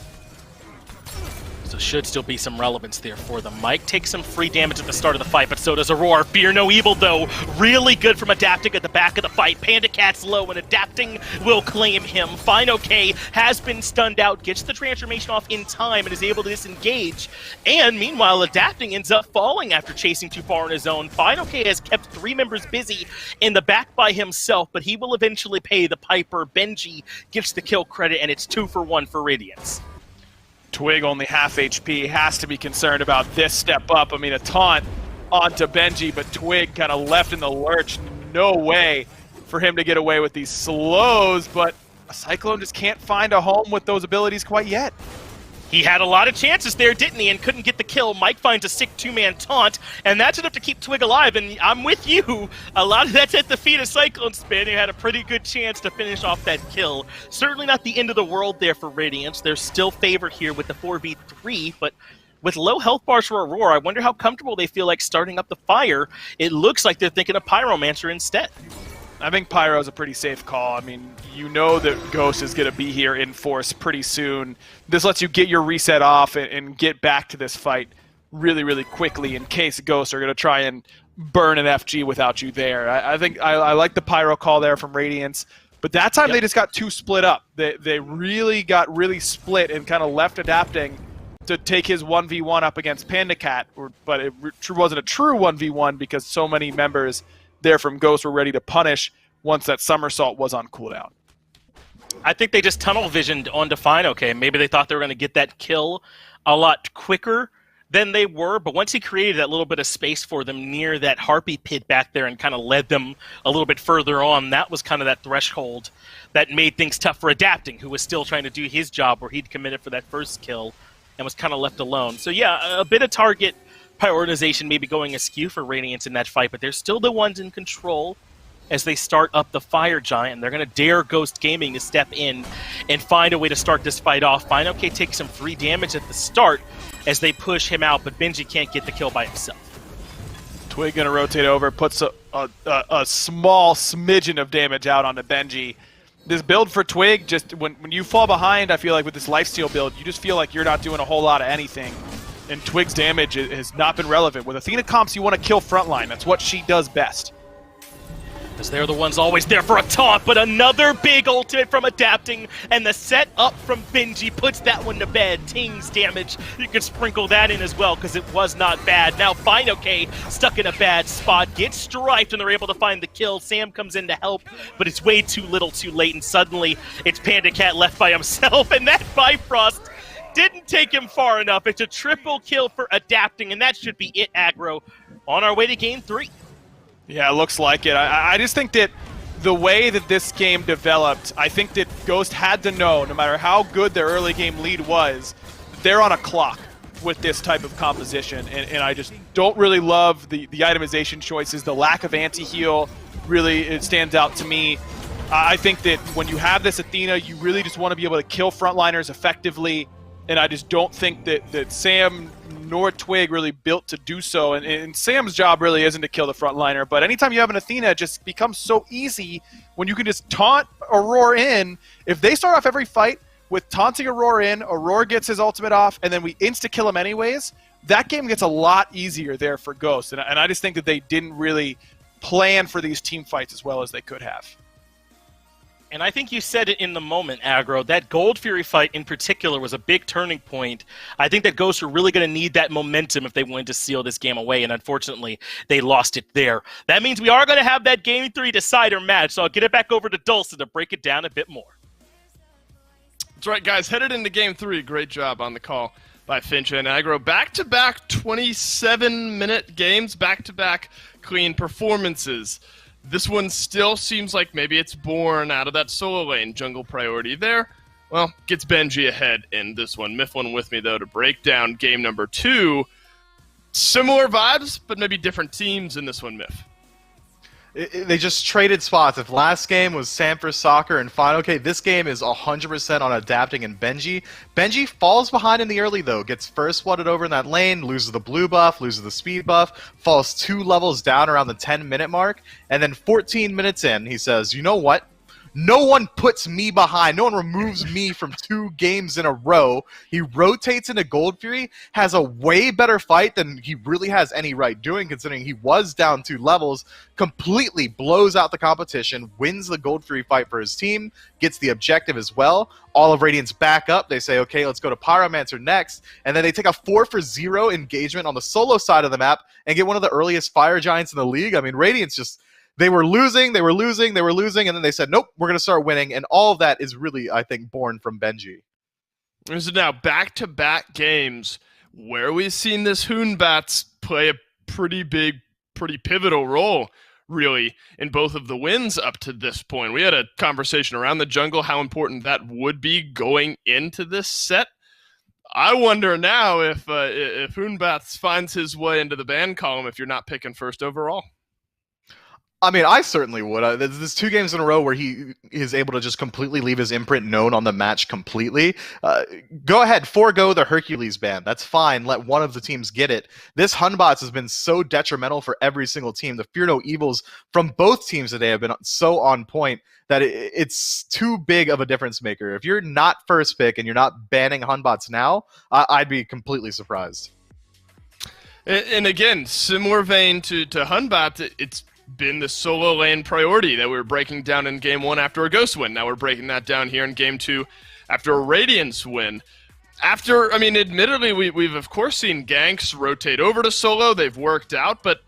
Speaker 5: So should still be some relevance there for them. Mike takes some free damage at the start of the fight, but so does Aurora. Fear no evil, though. Really good from Adapting at the back of the fight. Panda Cat's low, and Adapting will claim him. Fine OK has been stunned out, gets the transformation off in time, and is able to disengage. And meanwhile, Adapting ends up falling after chasing too far on his own. Fine OK has kept 3 members busy in the back by himself, but he will eventually pay the piper. Benji gets the kill credit, and it's 2 for 1 for Radiance.
Speaker 4: Twig only half HP, has to be concerned about this step up. I mean, a taunt onto Benji, but Twig kind of left in the lurch. No way for him to get away with these slows, but a Cyclone just can't find a home with those abilities quite yet.
Speaker 5: He had a lot of chances there, didn't he, and couldn't get the kill. Mike finds a sick 2-man taunt, and that's enough to keep Twig alive, and I'm with you. A lot of that's at the feet of Cyclone Spin, who had a pretty good chance to finish off that kill. Certainly not the end of the world there for Radiance. They're still favored here with the 4v3, but with low health bars for Aurora, I wonder how comfortable they feel like starting up the fire. It looks like they're thinking of Pyromancer instead.
Speaker 4: I think Pyro is a pretty safe call. I mean, you know that Ghost is going to be here in force pretty soon. This lets you get your reset off and get back to this fight really, really quickly in case Ghosts are going to try and burn an FG without you there. I think I like the Pyro call there from Radiance, but that time they just got too split up. They really got split and kind of left Adapting to take his 1v1 up against Panda Cat, but it wasn't a true 1v1 because so many members there from Ghost were ready to punish once that somersault was on cooldown.
Speaker 5: I think they just tunnel visioned on Define OK. Maybe they thought they were going to get that kill a lot quicker than they were, but once he created that little bit of space for them near that Harpy pit back there and kind of led them a little bit further on, that was kind of that threshold that made things tough for Adapting, who was still trying to do his job where he'd committed for that first kill and was kind of left alone. So yeah, a bit of target prioritization maybe going askew for Radiance in that fight, but they're still the ones in control as they start up the Fire Giant. They're going to dare Ghost Gaming to step in and find a way to start this fight off. Fine OK takes some free damage at the start as they push him out, but Benji can't get the kill by himself.
Speaker 4: Twig going to rotate over, puts a small smidgen of damage out onto Benji. This build for Twig, just when you fall behind, I feel like with this lifesteal build, you just feel like you're not doing a whole lot of anything. And Twig's damage has not been relevant. With Athena comps, you want to kill frontline. That's what she does best.
Speaker 5: Because they're the ones always there for a taunt, but another big ultimate from Adapting, and the set up from Benji puts that one to bed. Ting's damage, you can sprinkle that in as well, because it was not bad. Now Fine OK stuck in a bad spot, gets striped, and they're able to find the kill. Sam comes in to help, but it's way too little too late, and suddenly it's Panda Cat left by himself, and that Bifrost didn't take him far enough. It's a triple kill for Adapting, and that should be it, aggro. On our way to game 3.
Speaker 4: Yeah, it looks like it. I just think that the way that this game developed, I think that Ghost had to know, no matter how good their early game lead was, they're on a clock with this type of composition. And I just don't really love the itemization choices. The lack of anti-heal really it stands out to me. I think that when you have this Athena, you really just want to be able to kill frontliners effectively. And I just don't think that Sam nor Twig really built to do so. And Sam's job really isn't to kill the frontliner. But anytime you have an Athena, it just becomes so easy when you can just taunt Aurora in. If they start off every fight with taunting Aurora in, Aurora gets his ultimate off, and then we insta-kill him anyways, that game gets a lot easier there for Ghost. And I just think that they didn't really plan for these team fights as well as they could have.
Speaker 5: And I think you said it in the moment, Aggro. That Gold Fury fight in particular was a big turning point. I think that Ghosts are really going to need that momentum if they wanted to seal this game away, and unfortunately, they lost it there. That means we are going to have that Game 3 decider match, so I'll get it back over to Dulcin to break it down a bit more.
Speaker 1: That's right, guys. Headed into Game 3. Great job on the call by Finch and Aggro. Back-to-back 27-minute games, back-to-back clean performances. This one still seems like maybe it's born out of that solo lane jungle priority there. Well, gets Benji ahead in this one. Mifflin with me, though, to break down game number 2. Similar vibes, but maybe different teams in this one, Miff.
Speaker 2: They just traded spots. If last game was Sanford Soccer and Final K, this game is 100% on adapting and Benji. Benji falls behind in the early, though. Gets first flooded over in that lane, loses the blue buff, loses the speed buff, falls 2 levels down around the 10-minute mark, and then 14 minutes in, he says, you know what? No one puts me behind. No one removes me from 2 games in a row. He rotates into Gold Fury, has a way better fight than he really has any right doing, considering he was down 2 levels, completely blows out the competition, wins the Gold Fury fight for his team, gets the objective as well. All of Radiant's back up. They say, okay, let's go to Pyromancer next. And then they take a 4-for-0 engagement on the solo side of the map and get one of the earliest Fire Giants in the league. I mean, Radiant's just... They were losing, and then they said, nope, we're going to start winning, and all of that is really, I think, born from Benji.
Speaker 1: This is now back-to-back games where we've seen this Hoonbats play a pretty big, pretty pivotal role, really, in both of the wins up to this point. We had a conversation around the jungle, how important that would be going into this set. I wonder now if Hoonbats finds his way into the ban column if you're not picking first overall.
Speaker 2: I mean, I certainly would. There's 2 games in a row where he is able to just completely leave his imprint known on the match completely. Go ahead, forego the Hercules ban. That's fine. Let one of the teams get it. This Hunbots has been so detrimental for every single team. The Fear No Evils from both teams today have been so on point that it's too big of a difference maker. If you're not first pick and you're not banning Hunbots now, I'd be completely surprised.
Speaker 1: And again, similar vein to Hunbot, it's been the solo lane priority that we were breaking down in game 1 after a Ghost win. Now we're breaking that down here in game 2 after a Radiance win. Admittedly, we've of course seen ganks rotate over to solo. They've worked out, but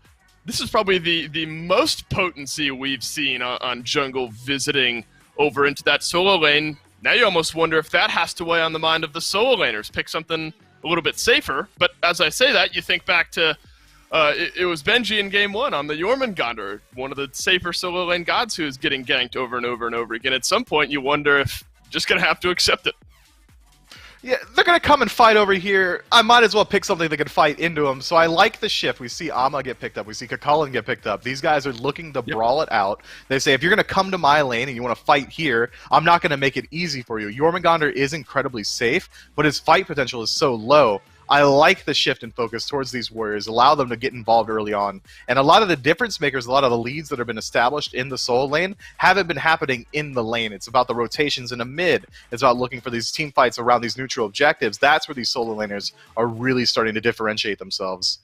Speaker 1: this is probably the most potency we've seen on jungle visiting over into that solo lane. Now you almost wonder if that has to weigh on the mind of the solo laners. Pick something a little bit safer, but as I say that, you think back to it was Benji in game 1 on the Jormungandr, one of the safer solo lane gods who is getting ganked over and over and over again. At some point, you wonder if you're just going to have to accept it.
Speaker 2: Yeah, they're going to come and fight over here. I might as well pick something that can fight into them. So I like the shift. We see Ama get picked up. We see Kakulin get picked up. These guys are looking to brawl it out. They say, if you're going to come to my lane and you want to fight here, I'm not going to make it easy for you. Jormungandr is incredibly safe, but his fight potential is so low. I like the shift in focus towards these warriors, allow them to get involved early on. And a lot of the difference makers, a lot of the leads that have been established in the solo lane haven't been happening in the lane. It's about the rotations in a mid. It's about looking for these team fights around these neutral objectives. That's where these solo laners are really starting to differentiate themselves.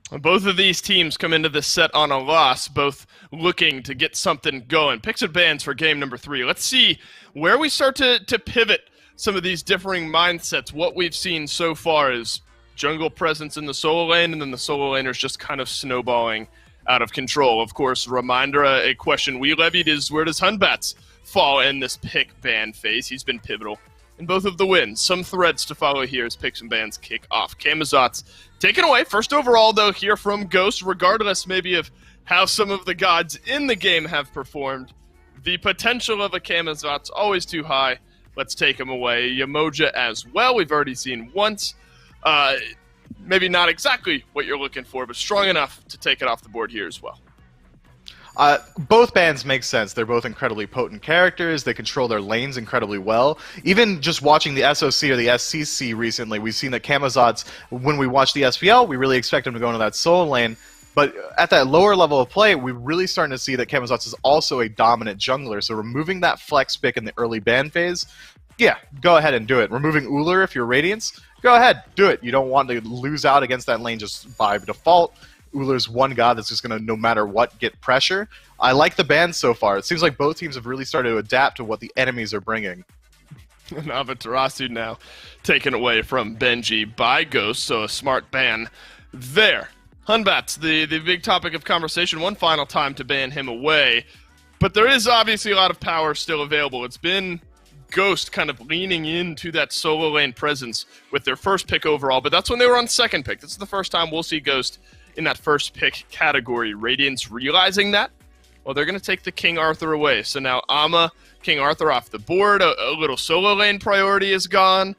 Speaker 1: Both of these teams come into this set on a loss, both looking to get something going. Picks and bans for game number 3. Let's see where we start to pivot some of these differing mindsets. What we've seen so far is jungle presence in the solo lane, and then the solo laners just kind of snowballing out of control. Of course, reminder, a question we levied is, where does Hunbats fall in this pick ban phase? He's been pivotal in both of the wins. Some threads to follow here as picks and bans kick off. Camazot's taken away first overall, though, here from Ghost, regardless maybe of how some of the gods in the game have performed. The potential of a Camazot's always too high. Let's take him away. Yamoja as well, we've already seen once. Maybe not exactly what you're looking for, but strong enough to take it off the board here as well.
Speaker 2: Both bans make sense. They're both incredibly potent characters. They control their lanes incredibly well. Even just watching the SOC or the SCC recently, we've seen that Camazot's, when we watch the SPL, we really expect him to go into that solo lane. But at that lower level of play, we're really starting to see that Camazot's is also a dominant jungler. So removing that flex pick in the early ban phase, yeah, go ahead and do it. Removing Ullr if you're Radiance, go ahead, do it. You don't want to lose out against that lane just by default. Ullr's one god that's just going to, no matter what, get pressure. I like the ban so far. It seems like both teams have really started to adapt to what the enemies are bringing.
Speaker 1: Amaterasu now taken away from Benji by Ghost, so a smart ban there. Hunbats, the big topic of conversation, one final time to ban him away, but there is obviously a lot of power still available. It's been Ghost kind of leaning into that solo lane presence with their first pick overall, but that's when they were on second pick. This is the first time we'll see Ghost in that first pick category. Radiance realizing that, well, they're going to take the King Arthur away. So now Ama, King Arthur off the board, a little solo lane priority is gone.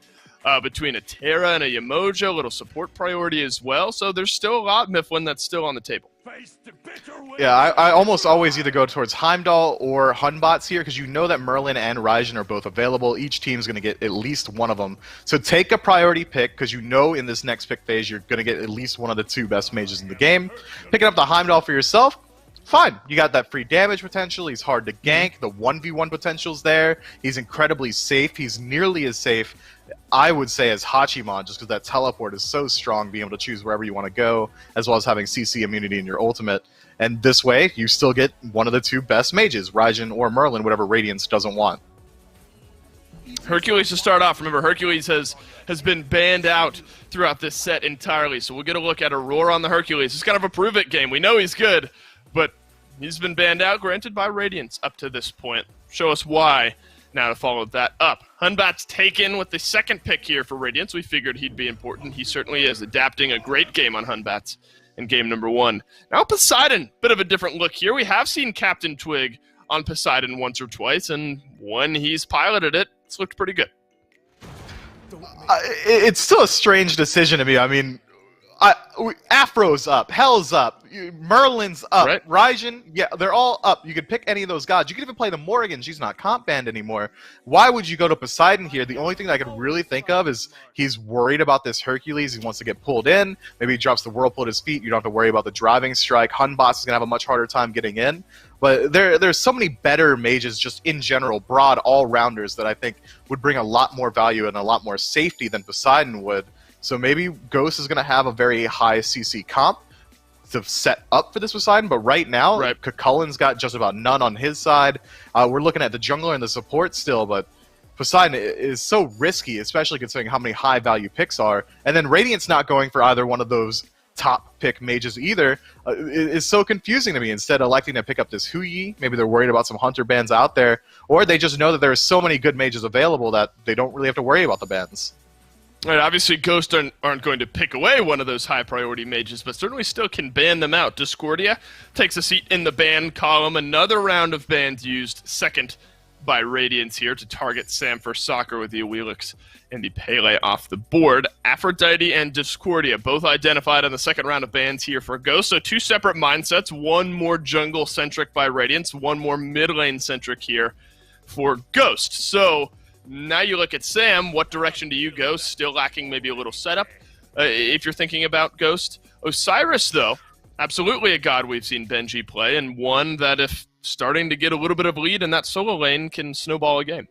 Speaker 1: Between a Terra and a Yamoja, a little support priority as well. So there's still a lot, Mifflin, that's still on the table.
Speaker 2: Yeah, I almost always either go towards Heimdall or Hunbots here because you know that Merlin and Raijin are both available. Each team's going to get at least one of them. So take a priority pick because you know in this next pick phase you're going to get at least one of the two best mages in the game. Picking up the Heimdall for yourself, fine. You got that free damage potential. He's hard to gank. The 1v1 potential's there. He's incredibly safe. He's nearly as safe, I would say, as Hachiman, just because that teleport is so strong, being able to choose wherever you want to go, as well as having CC immunity in your ultimate. And this way, you still get one of the two best mages, Raijin or Merlin, whatever Radiance doesn't want.
Speaker 1: Hercules to start off. Remember, Hercules has been banned out throughout this set entirely, so we'll get a look at Aurora on the Hercules. It's kind of a prove-it game. We know he's good, but he's been banned out, granted by Radiance up to this point. Show us why. Now to follow that up. Hunbat's taken with the second pick here for Radiance. We figured he'd be important. He certainly is, adapting a great game on Hunbats in game number 1. Now Poseidon, bit of a different look here. We have seen Captain Twig on Poseidon once or twice, and when he's piloted it, it's looked pretty good.
Speaker 2: It's still a strange decision to me. I mean, Afro's up, Hell's up, Merlin's up, right? Raijin, yeah, they're all up. You could pick any of those gods. You could even play the Morrigan. She's not comp banned anymore. Why would you go to Poseidon here? The only thing that I could really think of is he's worried about this Hercules. He wants to get pulled in. Maybe he drops the Whirlpool at his feet. You don't have to worry about the driving strike. Hunboss is going to have a much harder time getting in. But there's so many better mages just in general, broad all-rounders, that I think would bring a lot more value and a lot more safety than Poseidon would. So maybe Ghost is going to have a very high CC comp to set up for this Poseidon, but right now, Cucullin's got just about none on his side. We're looking at the jungler and the support still, but Poseidon is so risky, especially considering how many high-value picks are. And then Radiant's not going for either one of those top-pick mages either. It's so confusing to me. Instead of electing to pick up this Huyi, maybe they're worried about some Hunter bans out there, or they just know that there are so many good mages available that they don't really have to worry about the bans.
Speaker 1: Right, obviously, Ghost aren't going to pick away one of those high-priority mages, but certainly still can ban them out. Discordia takes a seat in the ban column. Another round of bans used, second by Radiance here, to target Sam for Soccer with the Awilix and the Pele off the board. Aphrodite and Discordia both identified on the second round of bans here for Ghost. So two separate mindsets, one more jungle-centric by Radiance, one more mid-lane-centric here for Ghost. So now you look at Sam, what direction do you go? Still lacking maybe a little setup if you're thinking about Ghost. Osiris, though, absolutely a god we've seen Benji play, and one that, if starting to get a little bit of lead in that solo lane, can snowball a game.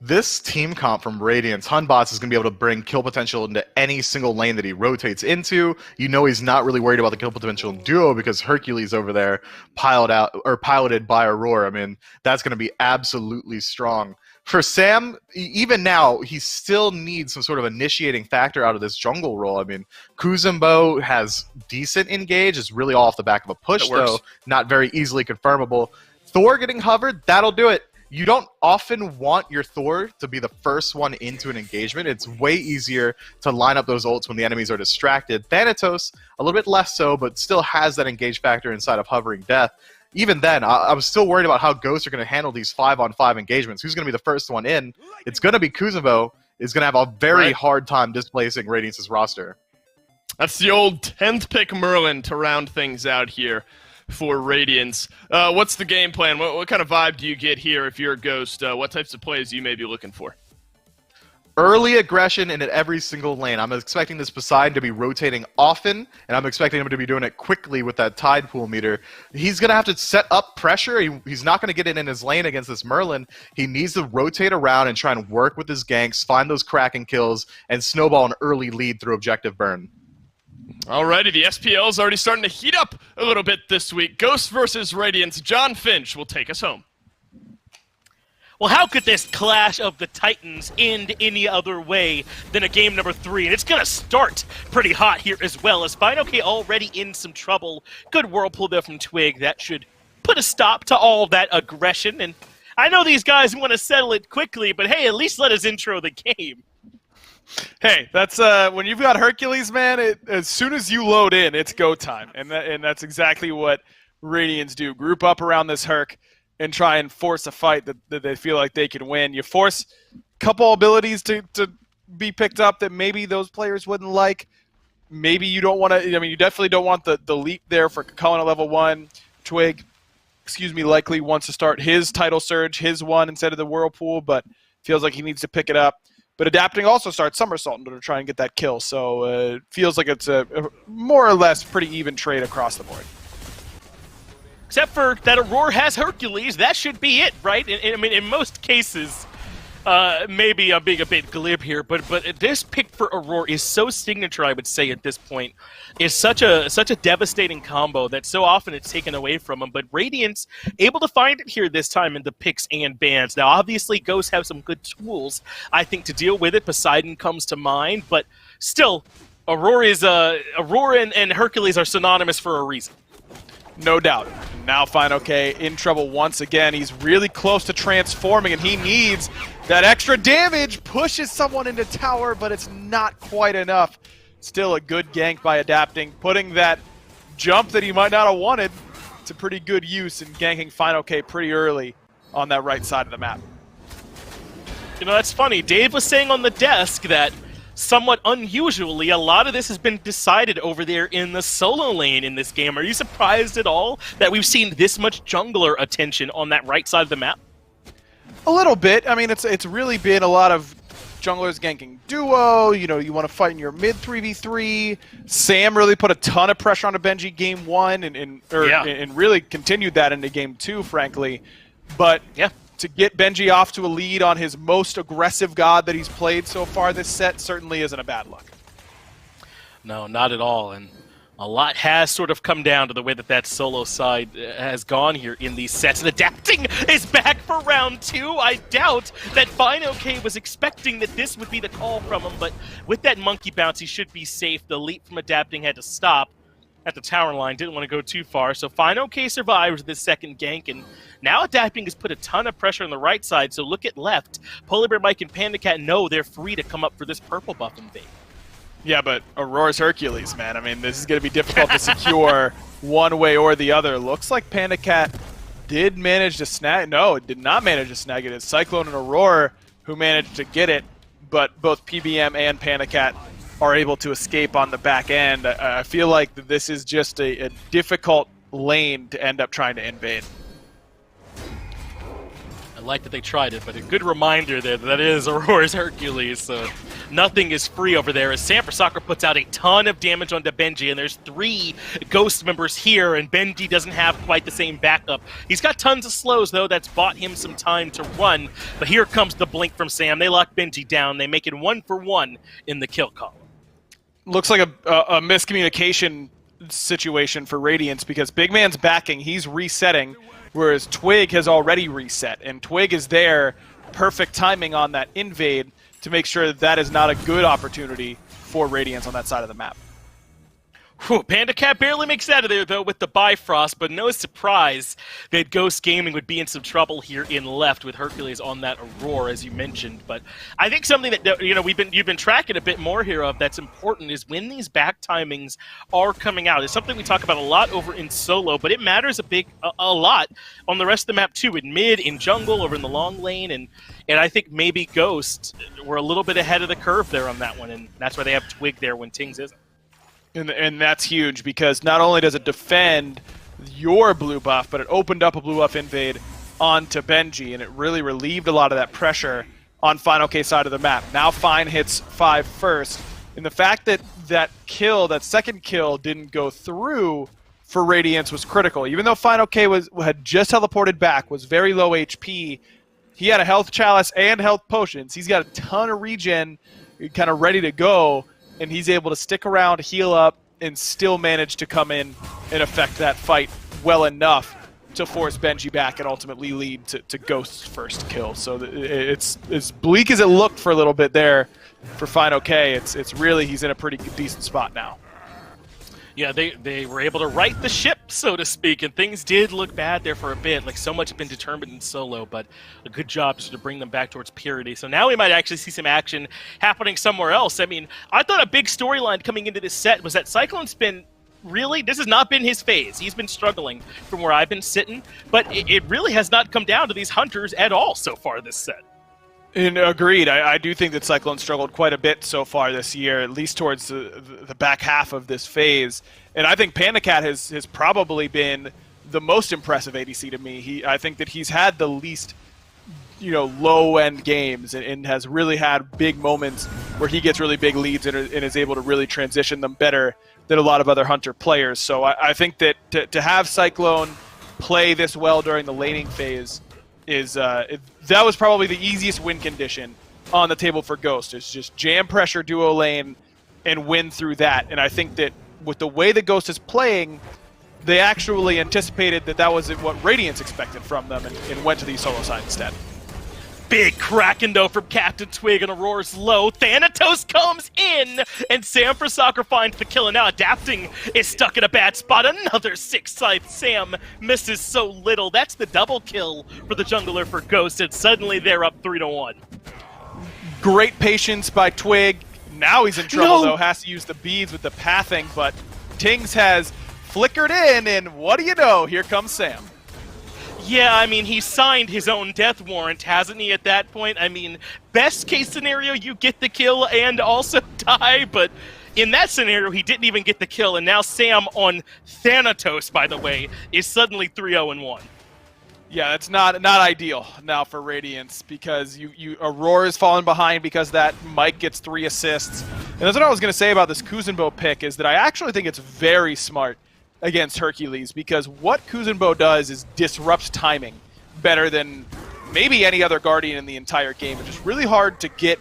Speaker 2: This team comp from Radiance, Hunbots is going to be able to bring kill potential into any single lane that he rotates into. You know he's not really worried about the kill potential in duo because Hercules over there piloted by Aurora. I mean, that's going to be absolutely strong. For Sam, even now, he still needs some sort of initiating factor out of this jungle role. I mean, Kuzumbo has decent engage. It's really all off the back of a push, though. Not very easily confirmable. Thor getting hovered, that'll do it. You don't often want your Thor to be the first one into an engagement. It's way easier to line up those ults when the enemies are distracted. Thanatos, a little bit less so, but still has that engage factor inside of Hovering Death. Even then, I'm still worried about how Ghosts are going to handle these 5-on-5 engagements. Who's going to be the first one in? It's going to be Kuzumbo. Is going to have a very hard time displacing Radiance's roster.
Speaker 1: That's the old 10th pick Merlin to round things out here for Radiance. What's the game plan? What kind of vibe do you get here if you're a Ghost? What types of plays you may be looking for?
Speaker 2: Early aggression in every single lane. I'm expecting this Poseidon to be rotating often, and I'm expecting him to be doing it quickly with that tide pool meter. He's going to have to set up pressure. He's not going to get it in his lane against this Merlin. He needs to rotate around and try and work with his ganks, find those cracking kills, and snowball an early lead through objective burn.
Speaker 1: Alrighty, the SPL is already starting to heat up a little bit this week. Ghost versus Radiance. John Finch will take us home.
Speaker 5: Well, how could this clash of the Titans end any other way than a game number 3? And it's going to start pretty hot here as well, as FineOK already in some trouble. Good whirlpool there from Twig. That should put a stop to all that aggression. And I know these guys want to settle it quickly, but hey, at least let us intro the game.
Speaker 4: Hey, that's when you've got Hercules, man, as soon as you load in, it's go time. And that's exactly what Radiants do. Group up around this Herc and try and force a fight that they feel like they can win. You force a couple abilities to be picked up that maybe those players wouldn't like. Maybe you don't want to, I mean, you definitely don't want the leap there for Kakao at level 1. Twig, likely wants to start his title surge, his one instead of the Whirlpool, but feels like he needs to pick it up. But Adapting also starts Somersault in order to try and get that kill, so it feels like it's a more or less pretty even trade across the board.
Speaker 5: Except for that Aurora has Hercules, that should be it, right? I mean, in most cases, maybe I'm being a bit glib here, but this pick for Aurora is so signature, I would say, at this point. It's such a devastating combo that so often it's taken away from them. But Radiant's able to find it here this time in the picks and bans. Now, obviously, Ghosts have some good tools, I think, to deal with it. Poseidon comes to mind, but still, Aurora and Hercules are synonymous for a reason.
Speaker 4: No doubt. Now FineOK in trouble once again. He's really close to transforming, and he needs that extra damage. Pushes someone into tower, but it's not quite enough. Still a good gank by Adapting, putting that jump that he might not have wanted to pretty good use and ganking FineOK pretty early on that right side of the map.
Speaker 5: You know, that's funny. Dave was saying on the desk that somewhat unusually, a lot of this has been decided over there in the solo lane in this game. Are you surprised at all that we've seen this much jungler attention on that right side of the map?
Speaker 4: A little bit. I mean, it's really been a lot of junglers ganking duo. You know, you want to fight in your mid 3v3. Sam really put a ton of pressure onto Benji game 1 and really continued that into game 2, frankly. But yeah, to get Benji off to a lead on his most aggressive god that he's played so far this set certainly isn't a bad look.
Speaker 5: No, not at all. And a lot has sort of come down to the way that solo side has gone here in these sets. And Adapting is back for round 2. I doubt that FineOK was expecting that this would be the call from him, but with that monkey bounce, he should be safe. The leap from Adapting had to stop at the tower line. Didn't want to go too far. So FineOK survives this second gank, and now Adapting has put a ton of pressure on the right side. So look at left. Polar Bear Mike and Panda Cat know they're free to come up for this purple buff invade.
Speaker 4: Yeah, but Aurora's Hercules, man. I mean, this is going to be difficult to secure one way or the other. Looks like Panda Cat did manage to snag. No, it did not manage to snag it. It's Cyclone and Aurora who managed to get it, but both PBM and Panda Cat are able to escape on the back end. I feel like this is just a difficult lane to end up trying to invade.
Speaker 5: I like that they tried it, but a good reminder there that is Aurora's Hercules, so nothing is free over there as San Francisco puts out a ton of damage onto Benji, and there's 3 Ghost members here, and Benji doesn't have quite the same backup. He's got tons of slows, though, that's bought him some time to run, but here comes the blink from Sam. They lock Benji down. They make it 1-for-1 in the kill column.
Speaker 4: Looks like a miscommunication situation for Radiance because Big Man's backing, he's resetting, whereas Twig has already reset, and Twig is there, perfect timing on that invade to make sure that that is not a good opportunity for Radiance on that side of the map.
Speaker 5: Whew, Panda Cat barely makes it out of there, though, with the Bifrost, but no surprise that Ghost Gaming would be in some trouble here in left with Hercules on that Aurora, as you mentioned. But I think something that you've been tracking a bit more here of that's important is when these back timings are coming out. It's something we talk about a lot over in solo, but it matters a lot on the rest of the map too, in mid, in jungle, over in the long lane, and I think maybe Ghost were a little bit ahead of the curve there on that one, and that's why they have Twig there when Tings isn't.
Speaker 4: And that's huge because not only does it defend your blue buff, but it opened up a blue buff invade onto Benji, and it really relieved a lot of that pressure on FineOK side of the map. Now Fine hits 5 first, and the fact that that second kill didn't go through for Radiance was critical. Even though FineOK had just teleported back, was very low HP, he had a health chalice and health potions. He's got a ton of regen kind of ready to go, and he's able to stick around, heal up, and still manage to come in and affect that fight well enough to force Benji back and ultimately lead to Ghost's first kill. So it's as bleak as it looked for a little bit there for Fine OK. It's really, he's in a pretty decent spot now.
Speaker 5: Yeah, they were able to right the ship, so to speak, and things did look bad there for a bit. Like, so much had been determined in solo, but a good job to bring them back towards purity. So now we might actually see some action happening somewhere else. I mean, I thought a big storyline coming into this set was that Cyclone's been this has not been his phase. He's been struggling from where I've been sitting, but it really has not come down to these hunters at all so far this set.
Speaker 4: And agreed. I do think that Cyclone struggled quite a bit so far this year, at least towards the back half of this phase. And I think Panda Cat has probably been the most impressive ADC to me. I think that he's had the least, low-end games and has really had big moments where he gets really big leads and is able to really transition them better than a lot of other Hunter players. So I think that to have Cyclone play this well during the laning phase that was probably the easiest win condition on the table for Ghost. Is just jam pressure duo lane and win through that. And I think that with the way that Ghost is playing, they actually anticipated that wasn't what Radiance expected from them and went to the solo side instead.
Speaker 5: Big Kraken, though, from Captain Twig, and Aurora's low. Thanatos comes in, and Sam for Soccer finds the kill, and now Adapting is stuck in a bad spot. Another 6-side Sam misses so little. That's the double kill for the jungler for Ghost, and suddenly they're up 3-1.
Speaker 4: Great patience by Twig. Now he's in trouble, though. Has to use the beads with the pathing, but Tings has flickered in, and what do you know? Here comes Sam.
Speaker 5: Yeah, I mean, he signed his own death warrant, hasn't he, at that point? I mean, best case scenario, you get the kill and also die, but in that scenario, he didn't even get the kill, and now Sam on Thanatos, by the way, is suddenly 3-0-1.
Speaker 4: Yeah, that's not ideal now for Radiance, because Aurora's fallen behind because that Mike gets 3 assists. And that's what I was going to say about this Kuzenbo pick, is that I actually think it's very smart against Hercules, because what Kuzenbo does is disrupt timing better than maybe any other Guardian in the entire game. It's just really hard to get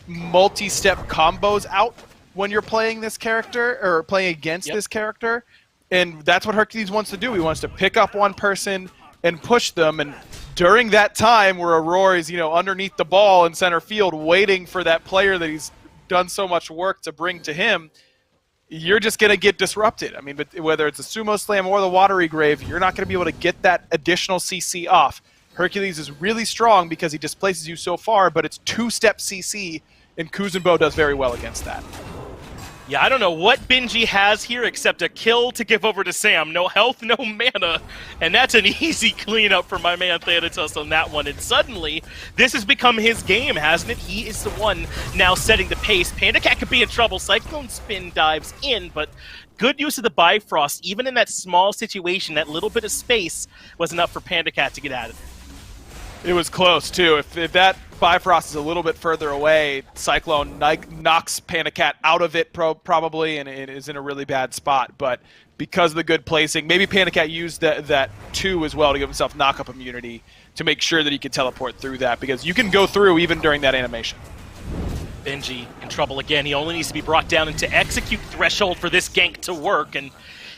Speaker 4: multi-step combos out when you're playing this character, or playing against this character, and that's what Hercules wants to do. He wants to pick up one person and push them, and during that time where Aurora is, underneath the ball in center field waiting for that player that he's done so much work to bring to him, you're just going to get disrupted. I mean, but whether it's a Sumo Slam or the Watery Grave, you're not going to be able to get that additional CC off. Hercules is really strong because he displaces you so far, but it's 2-step CC, and Kuzenbo does very well against that.
Speaker 5: Yeah, I don't know what Benji has here except a kill to give over to Sam. No health, no mana, and that's an easy cleanup for my man Thanatos on that one. And suddenly, this has become his game, hasn't it? He is the one now setting the pace. Panda Cat could be in trouble. Cyclone Spin dives in, but good use of the Bifrost. Even in that small situation, that little bit of space was enough for Panda Cat to get out of it.
Speaker 4: It was close, too. If that Bifrost is a little bit further away, Cyclone knocks Panda Cat out of it probably, and it is in a really bad spot. But because of the good placing, maybe Panda Cat used that 2 as well to give himself knock-up immunity to make sure that he could teleport through that, because you can go through even during that animation.
Speaker 5: Benji in trouble again. He only needs to be brought down into execute threshold for this gank to work, and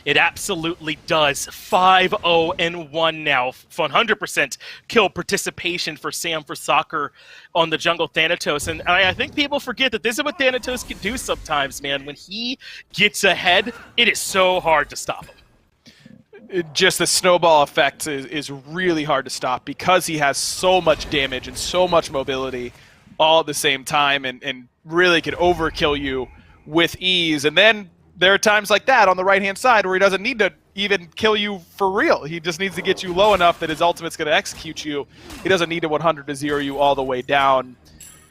Speaker 5: it absolutely does. 5-0-1 now. 100% kill participation for Sam for Soccer on the jungle Thanatos. And I think people forget that this is what Thanatos can do sometimes, man. When he gets ahead, it is so hard to stop him.
Speaker 4: Just the snowball effect is really hard to stop, because he has so much damage and so much mobility all at the same time, and really can overkill you with ease. And then there are times like that on the right-hand side where he doesn't need to even kill you for real. He just needs to get you low enough that his ultimate's going to execute you. He doesn't need to 100 to 0 you all the way down.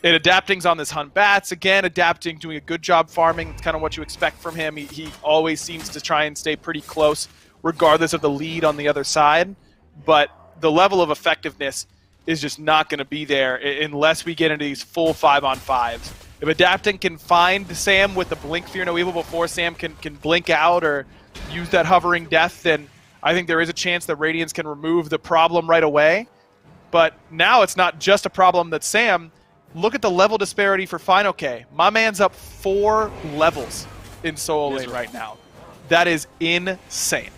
Speaker 4: And Adapting's on this Hunt Bats. Again, Adapting doing a good job farming. It's kind of what you expect from him. He always seems to try and stay pretty close regardless of the lead on the other side. But the level of effectiveness is just not going to be there unless we get into these full 5-on-5s. If Adapting can find Sam with the Blink Fear No Evil before Sam can blink out or use that Hovering Death, then I think there is a chance that Radiance can remove the problem right away. But now it's not just a problem that Sam. Look at the level disparity for Fine OK. My man's up 4 levels in solo lane right now. That is insane.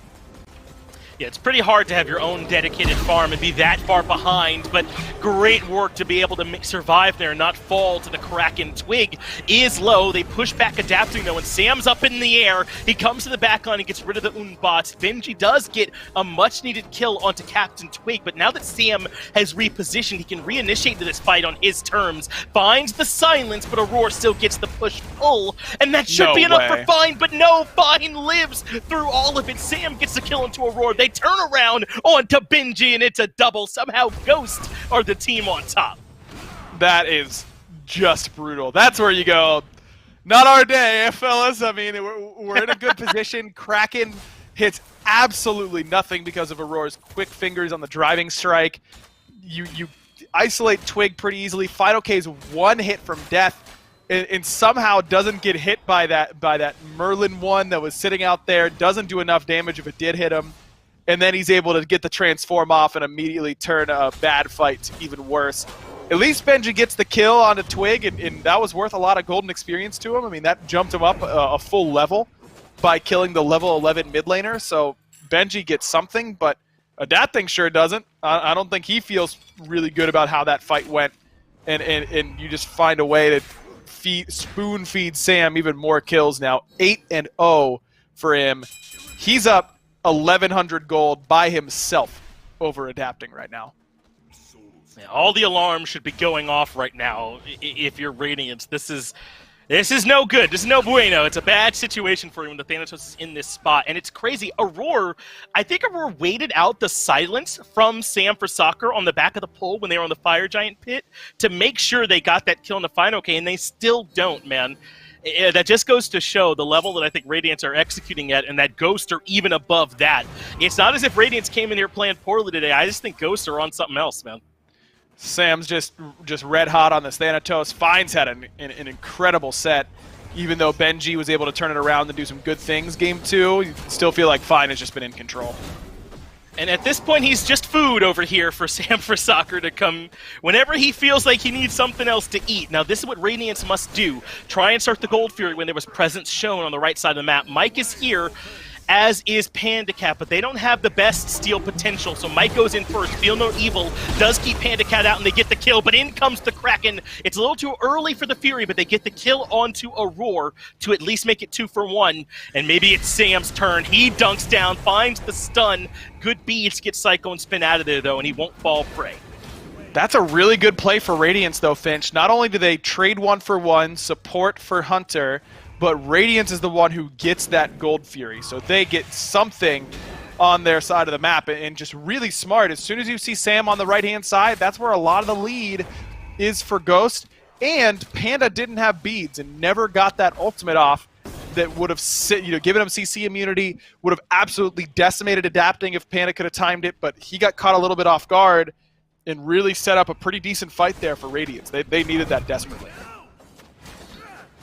Speaker 5: Yeah, it's pretty hard to have your own dedicated farm and be that far behind, but great work to be able to survive there and not fall to the Kraken. Twig is low. They push back adapting, though, and Sam's up in the air. He comes to the back line and gets rid of the Unbots. Benji does get a much-needed kill onto Captain Twig, but now that Sam has repositioned, he can reinitiate this fight on his terms. Finds the silence, but Aurora still gets the push-pull, and that should be enough for Fine, but no, Fine lives through all of it. Sam gets the kill into Aurora. They turn around onto Benji, and it's a double. Somehow Ghost are the team on top.
Speaker 4: That is just brutal. That's where you go, not our day, fellas. I mean, we're in a good position. Kraken hits absolutely nothing because of Aurora's quick fingers on the driving strike. You isolate Twig pretty easily. Final K's one hit from death, and somehow doesn't get hit by that Merlin one that was sitting out there. Doesn't do enough damage if it did hit him. And then he's able to get the transform off and immediately turn a bad fight to even worse. At least Benji gets the kill on a Twig, and that was worth a lot of golden experience to him. I mean, that jumped him up a full level by killing the level 11 mid laner. So Benji gets something, but Adapting sure doesn't. I don't think he feels really good about how that fight went. And you just find a way to spoon feed Sam even more kills now. 8-0 for him. He's up 1,100 gold by himself over Adapting right now.
Speaker 5: Yeah, all the alarms should be going off right now if you're Radiance. This is no good. This is no bueno. It's a bad situation for him when the Thanatos is in this spot. And it's crazy. I think Aurora waited out the silence from Sam for Soccer on the back of the pole when they were on the Fire Giant pit to make sure they got that kill in the final K, and they still don't, man. That just goes to show the level that I think Radiance are executing at, and that Ghosts are even above that. It's not as if Radiance came in here playing poorly today. I just think Ghosts are on something else, man.
Speaker 4: Sam's just red hot on this Thanatos. Fines had an incredible set. Even though Benji was able to turn it around and do some good things game 2, you still feel like Fine has just been in control.
Speaker 5: And at this point, he's just food over here for Sam for Soccer to come whenever he feels like he needs something else to eat. Now, this is what Radiance must do. Try and start the Gold Fury when there was presence shown on the right side of the map. Mike is here, as is Pandacat, but they don't have the best steal potential, so Mike goes in first. Feel No Evil does keep Pandacat out, and they get the kill, but in comes the Kraken. It's a little too early for the Fury, but they get the kill onto Aurora to at least make it 2 for 1, and maybe it's Sam's turn. He dunks down, finds the stun. Good beats, gets Psycho and Spin out of there, though, and he won't fall prey.
Speaker 4: That's a really good play for Radiance, though, Finch. Not only do they trade 1 for 1, support for Hunter, but Radiance is the one who gets that Gold Fury, so they get something on their side of the map, and just really smart. As soon as you see Sam on the right-hand side, that's where a lot of the lead is for Ghost, and Panda didn't have beads and never got that ultimate off that would have given him CC immunity, would have absolutely decimated Adapting if Panda could have timed it, but he got caught a little bit off guard and really set up a pretty decent fight there for Radiance. They needed that desperately.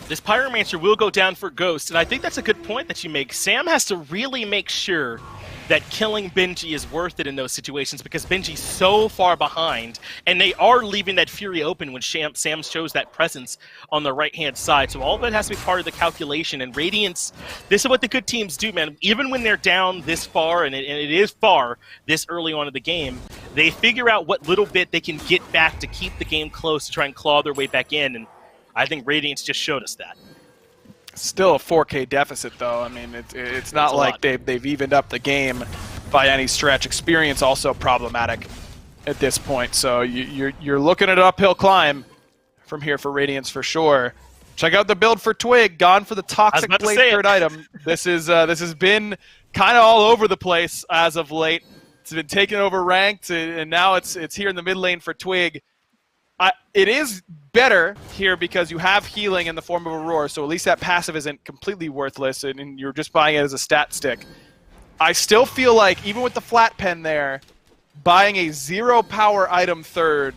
Speaker 5: This Pyromancer will go down for Ghost, and I think that's a good point that you make. Sam has to really make sure that killing Benji is worth it in those situations because Benji's so far behind, and they are leaving that Fury open when Sam shows that presence on the right-hand side. So all of that has to be part of the calculation, and Radiance, this is what the good teams do, man. Even when they're down this far, and it is far this early on in the game, they figure out what little bit they can get back to keep the game close to try and claw their way back in, and I think Radiance just showed us that.
Speaker 4: Still a 4K deficit, though. I mean, it's not like they've evened up the game by any stretch. Experience also problematic at this point, so you're looking at an uphill climb from here for Radiance for sure. Check out the build for Twig, gone for the Toxic Blade third item. This has been kind of all over the place as of late. It's been taken over ranked, and now it's here in the mid lane for Twig. It is better here because you have healing in the form of Aurora, so at least that passive isn't completely worthless, and you're just buying it as a stat stick. I still feel like, even with the flat pen there, buying a 0 power item third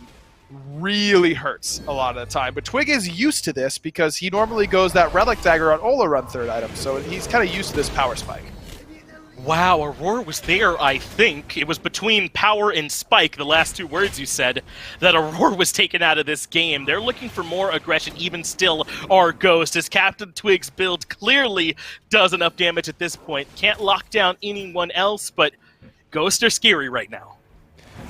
Speaker 4: really hurts a lot of the time. But Twig is used to this because he normally goes that Relic Dagger on Ola run third item, so he's kind of used to this power spike.
Speaker 5: Wow, Aurora was there, I think. It was between Power and Spike, the last two words you said, that Aurora was taken out of this game. They're looking for more aggression, even still are Ghost, as Captain Twig's build clearly does enough damage at this point. Can't lock down anyone else, but Ghosts are scary right now.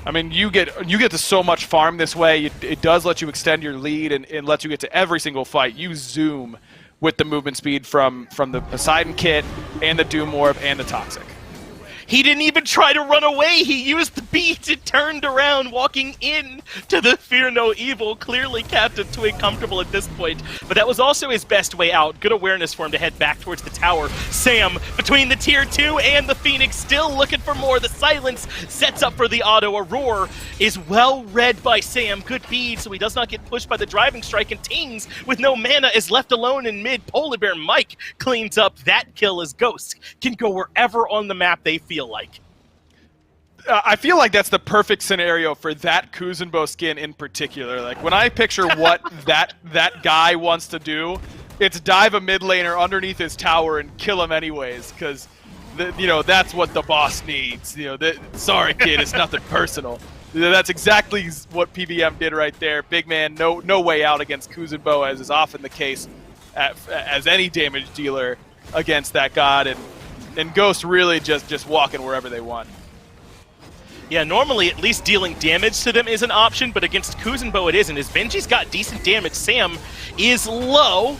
Speaker 4: I mean, you get to so much farm this way. It does let you extend your lead and lets you get to every single fight. You zoom with the movement speed from the Poseidon kit and the Doom Orb and the Toxic.
Speaker 5: He didn't even try to run away. He used the beat and turned around, walking in to the Fear No Evil. Clearly Captain Twig comfortable at this point, but that was also his best way out. Good awareness for him to head back towards the tower. Sam, between the Tier 2 and the Phoenix, still looking for more. The silence sets up for the auto. Aurora is well read by Sam. Good bead, so he does not get pushed by the driving strike, and Tings, with no mana, is left alone in mid. Polar Bear Mike cleans up that kill as Ghosts can go wherever on the map they feel like.
Speaker 4: I feel like that's the perfect scenario for that Kuzenbo skin in particular. Like, when I picture what that guy wants to do, it's dive a mid laner underneath his tower and kill him anyways, because that's what the boss needs. Sorry kid, it's nothing personal. That's exactly what PBM did right there. Big man, no way out against Kuzenbo, as is often the case as any damage dealer against that god, and Ghost really just walking wherever they want.
Speaker 5: Yeah, normally at least dealing damage to them is an option, but against Kuzenbo it isn't. As Benji's got decent damage, Sam is low,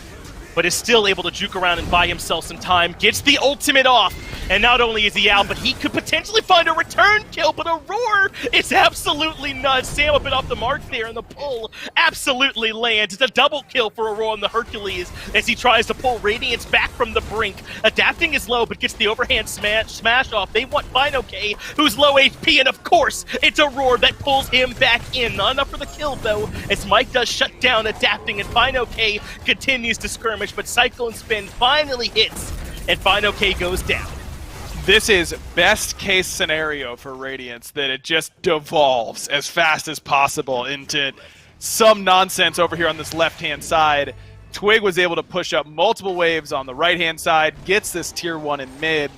Speaker 5: but is still able to juke around and buy himself some time. Gets the ultimate off, and not only is he out, but he could potentially find a return kill, but Aurora is absolutely nuts. Sam a bit off the mark there, and the pull absolutely lands. It's a double kill for Aurora on the Hercules as he tries to pull Radiance back from the brink. Adapting is low, but gets the overhand smash off. They want Fino-K, who's low HP, and of course, it's Aurora that pulls him back in. Not enough for the kill, though, as Mike does shut down Adapting, and Fino-K continues to skirmish, but Cyclone Spin finally hits, and Fino-K goes down.
Speaker 4: This is best case scenario for Radiance, that it just devolves as fast as possible into some nonsense over here on this left-hand side. Twig was able to push up multiple waves on the right-hand side, gets this tier 1 in mid.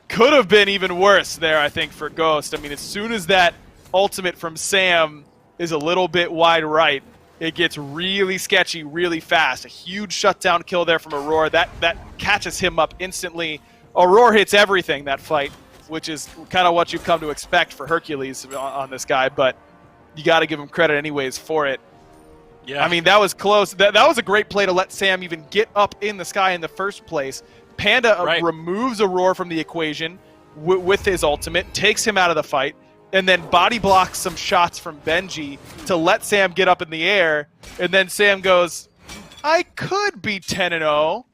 Speaker 4: Could have been even worse there, I think, for Ghost. I mean, as soon as that ultimate from Sam is a little bit wide right, it gets really sketchy really fast. A huge shutdown kill there from Aurora. That catches him up instantly. Aurora hits everything that fight, which is kind of what you've come to expect for Hercules on this guy, but you got to give him credit anyways for it.
Speaker 5: Yeah.
Speaker 4: I mean, that was close. That was a great play to let Sam even get up in the sky in the first place. Panda removes Aurora from the equation with his ultimate, takes him out of the fight, and then body blocks some shots from Benji to let Sam get up in the air, and then Sam goes, I could be 10-0,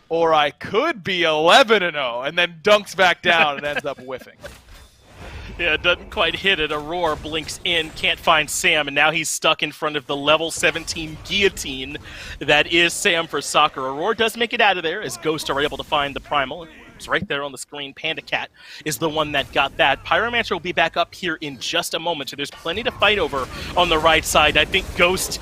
Speaker 4: or I could be 11-0, and then dunks back down and ends up whiffing.
Speaker 5: Yeah, doesn't quite hit it. Aurora blinks in, can't find Sam, and now he's stuck in front of the level 17 guillotine that is Sam for Soccer. Aurora does make it out of there as Ghosts are able to find the Primal. It's right there on the screen. Panda Cat is the one that got that. Pyromancer will be back up here in just a moment, so there's plenty to fight over on the right side. I think Ghost,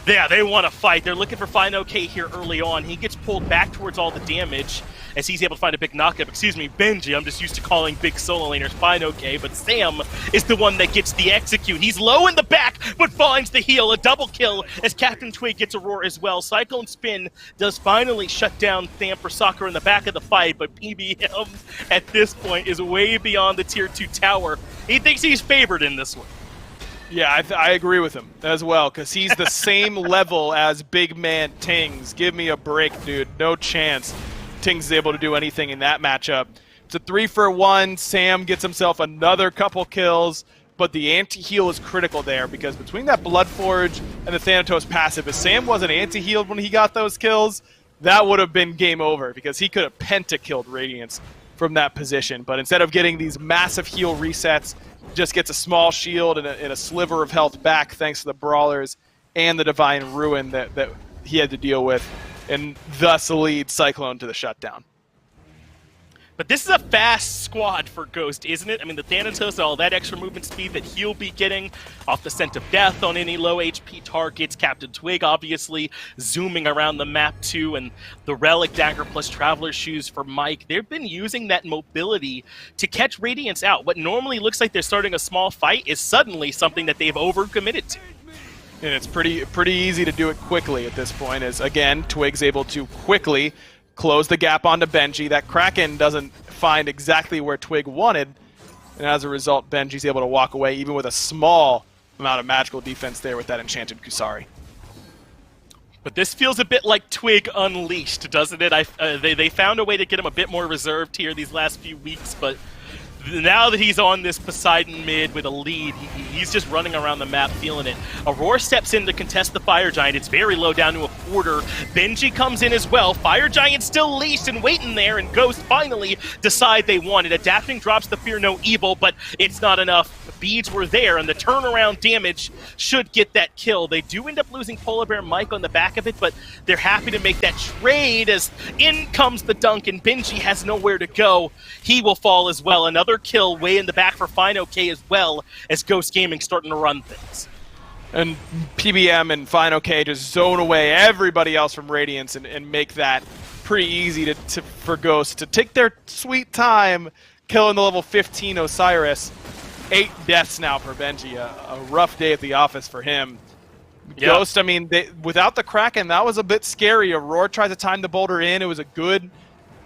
Speaker 5: yeah, they want to fight. They're looking for Fino-K here early on. He gets pulled back towards all the damage as he's able to find a big knockup. Excuse me, Benji. I'm just used to calling big solo laners Fino-K, but Sam is the one that gets the execute. He's low in the back, but finds the heal. A double kill as Captain Twig gets a roar as well. Cyclone Spin does finally shut down Sam for Soccer in the back of the fight, but PBM at this point is way beyond the tier 2 tower. He thinks he's favored in this one.
Speaker 4: Yeah, I agree with him as well, because he's the same level as big man Tings. Give me a break, dude. No chance Tings is able to do anything in that matchup. It's a 3-for-1. Sam gets himself another couple kills, but the anti-heal is critical there, because between that Bloodforge and the Thanatos passive, if Sam wasn't anti-healed when he got those kills, that would have been game over, because he could have penta-killed Radiance from that position. But instead of getting these massive heal resets, just gets a small shield and a sliver of health back thanks to the Brawlers and the Divine Ruin that he had to deal with, and thus leads Cyclone to the shutdown.
Speaker 5: But this is a fast squad for Ghost, isn't it? I mean, the Thanatos, all that extra movement speed that he'll be getting off the Scent of Death on any low HP targets. Captain Twig, obviously, zooming around the map too, and the Relic Dagger plus Traveler Shoes for Mike. They've been using that mobility to catch Radiance out. What normally looks like they're starting a small fight is suddenly something that they've overcommitted to.
Speaker 4: And it's pretty easy to do it quickly at this point, as, again, Twig's able to quickly close the gap onto Benji. That Kraken doesn't find exactly where Twig wanted, and as a result, Benji's able to walk away even with a small amount of magical defense there with that enchanted Kusari.
Speaker 5: But this feels a bit like Twig Unleashed, doesn't it? They found a way to get him a bit more reserved here these last few weeks, but now that he's on this Poseidon mid with a lead, he's just running around the map feeling it. Aurora steps in to contest the Fire Giant. It's very low, down to a quarter. Benji comes in as well. Fire Giant still leashed and waiting there, and Ghost finally decide they want it. Adapting drops the Fear No Evil, but it's not enough. The beads were there, and the turnaround damage should get that kill. They do end up losing Polar Bear Mike on the back of it, but they're happy to make that trade as in comes the dunk, and Benji has nowhere to go. He will fall as well. Another kill way in the back for Fine OK as well, as Ghost Gaming starting to run things.
Speaker 4: And PBM and Fine OK just zone away everybody else from Radiance and make that pretty easy for Ghost to take their sweet time killing the level 15 Osiris. 8 deaths now for Benji. A rough day at the office for him. Yeah. Ghost, I mean, without the Kraken, that was a bit scary. Aurora tried to time the boulder in. It was a good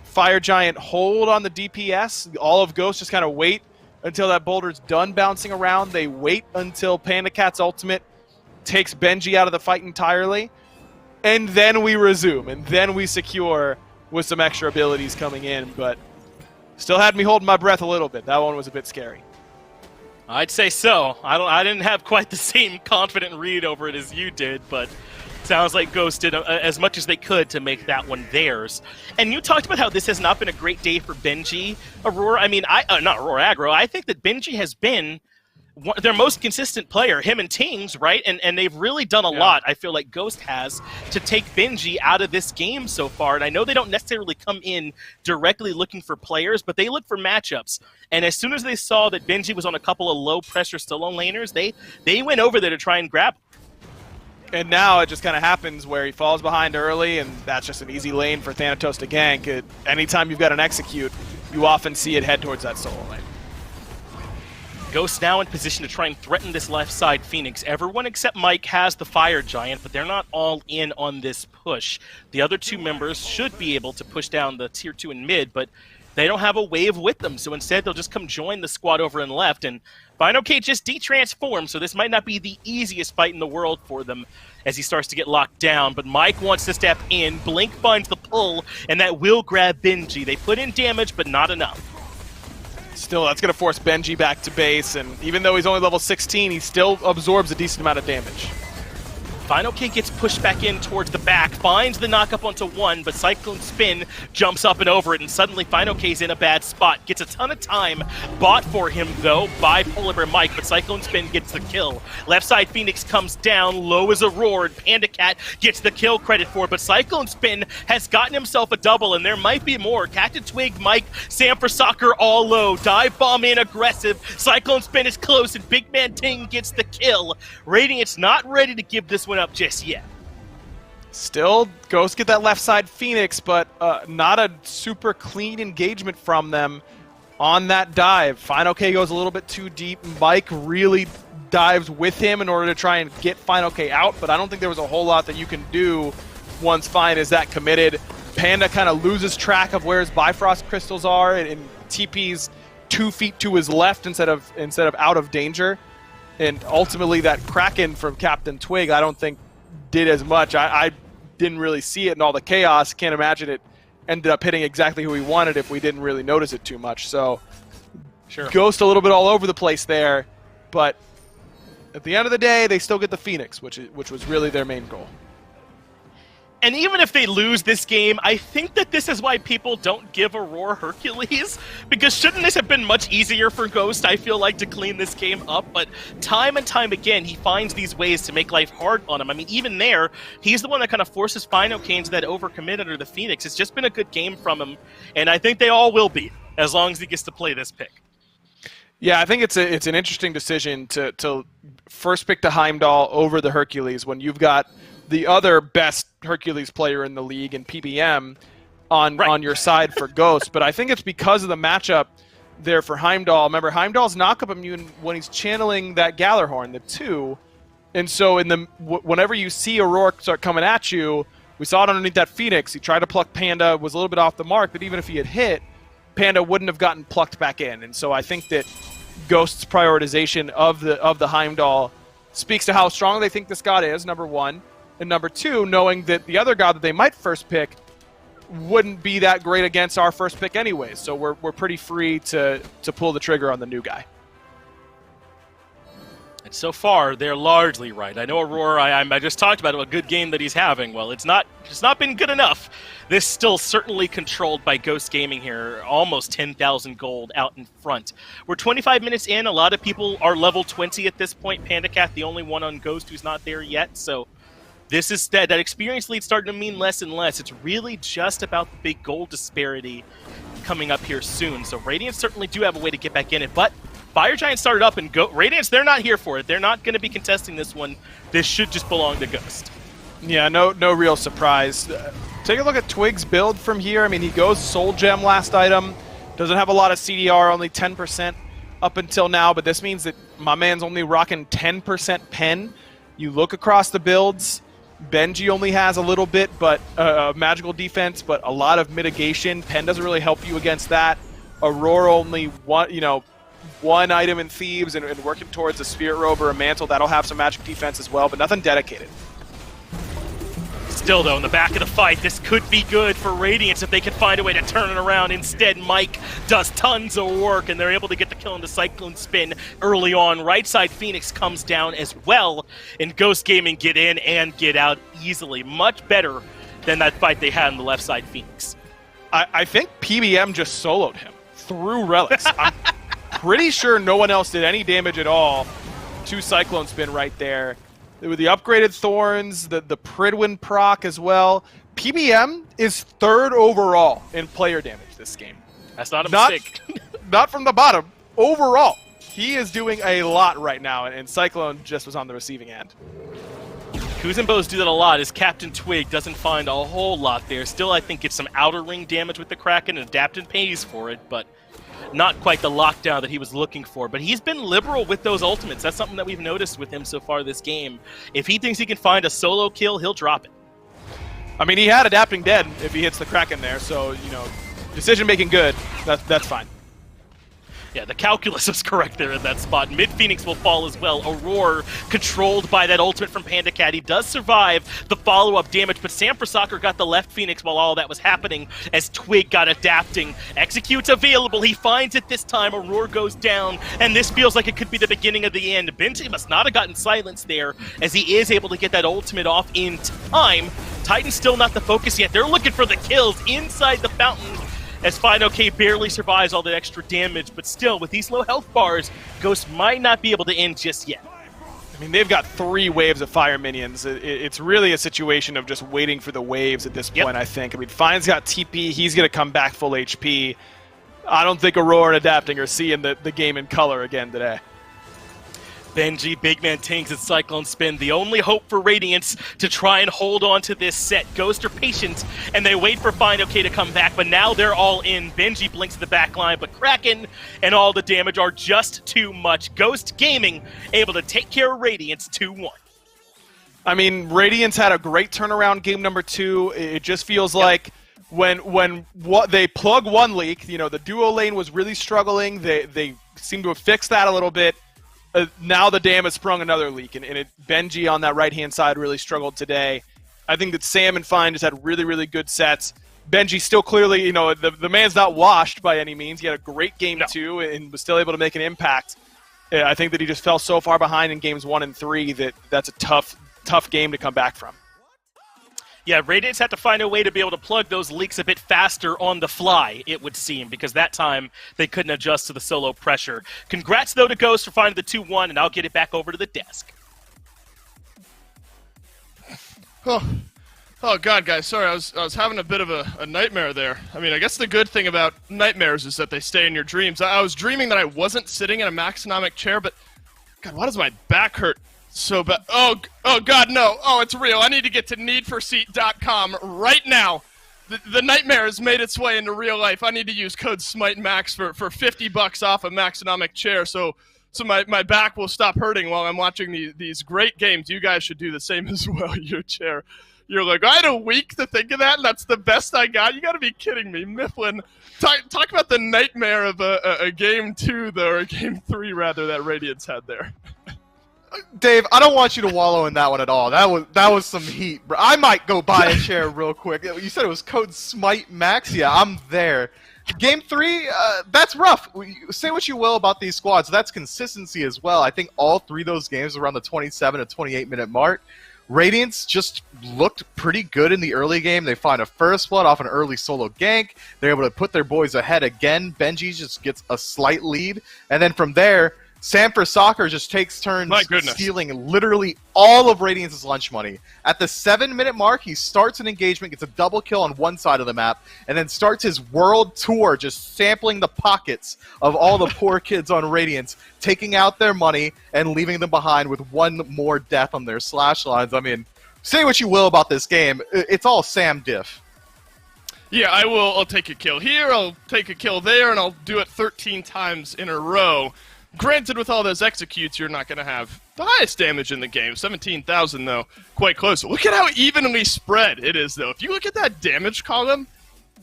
Speaker 4: Fire Giant hold on the DPS. All of Ghost just kind of wait until that boulder's done bouncing around. They wait until Panda Cat's ultimate takes Benji out of the fight entirely. And then we resume. And then we secure with some extra abilities coming in. But still had me holding my breath a little bit. That one was a bit scary.
Speaker 5: I'd say so. I didn't have quite the same confident read over it as you did, but sounds like Ghost did as much as they could to make that one theirs. And you talked about how this has not been a great day for Benji. Aurora, I mean, not Aurora Aggro. I think that Benji has been their most consistent player, him and Tings, right? And they've really done a lot, I feel like Ghost has, to take Benji out of this game so far. And I know they don't necessarily come in directly looking for players, but they look for matchups. And as soon as they saw that Benji was on a couple of low-pressure solo laners, they went over there to try and grab him.
Speaker 4: And now it just kind of happens where he falls behind early, and that's just an easy lane for Thanatos to gank. Anytime you've got an execute, you often see it head towards that solo lane.
Speaker 5: Ghost now in position to try and threaten this left side Phoenix. Everyone except Mike has the Fire Giant, but they're not all in on this push. The other two members should be able to push down the tier 2 and mid, but they don't have a wave with them, so instead they'll just come join the squad over in left, and Fine OK just de-transformed, so this might not be the easiest fight in the world for them as he starts to get locked down, but Mike wants to step in. Blink finds the pull, and that will grab Benji. They put in damage, but not enough.
Speaker 4: Still, that's going to force Benji back to base, and even though he's only level 16, he still absorbs a decent amount of damage.
Speaker 5: Final K gets pushed back in towards the back, finds the knockup onto one, but Cyclone Spin jumps up and over it, and suddenly Final K's in a bad spot. Gets a ton of time bought for him, though, by Polar Bear Mike, but Cyclone Spin gets the kill. Left side Phoenix comes down, low as a roar, and Panda Cat gets the kill credit for it, but Cyclone Spin has gotten himself a double, and there might be more. Captain Twig, Mike, Sam for Soccer all low. Dive bomb in aggressive. Cyclone Spin is close, and Big Man Ting gets the kill. Radiant's not ready to give this one up just yet.
Speaker 4: Still, Ghost get that left side Phoenix, but not a super clean engagement from them on that dive. Final K goes a little bit too deep. Mike really dives with him in order to try and get Final K out, but I don't think there was a whole lot that you can do once Fine is that committed. Panda kind of loses track of where his Bifrost crystals are and TP's 2 feet to his left instead of out of danger. And ultimately, that Kraken from Captain Twig, I don't think did as much. I didn't really see it in all the chaos. Can't imagine it ended up hitting exactly who he wanted if we didn't really notice it too much. So,
Speaker 5: sure.
Speaker 4: Ghost a little bit all over the place there, but at the end of the day, they still get the Phoenix, which was really their main goal.
Speaker 5: And even if they lose this game, I think that this is why people don't give Aurora Hercules, because shouldn't this have been much easier for Ghost, I feel like, to clean this game up? But time and time again, he finds these ways to make life hard on him. I mean, even there, he's the one that kind of forces Fino Kane to that overcommit under the Phoenix. It's just been a good game from him, and I think they all will be. as long as he gets to play this pick.
Speaker 4: Yeah, I think it's an interesting decision to first pick the Heimdall over the Hercules when you've got the other best Hercules player in the league in PBM on your side for Ghost. But I think it's because of the matchup there for Heimdall. Remember, Heimdall's knockup immune when he's channeling that Gallarhorn, the 2. And so whenever you see Aurora start coming at you, we saw it underneath that Phoenix. He tried to pluck Panda, was a little bit off the mark, but even if he had hit, Panda wouldn't have gotten plucked back in. And so I think that Ghost's prioritization of the Heimdall speaks to how strong they think this god is, number one. And number two, knowing that the other god that they might first pick wouldn't be that great against our first pick anyways. So we're pretty free to pull the trigger on the new guy.
Speaker 5: And so far, they're largely right. I know Aurora, I just talked about a good game that he's having. Well, it's not been good enough. This still certainly controlled by Ghost Gaming here. Almost 10,000 gold out in front. We're 25 minutes in. A lot of people are level 20 at this point. PandaCat, the only one on Ghost who's not there yet. So this is that experience lead starting to mean less and less. It's really just about the big gold disparity coming up here soon. So Radiant certainly do have a way to get back in it, but Fire Giant started up, and Radiance, they're not here for it. They're not going to be contesting this one. This should just belong to Ghost.
Speaker 4: Yeah, no real surprise. Take a look at Twig's build from here. I mean, he goes Soul Gem last item. Doesn't have a lot of CDR, only 10% up until now, but this means that my man's only rocking 10% pen. You look across the builds, Benji only has a little bit, but magical defense, but a lot of mitigation. Pen doesn't really help you against that. Aurora only one item in Thebes and working towards a Spirit Robe or a Mantle. That'll have some magic defense as well, but nothing dedicated.
Speaker 5: Still, though, in the back of the fight, this could be good for Radiance if they can find a way to turn it around. Instead, Mike does tons of work, and they're able to get the kill in the Cyclone Spin early on. Right side Phoenix comes down as well, and Ghost Gaming get in and get out easily. Much better than that fight they had on the left side Phoenix.
Speaker 4: I think PBM just soloed him through Relics. I'm pretty sure no one else did any damage at all to Cyclone Spin right there. With the upgraded Thorns, the Pridwin proc as well. PBM is 3rd overall in player damage this game.
Speaker 5: That's not a mistake.
Speaker 4: Not from the bottom. Overall, he is doing a lot right now, and Cyclone just was on the receiving end.
Speaker 5: Kuzenbos do that a lot, as Captain Twig doesn't find a whole lot there. Still, I think gets some outer ring damage with the Kraken, and Adapted pays for it, but not quite the lockdown that he was looking for. But he's been liberal with those ultimates. That's something that we've noticed with him so far this game. If he thinks he can find a solo kill, he'll drop it.
Speaker 4: I mean, he had Adapting Dead if he hits the Kraken there, so, decision-making good. That's fine.
Speaker 5: Yeah, the calculus is correct there in that spot. Mid-Phoenix will fall as well. Aurora controlled by that ultimate from PandaCat. He does survive the follow-up damage, but Samprasakar got the left Phoenix while all that was happening as Twig got adapting. Execute's available. He finds it this time. Aurora goes down, and this feels like it could be the beginning of the end. Benji must not have gotten silence there as he is able to get that ultimate off in time. Titan's still not the focus yet. They're looking for the kills inside the fountain, as FineOK barely survives all the extra damage, but still, with these low health bars, Ghost might not be able to end just yet.
Speaker 4: I mean, they've got 3 waves of fire minions. It's really a situation of just waiting for the waves at this point, I think. I mean, Fine's got TP. He's going to come back full HP. I don't think Aurora and Adapting are seeing the game in color again today.
Speaker 5: Benji, Big Man Tings, and Cyclone Spin, the only hope for Radiance to try and hold on to this set. Ghost are patient, and they wait for FineOK to come back, but now they're all in. Benji blinks the back line, but Kraken and all the damage are just too much. Ghost Gaming able to take care of Radiance 2-1.
Speaker 4: I mean, Radiance had a great turnaround game number 2. It just feels like when they plug one leak, the duo lane was really struggling. They seem to have fixed that a little bit. Now the dam has sprung another leak, and Benji on that right-hand side really struggled today. I think that Sam and Fine just had really, really good sets. Benji still clearly, the man's not washed by any means. He had a great game 2 and was still able to make an impact. I think that he just fell so far behind in games 1 and 3 that's a tough game to come back from.
Speaker 5: Yeah, Radiance had to find a way to be able to plug those leaks a bit faster on the fly, it would seem, because that time they couldn't adjust to the solo pressure. Congrats, though, to Ghost for finding the 2-1, and I'll get it back over to the desk.
Speaker 1: Oh God, guys, sorry, I was having a bit of a nightmare there. I mean, I guess the good thing about nightmares is that they stay in your dreams. I was dreaming that I wasn't sitting in a Maxonomic chair, but God, why does my back hurt so bad? Oh God, no! Oh, it's real. I need to get to needforseat.com right now. The nightmare has made its way into real life. I need to use code SMITEMAX for $50 off a Maxonomic chair, so my back will stop hurting while I'm watching these great games. You guys should do the same as well. Your chair. You're like, I had a week to think of that, and that's the best I got? You got to be kidding me. Mifflin, talk about the nightmare of a Game 2, though, or a Game 3, rather, that Radiance had there.
Speaker 2: Dave, I don't want you to wallow in that one at all. That was some heat, bro. I might go buy a chair real quick. You said it was code SMITEMAX? Yeah, I'm there. Game 3, that's rough. Say what you will about these squads. That's consistency as well. I think all three of those games around the 27 to 28-minute mark. Radiance just looked pretty good in the early game. They find a first blood off an early solo gank. They're able to put their boys ahead again. Benji just gets a slight lead. And then from there, Sanford Soccer just takes turns stealing literally all of Radiance's lunch money. At the 7-minute mark, he starts an engagement, gets a double kill on one side of the map, and then starts his world tour just sampling the pockets of all the poor kids on Radiance, taking out their money and leaving them behind with one more death on their slash lines. I mean, say what you will about this game, it's all Sam diff.
Speaker 1: Yeah, I'll take a kill here, I'll take a kill there, and I'll do it 13 times in a row. Granted, with all those executes, you're not going to have the highest damage in the game. 17,000, though, quite close. Look at how evenly spread it is, though. If you look at that damage column,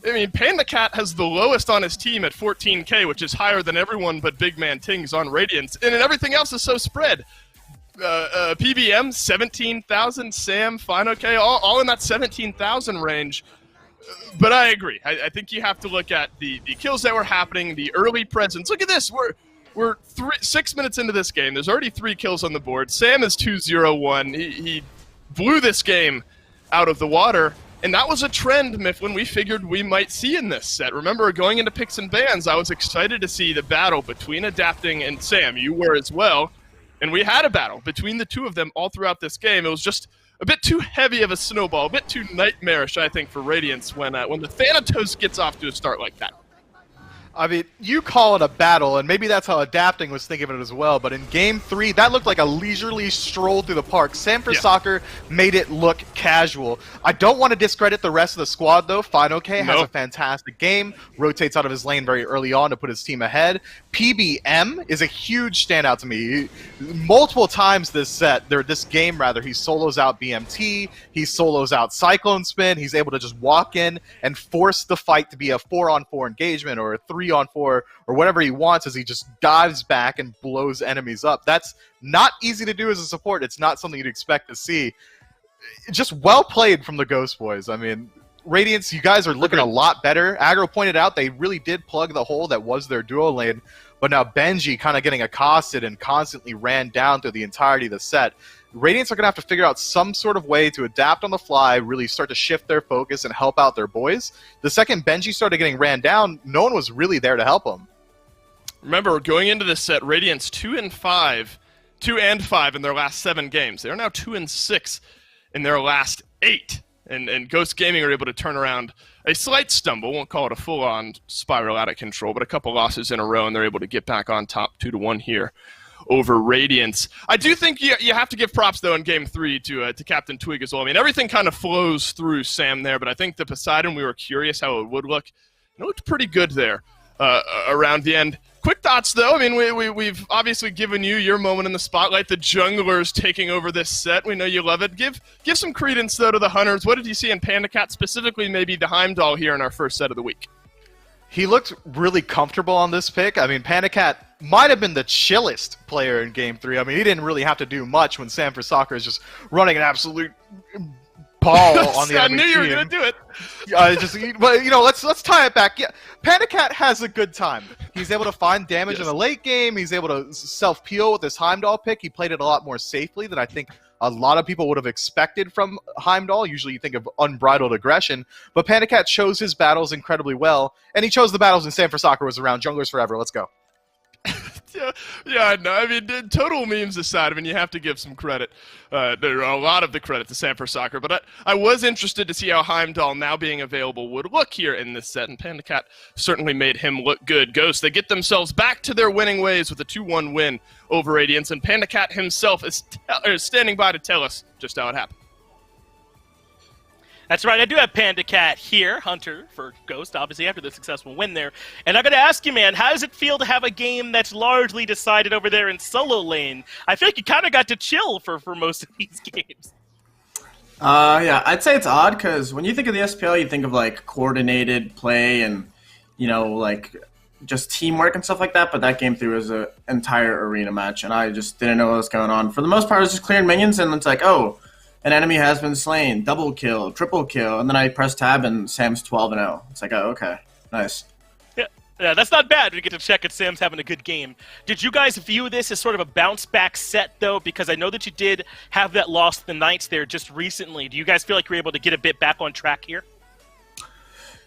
Speaker 1: I mean, Panda Cat has the lowest on his team at 14k, which is higher than everyone but Big Man Tings on Radiance. And everything else is so spread. PBM, 17,000. Sam, Fino K, all in that 17,000 range. But I agree. I think you have to look at the kills that were happening, the early presence. Look at this. We're 6 minutes into this game. There's already 3 kills on the board. Sam is 2-0-1. He blew this game out of the water, and that was a trend, Mifflin, we figured we might see in this set. Remember, going into picks and bans, I was excited to see the battle between Adapting and Sam. You were as well, and we had a battle between the two of them all throughout this game. It was just a bit too heavy of a snowball, a bit too nightmarish, I think, for Radiance when the Thanatos gets off to a start like that.
Speaker 2: I mean, you call it a battle, and maybe that's how Adapting was thinking of it as well, but in Game 3, that looked like a leisurely stroll through the park. Sanford Soccer made it look casual. I don't want to discredit the rest of the squad, though. Fino K has a fantastic game, rotates out of his lane very early on to put his team ahead. PBM is a huge standout to me. Multiple times this game, he solos out BMT, he solos out Cyclone Spin, he's able to just walk in and force the fight to be a 4-on-4 engagement or a 3-on-4 or whatever he wants as he just dives back and blows enemies up. That's not easy to do as a support. It's not something you'd expect to see. Just well played from the Ghost Boys. I mean, Radiance, you guys are looking a lot better. Aggro pointed out they really did plug the hole that was their duo lane, but now Benji kind of getting accosted and constantly ran down through the entirety of the set. Radiance are going to have to figure out some sort of way to adapt on the fly, really start to shift their focus and help out their boys. The second Benji started getting ran down, no one was really there to help him.
Speaker 1: Remember, going into this set, Radiance 2 and 5 in their last 7 games. They are now 2 and 6 in their last 8. And Ghost Gaming are able to turn around a slight stumble, won't call it a full-on spiral out of control, but a couple losses in a row, and they're able to get back on top 2-1 here over Radiance. I do think you have to give props, though, in Game 3 to Captain Twig as well. I mean, everything kind of flows through Sam there, but I think the Poseidon, we were curious how it would look. It looked pretty good there around the end. Quick thoughts, though. I mean, we've obviously given you your moment in the spotlight. The junglers taking over this set. We know you love it. Give some credence, though, to the Hunters. What did you see in Panda Cat, specifically maybe the Heimdall here in our first set of the week?
Speaker 2: He looked really comfortable on this pick. I mean, Panda Cat might have been the chillest player in Game 3. I mean, he didn't really have to do much when Sanford Soccer is just running an absolute ball on the enemy team. I knew you were going to do it. But, you know, let's tie it back. Yeah, Panda Cat has a good time. He's able to find damage in the late game. He's able to self-peel with his Heimdall pick. He played it a lot more safely than I think a lot of people would have expected from Heimdall. Usually you think of unbridled aggression, but Panda Cat chose his battles incredibly well, and he chose the battles in Sanford Soccer was around junglers forever. Let's go.
Speaker 1: Yeah, no, I mean, total memes aside, I mean, you have to give some credit. There are a lot of the credit to Sanford Soccer, but I was interested to see how Heimdall, now being available, would look here in this set, and Panda Cat certainly made him look good. Ghost, they get themselves back to their winning ways with a 2-1 win over Radiance, and Panda Cat himself is standing by to tell us just how it happened.
Speaker 5: That's right. I do have Panda Cat here, Hunter for Ghost, obviously, after the successful win there. And I'm going to ask you, man, how does it feel to have a game that's largely decided over there in solo lane? I feel like you kind of got to chill for most of these games.
Speaker 8: Yeah, I'd say it's odd because when you think of the SPL, you think of like coordinated play and, you know, like just teamwork and stuff like that. But that game through was an entire arena match, and I just didn't know what was going on. For the most part, I was just clearing minions, and it's like, oh, an enemy has been slain, double kill, triple kill, and then I press tab and Sam's 12-0. It's like, oh, okay, nice.
Speaker 5: Yeah, that's not bad. We get to check if Sam's having a good game. Did you guys view this as sort of a bounce-back set, though? Because I know that you did have that loss to the Knights there just recently. Do you guys feel like you're able to get a bit back on track here?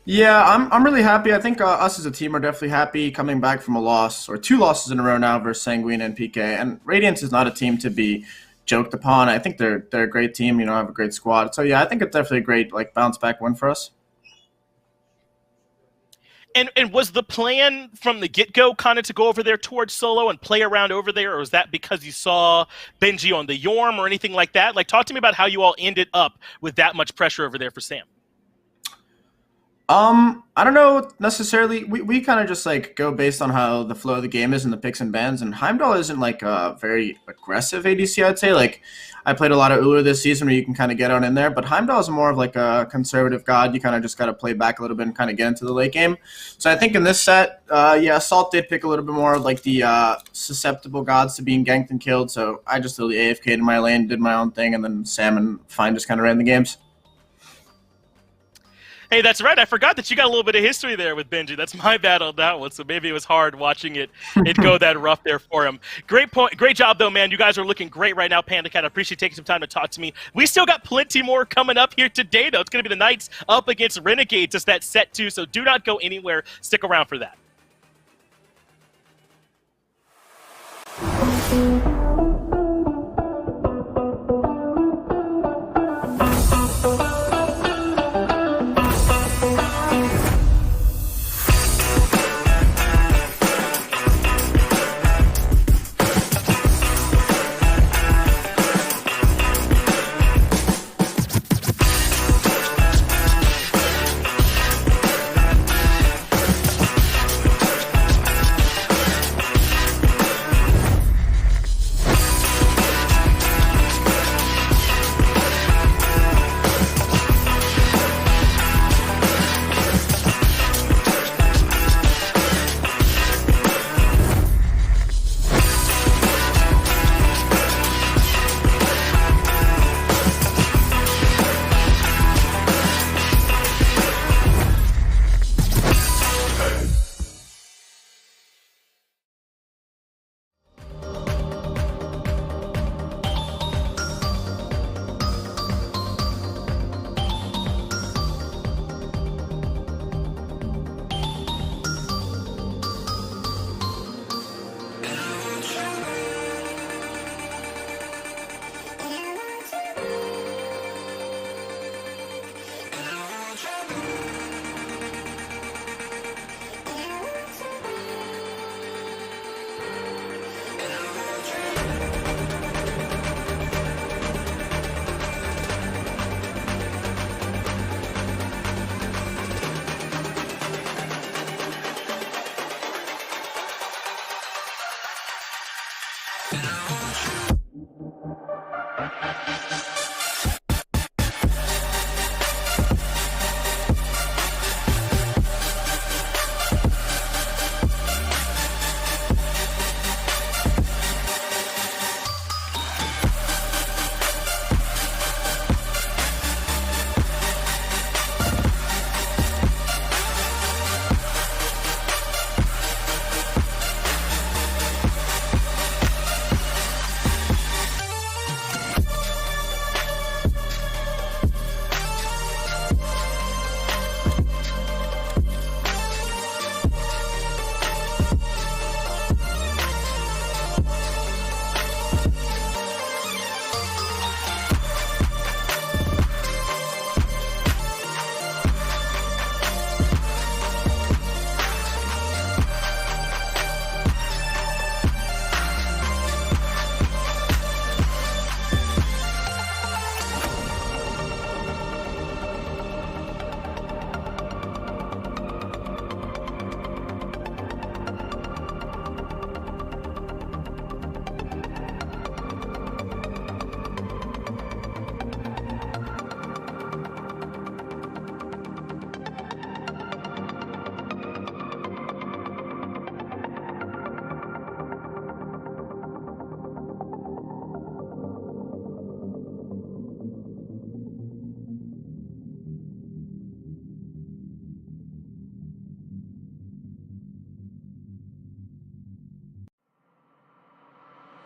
Speaker 8: Yeah, I'm really happy. I think us as a team are definitely happy coming back from a loss, or 2 losses in a row now versus Sanguine and PK. And Radiance is not a team to be joked upon. I think they're a great team, you know, have a great squad. So yeah, I think it's definitely a great like bounce back win for us.
Speaker 5: And was the plan from the get-go kind of to go over there towards solo and play around over there, or was that because you saw Benji on the Yorm or anything like that? Like, talk to me about how you all ended up with that much pressure over there for Sam.
Speaker 8: I don't know necessarily. We kind of just like go based on how the flow of the game is and the picks and bans. And Heimdall isn't like a very aggressive ADC, I'd say. Like I played a lot of Uller this season where you can kind of get on in there, but Heimdall is more of like a conservative god. You kind of just got to play back a little bit and kind of get into the late game. So I think in this set, yeah, Salt did pick a little bit more of like the susceptible gods to being ganked and killed. So I just really AFK'd in my lane, did my own thing, and then Sam and Fine just kind of ran the games.
Speaker 5: Hey, that's right. I forgot that you got a little bit of history there with Benji. That's my bad on that one. So maybe it was hard watching it go that rough there for him. Great point. Great job, though, man. You guys are looking great right now, Panda Cat. I appreciate taking some time to talk to me. We still got plenty more coming up here today, though. It's going to be the Knights up against Renegades. It's that set 2, so do not go anywhere. Stick around for that.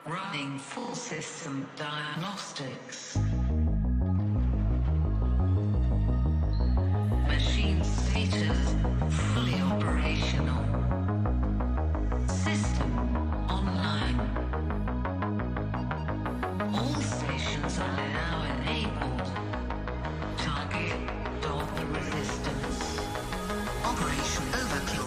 Speaker 9: Running full system diagnostics. Machine status fully operational. System online. All stations are now enabled. Target dog resistance. Operation Overkill.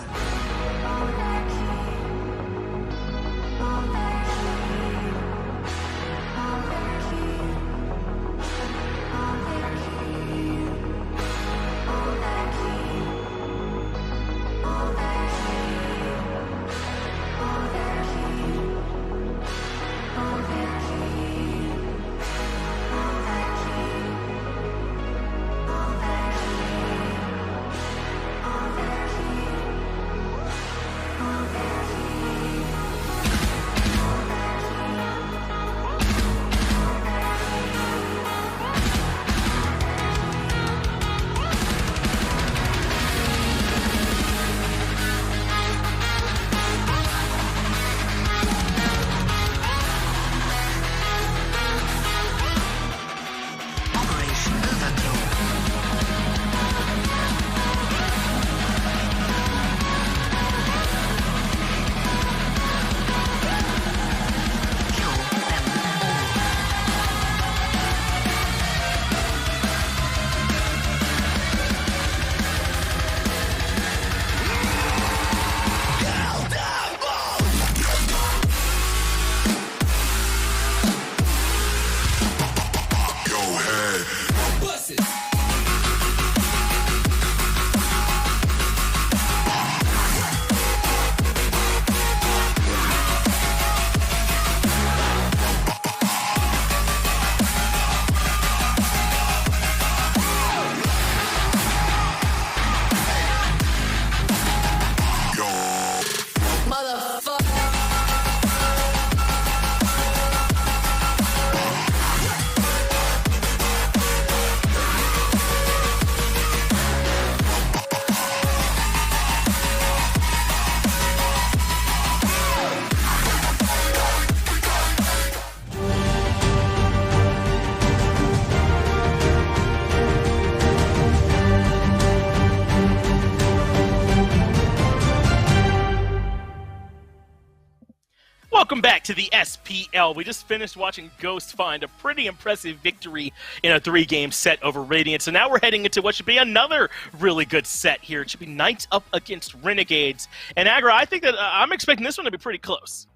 Speaker 5: Welcome back to the SPL. We just finished watching Ghost find a pretty impressive victory in a 3-game set over Radiant. So now we're heading into what should be another really good set here. It should be Knights up against Renegades. And Agra, I think that I'm expecting this one to be pretty close.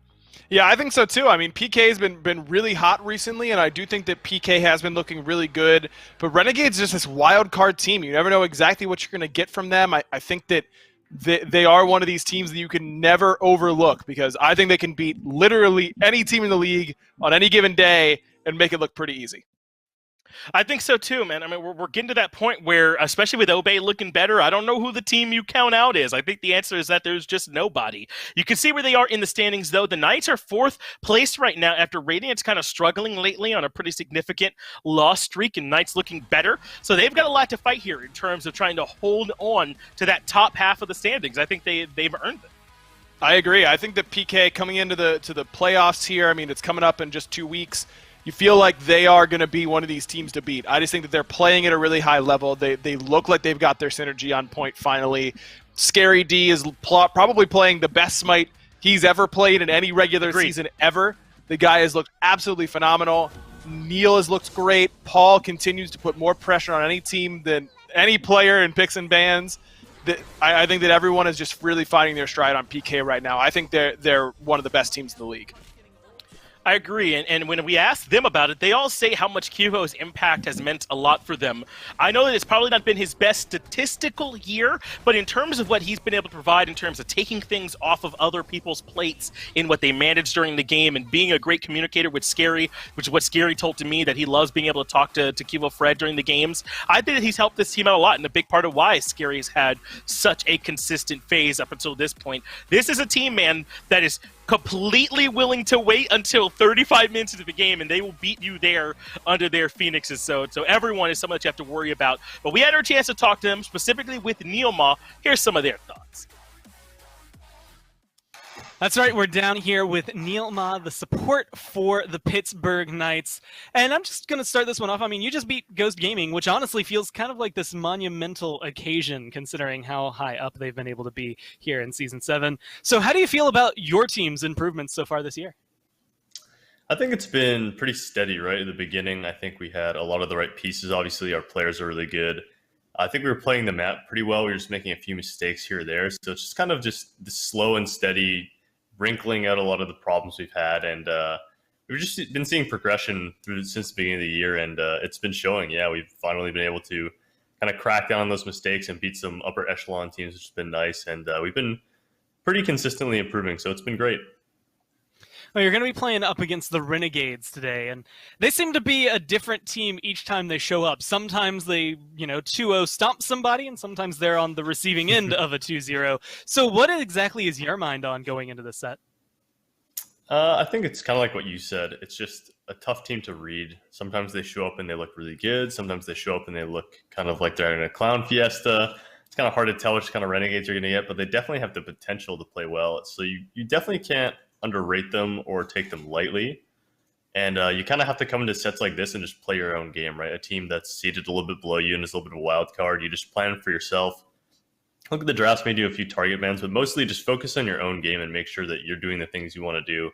Speaker 4: Yeah, I think so too. I mean, PK has been really hot recently, and I do think that PK has been looking really good. But Renegade's just this wild card team. You never know exactly what you're going to get from them. I think that they are one of these teams that you can never overlook, because I think they can beat literally any team in the league on any given day and make it look pretty easy.
Speaker 5: I think so too, man. I mean, we're getting to that point where, especially with Obey looking better, I don't know who the team you count out is. I think the answer is that there's just nobody. You can see where they are in the standings, though. The Knights are 4th place right now after Radiant's kind of struggling lately on a pretty significant loss streak, and Knights looking better. So they've got a lot to fight here in terms of trying to hold on to that top half of the standings. I think they've earned it.
Speaker 4: I agree. I think that PK coming into the playoffs here, I mean, it's coming up in just 2 weeks. You feel like they are going to be one of these teams to beat. I just think that they're playing at a really high level. They look like they've got their synergy on point finally. Scary D is probably playing the best Smite he's ever played in any regular season ever. The guy has looked absolutely phenomenal. Neil has looked great. Paul continues to put more pressure on any team than any player in picks and bans. I think that everyone is just really finding their stride on PK right now. I think they're one of the best teams in the league.
Speaker 5: I agree, and when we ask them about it, they all say how much Kyuho's impact has meant a lot for them. I know that it's probably not been his best statistical year, but in terms of what he's been able to provide in terms of taking things off of other people's plates in what they manage during the game and being a great communicator with Scary, which is what Scary told to me, that he loves being able to talk to Kyuho Fred during the games. I think that he's helped this team out a lot, and a big part of why Scary has had such a consistent phase up until this point. This is a team, man, that is completely willing to wait until 35 minutes into the game, and they will beat you there under their Phoenixes. So everyone is someone that you have to worry about. But we had our chance to talk to them, specifically with Neilma. Here's some of their thoughts.
Speaker 6: That's right, we're down here with Neil Ma, the support for the Pittsburgh Knights. And I'm just going to start this one off. I mean, you just beat Ghost Gaming, which honestly feels kind of like this monumental occasion considering how high up they've been able to be here in Season 7. So how do you feel about your team's improvements so far this year?
Speaker 10: I think it's been pretty steady, right? At the beginning, I think we had a lot of the right pieces. Obviously, our players are really good. I think we were playing the map pretty well. We were just making a few mistakes here or there. So it's just kind of just the slow and steady wrinkling out a lot of the problems we've had. And we've just been seeing progression since the beginning of the year. And it's been showing, yeah, we've finally been able to kind of crack down on those mistakes and beat some upper echelon teams, which has been nice. And we've been pretty consistently improving. So it's been great.
Speaker 6: Well, you're going to be playing up against the Renegades today, and they seem to be a different team each time they show up. Sometimes they, 2-0 stomp somebody, and sometimes they're on the receiving end of a 2-0. So what exactly is your mind on going into this set?
Speaker 10: I think it's kind of like what you said. It's just a tough team to read. Sometimes they show up and they look really good. Sometimes they show up and they look kind of like they're having a clown fiesta. It's kind of hard to tell which kind of Renegades you're going to get, but they definitely have the potential to play well. So you definitely can't underrate them or take them lightly. And you kind of have to come into sets like this and just play your own game, right? A team that's seated a little bit below you and is a little bit of a wild card. You just plan for yourself. Look at the drafts, maybe do a few target bans, but mostly just focus on your own game and make sure that you're doing the things you want to do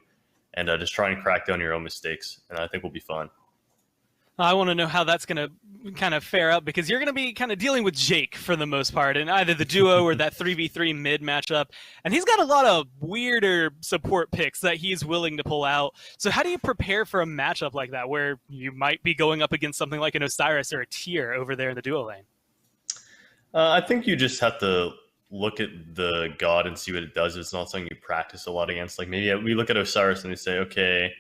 Speaker 10: and just try and crack down your own mistakes. And I think we'll be fine.
Speaker 6: I want to know how that's going to kind of fare up because you're going to be kind of dealing with Jake for the most part in either the duo or that 3v3 mid matchup. And he's got a lot of weirder support picks that he's willing to pull out. So how do you prepare for a matchup like that where you might be going up against something like an Osiris or a Tyr over there in the duo lane?
Speaker 10: I think you just have to look at the god and see what it does. It's not something you practice a lot against. Like maybe we look at Osiris and we say, okay,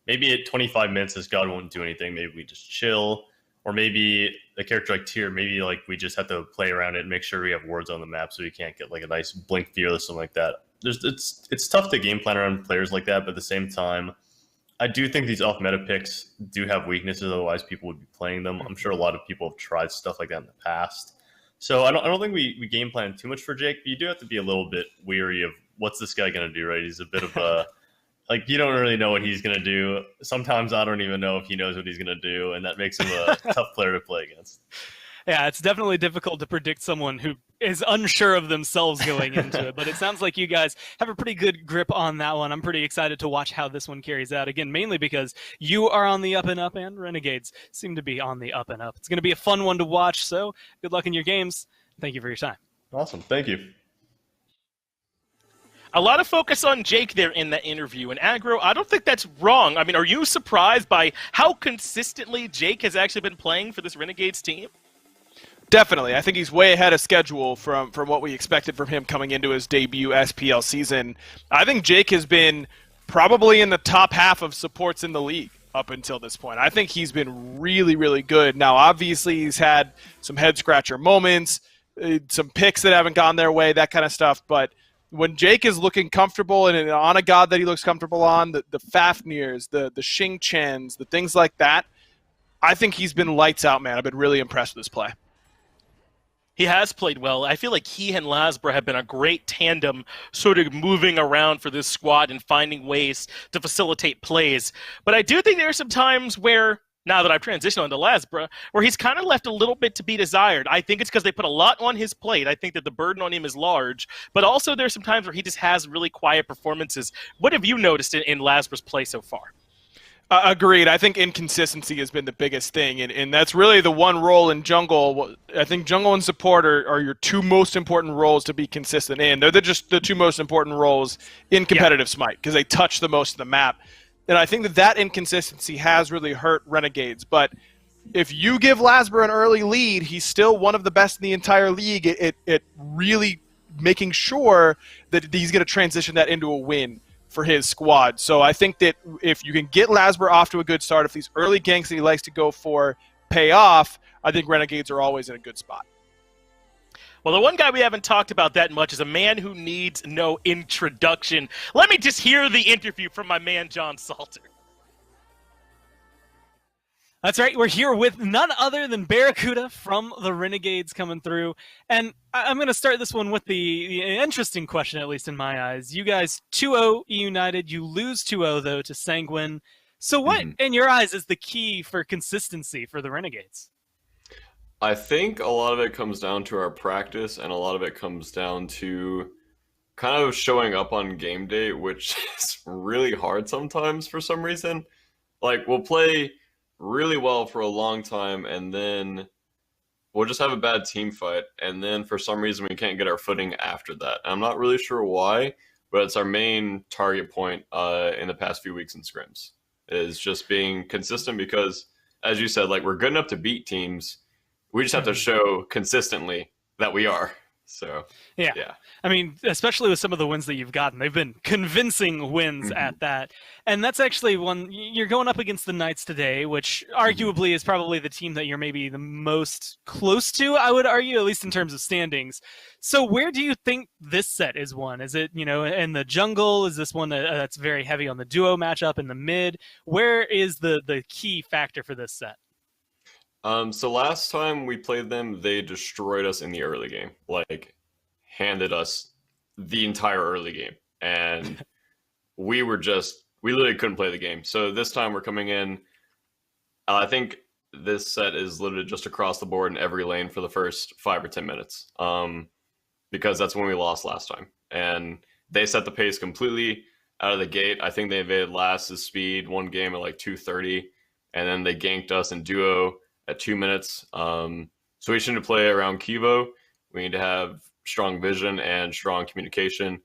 Speaker 10: maybe at 25 minutes this god won't do anything. Maybe we just chill. Or maybe a character like Tyr, maybe like we just have to play around it and make sure we have wards on the map so we can't get like a nice blink fear or something like that. It's tough to game plan around players like that, but at the same time, I do think these off-meta picks do have weaknesses, otherwise people would be playing them. I'm sure a lot of people have tried stuff like that in the past. So I don't think we game plan too much for Jake, but you do have to be a little bit weary of what's this guy going to do, right? He's a bit of a... Like, you don't really know what he's going to do. Sometimes I don't even know if he knows what he's going to do, and that makes him a tough player to play against.
Speaker 6: Yeah, it's definitely difficult to predict someone who is unsure of themselves going into it, but it sounds like you guys have a pretty good grip on that one. I'm pretty excited to watch how this one carries out, again, mainly because you are on the up and up, and Renegades seem to be on the up and up. It's going to be a fun one to watch, so good luck in your games. Thank you for your time.
Speaker 10: Awesome. Thank you.
Speaker 5: A lot of focus on Jake there in that interview. And Aggro, I don't think that's wrong. I mean, are you surprised by how consistently Jake has actually been playing for this Renegades team?
Speaker 4: Definitely. I think he's way ahead of schedule from what we expected from him coming into his debut SPL season. I think Jake has been probably in the top half of supports in the league up until this point. I think he's been really, really good. Now, obviously, he's had some head-scratcher moments, some picks that haven't gone their way, that kind of stuff, but when Jake is looking comfortable and on a god that he looks comfortable on, the Fafnirs, the Xing Chens, the things like that, I think he's been lights out, man. I've been really impressed with his play.
Speaker 5: He has played well. I feel like he and Lasbra have been a great tandem sort of moving around for this squad and finding ways to facilitate plays. But I do think there are some times where, now that I've transitioned onto Lasbra, where he's kind of left a little bit to be desired. I think it's because they put a lot on his plate. I think that the burden on him is large. But also there's some times where he just has really quiet performances. What have you noticed in Lasbra's play so far?
Speaker 4: Agreed. I think inconsistency has been the biggest thing, and that's really the one role in jungle. I think jungle and support are your two most important roles to be consistent in. They're just the two most important roles in competitive Smite because they touch the most of the map. And I think that inconsistency has really hurt Renegades. But if you give Lasbra an early lead, he's still one of the best in the entire league at really making sure that he's going to transition that into a win for his squad. So I think that if you can get Lasbra off to a good start, if these early ganks that he likes to go for pay off, I think Renegades are always in a good spot.
Speaker 5: Well, the one guy we haven't talked about that much is a man who needs no introduction. Let me just hear the interview from my man, John Salter.
Speaker 6: That's right. We're here with none other than Barracuda from the Renegades coming through. And I'm going to start this one with the interesting question, at least in my eyes. You guys 2-0 United. You lose 2-0, though, to Sanguine. So what, in your eyes, is the key for consistency for the Renegades?
Speaker 11: I think a lot of it comes down to our practice, and a lot of it comes down to kind of showing up on game day, which is really hard sometimes for some reason. Like, we'll play really well for a long time, and then we'll just have a bad team fight, and then for some reason we can't get our footing after that. I'm not really sure why, but it's our main target point in the past few weeks in scrims, is just being consistent, because, as you said, like, we're good enough to beat teams. We just have to show consistently that we are. So, yeah.
Speaker 6: I mean, especially with some of the wins that you've gotten, they've been convincing wins at that. And that's actually one, you're going up against the Knights today, which arguably is probably the team that you're maybe the most close to, I would argue, at least in terms of standings. So where do you think this set is won? Is it, in the jungle? Is this one that's very heavy on the duo matchup in the mid? Where is the key factor for this set?
Speaker 11: So last time we played them, they destroyed us in the early game. Like, handed us the entire early game. And we literally couldn't play the game. So this time we're coming in, I think this set is literally just across the board in every lane for the first 5 or 10 minutes. Because that's when we lost last time. And they set the pace completely out of the gate. I think they invaded last's speed one game at like 2:30. And then they ganked us in duo at 2 minutes. So we shouldn't play around Kivo. We need to have strong vision and strong communication.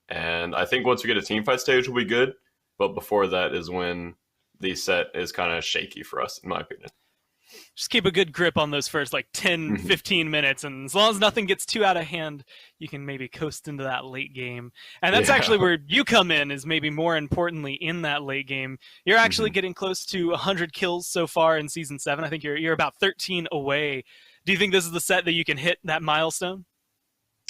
Speaker 11: And I think once we get a team fight stage, we'll be good. But before that is when the set is kind of shaky for us, in my opinion.
Speaker 6: Just keep a good grip on those first 10, 15 minutes. And as long as nothing gets too out of hand, you can maybe coast into that late game. And that's actually where you come in, is maybe more importantly in that late game. You're actually getting close to 100 kills so far in Season 7. I think you're about 13 away. Do you think this is the set that you can hit that milestone?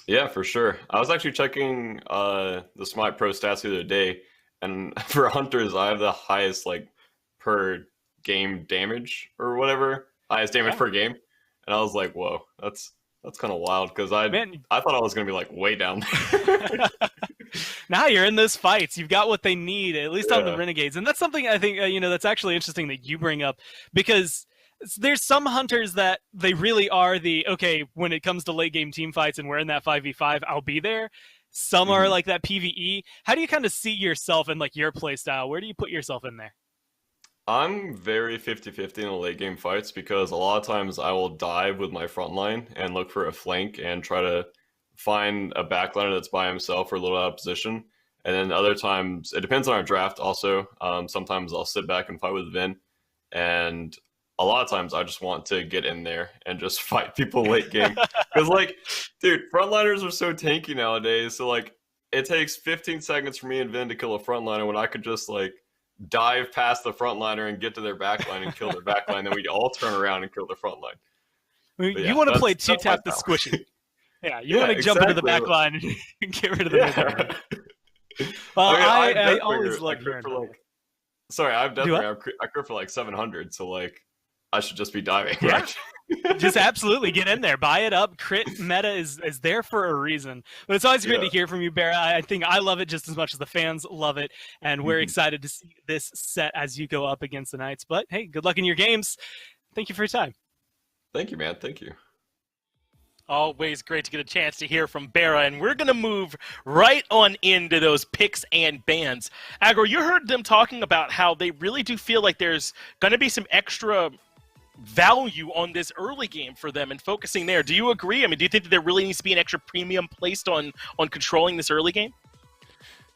Speaker 11: Yeah, for sure. I was actually checking the SMITE Pro stats the other day. And for Hunters, I have the highest per game damage or whatever, highest damage per game, and I was like, whoa, that's kind of wild, because I thought I was gonna be way down there.
Speaker 6: Now you're in those fights, you've got what they need, at least on the Renegades. And that's something I think that's actually interesting that you bring up, because there's some Hunters that they really are when it comes to late game team fights and we're in that 5v5, I'll be there. Some are like that PvE. How do you kind of see yourself in your play style? Where do you put yourself in there?
Speaker 11: I'm very 50-50 in the late game fights, because a lot of times I will dive with my front line and look for a flank and try to find a backliner that's by himself or a little out of position. And then other times, it depends on our draft also. Sometimes I'll sit back and fight with Vin. And a lot of times I just want to get in there and just fight people late game. Because, dude, frontliners are so tanky nowadays. So, it takes 15 seconds for me and Vin to kill a frontliner when I could just, dive past the frontliner and get to their backline and kill their backline. Then we all turn around and kill the frontline.
Speaker 6: You want to play two-tap the squishy. Yeah, you want to jump into the backline and get rid of the midline. Well, I always love hearing
Speaker 11: sorry, I crit for 700, so I should just be diving, right?
Speaker 6: Just absolutely get in there, buy it up. Crit meta is there for a reason. But it's always great to hear from you, Barra. I think I love it just as much as the fans love it, and we're excited to see this set as you go up against the Knights. But hey, good luck in your games. Thank you for your time.
Speaker 11: Thank you, man. Thank you.
Speaker 5: Always great to get a chance to hear from Barra, and we're going to move right on into those picks and bans. Agro, you heard them talking about how they really do feel like there's going to be some extra value on this early game for them and focusing there. Do you agree? I mean, do you think that there really needs to be an extra premium placed on controlling this early game?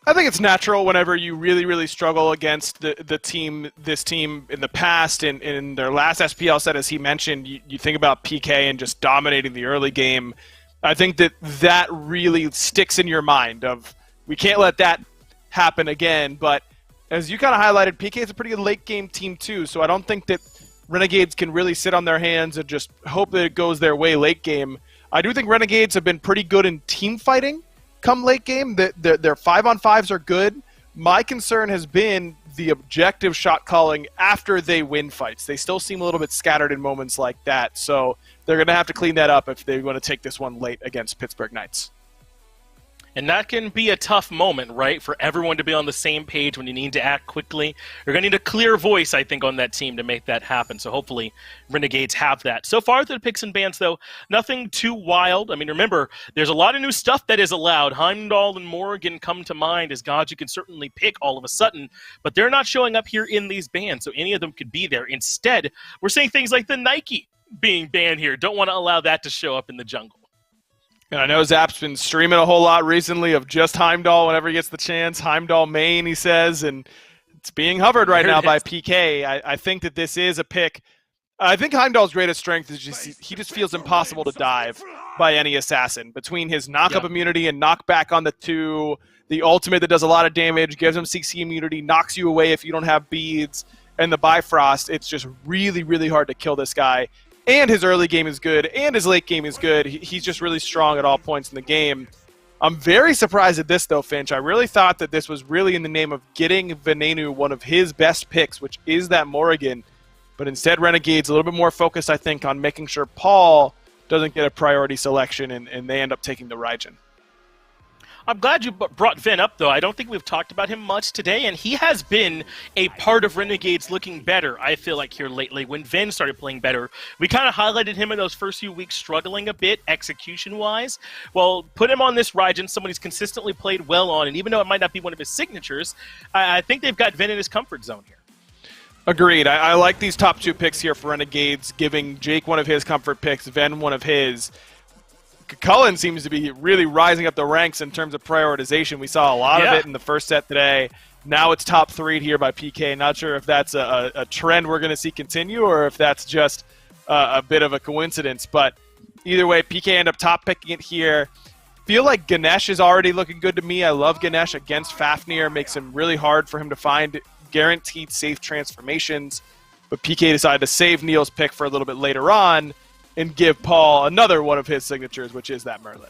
Speaker 4: I think it's natural whenever you really, really struggle against this team in the past. In their last SPL set, as he mentioned, you think about PK and just dominating the early game. I think that really sticks in your mind of, we can't let that happen again. But as you kind of highlighted, PK is a pretty good late game team too, so I don't think that Renegades can really sit on their hands and just hope that it goes their way late game. I do think Renegades have been pretty good in team fighting come late game. Their 5-on-5s are good. My concern has been the objective shot calling after they win fights. They still seem a little bit scattered in moments like that, so they're going to have to clean that up if they want to take this one late against Pittsburgh Knights.
Speaker 5: And that can be a tough moment, right, for everyone to be on the same page when you need to act quickly. You're going to need a clear voice, I think, on that team to make that happen. So hopefully Renegades have that. So far, the picks and bans, though, nothing too wild. I mean, remember, there's a lot of new stuff that is allowed. Heimdall and Morgan come to mind as gods you can certainly pick all of a sudden, but they're not showing up here in these bans, so any of them could be there. Instead, we're seeing things like the Nike being banned here. Don't want to allow that to show up in the jungle.
Speaker 4: And I know Zap's been streaming a whole lot recently of just Heimdall whenever he gets the chance. Heimdall main, he says, and it's being hovered right now by PK. I think that this is a pick. I think Heimdall's greatest strength is he just feels impossible to dive by any assassin. Between his knock-up immunity and knockback on the 2, the ultimate that does a lot of damage, gives him CC immunity, knocks you away if you don't have beads, and the Bifrost, it's just really, really hard to kill this guy. And his early game is good, and his late game is good. He's just really strong at all points in the game. I'm very surprised at this, though, Finch. I really thought that this was really in the name of getting Venenu one of his best picks, which is that Morrigan. But instead, Renegade's a little bit more focused, I think, on making sure Paul doesn't get a priority selection, and they end up taking the Raijin.
Speaker 5: I'm glad you brought Ven up, though. I don't think we've talked about him much today, and he has been a part of Renegades looking better, I feel like, here lately. When Ven started playing better, we kind of highlighted him in those first few weeks struggling a bit, execution-wise. Well, put him on this Raijin, someone he's consistently played well on, and even though it might not be one of his signatures, I think they've got Ven in his comfort zone here.
Speaker 4: Agreed. I like these top 2 picks here for Renegades, giving Jake one of his comfort picks, Ven one of his. Cullen seems to be really rising up the ranks in terms of prioritization. We saw a lot of it in the first set today. Now it's top 3 here by PK. Not sure if that's a trend we're going to see continue or if that's just a bit of a coincidence. But either way, PK end up top picking it here. Feel like Ganesh is already looking good to me. I love Ganesh against Fafnir. Makes him really hard for him to find guaranteed safe transformations. But PK decided to save Neil's pick for a little bit later on and give Paul another one of his signatures, which is that Merlin.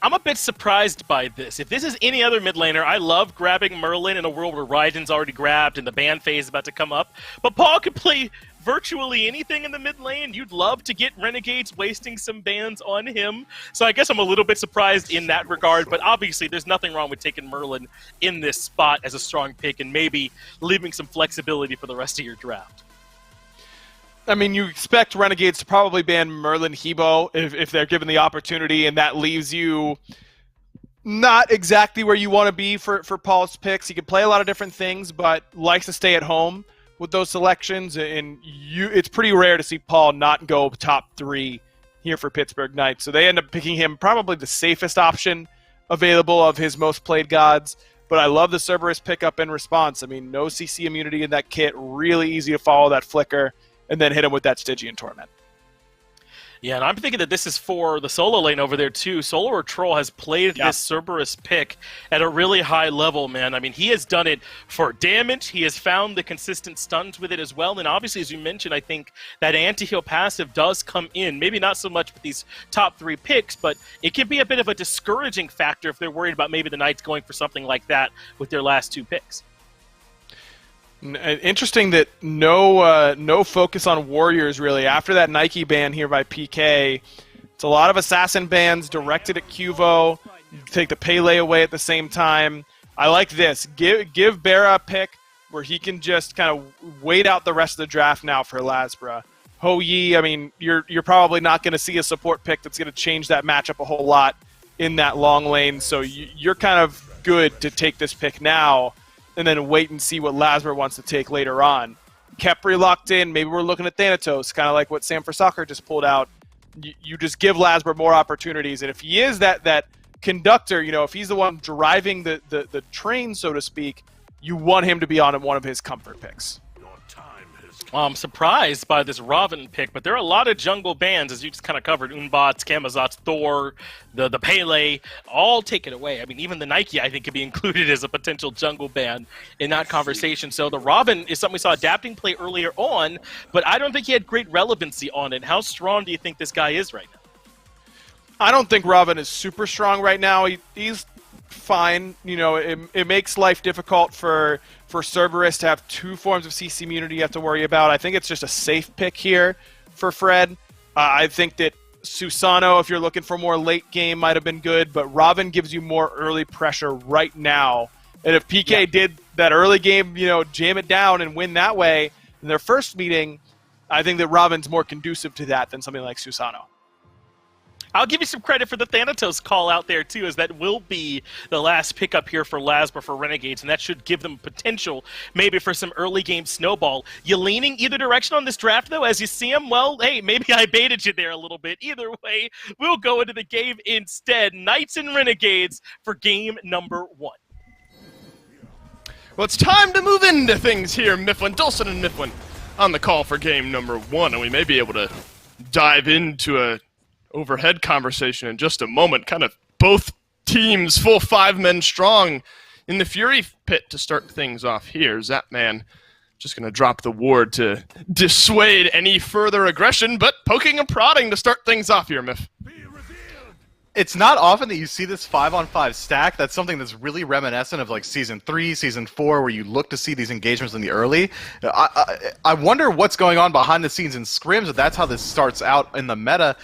Speaker 5: I'm a bit surprised by this. If this is any other mid laner, I love grabbing Merlin in a world where Raijin's already grabbed and the ban phase is about to come up. But Paul could play virtually anything in the mid lane. You'd love to get Renegades wasting some bans on him. So I guess I'm a little bit surprised in that regard. But obviously, there's nothing wrong with taking Merlin in this spot as a strong pick and maybe leaving some flexibility for the rest of your draft.
Speaker 4: I mean, you expect Renegades to probably ban Merlin Hebo if they're given the opportunity, and that leaves you not exactly where you want to be for Paul's picks. He can play a lot of different things, but likes to stay at home with those selections, and it's pretty rare to see Paul not go top 3 here for Pittsburgh Knights. So they end up picking him probably the safest option available of his most played gods. But I love the Cerberus pickup in response. I mean, no CC immunity in that kit, really easy to follow that flicker, and then hit him with that Stygian Torment.
Speaker 5: Yeah, and I'm thinking that this is for the solo lane over there, too. Solar Troll has played this Cerberus pick at a really high level, man. I mean, he has done it for damage. He has found the consistent stuns with it as well. And obviously, as you mentioned, I think that anti-heal passive does come in. Maybe not so much with these top 3 picks, but it can be a bit of a discouraging factor if they're worried about maybe the Knights going for something like that with their last 2 picks.
Speaker 4: Interesting that no focus on Warriors, really. After that Nike ban here by PK, it's a lot of assassin bans directed at Cuvo. You take the Pele away at the same time. I like this. Give Berra a pick where he can just kind of wait out the rest of the draft now for Lasbra. Ho Yi, I mean, you're probably not going to see a support pick that's going to change that matchup a whole lot in that long lane, so you're kind of good to take this pick now and then wait and see what Lasbra wants to take later on. Kepri locked in. Maybe we're looking at Thanatos, kind of like what Sam for Soccer just pulled out. You just give Lasbra more opportunities. And if he is that conductor, if he's the one driving the train, so to speak, you want him to be on one of his comfort picks.
Speaker 5: I'm surprised by this Raven pick, but there are a lot of jungle bans, as you just kind of covered. Unbots, Camazotz, Thor, the Pele, all taken away. I mean, even the Nike, I think, could be included as a potential jungle ban in that conversation. So the Raven is something we saw adapting play earlier on, but I don't think he had great relevancy on it. How strong do you think this guy is right now?
Speaker 4: I don't think Raven is super strong right now. He's fine. You know, it makes life difficult for Cerberus to have 2 forms of CC immunity you have to worry about. I think it's just a safe pick here for Fred. I think that Susano, if you're looking for more late game, might have been good, but Robin gives you more early pressure right now. And if PK did that early game, you know, jam it down and win that way in their first meeting, I think that Robin's more conducive to that than something like Susano.
Speaker 5: I'll give you some credit for the Thanatos call out there, too, as that will be the last pickup here for Lasbra for Renegades, and that should give them potential maybe for some early game snowball. You leaning either direction on this draft, though, as you see them? Well, hey, maybe I baited you there a little bit. Either way, we'll go into the game instead. Knights and Renegades for game number 1.
Speaker 1: Well, it's time to move into things here, Mifflin. Dulcin and Mifflin on the call for game number 1, and we may be able to dive into a overhead conversation in just a moment. Kind of both teams full 5 men strong in the Fury pit to start things off here. Zapman just going to drop the ward to dissuade any further aggression, but poking and prodding to start things off here, Miff.
Speaker 2: It's not often that you see this 5-on-5 stack. That's something that's really reminiscent of like Season 3, Season 4, where you look to see these engagements in the early. I wonder what's going on behind the scenes in scrims, but that's how this starts out in the meta.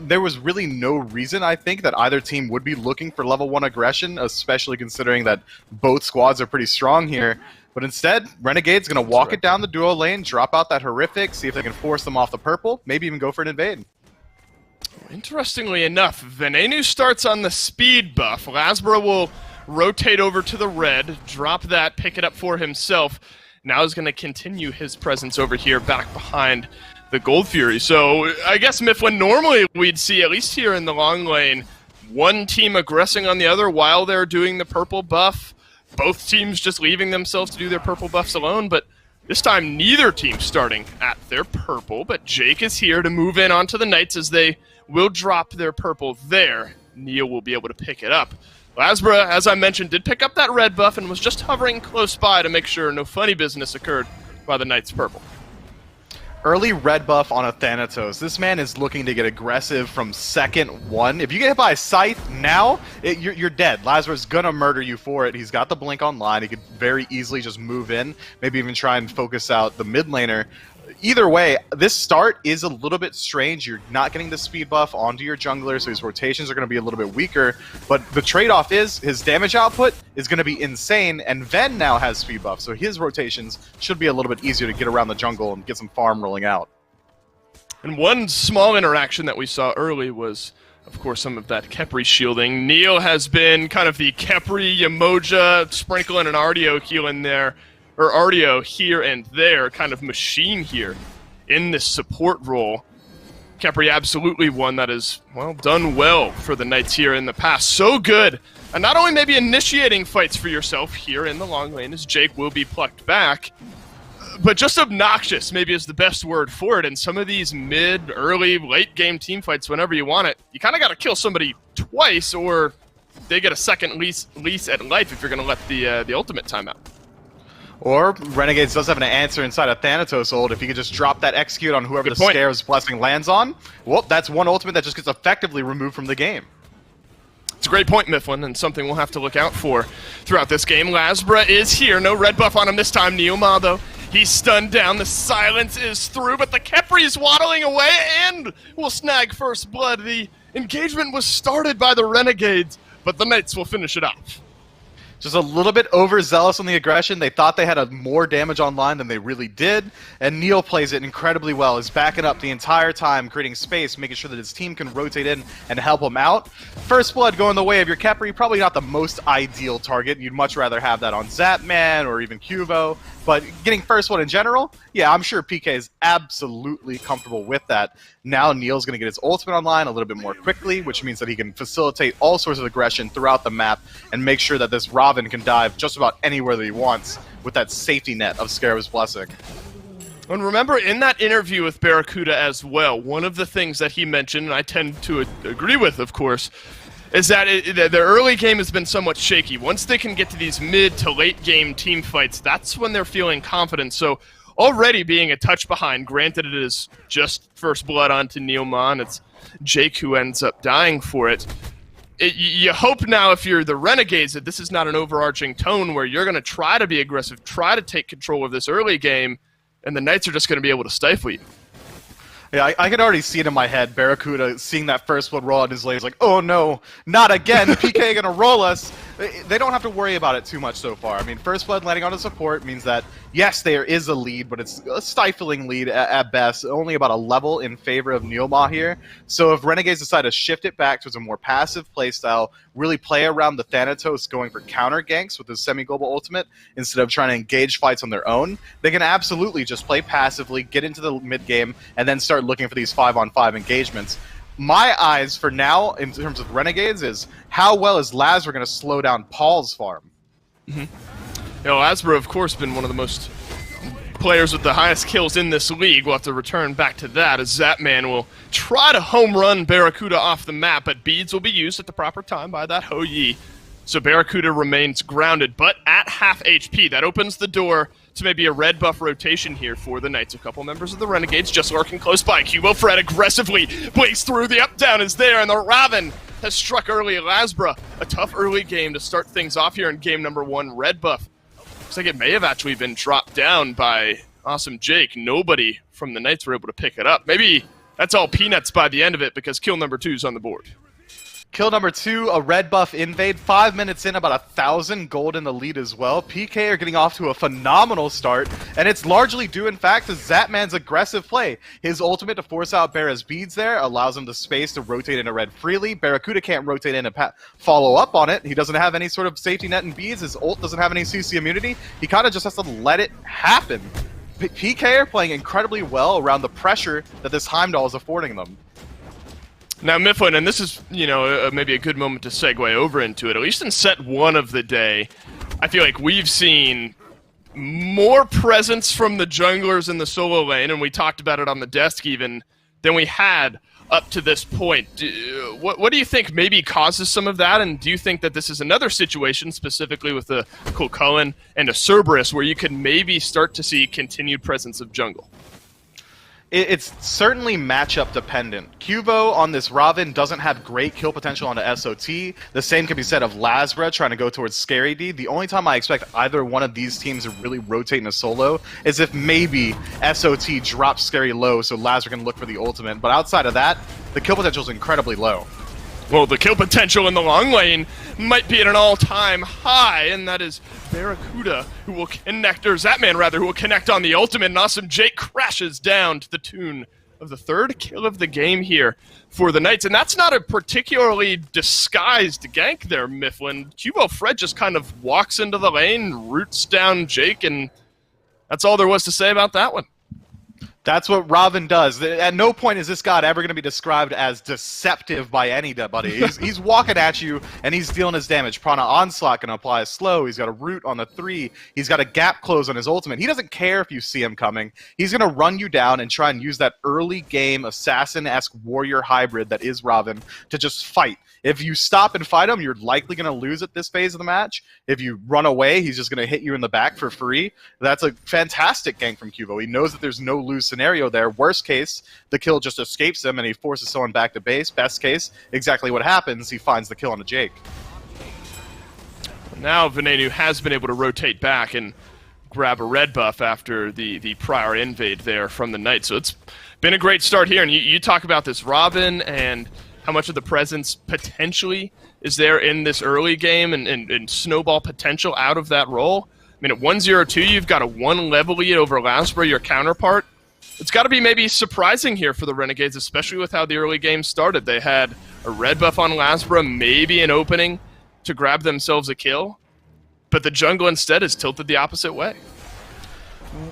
Speaker 2: There was really no reason, I think, that either team would be looking for level 1 aggression, especially considering that both squads are pretty strong here. But instead, Renegade's going to walk it down the duo lane, drop out that horrific, see if they can force them off the purple, maybe even go for an invade.
Speaker 1: Interestingly enough, Venenu starts on the speed buff. Lasbra will rotate over to the red, drop that, pick it up for himself. Now he's going to continue his presence over here back behind the Gold Fury. So I guess, Mifflin, normally we'd see, at least here in the long lane, one team aggressing on the other while they're doing the purple buff. Both teams just leaving themselves to do their purple buffs alone, but this time neither team starting at their purple, but Jake is here to move in onto the Knights as they will drop their purple there. Neil will be able to pick it up. Lasbra, as I mentioned, did pick up that red buff and was just hovering close by to make sure no funny business occurred by the Knights purple.
Speaker 2: Early red buff on a Thanatos. This man is looking to get aggressive from second 1. If you get hit by a Scythe now, you're dead. Lasbra's gonna murder you for it. He's got the blink online. He could very easily just move in, maybe even try and focus out the mid laner. Either way, this start is a little bit strange. You're not getting the speed buff onto your jungler, so his rotations are going to be a little bit weaker. But the trade-off is his damage output is going to be insane, and Ven now has speed buff, so his rotations should be a little bit easier to get around the jungle and get some farm rolling out.
Speaker 1: And one small interaction that we saw early was, of course, some of that Khepri shielding. Neil has been kind of the Khepri, Yamoja, sprinkling an Ardio heal in there, or Ardio here and there, kind of machine here in this support role. Khepri absolutely one that has, well, done well for the Knights here in the past. So good. And not only maybe initiating fights for yourself here in the long lane as Jake will be plucked back, but just obnoxious maybe is the best word for it. In some of these mid, early, late game team fights, whenever you want it, you kind of got to kill somebody twice or they get a second lease at life if you're going to let the ultimate time out.
Speaker 2: Or Renegades does have an answer inside a Thanatos ult. If you could just drop that execute on whoever the Scare's blessing lands on, well, that's one ultimate that just gets effectively removed from the game.
Speaker 1: It's a great point, Mifflin, and something we'll have to look out for throughout this game. Lasbra is here. No red buff on him this time. Neoma, though, he's stunned down. The silence is through, but the Khepri's waddling away and will snag first blood. The engagement was started by the Renegades, but the Knights will finish it off.
Speaker 2: Just a little bit overzealous on the aggression. They thought they had more damage online than they really did, and Neil plays it incredibly well. He's backing up the entire time, creating space, making sure that his team can rotate in and help him out. First blood going the way of your Khepri, probably not the most ideal target. You'd much rather have that on Zapman or even Cuvo, but getting first blood in general, yeah, I'm sure PK is absolutely comfortable with that. Now Neil's going to get his ultimate online a little bit more quickly, which means that he can facilitate all sorts of aggression throughout the map and make sure that this Robin can dive just about anywhere that he wants with that safety net of Scarab's Blessing.
Speaker 1: And remember, in that interview with Barracuda as well, one of the things that he mentioned, and I tend to agree with, of course, is that the early game has been somewhat shaky. Once they can get to these mid to late game team fights, that's when they're feeling confident. So already being a touch behind, granted it is just first blood onto Neilmon, it's Jake who ends up dying for it. you hope now if you're the Renegades that this is not an overarching tone where you're going to try to be aggressive, try to take control of this early game, and the Knights are just going to be able to stifle you.
Speaker 2: Yeah, I can already see it in my head. Barracuda seeing that first blood roll on his laser, like, oh no, not again. PK gonna roll us. They don't have to worry about it too much so far. I mean, first blood landing on a support means that, yes, there is a lead, but it's a stifling lead at best. Only about a level in favor of Neomah here. So if Renegades decide to shift it back towards a more passive playstyle, really play around the Thanatos going for counter ganks with his semi-global ultimate instead of trying to engage fights on their own, they can absolutely just play passively, get into the mid-game, and then start looking for these 5-on-5 engagements. My eyes for now, in terms of Renegades, is how well is Lazra going to slow down Paul's farm?
Speaker 1: Mm-hmm. Lazra, of course, been one of the most players with the highest kills in this league. We'll have to return back to that as Zapman will try to home run Barracuda off the map, but beads will be used at the proper time by that Ho Yi. So Barracuda remains grounded, but at half HP. That opens the door to maybe a red buff rotation here for the Knights. A couple members of the Renegades just lurking close by. Cubo Fred aggressively plays through. The up down is there, and the Raven has struck early. Lasbra, a tough early game to start things off here in game number 1. Red buff. Looks like it may have actually been dropped down by Awesome Jake. Nobody from the Knights were able to pick it up. Maybe that's all peanuts by the end of it because kill number 2 is on the board.
Speaker 2: Kill number 2, a red buff invade. 5 minutes in, about 1,000 gold in the lead as well. PK are getting off to a phenomenal start, and it's largely due, in fact, to Zapman's aggressive play. His ultimate to force out Barra's beads there allows him the space to rotate into red freely. Barracuda can't rotate in and follow up on it. He doesn't have any sort of safety net in beads. His ult doesn't have any CC immunity. He kind of just has to let it happen. PK are playing incredibly well around the pressure that this Heimdall is affording them.
Speaker 1: Now, Mifflin, and this is, maybe a good moment to segue over into it, at least in set 1 of the day, I feel like we've seen more presence from the junglers in the solo lane, and we talked about it on the desk even, than we had up to this point. What do you think maybe causes some of that, and do you think that this is another situation, specifically with the Kulkullen and a Cerberus, where you can maybe start to see continued presence of jungle?
Speaker 2: It's certainly matchup dependent. Cubo on this Raven doesn't have great kill potential on the SOT. The same can be said of Lasbra trying to go towards Scary D. The only time I expect either one of these teams to really rotate in a solo is if maybe SOT drops Scary low so Lasbra can look for the ultimate. But outside of that, the kill potential is incredibly low.
Speaker 1: Well, the kill potential in the long lane might be at an all-time high, and that is Barracuda, who will connect, or Zapman rather, who will connect on the ultimate, and Awesome Jake crashes down to the tune of the 3rd kill of the game here for the Knights. And that's not a particularly disguised gank there, Mifflin. Cubo Fred just kind of walks into the lane, roots down Jake, and that's all there was to say about that one.
Speaker 2: That's what Raven does. At no point is this god ever going to be described as deceptive by anybody. He's walking at you, and he's dealing his damage. Prana Onslaught can apply a slow. He's got a root on the 3. He's got a gap close on his ultimate. He doesn't care if you see him coming. He's going to run you down and try and use that early game assassin-esque warrior hybrid that is Raven to just fight. If you stop and fight him, you're likely going to lose at this phase of the match. If you run away, he's just going to hit you in the back for free. That's a fantastic gank from Cubo. He knows that there's no lose scenario there. Worst case, the kill just escapes him and he forces someone back to base. Best case, exactly what happens. He finds the kill on a Jake.
Speaker 1: Now Venenu has been able to rotate back and grab a red buff after the prior invade there from the Knights. So it's been a great start here. And you talk about this Robin and how much of the presence potentially is there in this early game and snowball potential out of that role. I mean, at 1-0-2, you've got a 1 level lead over Lasbra, your counterpart. It's got to be maybe surprising here for the Renegades, especially with how the early game started. They had a red buff on Lasbra, maybe an opening to grab themselves a kill, but the jungle instead is tilted the opposite way.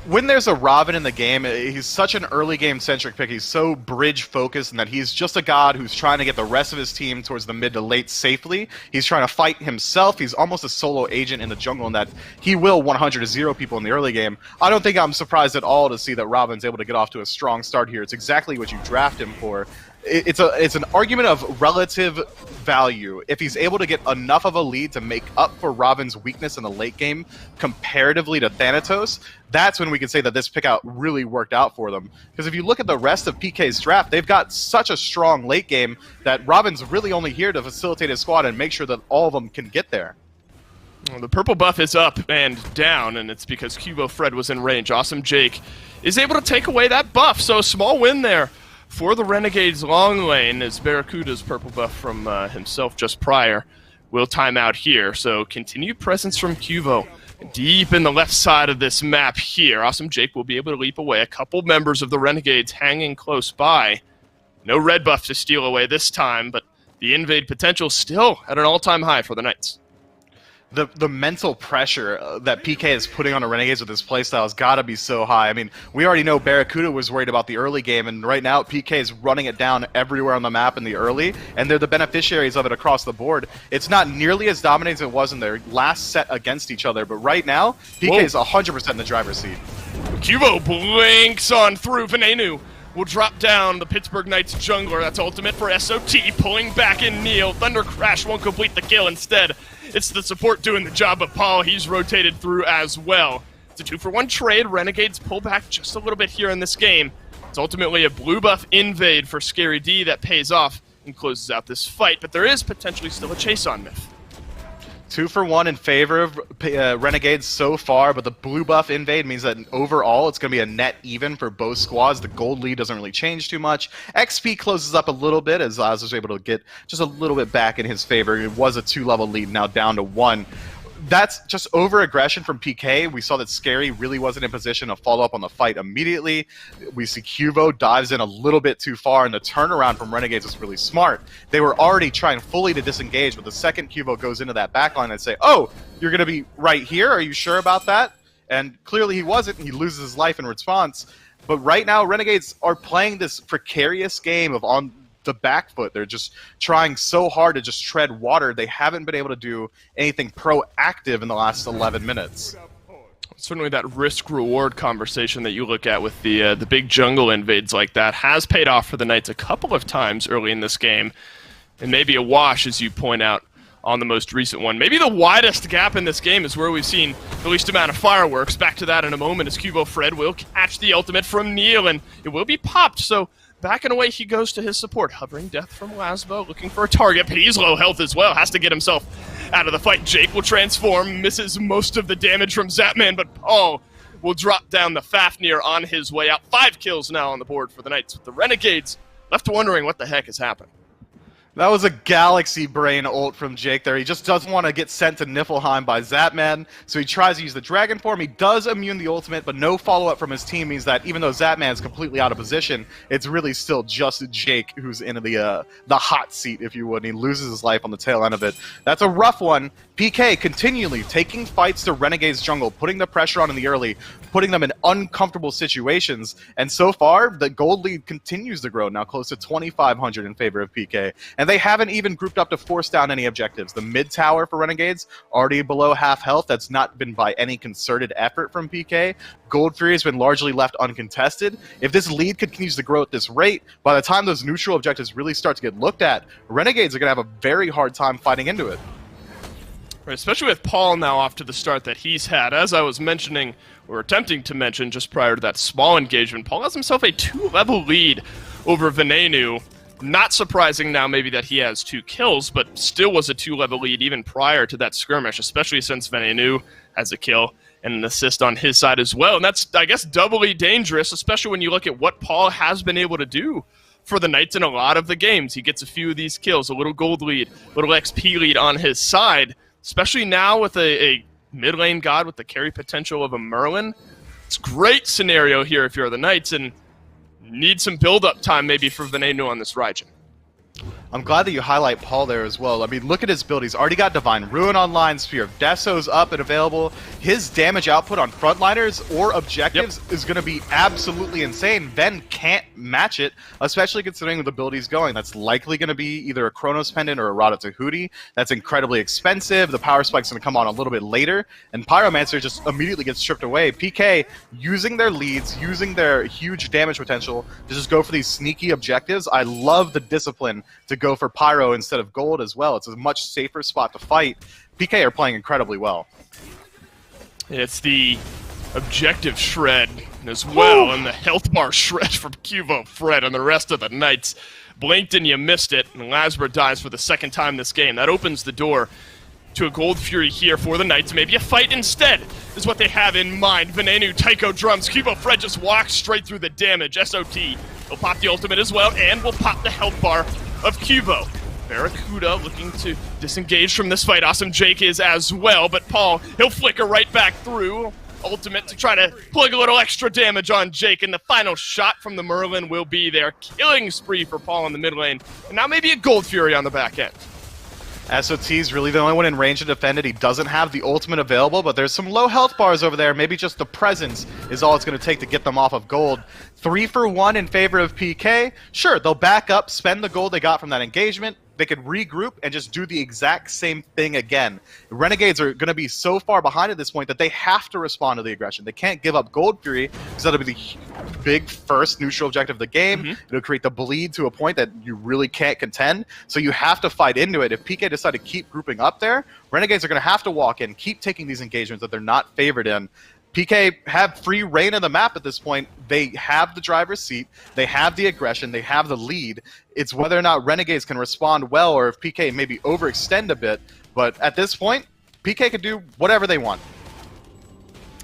Speaker 2: When there's a Raven in the game, he's such an early game centric pick. He's so bridge focused in that he's just a god who's trying to get the rest of his team towards the mid to late safely. He's trying to fight himself. He's almost a solo agent in the jungle in that he will 100-0 people in the early game. I don't think I'm surprised at all to see that Raven's able to get off to a strong start here. It's exactly what you draft him for. it's an argument of relative value. If he's able to get enough of a lead to make up for Robin's weakness in the late game comparatively to Thanatos, that's when we can say that this pickout really worked out for them. Because if you look at the rest of PK's draft, they've got such a strong late game that Robin's really only here to facilitate his squad and make sure that all of them can get there.
Speaker 1: Well, the purple buff is up and down, and it's because Cubo Fred was in range. Awesome Jake is able to take away that buff, so a small win there for the Renegades long lane, as Barracuda's purple buff from himself just prior will time out here. So continued presence from Cubo deep in the left side of this map here. Awesome Jake will be able to leap away. A couple members of the Renegades hanging close by. No red buff to steal away this time, but the invade potential still at an all-time high for the Knights.
Speaker 2: The mental pressure that PK is putting on the Renegades with this playstyle has got to be so high. I mean, we already know Barracuda was worried about the early game, and right now PK is running it down everywhere on the map in the early, and they're the beneficiaries of it across the board. It's not nearly as dominating as it was in their last set against each other, but right now, PK is 100% in the driver's seat.
Speaker 1: Cubo blinks on through. Venenu will drop down the Pittsburgh Knights jungler. That's ultimate for SOT, pulling back in Neil. Thunder Crash won't complete the kill. Instead, it's the support doing the job of Paul. He's rotated through as well. It's a 2-for-1 trade. Renegades pull back just a little bit here in this game. It's ultimately a blue buff invade for Scary D that pays off and closes out this fight, but there is potentially still a chase on Myth.
Speaker 2: 2-for-1 in favor of Renegades so far, but the blue buff invade means that overall it's going to be a net even for both squads. The gold lead doesn't really change too much. XP closes up a little bit as Oz was able to get just a little bit back in his favor. It was a 2-level lead, now down to 1. That's just over-aggression from PK. We saw that Scary really wasn't in position to follow up on the fight immediately. We see Cubo dives in a little bit too far, and the turnaround from Renegades was really smart. They were already trying fully to disengage, but the second Cubo goes into that backline and say, "Oh, you're going to be right here? Are you sure about that?" And clearly he wasn't, and he loses his life in response. But right now, Renegades are playing this precarious game of on the back foot. They're just trying so hard to just tread water. They haven't been able to do anything proactive in the last 11 minutes.
Speaker 1: Certainly that risk-reward conversation that you look at with the big jungle invades like that has paid off for the Knights a couple of times early in this game, and maybe a wash, as you point out, on the most recent one. Maybe the widest gap in this game is where we've seen the least amount of fireworks. Back to that in a moment as Cubo Fred will catch the ultimate from Neil, and it will be popped, so back and away he goes to his support. Hovering Death from Lasbo, looking for a target, but he's low health as well. Has to get himself out of the fight. Jake will transform, misses most of the damage from Zapman, but Paul will drop down the Fafnir on his way out. 5 kills now on the board for the Knights, with the Renegades left wondering what the heck is happening.
Speaker 2: That was a galaxy brain ult from Jake there. He just doesn't want to get sent to Niflheim by Zapman, so he tries to use the Dragon form. He does immune the ultimate, but no follow-up from his team means that even though Zapman's completely out of position, it's really still just Jake who's in the hot seat, if you would, and he loses his life on the tail end of it. That's a rough one. PK continually taking fights to Renegade's jungle, putting the pressure on in the early, putting them in uncomfortable situations, and so far, the gold lead continues to grow, now close to 2,500 in favor of PK. And they haven't even grouped up to force down any objectives. The mid tower for Renegades, already below half health. That's not been by any concerted effort from PK. Gold Fury has been largely left uncontested. If this lead continues to grow at this rate, by the time those neutral objectives really start to get looked at, Renegades are going to have a very hard time fighting into it.
Speaker 1: Right, especially with Paul now off to the start that he's had. As I was mentioning, or attempting to mention just prior to that small engagement, Paul has himself a 2-level lead over Venenu. Not surprising now maybe that he has 2 kills, but still was a 2-level lead even prior to that skirmish, especially since Venenu has a kill and an assist on his side as well. And that's, I guess, doubly dangerous, especially when you look at what Paul has been able to do for the Knights in a lot of the games. He gets a few of these kills, a little gold lead, a little XP lead on his side, especially now with a mid-lane god with the carry potential of a Merlin. It's a great scenario here if you're the Knights, and need some build-up time maybe for Venenu on this Raijin.
Speaker 2: I'm glad that you highlight Paul there as well. I mean, look at his build. He's already got Divine Ruin online, Spear of Deso's up and available. His damage output on frontliners or objectives is going to be absolutely insane. Ven can't match it, especially considering the build he's going. That's likely going to be either a Chronos Pendant or a Rada Tahuti. That's incredibly expensive. The power spike's going to come on a little bit later, and Pyromancer just immediately gets stripped away. PK using their leads, using their huge damage potential to just go for these sneaky objectives. I love the discipline to go for Pyro instead of Gold as well. It's a much safer spot to fight. PK are playing incredibly well.
Speaker 1: It's the objective shred as well, and the health bar shred from Cuvo, Fred, and the rest of the Knights. Blinked and you missed it, and Lasbra dies for the second time this game. That opens the door to a Gold Fury here for the Knights. Maybe a fight instead is what they have in mind. Venenu, Tycho drums, Cubo Fred just walks straight through the damage. SOT will pop the ultimate as well, and will pop the health bar of Cubo. Barracuda looking to disengage from this fight. Awesome Jake is as well, but Paul, he'll flicker right back through. Ultimate to try to plug a little extra damage on Jake, and the final shot from the Merlin will be their killing spree for Paul in the mid lane. And now maybe a Gold Fury on the back end.
Speaker 2: SOT's really the only one in range to defend it. He doesn't have the ultimate available, but there's some low health bars over there. Maybe just the presence is all it's going to take to get them off of gold. 3 for 1 in favor of PK. Sure, they'll back up, spend the gold they got from that engagement. They could regroup and just do the exact same thing again. Renegades are going to be so far behind at this point that they have to respond to the aggression. They can't give up Gold Fury because that'll be the big first neutral objective of the game. It'll create the bleed to a point that you really can't contend. So you have to fight into it. If PK decide to keep grouping up there, Renegades are going to have to walk in, keep taking these engagements that they're not favored in. PK have free reign of the map at this point. They have the driver's seat. They have the aggression. They have the lead. It's whether or not Renegades can respond well or if PK maybe overextend a bit. But at this point, PK can do whatever they want.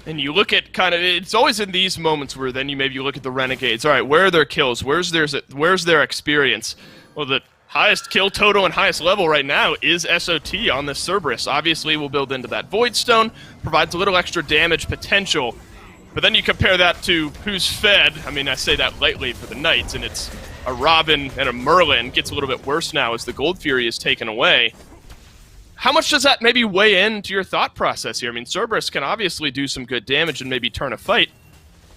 Speaker 1: And you look at it's always in these moments where then you maybe look at the Renegades. All right, where are their kills? Where's their experience? Well, the highest kill total and highest level right now is SOT on this Cerberus. Obviously, we'll build into that Void Stone, provides a little extra damage potential. But then you compare that to who's fed. I mean, I say that lightly for the Knights, and it's a Robin and a Merlin. Gets a little bit worse now as the Gold Fury is taken away. How much does that maybe weigh into your thought process here? I mean, Cerberus can obviously do some good damage and maybe turn a fight.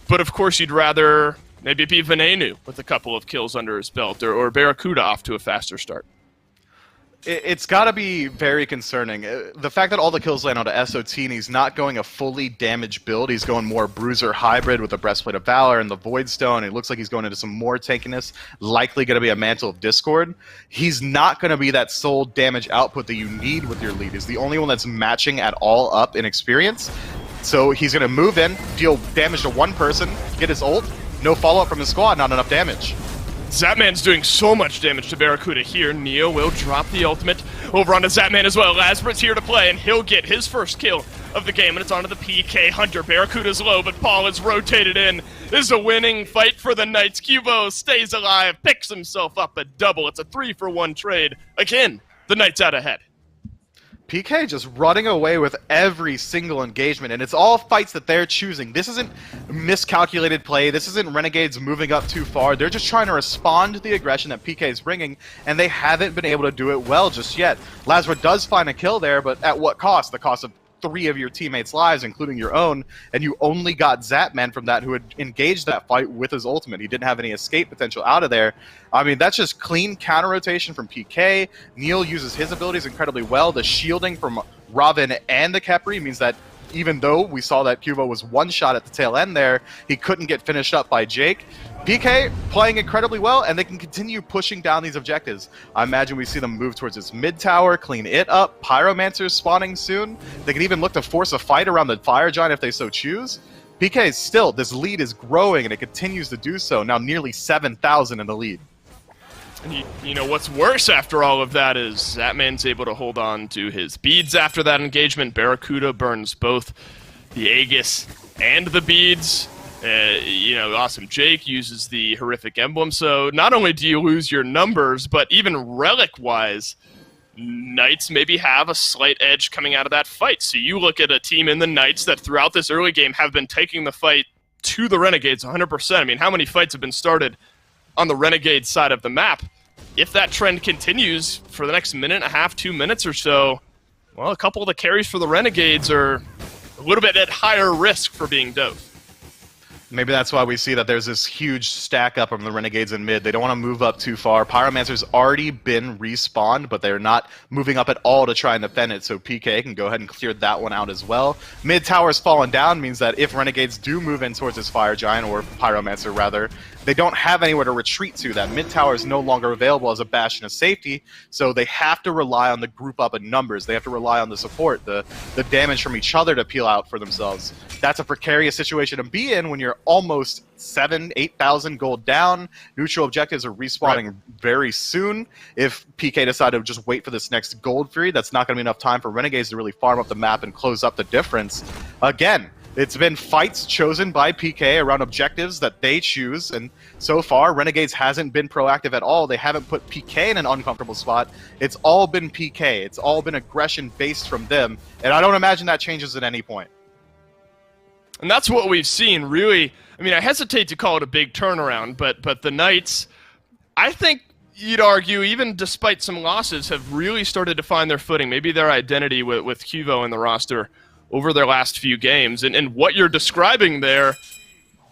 Speaker 1: But of course, you'd rather maybe it be Venenu with a couple of kills under his belt, or Barracuda off to a faster start.
Speaker 2: It's got to be very concerning. The fact that all the kills land onto SOT and he's not going a fully damaged build. He's going more Bruiser hybrid with the Breastplate of Valor and the Void Stone. It looks like he's going into some more tankiness, likely going to be a Mantle of Discord. He's not going to be that sole damage output that you need with your lead. He's the only one that's matching at all up in experience. So he's going to move in, deal damage to one person, get his ult, no follow-up from his squad, not enough damage.
Speaker 1: Zapman's doing so much damage to Barracuda here. Neo will drop the ultimate over onto Zapman as well. Lasbra's here to play, and he'll get his first kill of the game, and it's onto the PK Hunter. Barracuda's low, but Paul is rotated in. This is a winning fight for the Knights. Cubo stays alive, picks himself up a double. It's a 3-for-1 trade. Again, the Knights out ahead.
Speaker 2: PK just running away with every single engagement, and it's all fights that they're choosing. This isn't miscalculated play. This isn't Renegades moving up too far. They're just trying to respond to the aggression that PK is bringing, and they haven't been able to do it well just yet. Lasra does find a kill there, but at what cost? The cost of 3 of your teammates' lives, including your own, and you only got Zapman from that, who had engaged that fight with his ultimate. He didn't have any escape potential out of there. I mean, that's just clean counter rotation from PK. Neil uses his abilities incredibly well. The shielding from Robin and the Khepri means that even though we saw that Cubo was one shot at the tail end there, he couldn't get finished up by Jake. PK playing incredibly well, and they can continue pushing down these objectives. I imagine we see them move towards this mid tower, clean it up. Pyromancer's spawning soon. They can even look to force a fight around the Fire Giant if they so choose. PK is still, this lead is growing, and it continues to do so. Now nearly 7,000 in the lead.
Speaker 1: And you know what's worse after all of that is Zapman's able to hold on to his beads after that engagement. Barracuda burns both the Aegis and the beads. Awesome Jake uses the horrific emblem. So not only do you lose your numbers, but even relic-wise, Knights maybe have a slight edge coming out of that fight. So you look at a team in the Knights that throughout this early game have been taking the fight to the Renegades 100%. I mean, how many fights have been started on the Renegade side of the map? if that trend continues for the next minute and a half, 2 minutes or so, well, a couple of the carries for the Renegades are a little bit at higher risk for being doped.
Speaker 2: Maybe that's why we see that there's this huge stack up from the Renegades in mid. They don't want to move up too far. Pyromancer's already been respawned, but they're not moving up at all to try and defend it, so PK can go ahead and clear that one out as well. Mid tower's fallen down means that if Renegades do move in towards this Fire Giant, or Pyromancer rather, they don't have anywhere to retreat to. That mid tower is no longer available as a bastion of safety, so they have to rely on the group up in numbers. They have to rely on the support, the damage from each other to peel out for themselves. That's a precarious situation to be in when you're almost 8,000 gold down. Neutral objectives are respawning very soon. If PK decide to just wait for this next gold fury, that's not going to be enough time for Renegades to really farm up the map and close up the difference. Again, it's been fights chosen by PK around objectives that they choose, and so far, Renegades hasn't been proactive at all. They haven't put PK in an uncomfortable spot. It's all been PK. It's all been aggression based from them, and I don't imagine that changes at any point.
Speaker 1: And that's what we've seen, really. I mean, I hesitate to call it a big turnaround, but the Knights, I think you'd argue, even despite some losses, have really started to find their footing, maybe their identity with Hugo in the roster over their last few games. And what you're describing there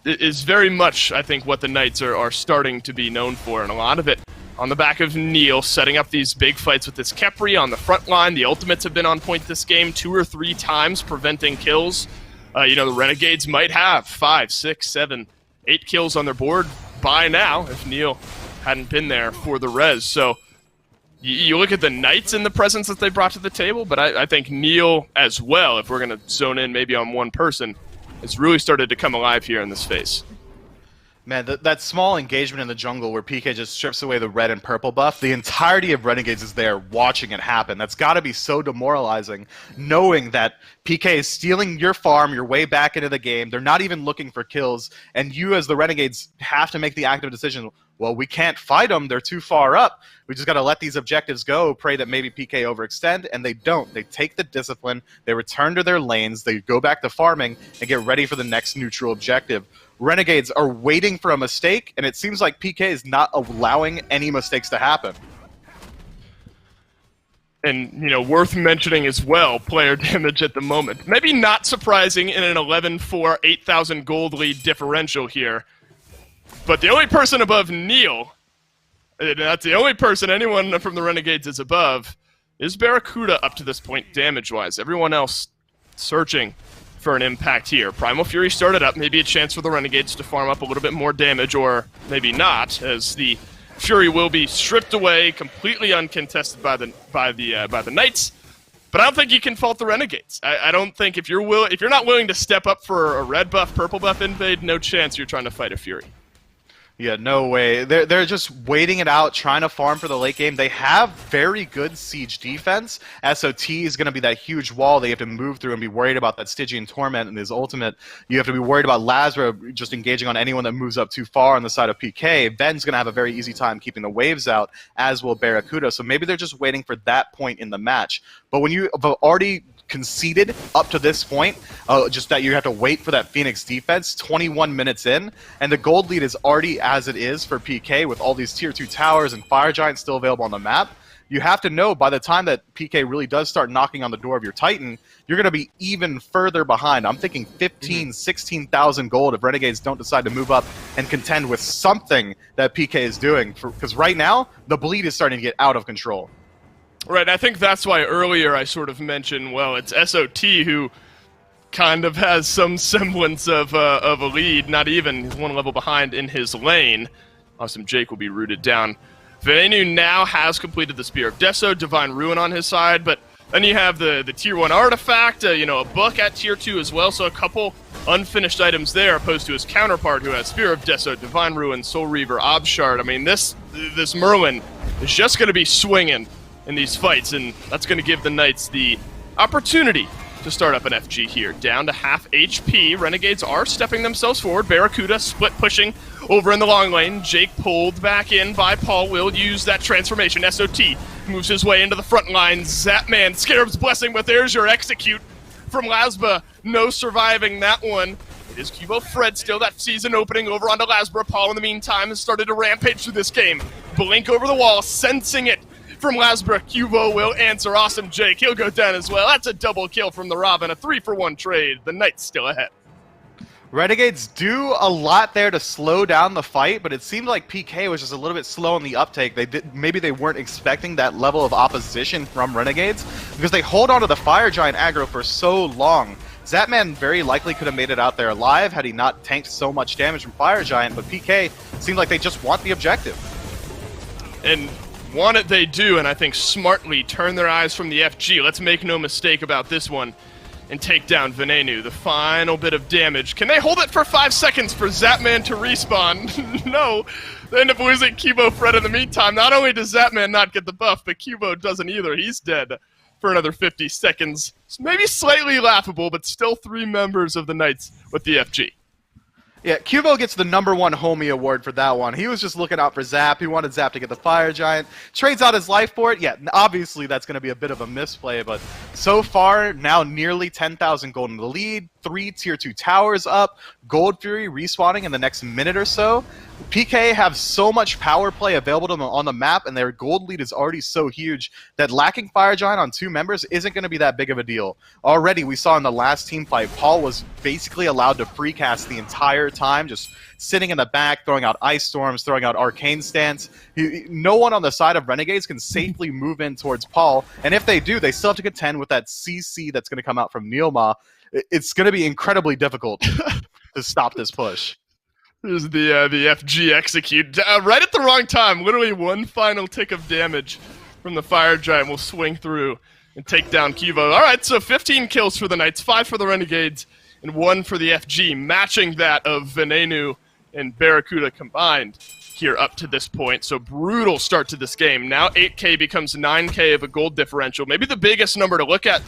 Speaker 1: is very much, I think, what the Knights are starting to be known for, and a lot of it on the back of Neil setting up these big fights with this Khepri on the front line. The ultimates have been on point this game 2 or 3 times, preventing kills. The Renegades might have 5, 6, 7, 8 kills on their board by now if Neil hadn't been there for the res. So you look at the Knights and the presence that they brought to the table, but I think Neil as well, if we're going to zone in maybe on one person, has really started to come alive here in this phase.
Speaker 2: Man, that small engagement in the jungle where PK just strips away the red and purple buff, the entirety of Renegades is there watching it happen. That's got to be so demoralizing, knowing that PK is stealing your farm, your way back into the game. They're not even looking for kills, and you as the Renegades have to make the active decision, well, we can't fight them, they're too far up. We just got to let these objectives go, pray that maybe PK overextend, and they don't. They take the discipline, they return to their lanes, they go back to farming, and get ready for the next neutral objective. Renegades are waiting for a mistake, and it seems like PK is not allowing any mistakes to happen.
Speaker 1: And, worth mentioning as well, player damage at the moment. Maybe not surprising in an 11-4, 8,000 gold lead differential here. But the only person above Neil, and that's the only person anyone from the Renegades is above, is Barracuda up to this point damage-wise. Everyone else searching for an impact here. Primal Fury started up, maybe a chance for the Renegades to farm up a little bit more damage, or maybe not, as the Fury will be stripped away, completely uncontested by the Knights. But I don't think you can fault the Renegades. I don't think if you're not willing to step up for a red buff, purple buff invade, no chance you're trying to fight a Fury.
Speaker 2: Yeah, no way. They're just waiting it out, trying to farm for the late game. They have very good siege defense. SOT is going to be that huge wall they have to move through and be worried about that Stygian Torment and his ultimate. You have to be worried about Lazra just engaging on anyone that moves up too far on the side of PK. Ben's going to have a very easy time keeping the waves out, as will Barracuda. So maybe they're just waiting for that point in the match. But when you have already conceded up to this point, just that you have to wait for that Phoenix defense 21 minutes in, and the gold lead is already as it is for PK with all these tier 2 towers and Fire Giants still available on the map. You have to know by the time that PK really does start knocking on the door of your Titan, you're going to be even further behind. I'm thinking 15, 16,000 gold if Renegades don't decide to move up and contend with something that PK is doing, because right now the bleed is starting to get out of control.
Speaker 1: Right, I think that's why earlier I sort of mentioned, well, it's SOT who kind of has some semblance of a lead, not even, he's one level behind in his lane. Awesome Jake will be rooted down. Venenu now has completed the Spear of Deso, Divine Ruin on his side, but then you have the tier 1 artifact, a book at tier 2 as well, so a couple unfinished items there, opposed to his counterpart who has Spear of Deso, Divine Ruin, Soul Reaver, Obshard. I mean, this Merlin is just going to be swinging in these fights, and that's going to give the Knights the opportunity to start up an FG here. Down to half HP. Renegades are stepping themselves forward. Barracuda split pushing over in the long lane. Jake pulled back in by Paul. Will use that transformation. SOT moves his way into the front line. Zapman, Scarab's Blessing, but there's your execute from Lasba. No surviving that one. It is Cubo Fred still that season opening over onto Lasborough. Paul in the meantime has started to rampage through this game. Blink over the wall, sensing it from Lasborough. Cubo will answer. Awesome Jake, he'll go down as well. That's a double kill from the Robin, a 3-for-1 trade. The Knights still ahead.
Speaker 2: Renegades do a lot there to slow down the fight, but it seemed like PK was just a little bit slow on the uptake. Maybe they weren't expecting that level of opposition from Renegades, because they hold on to the Fire Giant aggro for so long. Zapman very likely could have made it out there alive had he not tanked so much damage from Fire Giant, but PK seemed like they just want the objective.
Speaker 1: And want it they do, and I think smartly turn their eyes from the FG. Let's make no mistake about this one. And take down Venenu, the final bit of damage. Can they hold it for 5 seconds for Zapman to respawn? No. They end up losing Cubo Fred in the meantime. Not only does Zapman not get the buff, but Cubo doesn't either. He's dead for another 50 seconds. It's maybe slightly laughable, but still 3 members of the Knights with the FG.
Speaker 2: Yeah, Cubo gets the #1 homie award for that one. He was just looking out for Zap. He wanted Zap to get the Fire Giant. Trades out his life for it. Yeah, obviously that's going to be a bit of a misplay, but so far, now nearly 10,000 gold in the lead, 3 Tier 2 towers up, Gold Fury respawning in the next minute or so. PK have so much power play available to them on the map, and their gold lead is already so huge that lacking Fire Giant on 2 members isn't going to be that big of a deal. Already, we saw in the last team fight, Paul was basically allowed to free cast the entire time, just sitting in the back, throwing out Ice Storms, throwing out Arcane Stance. No one on the side of Renegades can safely move in towards Paul, and if they do, they still have to contend with that CC that's going to come out from Neilma. It's going to be incredibly difficult to stop this push.
Speaker 1: There's the FG execute. Right at the wrong time. Literally one final tick of damage from the Fire Giant will swing through and take down Cubo. Alright, so 15 kills for the Knights, 5 for the Renegades, and 1 for the FG, matching that of Venenu and Barracuda combined here up to this point. So brutal start to this game. Now 8k becomes 9k of a gold differential. Maybe the biggest number to look at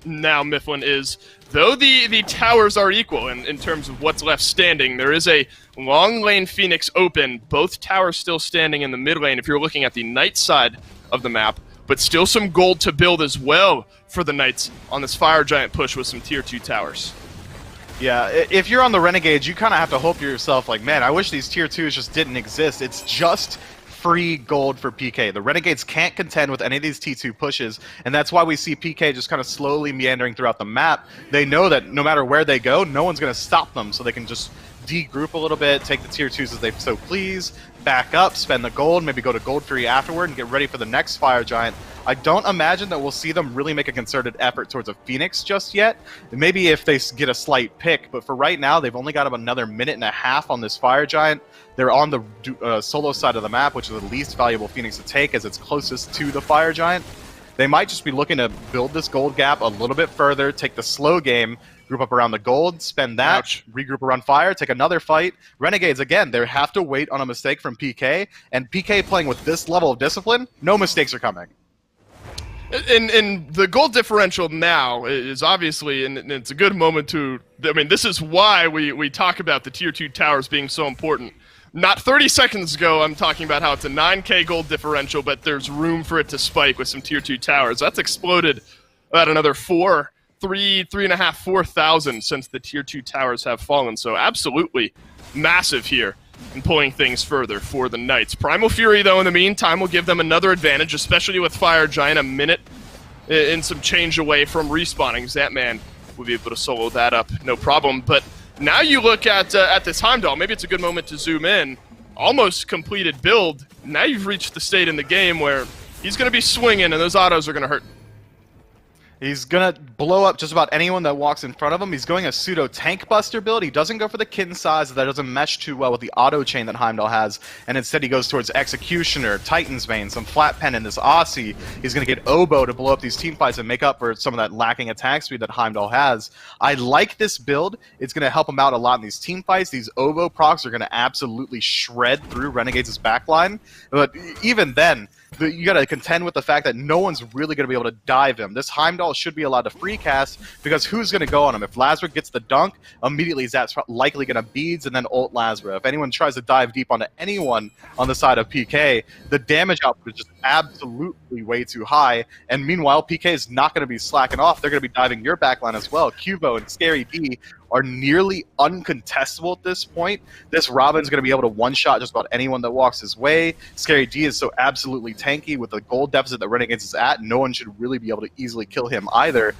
Speaker 1: now, Mifflin, is though the towers are equal in terms of what's left standing, there is a long lane Phoenix open, both towers still standing in the mid lane if you're looking at the Knight side of the map, but still some gold to build as well for the Knights on this Fire Giant push with some tier 2 towers.
Speaker 2: Yeah, if you're on the Renegades, you kind of have to hope to yourself, like, man, I wish these tier 2s just didn't exist. It's just free gold for PK. The Renegades can't contend with any of these T2 pushes, and that's why we see PK just kind of slowly meandering throughout the map. They know that no matter where they go, no one's going to stop them, so they can just de-group a little bit, take the tier 2s as they so please, back up, spend the gold, maybe go to Gold Fury afterward and get ready for the next Fire Giant. I don't imagine that we'll see them really make a concerted effort towards a Phoenix just yet. Maybe if they get a slight pick, but for right now, they've only got about another minute and a half on this Fire Giant. They're on the solo side of the map, which is the least valuable Phoenix to take as it's closest to the Fire Giant. They might just be looking to build this gold gap a little bit further, take the slow game, group up around the gold, spend that, regroup around Fire, take another fight. Renegades, again, they have to wait on a mistake from PK, and PK playing with this level of discipline, no mistakes are coming.
Speaker 1: And the gold differential now is obviously, and it's a good moment to, I mean, this is why we talk about the tier 2 towers being so important. Not 30 seconds ago, I'm talking about how it's a 9k gold differential, but there's room for it to spike with some tier 2 towers. That's exploded about another 3.5, 4,000 since the tier 2 towers have fallen. So absolutely massive here in pulling things further for the Knights. Primal Fury, though, in the meantime, will give them another advantage, especially with Fire Giant a minute and some change away from respawning. Zapman will be able to solo that up, no problem. But now you look at this Heimdall. Maybe it's a good moment to zoom in. Almost completed build. Now you've reached the state in the game where he's going to be swinging, and those autos are going to hurt.
Speaker 2: He's going to blow up just about anyone that walks in front of him. He's going a pseudo tank buster build. He doesn't go for the kitten size. That doesn't mesh too well with the auto chain that Heimdall has. And instead he goes towards Executioner, Titan's Vein, some flat pen in this Aussie. He's going to get Oboe to blow up these team fights and make up for some of that lacking attack speed that Heimdall has. I like this build. It's going to help him out a lot in these team fights. These Oboe procs are going to absolutely shred through Renegades' backline. But even then, you got to contend with the fact that no one's really going to be able to dive him. This Heimdall should be allowed to free cast because who's going to go on him? If Lazarus gets the dunk, immediately Zap's likely going to beads and then ult Lazarus. If anyone tries to dive deep onto anyone on the side of PK, the damage output is just absolutely way too high. And meanwhile, PK is not going to be slacking off. They're going to be diving your backline as well. Cubo and Scary D are nearly uncontestable at this point. This Robin's going to be able to one-shot just about anyone that walks his way. Scary D is so absolutely tanky with the gold deficit that Renegades is at. No one should really be able to easily kill him either.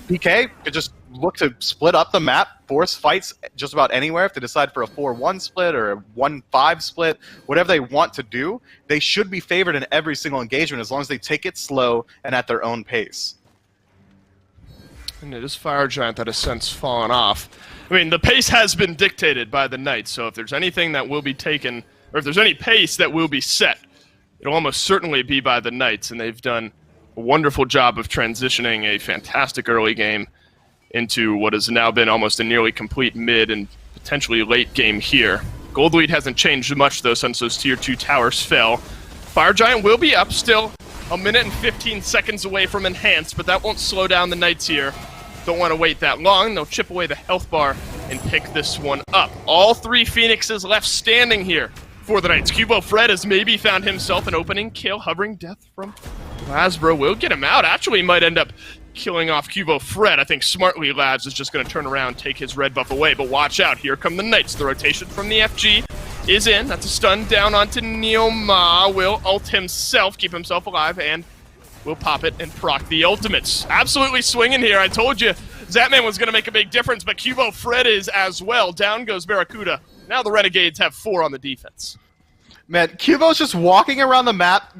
Speaker 2: PK could just look to split up the map, force fights just about anywhere. If they decide for a 4-1 split or a 1-5 split, whatever they want to do, they should be favored in every single engagement as long as they take it slow and at their own pace.
Speaker 1: And it is Fire Giant that has since fallen off. I mean, the pace has been dictated by the Knights, so if there's anything that will be taken, or if there's any pace that will be set, it'll almost certainly be by the Knights, and they've done a wonderful job of transitioning a fantastic early game into what has now been almost a nearly complete mid and potentially late game here. Gold lead hasn't changed much, though, since those tier 2 towers fell. Fire Giant will be up still, a minute and 15 seconds away from enhanced, but that won't slow down the Knights here. Don't want to wait that long. They'll chip away the health bar and pick this one up. All 3 Phoenixes left standing here for the Knights. Cubo Fred has maybe found himself an opening kill. Hovering Death from Lasbro will get him out. Actually might end up killing off Cubo Fred. I think smartly Labs is just going to turn around, take his red buff away, but watch out. Here come the Knights. The rotation from the FG is in. That's a stun down onto Neoma. Will ult himself, keep himself alive, and will pop it and proc the ultimates. Absolutely swinging here. I told you Zatman was going to make a big difference, but Cubo Fred is as well. Down goes Barracuda. Now the Renegades have 4 on the defense.
Speaker 2: Man, Cubo's just walking around the map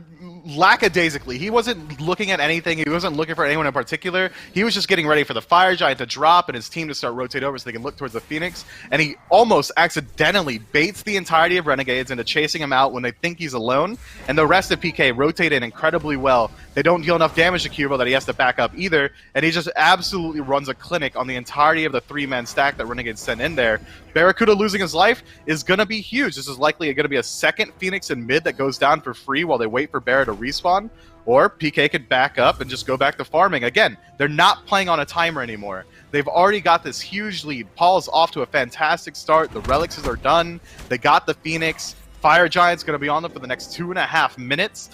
Speaker 2: lackadaisically. He wasn't looking at anything. He wasn't looking for anyone in particular. He was just getting ready for the Fire Giant to drop and his team to start rotate over so they can look towards the Phoenix. And he almost accidentally baits the entirety of Renegades into chasing him out when they think he's alone. And the rest of PK rotate in incredibly well. They don't deal enough damage to Cubo that he has to back up either. And he just absolutely runs a clinic on the entirety of the 3-man stack that Renegades sent in there. Barracuda losing his life is going to be huge. This is likely going to be a second Phoenix in mid that goes down for free while they wait for Barra to respawn. Or PK could back up and just go back to farming. Again, they're not playing on a timer anymore. They've already got this huge lead. Paul's off to a fantastic start. The Relics are done. They got the Phoenix. Fire Giant's going to be on them for the next 2.5 minutes.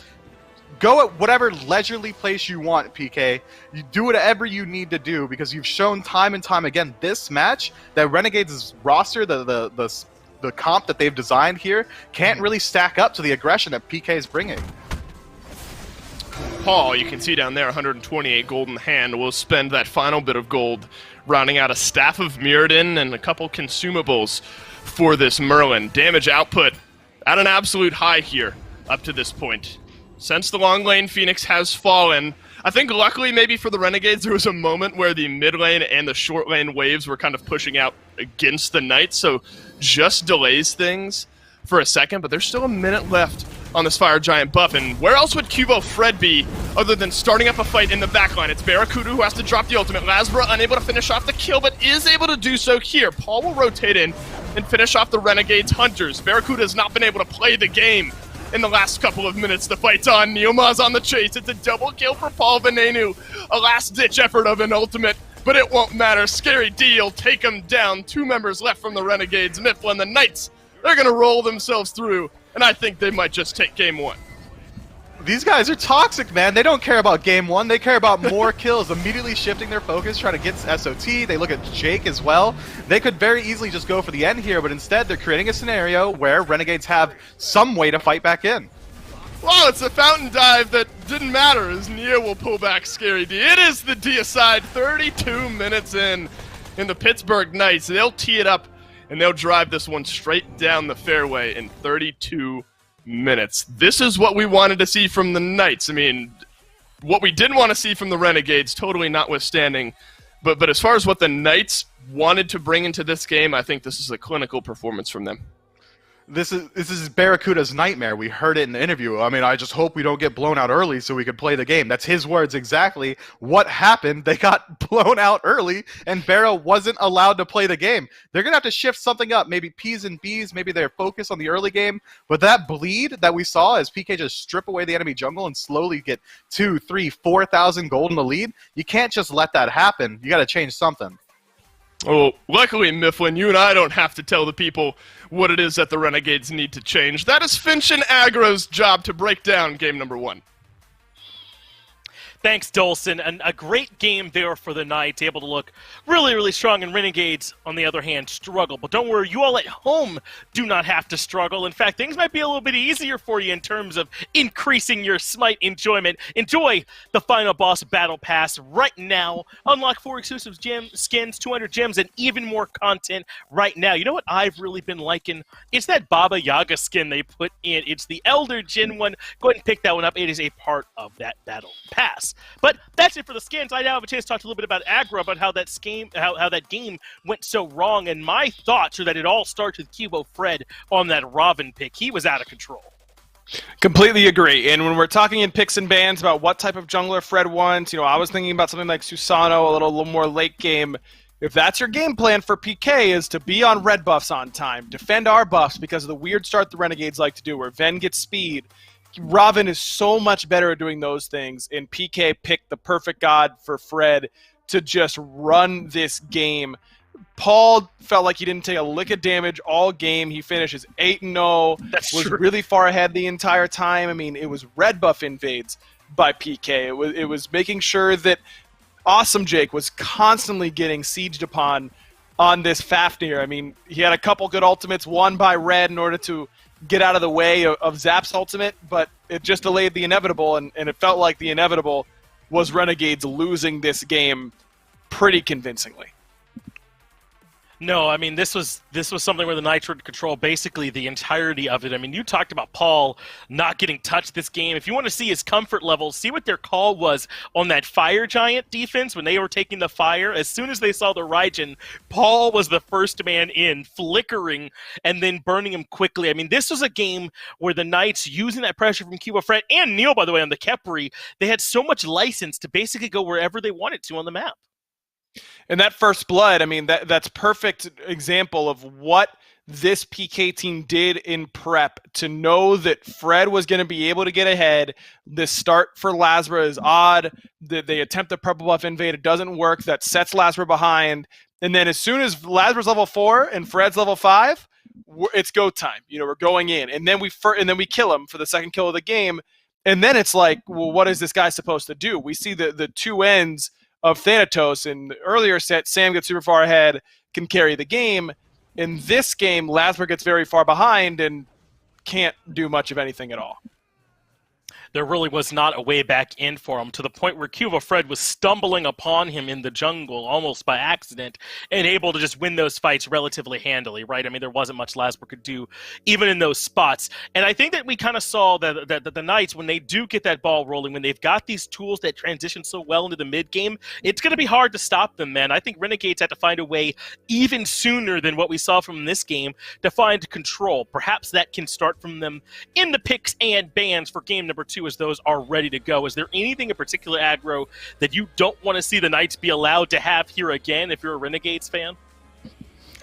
Speaker 2: Go at whatever leisurely place you want, PK. You do whatever you need to do because you've shown time and time again this match that Renegades' roster, the comp that they've designed here, can't really stack up to the aggression that PK is bringing.
Speaker 1: Paul, you can see down there, 128 gold in hand. We'll spend that final bit of gold rounding out a Staff of Mirrodin and a couple consumables for this Merlin. Damage output at an absolute high here up to this point. Since the long lane Phoenix has fallen, I think luckily maybe for the Renegades there was a moment where the mid lane and the short lane waves were kind of pushing out against the Knights, so just delays things for a second, but there's still a minute left on this Fire Giant buff, and where else would Cubo Fred be other than starting up a fight in the backline? It's Barracuda who has to drop the ultimate. Lasbra unable to finish off the kill, but is able to do so here. Paul will rotate in and finish off the Renegades Hunters. Barracuda has not been able to play the game in the last couple of minutes. The fight's on. Neoma's on the chase. It's a double kill for Paul Venenu. A last-ditch effort of an ultimate, but it won't matter. Scary D will take him down. 2 members left from the Renegades. Mifflin, the Knights, they're going to roll themselves through, and I think they might just take game 1.
Speaker 2: These guys are toxic, man. They don't care about game 1. They care about more kills, immediately shifting their focus, trying to get SOT. They look at Jake as well. They could very easily just go for the end here, but instead they're creating a scenario where Renegades have some way to fight back in.
Speaker 1: Well, it's a fountain dive that didn't matter as Nia will pull back Scary D. It is the deicide 32 minutes in the Pittsburgh Knights. They'll tee it up and they'll drive this one straight down the fairway in 32 minutes. This is what we wanted to see from the Knights. I mean, what we didn't want to see from the Renegades, totally notwithstanding. But as far as what the Knights wanted to bring into this game, I think this is a clinical performance from them.
Speaker 2: This is Barracuda's nightmare. We heard it in the interview. I mean, I just hope we don't get blown out early so we can play the game. That's his words exactly. What happened? They got blown out early, and Barra wasn't allowed to play the game. They're going to have to shift something up, maybe P's and B's, maybe they're focused on the early game. But that bleed that we saw as PK just strip away the enemy jungle and slowly get 2, 3, 4,000 gold in the lead, you can't just let that happen. You got to change something.
Speaker 1: Oh, luckily, Mifflin, you and I don't have to tell the people what it is that the Renegades need to change. That is Finch and Aggro's job to break down game number 1.
Speaker 5: Thanks, Dolson. And a great game there for the Knights, able to look really, really strong. And Renegades, on the other hand, struggle. But don't worry, you all at home do not have to struggle. In fact, things might be a little bit easier for you in terms of increasing your Smite enjoyment. Enjoy the Final Boss Battle Pass right now. Unlock 4 exclusive skins, 200 gems, and even more content right now. You know what I've really been liking? It's that Baba Yaga skin they put in. It's the Elder Jin one. Go ahead and pick that one up. It is a part of that Battle Pass. But that's it for the skins. I now have a chance to talk a little bit about aggro, about how that game went so wrong, and my thoughts are that it all starts with Cubo Fred on that Robin pick. He was out of control.
Speaker 4: Completely agree. And when we're talking in picks and bans about what type of jungler Fred wants, I was thinking about something like Susano, a little more late game. If that's your game plan for PK, is to be on red buffs on time, defend our buffs because of the weird start the Renegades like to do, where Ven gets speed. Robin is so much better at doing those things, and PK picked the perfect god for Fred to just run this game. Paul felt like he didn't take a lick of damage all game. He finishes 8-0.
Speaker 5: That's
Speaker 4: was
Speaker 5: true.
Speaker 4: really far ahead the entire time. I mean, it was red buff invades by PK. It was making sure that Awesome Jake was constantly getting sieged upon on this Fafnir. I mean, he had a couple good ultimates, one by red in order to get out of the way of Zap's ultimate, but it just delayed the inevitable, and it felt like the inevitable was Renegades losing this game pretty convincingly.
Speaker 5: No, I mean, this was something where the Knights were to control basically the entirety of it. I mean, you talked about Paul not getting touched this game. If you want to see his comfort level, see what their call was on that Fire Giant defense when they were taking the fire. As soon as they saw the Raijin, Paul was the first man in, flickering and then burning him quickly. I mean, this was a game where the Knights, using that pressure from Cuba Fred and Neil, by the way, on the Kepri, they had so much license to basically go wherever they wanted to on the map.
Speaker 4: And that first blood, I mean, that's perfect example of what this PK team did in prep to know that Fred was going to be able to get ahead. This start for Lazra is odd. They attempt the purple buff invade. It doesn't work. That sets Lazra behind. And then as soon as Lazra's level 4 and Fred's level 5, it's go time. We're going in. And then we kill him for the second kill of the game. And then it's like, well, what is this guy supposed to do? We see the two ends of Thanatos. In the earlier set, Sam gets super far ahead, can carry the game. In this game, Lazar gets very far behind and can't do much of anything at all.
Speaker 5: There really was not a way back in for him, to the point where Cuba Fred was stumbling upon him in the jungle almost by accident and able to just win those fights relatively handily, right? I mean, there wasn't much Lasper could do even in those spots. And I think that we kind of saw that the Knights, when they do get that ball rolling, when they've got these tools that transition so well into the mid game, it's going to be hard to stop them, man. I think Renegades had to find a way even sooner than what we saw from this game to find control. Perhaps that can start from them in the picks and bans for game number 2 as those are ready to go. Is there anything in particular, aggro, that you don't want to see the Knights be allowed to have here again if you're a Renegades fan?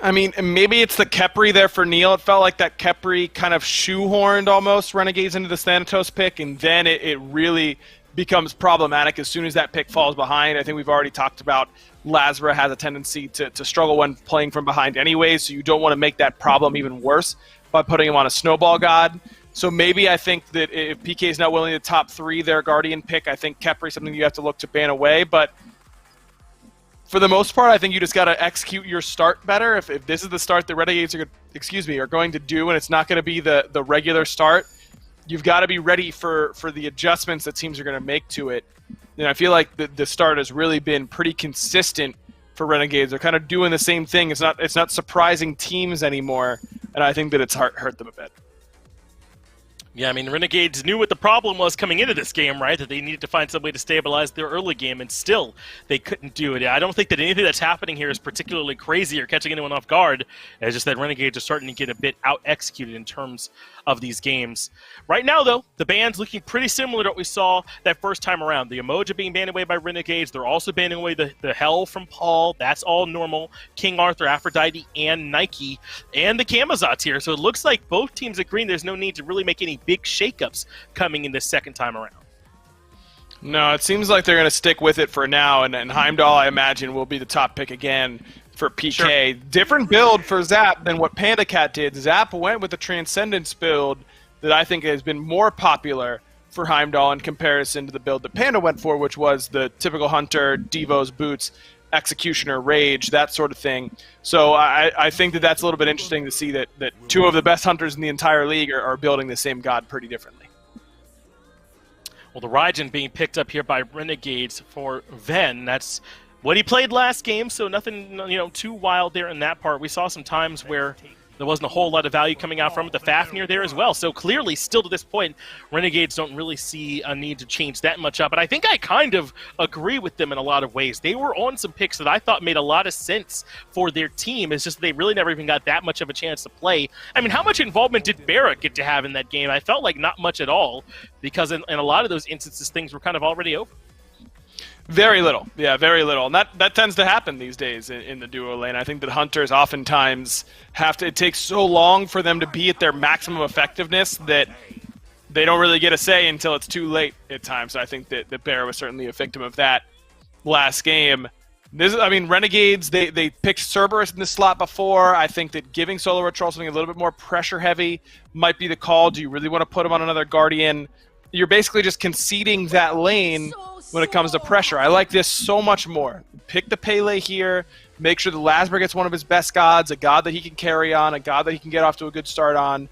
Speaker 4: I mean, maybe it's the Kepri there for Neil. It felt like that Kepri kind of shoehorned almost Renegades into the Thanatos pick, and then it really becomes problematic as soon as that pick falls behind. I think we've already talked about Lazra has a tendency to struggle when playing from behind anyway, so you don't want to make that problem even worse by putting him on a snowball god. So maybe I think that if PK is not willing to top 3 their Guardian pick, I think Kepri is something you have to look to ban away. But for the most part, I think you just got to execute your start better. If this is the start the Renegades are going to do, and it's not going to be the regular start, you've got to be ready for the adjustments that teams are going to make to it. And I feel like the start has really been pretty consistent for Renegades. They're kind of doing the same thing. It's not surprising teams anymore, and I think that it's hurt them a bit.
Speaker 5: Yeah, I mean, Renegades knew what the problem was coming into this game, right? That they needed to find some way to stabilize their early game, and still they couldn't do it. I don't think that anything that's happening here is particularly crazy or catching anyone off guard. It's just that Renegades are starting to get a bit out-executed in terms of these games. Right now, though, the ban's looking pretty similar to what we saw that first time around. The Emoja being banned away by Renegades. They're also banning away the Hell from Paul. That's all normal. King Arthur, Aphrodite, and Nike, and the Camazot's here. So it looks like both teams agreeing there's no need to really make any big shakeups coming in this second time around.
Speaker 4: No, it seems like they're going to stick with it for now, and Heimdall, I imagine, will be the top pick again for PK. Sure. Different build for Zap than what Panda Cat did. Zap went with the Transcendence build that I think has been more popular for Heimdall in comparison to the build that Panda went for, which was the typical Hunter, Devo's boots, Executioner, Rage, that sort of thing. So I think that that's a little bit interesting to see that two of the best Hunters in the entire league are building the same god pretty differently.
Speaker 5: Well, the Raijin being picked up here by Renegades for Ven. That's what he played last game, so nothing too wild there in that part. We saw some times where there wasn't a whole lot of value coming out from it. The Fafnir there as well. So clearly, still to this point, Renegades don't really see a need to change that much up. But I think I kind of agree with them in a lot of ways. They were on some picks that I thought made a lot of sense for their team. It's just they really never even got that much of a chance to play. I mean, how much involvement did Barrett get to have in that game? I felt like not much at all, because in a lot of those instances, things were kind of already over.
Speaker 4: Very little. Yeah, very little. And that tends to happen these days in the duo lane. I think that Hunters oftentimes it takes so long for them to be at their maximum effectiveness that they don't really get a say until it's too late at times. So I think that Bear was certainly a victim of that last game. Renegades, they picked Cerberus in this slot before. I think that giving Solo Patrol something a little bit more pressure heavy might be the call. Do you really want to put him on another Guardian? You're basically just conceding that lane when it comes to pressure. I like this so much more. Pick the Pele here, make sure the Lasber gets one of his best gods, a god that he can carry on, a god that he can get off to a good start on,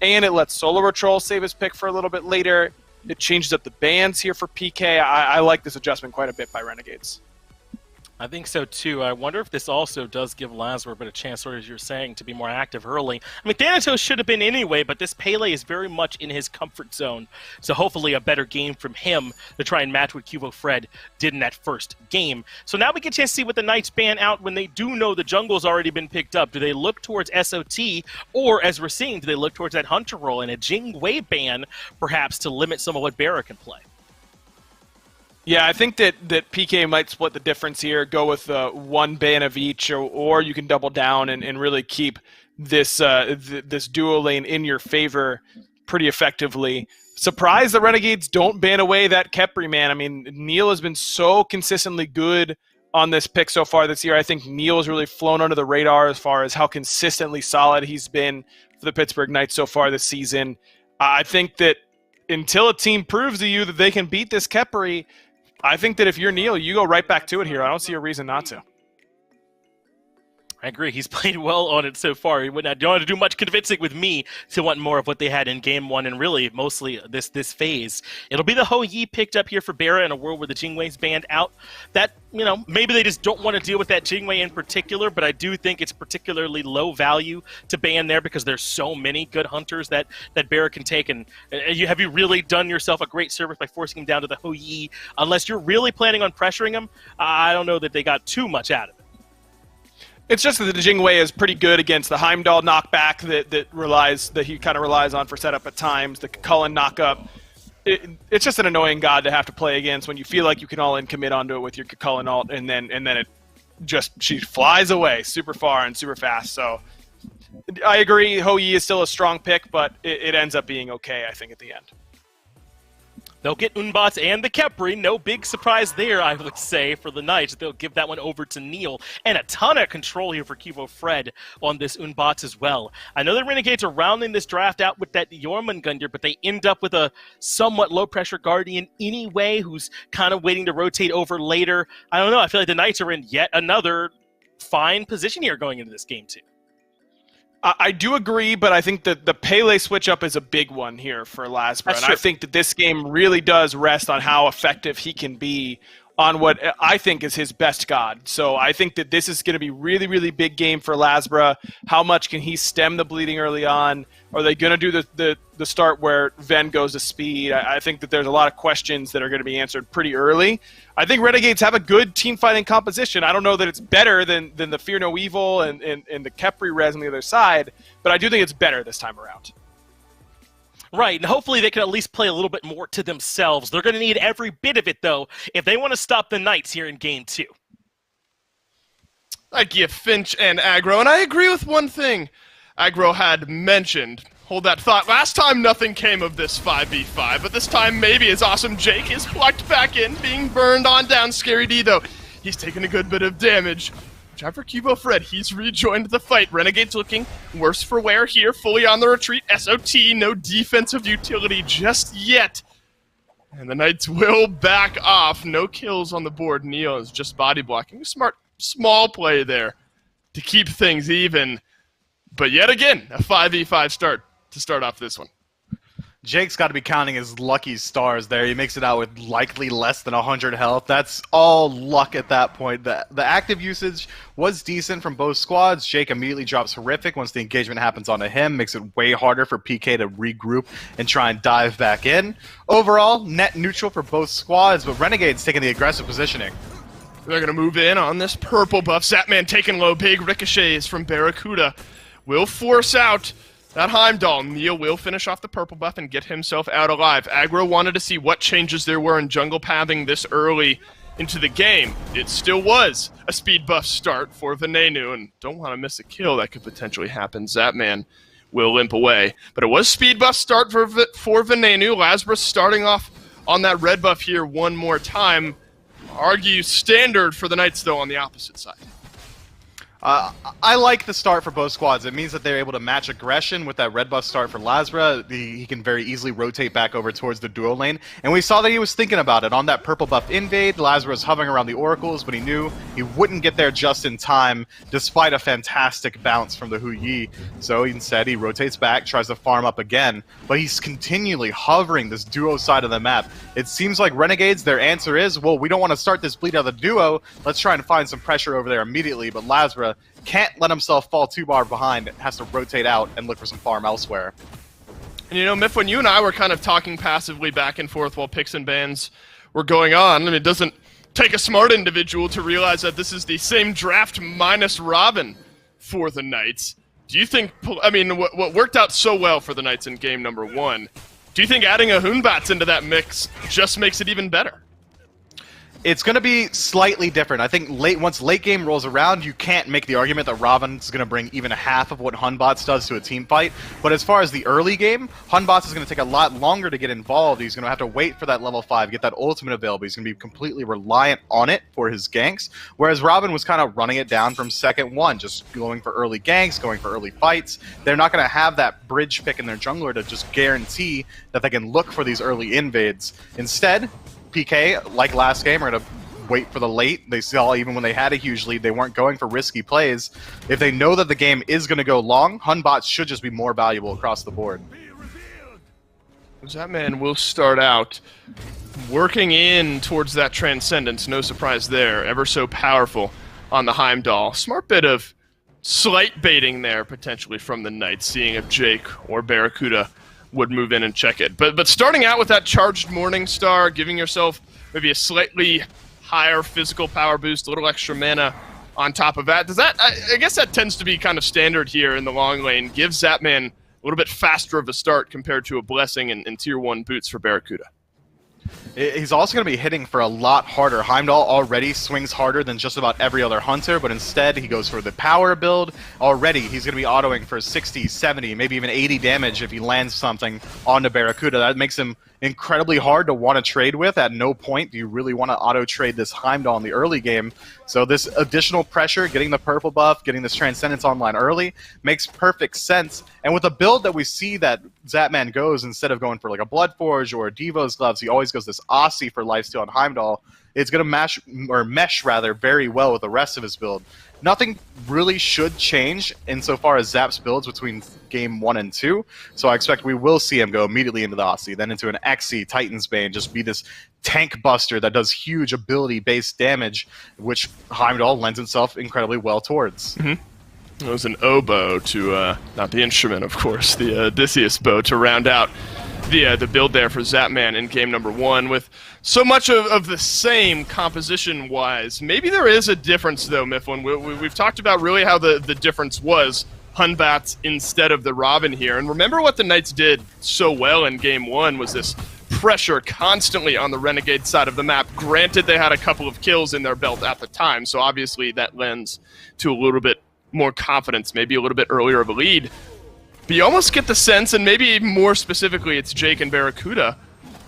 Speaker 4: and it lets Solo Patrol save his pick for a little bit later. It changes up the bans here for PK. I like this adjustment quite a bit by Renegades.
Speaker 5: I think so too. I wonder if this also does give Lazar a bit of chance, sort of as you're saying, to be more active early. I mean, Thanatos should have been anyway, but this Pele is very much in his comfort zone. So hopefully a better game from him to try and match what Cubo Fred did in that first game. So now we get a chance to see what the Knights ban out when they do know the jungle's already been picked up. Do they look towards SOT, or as we're seeing, do they look towards that Hunter role and a Jing Wei ban, perhaps, to limit some of what Barra can play?
Speaker 4: Yeah, I think that PK might split the difference here, go with one ban of each, or you can double down and really keep this this duo lane in your favor pretty effectively. Surprised the Renegades don't ban away that Khepri, man. I mean, Neil has been so consistently good on this pick so far this year. I think Neil has really flown under the radar as far as how consistently solid he's been for the Pittsburgh Knights so far this season. I think that until a team proves to you that they can beat this Khepri, I think that if you're Neil, you go right back to it here. I don't see a reason not to.
Speaker 5: I agree. He's played well on it so far. He don't have to do much convincing with me to want more of what they had in Game 1 and really mostly this phase. It'll be the Ho Yi picked up here for Barra in a world where the Jingwei's banned out. That, maybe they just don't want to deal with that Jingwei in particular, but I do think it's particularly low value to ban there because there's so many good hunters that Barra can take. And have you really done yourself a great service by forcing him down to the Ho Yi? Unless you're really planning on pressuring him, I don't know that they got too much out of it.
Speaker 4: It's just that the Jingwei is pretty good against the Heimdall knockback that he kind of relies on for setup at times, the Cullen knockup. It's just an annoying god to have to play against when you feel like you can all in commit onto it with your Cullen ult, and then she flies away super far and super fast. So I agree, Ho Yi is still a strong pick, but it ends up being okay, I think, at the end.
Speaker 5: They'll get Unbots and the Khepri. No big surprise there, I would say, for the Knights. They'll give that one over to Neil. And a ton of control here for Kivo Fred on this Unbots as well. I know the Renegades are rounding this draft out with that Jormungandr, but they end up with a somewhat low-pressure Guardian anyway, who's kind of waiting to rotate over later. I don't know. I feel like the Knights are in yet another fine position here going into this game, too.
Speaker 4: I do agree, but I think that the Pele switch-up is a big one here for Lasber. And I think that this game really does rest on how effective he can be on what I think is his best god. So I think that this is going to be really, really big game for Lasbra. How much can he stem the bleeding early on? Are they going to do the start where Ven goes to speed? I think that there's a lot of questions that are going to be answered pretty early. I think Renegades have a good team fighting composition. I don't know that it's better than the Fear No Evil and the Khepri res on the other side, but I do think it's better this time around.
Speaker 5: Right, and hopefully they can at least play a little bit more to themselves. They're going to need every bit of it, though, if they want to stop the Knights here in Game 2.
Speaker 1: Thank you, Finch and Aggro, and I agree with one thing Aggro had mentioned. Hold that thought. Last time nothing came of this 5v5, but this time maybe as Awesome Jake is plucked back in, being burned on down. Scary D, though, he's taken a good bit of damage. Time for Kibo Fred, he's rejoined the fight. Renegades looking worse for wear here, fully on the retreat. SOT, no defensive utility just yet. And the Knights will back off. No kills on the board. Neo is just body blocking. Smart, small play there to keep things even. But yet again, a 5v5 start to start off this one.
Speaker 2: Jake's got to be counting his lucky stars there. He makes it out with likely less than 100 health. That's all luck at that point. The active usage was decent from both squads. Jake immediately drops Horrific once the engagement happens onto him. Makes it way harder for PK to regroup and try and dive back in. Overall, net neutral for both squads, but Renegade's taking the aggressive positioning.
Speaker 1: They're going to move in on this purple buff. Zatman taking low. Big ricochets from Barracuda. Will force out that Heimdall. Neo will finish off the purple buff and get himself out alive. Aggro wanted to see what changes there were in jungle pathing this early into the game. It still was a speed buff start for Venenu, and don't want to miss a kill that could potentially happen. Zatman will limp away. But it was speed buff start for Venenu. Lazarus starting off on that red buff here one more time. Argue standard for the Knights, though, on the opposite side.
Speaker 2: I like the start for both squads. It means that they're able to match aggression with that red buff start for Lazra. He can very easily rotate back over towards the duo lane. And we saw that he was thinking about it. On that purple buff invade, Lazra was hovering around the oracles, but he knew he wouldn't get there just in time, despite a fantastic bounce from the Hu Yi. So instead, he rotates back, tries to farm up again, but he's continually hovering this duo side of the map. It seems like Renegades, their answer is, well, we don't want to start this bleed out of the duo. Let's try and find some pressure over there immediately, but Lazra can't let himself fall too far behind, has to rotate out and look for some farm elsewhere.
Speaker 1: And you know, Miff, when you and I were kind of talking passively back and forth while picks and bans were going on, and it doesn't take a smart individual to realize that this is the same draft minus Robin for the Knights. Do you think, I mean, what worked out so well for the Knights in game number 1, do you think adding a Hoonbats into that mix just makes it even better?
Speaker 2: It's going to be slightly different. I think once late game rolls around, you can't make the argument that Robin's going to bring even a half of what Hunbots does to a team fight. But as far as the early game, Hunbots is going to take a lot longer to get involved. He's going to have to wait for that level 5, get that ultimate available. He's going to be completely reliant on it for his ganks. Whereas Robin was kind of running it down from second 1, just going for early ganks, going for early fights. They're not going to have that bridge pick in their jungler to just guarantee that they can look for these early invades. Instead, PK, like last game, are going to wait for the late. They saw even when they had a huge lead, they weren't going for risky plays. If they know that the game is going to go long, Hunbots should just be more valuable across the board.
Speaker 1: Zatman will start out working in towards that Transcendence. No surprise there. Ever so powerful on the Heimdall. Smart bit of slight baiting there, potentially, from the Knights, seeing if Jake or Barracuda would move in and check it. But starting out with that charged Morningstar, giving yourself maybe a slightly higher physical power boost, a little extra mana on top of that. Does that, I guess that tends to be kind of standard here in the long lane. Gives Zatman a little bit faster of a start compared to a Blessing and Tier 1 boots for Barracuda.
Speaker 2: He's also going to be hitting for a lot harder. Heimdall already swings harder than just about every other hunter, but instead he goes for the power build. Already he's going to be autoing for 60, 70, maybe even 80 damage if he lands something onto Barracuda. That makes him incredibly hard to want to trade with. At no point do you really want to auto-trade this Heimdall in the early game. So this additional pressure, getting the purple buff, getting this Transcendence online early, makes perfect sense. And with a build that we see that Zatman goes, instead of going for like a Bloodforge or a Devo's Gloves, he always goes this Aussie for lifesteal on Heimdall. It's going to mesh very well with the rest of his build. Nothing really should change insofar as Zap's builds between game 1 and 2, so I expect we will see him go immediately into the Aussie, then into an XE, Titan's Bane, just be this tank buster that does huge ability-based damage, which Heimdall lends himself incredibly well towards.
Speaker 1: Mm-hmm. It was an oboe to, not the instrument, of course, the Odysseus bow to round out the build there for Zatman in game number 1 with so much of the same composition-wise. Maybe there is a difference, though, Mifflin. We've talked about really how the difference was Hunbats instead of the Robin here. And remember what the Knights did so well in game 1 was this pressure constantly on the Renegade side of the map. Granted, they had a couple of kills in their belt at the time, so obviously that lends to a little bit more confidence, maybe a little bit earlier of a lead. But you almost get the sense, and maybe more specifically it's Jake and Barracuda,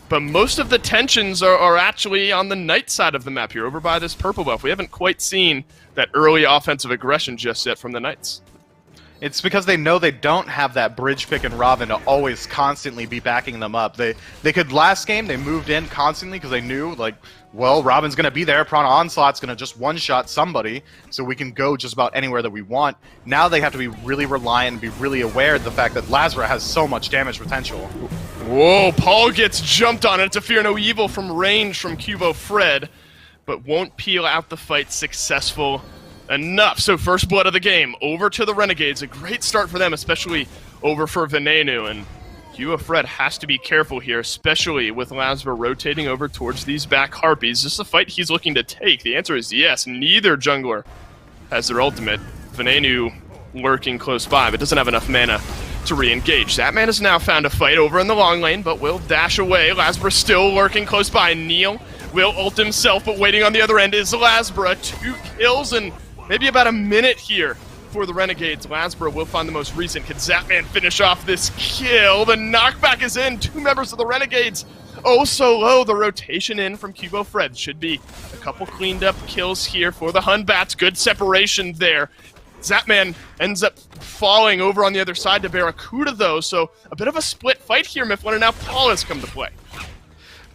Speaker 1: but most of the tensions are actually on the Knight side of the map here, over by this purple buff. We haven't quite seen that early offensive aggression just yet from the Knights.
Speaker 2: It's because they know they don't have that bridge pick and Robin to always constantly be backing them up. They could last game, they moved in constantly because they knew, like, well, Robin's going to be there, Piranha Onslaught's going to just one-shot somebody, so we can go just about anywhere that we want. Now they have to be really reliant and be really aware of the fact that Lazara has so much damage potential.
Speaker 1: Whoa, Paul gets jumped on. It's a Fear No Evil from range from Cubo Fred, but won't peel out the fight successful enough. So first blood of the game, over to the Renegades. A great start for them, especially over for Venenu. And Cubo Fred has to be careful here, especially with Lazara rotating over towards these back Harpies. Is this a fight he's looking to take? The answer is yes. Neither jungler has their ultimate. Venenu lurking close by, but doesn't have enough mana to re-engage. That man has now found a fight over in the long lane, but will dash away. Lazara still lurking close by. Neil will ult himself, but waiting on the other end is Lazara. 2 kills and maybe about a minute here for the Renegades. Lazara will find the most recent. Can Zapman finish off this kill? The knockback is in. 2 members of the Renegades. Oh, so low. The rotation in from Cubo Fred. Should be a couple cleaned up kills here for the Hun Bats. Good separation there. Zapman ends up falling over on the other side to Barracuda, though, so a bit of a split fight here, Mifflin, and now Paul has come to play.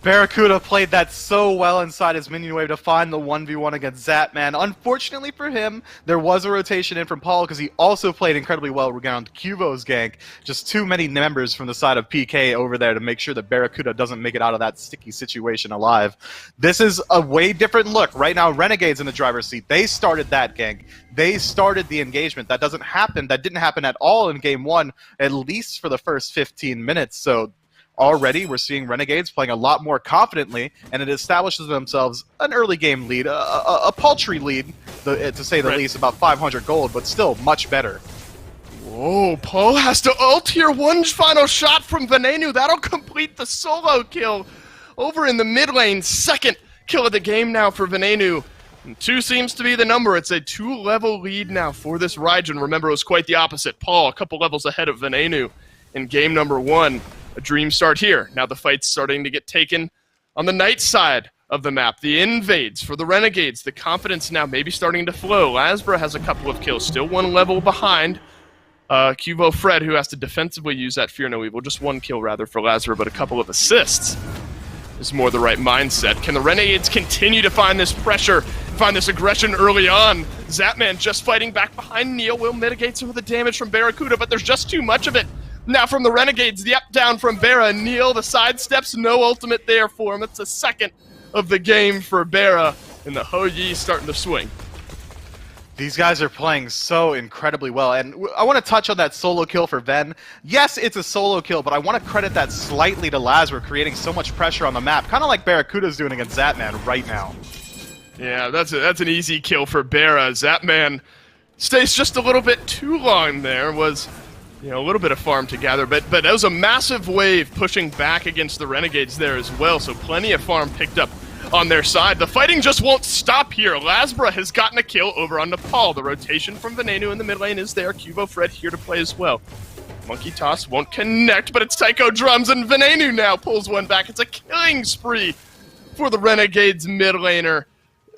Speaker 2: Barracuda played that so well inside his minion wave to find the 1v1 against Zapman. Unfortunately for him, there was a rotation in from Paul because he also played incredibly well around Cubo's gank. Just too many members from the side of PK over there to make sure that Barracuda doesn't make it out of that sticky situation alive. This is a way different look. Right now, Renegade's in the driver's seat. They started that gank. They started the engagement. That doesn't happen. That didn't happen at all in game 1, at least for the first 15 minutes. So already, we're seeing Renegades playing a lot more confidently, and it establishes themselves an early game lead, a paltry lead, to say the least, about 500 gold, but still much better.
Speaker 1: Whoa, Paul has to ult here. One final shot from Venenu. That'll complete the solo kill over in the mid lane. Second kill of the game now for Venenu. And 2 seems to be the number. It's a 2-level lead now for this Raijin. Remember, it was quite the opposite. Paul a couple levels ahead of Venenu in game number 1. A dream start here. Now the fight's starting to get taken on the night side of the map. The invades for the Renegades. The confidence now maybe starting to flow. Lazara has a couple of kills. Still 1 level behind Cubo Fred, who has to defensively use that Fear No Evil. Just 1 kill, rather, for Lazara, but a couple of assists is more the right mindset. Can the Renegades continue to find this pressure, find this aggression early on? Zapman just fighting back behind Neil will mitigate some of the damage from Barracuda, but there's just too much of it. Now from the Renegades, the up-down from Barra. Neil, the sidesteps, no ultimate there for him. That's the second of the game for Barra, and the Ho Yi starting to swing.
Speaker 2: These guys are playing so incredibly well, and I want to touch on that solo kill for Ven. Yes, it's a solo kill, but I want to credit that slightly to Lazara creating so much pressure on the map, kind of like Barracuda's doing against Zapman right now.
Speaker 1: Yeah, that's an easy kill for Barra. Zapman stays just a little bit too long there. Was, you know, a little bit of farm to gather, but that was a massive wave pushing back against the Renegades there as well, so plenty of farm picked up on their side. The fighting just won't stop here. Lazara has gotten a kill over on Nepal. The rotation from Venenu in the mid lane is there. Cubo Fred here to play as well. Monkey Toss won't connect, but it's Taiko Drums, and Venenu now pulls one back. It's a killing spree for the Renegades mid laner.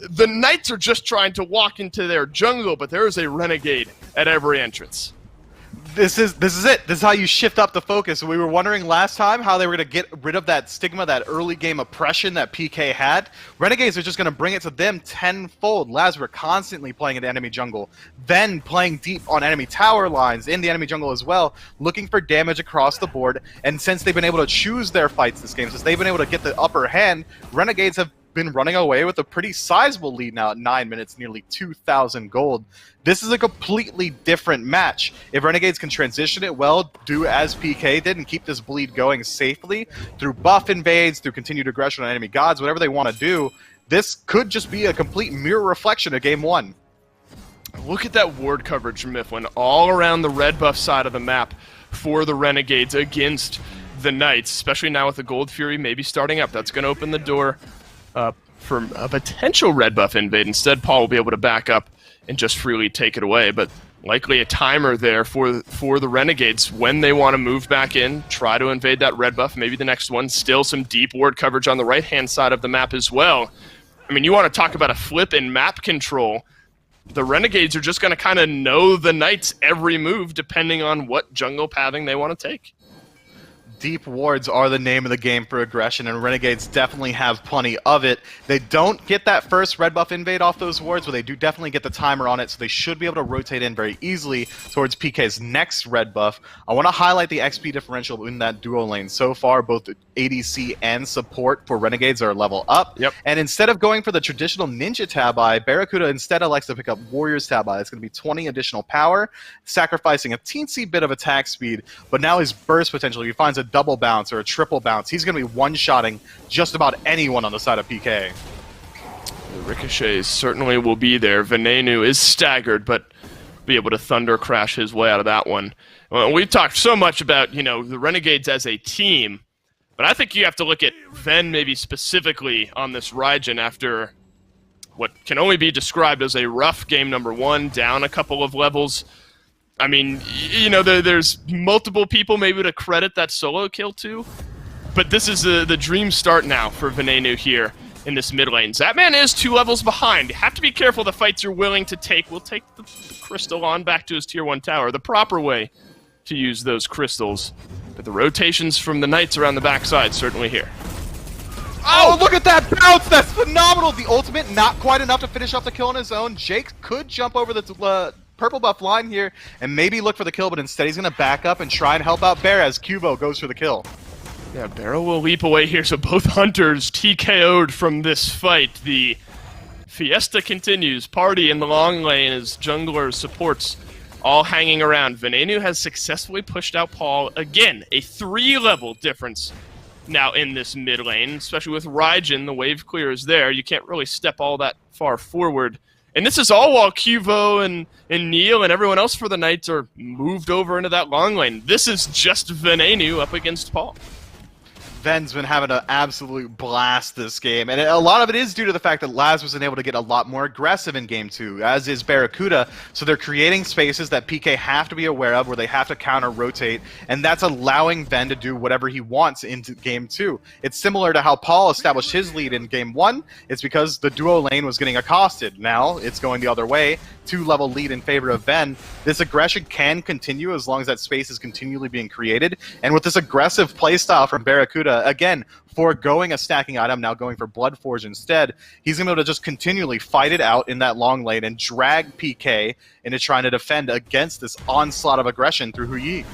Speaker 1: The Knights are just trying to walk into their jungle, but there is a Renegade at every entrance.
Speaker 2: This is it. This is how you shift up the focus. We were wondering last time how they were going to get rid of that stigma, that early game oppression that PK had. Renegades are just going to bring it to them tenfold. Lazara constantly playing in the enemy jungle, then playing deep on enemy tower lines in the enemy jungle as well, looking for damage across the board. And since they've been able to choose their fights this game, since they've been able to get the upper hand, Renegades have been running away with a pretty sizable lead now at 9 minutes, nearly 2,000 gold. This is a completely different match. If Renegades can transition it well, do as PK did, and keep this bleed going safely through buff invades, through continued aggression on enemy gods, whatever they want to do, this could just be a complete mirror reflection of Game 1.
Speaker 1: Look at that ward coverage, Mifflin, all around the red buff side of the map for the Renegades against the Knights, especially now with the Gold Fury maybe starting up. That's going to open the door for a potential red buff invade. Instead, Paul will be able to back up and just freely take it away, but likely a timer there for the Renegades when they want to move back in, try to invade that red buff, maybe the next one. Still some deep ward coverage on the right-hand side of the map as well. I mean, you want to talk about a flip in map control. the Renegades are just going to kind of know the Knights' every move depending on what jungle pathing they want to take.
Speaker 2: Deep wards are the name of the game for aggression, and Renegades definitely have plenty of it. They don't get that first red buff invade off those wards, but they do definitely get the timer on it, so they should be able to rotate in very easily towards PK's next red buff. I want to highlight the XP differential in that duo lane. So far, both ADC and support for Renegades are level up.
Speaker 1: Yep.
Speaker 2: And instead of going for the traditional Ninja Tabi, Barracuda instead elects to pick up Warrior's Tabi. It's going to be 20 additional power, sacrificing a teensy bit of attack speed, but now his burst potential, he finds a double bounce or a triple bounce. He's going to be one-shotting just about anyone on the side of PK.
Speaker 1: The ricochets certainly will be there. Venenu is staggered, but be able to thunder crash his way out of that one. Well, we've talked so much about, the Renegades as a team, but I think you have to look at Ven maybe specifically on this Raijin after what can only be described as a rough game number 1, down a couple of levels. I mean, there's multiple people maybe to credit that solo kill to, but this is the dream start now for Venenu here in this mid lane. Zapman is 2 levels behind. You have to be careful the fights you're willing to take. We'll take the crystal on back to his tier 1 tower, the proper way to use those crystals. But the rotations from the Knights around the backside certainly here.
Speaker 2: Oh, look at that bounce! That's phenomenal! The ultimate, not quite enough to finish off the kill on his own. Jake could jump over the purple buff line here and maybe look for the kill, but instead he's going to back up and try and help out Bear as Cubo goes for the kill.
Speaker 1: Yeah, Barrow will leap away here, so both hunters TKO'd from this fight. The fiesta continues. Party in the long lane as junglers, supports, all hanging around. Venenu has successfully pushed out Paul. Again, a 3-level difference now in this mid lane, especially with Raijin. The wave clear is there. You can't really step all that far forward. And this is all while Cuvo and Neil and everyone else for the Knights are moved over into that long lane. This is just Venenu up against Paul.
Speaker 2: Ven's been having an absolute blast this game, and a lot of it is due to the fact that Laz wasn't able to get a lot more aggressive in Game 2, as is Barracuda, so they're creating spaces that PK have to be aware of, where they have to counter-rotate, and that's allowing Ven to do whatever he wants into Game 2. It's similar to how Paul established his lead in Game 1. It's because the duo lane was getting accosted. Now it's going the other way, 2-level lead in favor of Ven. This aggression can continue as long as that space is continually being created, and with this aggressive playstyle from Barracuda, again, foregoing a stacking item, now going for Bloodforge instead, he's going to be able to just continually fight it out in that long lane and drag PK into trying to defend against this onslaught of aggression through Hu Yi.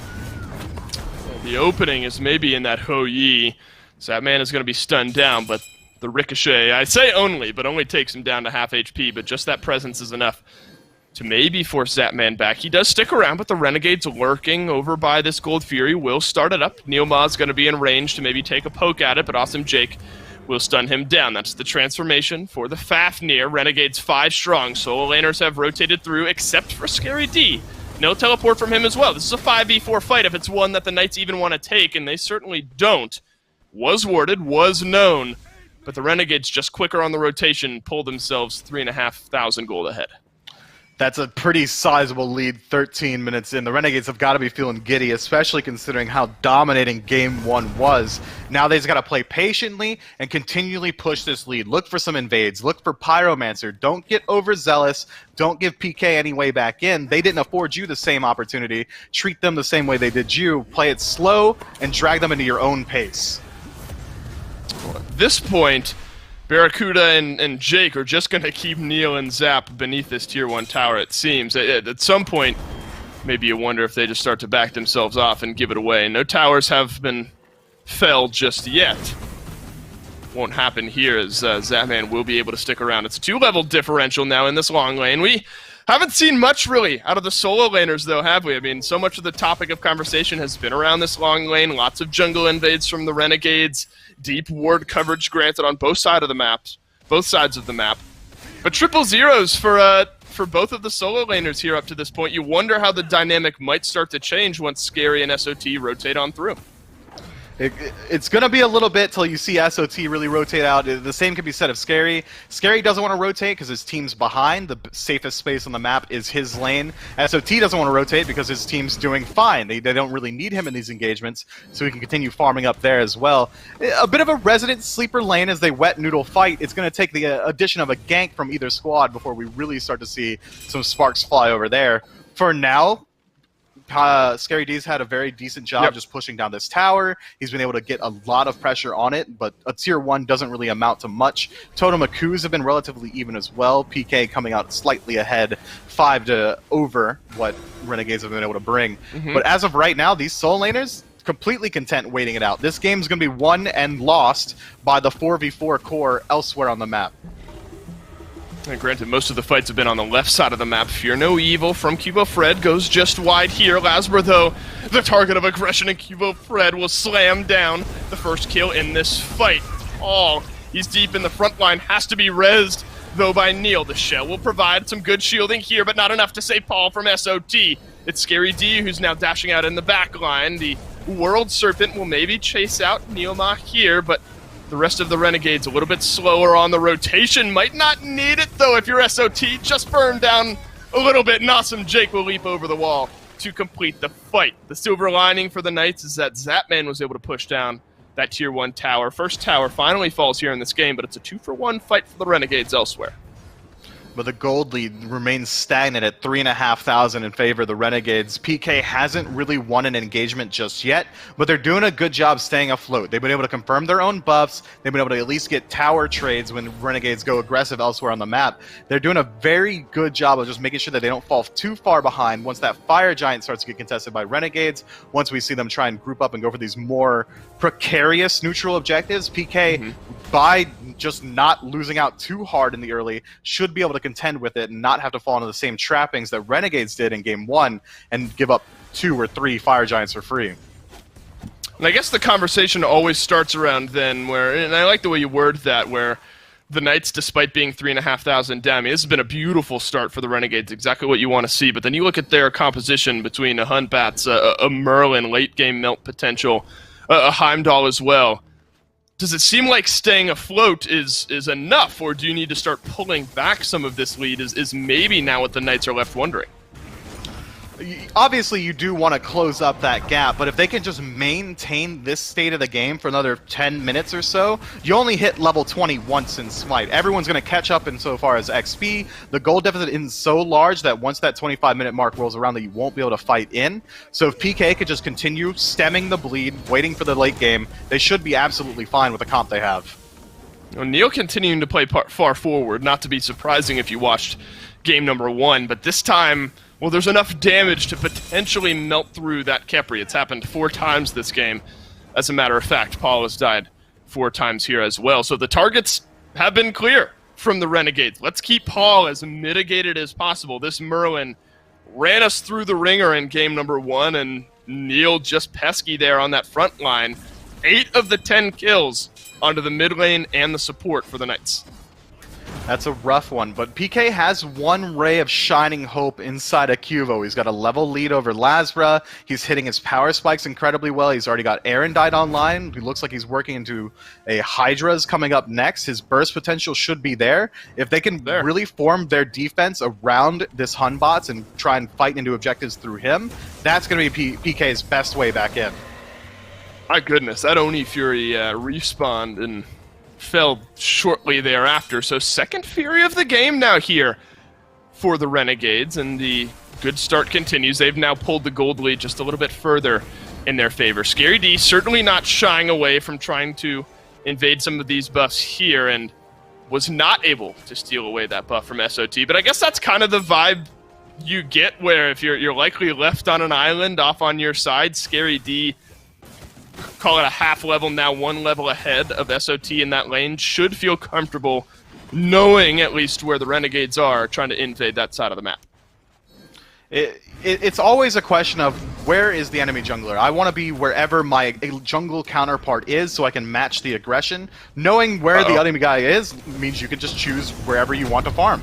Speaker 1: The opening is maybe in that Ho Yi, so that man is going to be stunned down, but the ricochet, I say only, but only takes him down to half HP, but just that presence is enough to maybe force Zapman back. He does stick around, but the Renegades lurking over by this Gold Fury will start it up. Neilma's going to be in range to maybe take a poke at it, but Awesome Jake will stun him down. That's the transformation for the Fafnir. Renegades 5 strong. Solo laners have rotated through, except for Scary D. No teleport from him as well. This is a 5v4 fight if it's one that the Knights even want to take, and they certainly don't. Was warded, was known, but the Renegades just quicker on the rotation, pull themselves 3,500 gold ahead.
Speaker 2: That's a pretty sizable lead 13 minutes in. The Renegades have got to be feeling giddy, especially considering how dominating Game 1 was. Now they've got to play patiently and continually push this lead. Look for some invades. Look for Pyromancer. Don't get overzealous. Don't give PK any way back in. They didn't afford you the same opportunity. Treat them the same way they did you. Play it slow and drag them into your own pace.
Speaker 1: Well, at this point, Barracuda and Jake are just going to keep Neil and Zap beneath this tier 1 tower, it seems. At some point, maybe you wonder if they just start to back themselves off and give it away. No towers have been felled just yet. Won't happen here, as Zapman will be able to stick around. It's a 2-level differential now in this long lane. We haven't seen much, really, out of the solo laners, though, have we? I mean, so much of the topic of conversation has been around this long lane. Lots of jungle invades from the Renegades. Deep ward coverage granted on both sides of the map. But triple zeros for both of the solo laners here up to this point. You wonder how the dynamic might start to change once Scary and SOT rotate on through.
Speaker 2: It's going to be a little bit till you see SOT really rotate out. The same can be said of Scary. Scary doesn't want to rotate because his team's behind. The safest space on the map is his lane. SOT doesn't want to rotate because his team's doing fine. They don't really need him in these engagements, so he can continue farming up there as well. A bit of a resident sleeper lane as they wet noodle fight. It's going to take the addition of a gank from either squad before we really start to see some sparks fly over there. For now, Scary D's had a very decent job just pushing down this tower. He's been able to get a lot of pressure on it, but a tier 1 doesn't really amount to much. Totem Aku's have been relatively even as well. PK coming out slightly ahead, 5 to over what Renegades have been able to bring. But as of right now, these Soul Laners, completely content waiting it out. This game's going to be won and lost by the 4v4 core elsewhere on the map.
Speaker 1: And granted, most of the fights have been on the left side of the map. Fear no evil from Cubo Fred goes just wide here. Lasbra, though, the target of aggression, and Cubo Fred will slam down the first kill in this fight. He's deep in the front line, has to be rezzed, though, by Neil. The shell will provide some good shielding here, but not enough to save Paul from SOT. It's Scary D who's now dashing out in the back line. The World Serpent will maybe chase out Neilmach here, but the rest of the Renegades a little bit slower on the rotation. Might not need it, though, if you're SOT. Just burn down a little bit, and awesome Jake will leap over the wall to complete the fight. The silver lining for the Knights is that Zapman was able to push down that tier 1 tower. First tower finally falls here in this game, but it's a 2-for-1 fight for the Renegades elsewhere.
Speaker 2: But the gold lead remains stagnant at 3,500 in favor of the Renegades. PK hasn't really won an engagement just yet, but they're doing a good job staying afloat. They've been able to confirm their own buffs. They've been able to at least get tower trades when Renegades go aggressive elsewhere on the map. They're doing a very good job of just making sure that they don't fall too far behind once that Fire Giant starts to get contested by Renegades. Once we see them try and group up and go for these more precarious neutral objectives, PK, by just not losing out too hard in the early, should be able to contend with it and not have to fall into the same trappings that Renegades did in Game 1 and give up 2 or 3 Fire Giants for free.
Speaker 1: And I guess the conversation always starts around then where, and I like the way you word that, where the Knights, despite being 3,500 down, I mean, this has been a beautiful start for the Renegades, exactly what you want to see, but then you look at their composition between a Hunbats, a Merlin, late-game melt potential, a Heimdall as well. Does it seem like staying afloat is enough, or do you need to start pulling back some of this lead is maybe now what the Knights are left wondering?
Speaker 2: Obviously, you do want to close up that gap, but if they can just maintain this state of the game for another 10 minutes or so, you only hit level 20 once in Smite. Everyone's going to catch up insofar as XP. The gold deficit isn't so large that once that 25-minute mark rolls around that you won't be able to fight in. So if PK could just continue stemming the bleed, waiting for the late game, they should be absolutely fine with the comp they have.
Speaker 1: Neil continuing to play far forward, not to be surprising if you watched game number 1, but this time, well, there's enough damage to potentially melt through that Khepri. It's happened 4 times this game. As a matter of fact, Paul has died 4 times here as well. So the targets have been clear from the Renegades. Let's keep Paul as mitigated as possible. This Merlin ran us through the ringer in game number 1, and Neil just pesky there on that front line. 8 of the 10 kills onto the mid lane and the support for the Knights.
Speaker 2: That's a rough one, but PK has one ray of shining hope inside of Cuvo. He's got a level lead over Lasbra. He's hitting his power spikes incredibly well. He's already got Erendite online. He looks like he's working into a Hydra's coming up next. His burst potential should be there. If they can really form their defense around this Hunbots and try and fight into objectives through him, that's going to be PK's best way back in.
Speaker 1: My goodness, that Oni Fury respawned and fell shortly thereafter. So second Fury of the game now here for the Renegades, and the good start continues. They've now pulled the gold lead just a little bit further in their favor. Scary D certainly not shying away from trying to invade some of these buffs here, and was not able to steal away that buff from SOT. But I guess that's kind of the vibe you get, where if you're likely left on an island off on your side, Scary D, call it a half level now, 1 level ahead of SOT in that lane, should feel comfortable knowing at least where the Renegades are trying to invade that side of the map.
Speaker 2: It's always a question of where is the enemy jungler. I want to be wherever my jungle counterpart is so I can match the aggression. Knowing where the enemy guy is means you can just choose wherever you want to farm.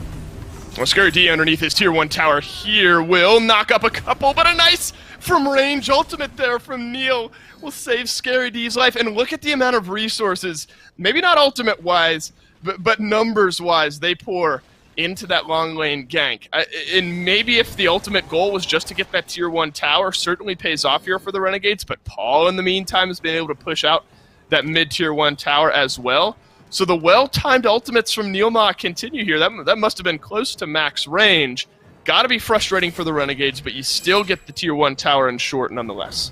Speaker 1: Well, Scary D underneath his tier 1 tower here will knock up a couple, but a nice from range ultimate there from Neil will save Scary D's life. And look at the amount of resources, maybe not ultimate-wise, but numbers-wise, they pour into that long lane gank. And maybe if the ultimate goal was just to get that tier 1 tower, certainly pays off here for the Renegades, but Paul, in the meantime, has been able to push out that mid-tier 1 tower as well. So the well-timed ultimates from Neilma continue here. That must have been close to max range. Got to be frustrating for the Renegades, but you still get the tier 1 tower in short nonetheless.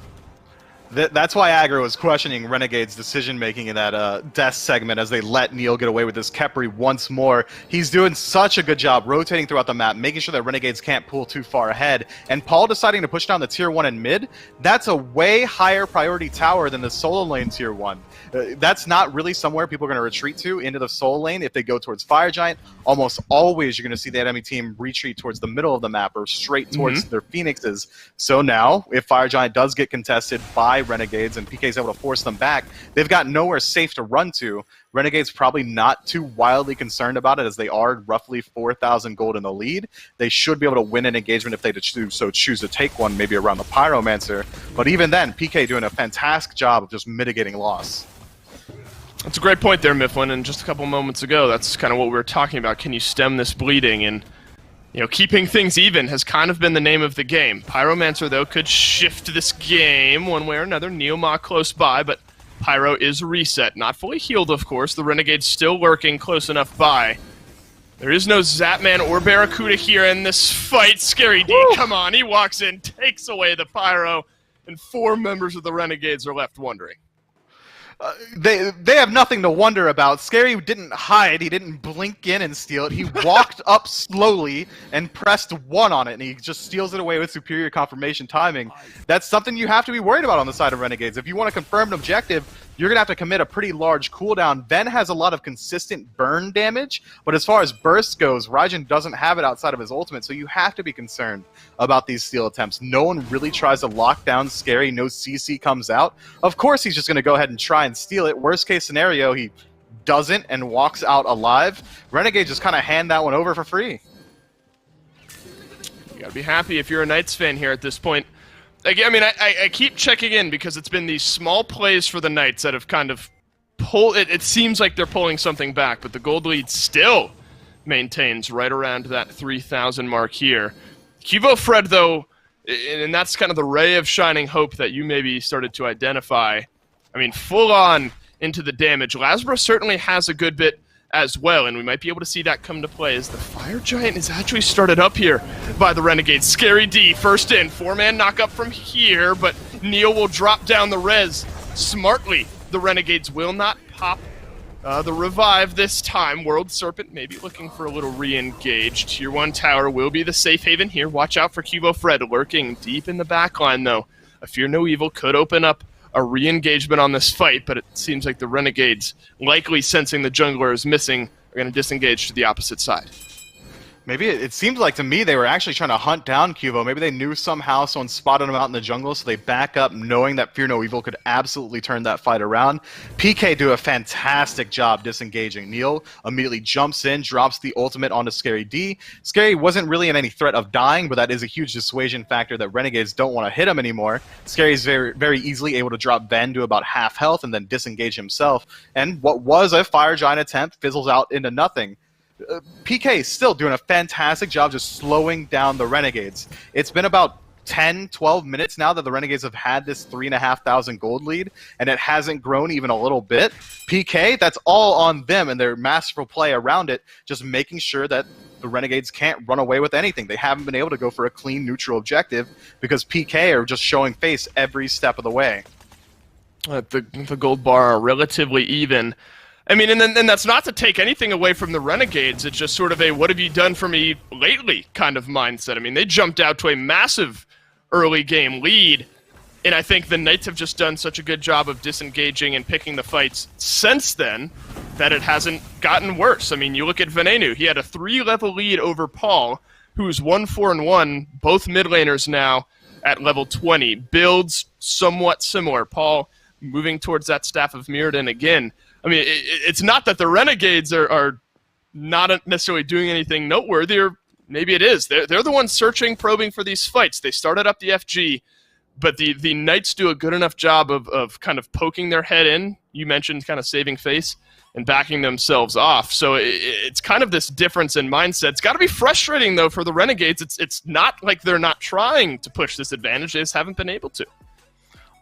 Speaker 2: That's why Aggro was questioning Renegade's decision-making in that death segment as they let Neil get away with this Khepri once more. He's doing such a good job rotating throughout the map, making sure that Renegades can't pull too far ahead. And Paul deciding to push down the tier 1 in mid, that's a way higher priority tower than the solo lane tier 1. That's not really somewhere people are going to retreat to into the solo lane. If they go towards Fire Giant, almost always you're going to see the enemy team retreat towards the middle of the map or straight towards their Phoenixes. So now, if Fire Giant does get contested by Renegades and PK is able to force them back, they've got nowhere safe to run to. Renegades probably not too wildly concerned about it as they are roughly 4,000 gold in the lead. They should be able to win an engagement if they choose to take one, maybe around the Pyromancer. But even then, PK doing a fantastic job of just mitigating loss.
Speaker 1: That's a great point there, Mifflin, and just a couple moments ago, that's kind of what we were talking about. Can you stem this bleeding? And, keeping things even has kind of been the name of the game. Pyromancer, though, could shift this game one way or another. Neilma close by, but Pyro is reset. Not fully healed, of course. The Renegade's still lurking close enough by. There is no Zapman or Barracuda here in this fight. Scary D, come on, he walks in, takes away the Pyro, and 4 members of the Renegades are left wondering.
Speaker 2: They have nothing to wonder about. Scary didn't hide. He didn't blink in and steal it. He walked up slowly and pressed 1 on it, and he just steals it away with superior confirmation timing. That's something you have to be worried about on the side of Renegades. If you want to confirm an objective, you're going to have to commit a pretty large cooldown. Ben has a lot of consistent burn damage, but as far as burst goes, Raijin doesn't have it outside of his ultimate, so you have to be concerned about these steal attempts. No one really tries to lock down Scary. No CC comes out. Of course, he's just going to go ahead and try and steal it. Worst case scenario, he doesn't and walks out alive. Renegade just kind of hand that one over for free.
Speaker 1: You got to be happy if you're a Knights fan here at this point. Again, I keep checking in because it's been these small plays for the Knights that have kind of pulled. It seems like they're pulling something back, but the gold lead still maintains right around that 3,000 mark here. Cubo Fred, though, and that's kind of the ray of shining hope that you maybe started to identify. Full on into the damage. Lazarus certainly has a good bit as well, and we might be able to see that come to play as the Fire Giant is actually started up here by the Renegades. Scary D, first in, 4-man knock up from here, but Neil will drop down the res smartly. The Renegades will not pop the revive this time. World Serpent maybe looking for a little re-engage. Tier 1 tower will be the safe haven here. Watch out for Cubo Fred lurking deep in the backline, though. A Fear No Evil could open up a re-engagement on this fight, but it seems like the Renegades, likely sensing the jungler is missing, are going to disengage to the opposite side.
Speaker 2: Maybe it seemed like to me they were actually trying to hunt down Cubo. Maybe they knew somehow someone spotted him out in the jungle, so they back up knowing that Fear No Evil could absolutely turn that fight around. PK do a fantastic job disengaging. Neil immediately jumps in, drops the ultimate onto Scary D. Scary wasn't really in any threat of dying, but that is a huge dissuasion factor that Renegades don't want to hit him anymore. Scary's very, very easily able to drop Ben to about half health and then disengage himself. And what was a Fire Giant attempt fizzles out into nothing. PK is still doing a fantastic job just slowing down the Renegades. It's been about 10, 12 minutes now that the Renegades have had this 3,500 gold lead, and it hasn't grown even a little bit. PK, that's all on them and their masterful play around it, just making sure that the Renegades can't run away with anything. They haven't been able to go for a clean, neutral objective because PK are just showing face every step of the way.
Speaker 1: The gold bar are relatively even. And that's not to take anything away from the Renegades. It's just sort of a what have you done for me lately kind of mindset. They jumped out to a massive early game lead, and I think the Knights have just done such a good job of disengaging and picking the fights since then that it hasn't gotten worse. You look at Venenu. He had a 3-level lead over Paul, who's 1-4-1, both mid laners now at level 20. Builds somewhat similar. Paul moving towards that Staff of Mirrodin again. It's not that the Renegades are not necessarily doing anything noteworthy or maybe it is. They're the ones searching, probing for these fights. They started up the FG, but the Knights do a good enough job of kind of poking their head in. You mentioned kind of saving face and backing themselves off. So it's kind of this difference in mindset. It's got to be frustrating, though, for the Renegades. It's not like they're not trying to push this advantage. They just haven't been able to.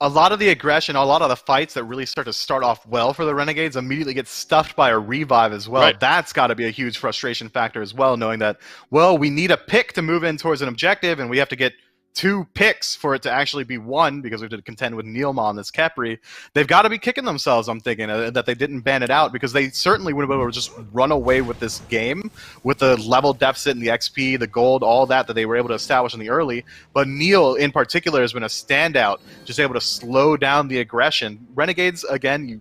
Speaker 2: A lot of the aggression, a lot of the fights that really start off well for the Renegades immediately get stuffed by a revive as well.
Speaker 1: Right.
Speaker 2: That's got to be a huge frustration factor as well, knowing that, well, we need a pick to move in towards an objective, and we have to get 2 picks for it to actually be 1 because we have to contend with Neilma on this Kepri. They've got to be kicking themselves, I'm thinking, that they didn't ban it out, because they certainly would have been able to just run away with this game with the level deficit and the XP, the gold, all that they were able to establish in the early. But Neil, in particular, has been a standout, just able to slow down the aggression. Renegades, again, you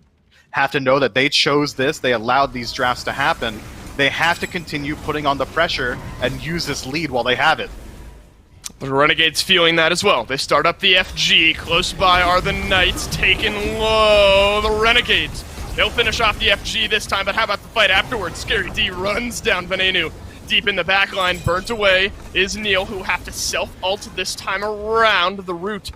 Speaker 2: have to know that they chose this. They allowed these drafts to happen. They have to continue putting on the pressure and use this lead while they have it.
Speaker 1: The Renegades feeling that as well. They start up the FG. Close by are the Knights, taken low. The Renegades. They'll finish off the FG this time, but how about the fight afterwards? Scary D runs down Venenu. Deep in the back line, burnt away is Neil, who have to self-ult this time around. The route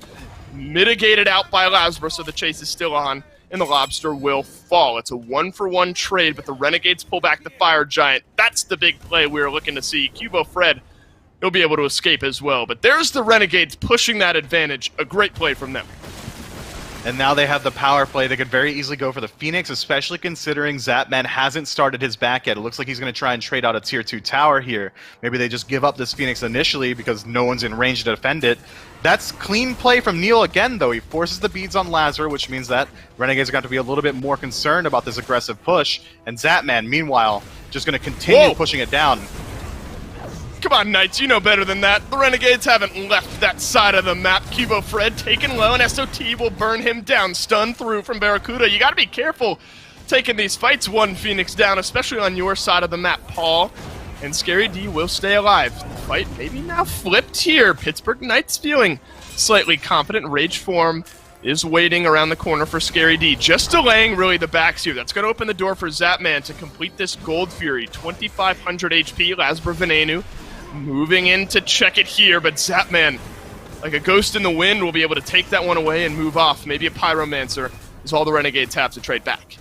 Speaker 1: mitigated out by Lazarus, so the chase is still on, and the Lobster will fall. It's a 1-for-1 trade, but the Renegades pull back the Fire Giant. That's the big play we were looking to see. Cubo Fred, he'll be able to escape as well. But there's the Renegades pushing that advantage. A great play from them.
Speaker 2: And now they have the power play. They could very easily go for the Phoenix, especially considering Zapman hasn't started his back yet. It looks like he's going to try and trade out a tier 2 tower here. Maybe they just give up this Phoenix initially because no one's in range to defend it. That's clean play from Neil again, though. He forces the beads on Lazar, which means that Renegades are going to be a little bit more concerned about this aggressive push. And Zapman, meanwhile, just going to continue pushing it down.
Speaker 1: Come on, Knights, you know better than that. The Renegades haven't left that side of the map. Cubo Fred taken low, and SOT will burn him down. Stun through from Barracuda. You gotta be careful taking these fights one Phoenix down, especially on your side of the map, Paul. And Scary D will stay alive. The fight maybe now flipped here. Pittsburgh Knights feeling slightly confident. Rage form is waiting around the corner for Scary D. Just delaying, really, the backs here. That's going to open the door for Zapman to complete this Gold Fury. 2,500 HP, Lasber Venenu. Moving in to check it here, but Zapman, like a ghost in the wind, will be able to take that one away and move off. Maybe a Pyromancer is all the Renegades have to trade back.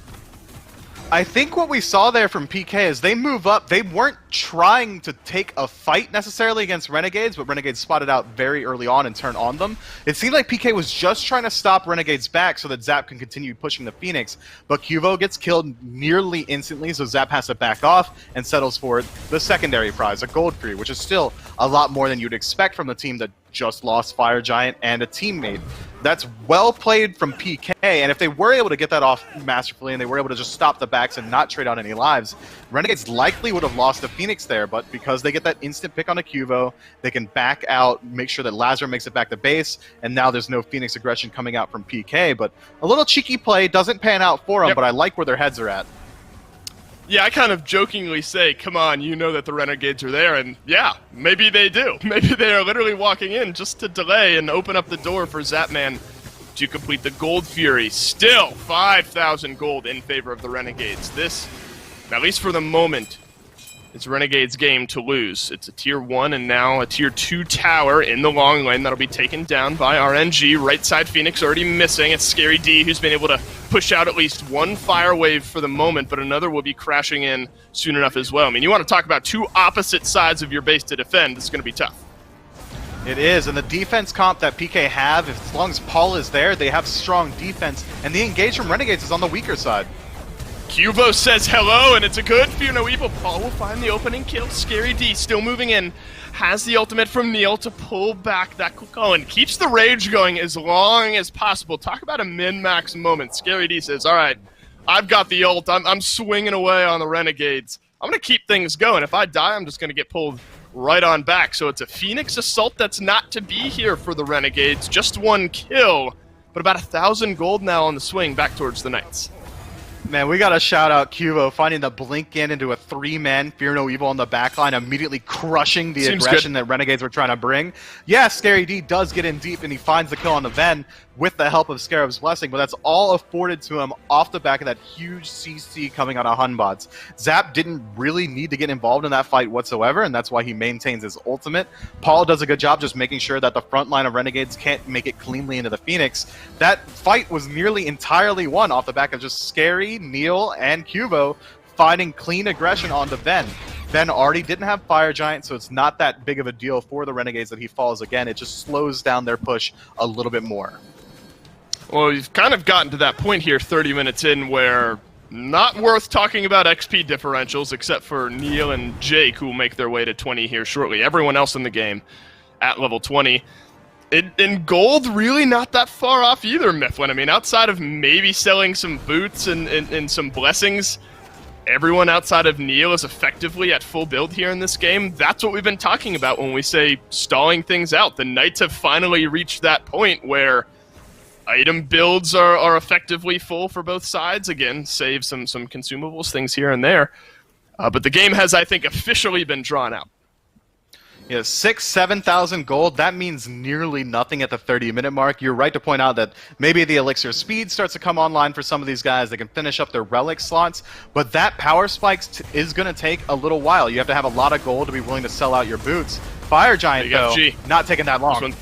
Speaker 2: I think what we saw there from PK is they move up. They weren't trying to take a fight necessarily against Renegades, but Renegades spotted out very early on and turned on them. It seemed like PK was just trying to stop Renegades back so that Zap can continue pushing the Phoenix, but Cuvo gets killed nearly instantly, so Zap has to back off and settles for the secondary prize, a Gold Fury, which is still a lot more than you'd expect from the team that just lost Fire Giant and a teammate. That's well played from PK, and if they were able to get that off masterfully and they were able to just stop the backs and not trade out any lives, Renegades likely would have lost the Phoenix there, but because they get that instant pick on a Cuvo, they can back out, make sure that Lazar makes it back to base, and now there's no Phoenix aggression coming out from PK, but a little cheeky play, doesn't pan out for them, but I like where their heads are at.
Speaker 1: Yeah, I kind of jokingly say, come on, you know that the Renegades are there, and yeah, maybe they do. Maybe they are literally walking in just to delay and open up the door for Zapman to complete the Gold Fury. Still, 5,000 gold in favor of the Renegades. This, at least for the moment, is Renegades' game to lose. It's a Tier 1 and now a Tier 2 tower in the long lane that'll be taken down by RNG. Right side Phoenix already missing. It's Scary D who's been able to push out at least one fire wave for the moment, but another will be crashing in soon enough as well. I mean, you want to talk about two opposite sides of your base to defend. It's going to be tough.
Speaker 2: It is, and the defense comp that PK have, as long as Paul is there, they have strong defense, and the engage from Renegades is on the weaker side.
Speaker 1: Cubo says hello, and it's a good Fear No Evil. Paul will find the opening kill. Scary D still moving in. Has the ultimate from Neil to pull back that Kuko and keeps the rage going as long as possible. Talk about a min-max moment. Scary D says, all right, I've got the ult. I'm swinging away on the Renegades. I'm going to keep things going. If I die, I'm just going to get pulled right on back. So it's a Phoenix assault that's not to be here for the Renegades. Just one kill, but about 1,000 gold now on the swing back towards the Knights.
Speaker 2: Man, we gotta shout out Cubo finding the blink in into a 3-man Fear No Evil on the backline, immediately crushing the
Speaker 1: Seems
Speaker 2: aggression
Speaker 1: good.
Speaker 2: that Renegades were trying to bring. Yeah, Scary D does get in deep and he finds the kill on the Ven with the help of Scarab's Blessing, but that's all afforded to him off the back of that huge CC coming out of Hunbots. Zap didn't really need to get involved in that fight whatsoever, and that's why he maintains his ultimate. Paul does a good job just making sure that the front line of Renegades can't make it cleanly into the Phoenix. That fight was nearly entirely won off the back of just Scary, Neil, and Cubo finding clean aggression onto Ven. Ven already didn't have Fire Giant, so it's not that big of a deal for the Renegades that he falls again. It just slows down their push a little bit more.
Speaker 1: Well, we've kind of gotten to that point here 30 minutes in where not worth talking about XP differentials except for Neil and Jake, who will make their way to 20 here shortly. Everyone else in the game at level 20. In gold, really not that far off either, Mifflin. I mean, outside of maybe selling some boots and some blessings, everyone outside of Neil is effectively at full build here in this game. That's what we've been talking about when we say stalling things out. The Knights have finally reached that point where item builds are effectively full for both sides. Again, save some consumables, things here and there. But the game has, I think, officially been drawn out.
Speaker 2: Yeah, 6,000-7,000 gold, that means nearly nothing at the 30-minute mark. You're right to point out that maybe the Elixir speed starts to come online for some of these guys. They can finish up their relic slots, but that power spikes is going to take a little while. You have to have a lot of gold to be willing to sell out your boots. Fire Giant, though, not taking that long.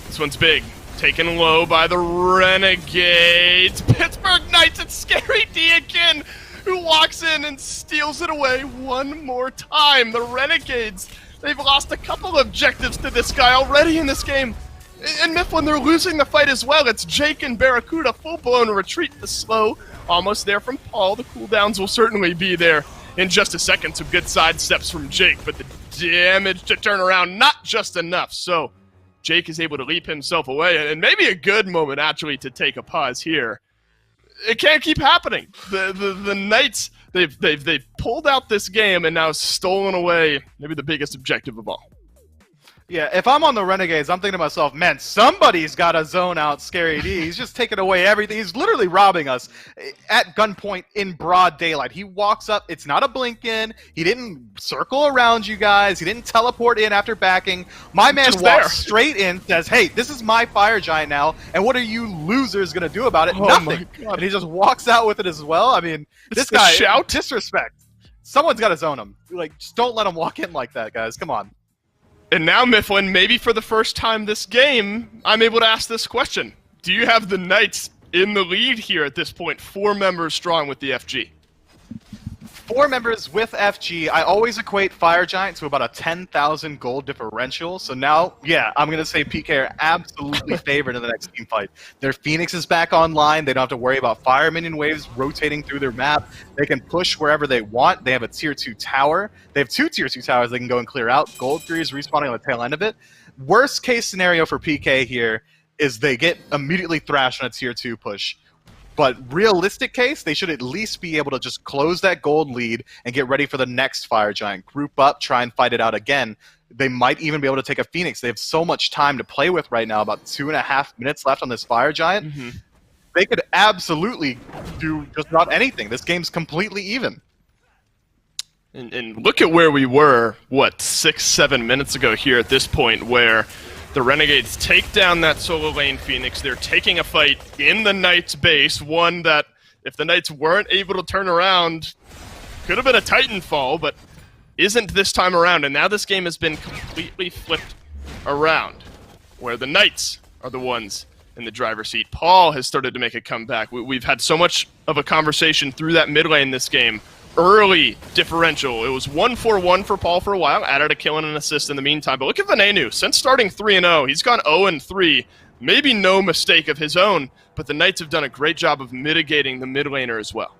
Speaker 1: This one's big. Taken low by the Renegades. Pittsburgh Knights and Scary D again, who walks in and steals it away one more time. The Renegades, they've lost a couple objectives to this guy already in this game. And Mifflin, they're losing the fight as well. It's Jake and Barracuda, full-blown retreat the slow. Almost there from Paul. The cooldowns will certainly be there in just a second. Some good side steps from Jake, but the damage to turn around, not just enough. So Jake is able to leap himself away, and maybe a good moment actually to take a pause here. It can't keep happening. The Knights, they've pulled out this game and now stolen away maybe the biggest objective of all.
Speaker 2: Yeah, if I'm on the Renegades, I'm thinking to myself, man, somebody's got to zone out Scary D. He's just taking away everything. He's literally robbing us at gunpoint in broad daylight. He walks up. It's not a blink in. He didn't circle around you guys. He didn't teleport in after backing. My man
Speaker 1: Just
Speaker 2: walks
Speaker 1: there.
Speaker 2: straight in, says, hey, this is my Fire Giant now, and what are you losers going to do about it?
Speaker 1: Oh
Speaker 2: Nothing.
Speaker 1: my God.
Speaker 2: And he just walks out with it as well. I mean, this
Speaker 1: the
Speaker 2: guy,
Speaker 1: shout.
Speaker 2: disrespect. Someone's got to zone him. Like, just don't let him walk in like that, guys. Come on.
Speaker 1: And now, Mifflin, maybe for the first time this game, I'm able to ask this question. Do you have the Knights in the lead here at this point? 4 members strong with the FG.
Speaker 2: 4 members with FG. I always equate Fire Giant to about a 10,000 gold differential. So now, yeah, I'm going to say PK are absolutely favored in the next team fight. Their Phoenix is back online. They don't have to worry about fire minion waves rotating through their map. They can push wherever they want. They have a tier 2 tower. They have 2 tier 2 towers they can go and clear out. Gold 3 is respawning on the tail end of it. Worst case scenario for PK here is they get immediately thrashed on a tier 2 push. But realistic case, they should at least be able to just close that gold lead and get ready for the next Fire Giant. Group up, try and fight it out again. They might even be able to take a Phoenix. They have so much time to play with right now, about 2.5 minutes left on this Fire Giant.
Speaker 1: Mm-hmm.
Speaker 2: They could absolutely do just about anything. This game's completely even.
Speaker 1: And look at where we were, 6-7 minutes ago here at this point, where the Renegades take down that solo lane Phoenix. They're taking a fight in the Knights base, one that, if the Knights weren't able to turn around, could have been a Titanfall, but isn't this time around. And now this game has been completely flipped around, where the Knights are the ones in the driver's seat. Paul has started to make a comeback. We've had so much of a conversation through that mid lane this game. Early differential. It was 1-4-1 for Paul for a while, added a kill and an assist in the meantime. But look at Venenu. Since starting 3-0, he's gone 0-3. Maybe no mistake of his own, but the Knights have done a great job of mitigating the mid laner as well.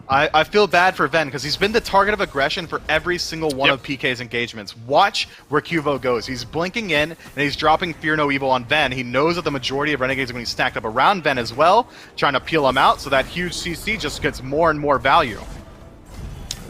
Speaker 2: I feel bad for Ven because he's been the target of aggression for every single one of PK's engagements. Watch where Cuvo goes. He's blinking in and he's dropping Fear No Evil on Ven. He knows that the majority of Renegades are going to be stacked up around Ven as well, trying to peel him out, so that huge CC just gets more and more value.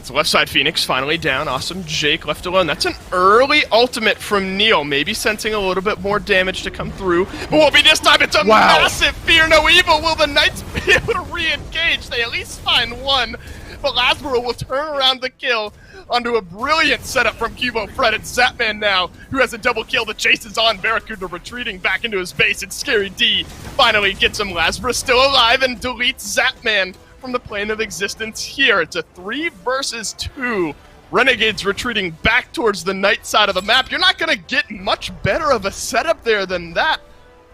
Speaker 1: It's left side Phoenix finally down. Awesome Jake left alone. That's an early ultimate from Neil. Maybe sensing a little bit more damage to come through. But won't be this time. It's a massive Fear No Evil. Will the Knights be able to re-engage? They at least find one. But Lasbro will turn around the kill onto a brilliant setup from Cubo Fred. It's Zapman now, who has a double kill. The chase is on. Barracuda retreating back into his base. And Scary D finally gets him. Lasbro still alive and deletes Zapman from the plane of existence here. It's a 3 versus 2. Renegades retreating back towards the Knight side of the map. You're not going to get much better of a setup there than that.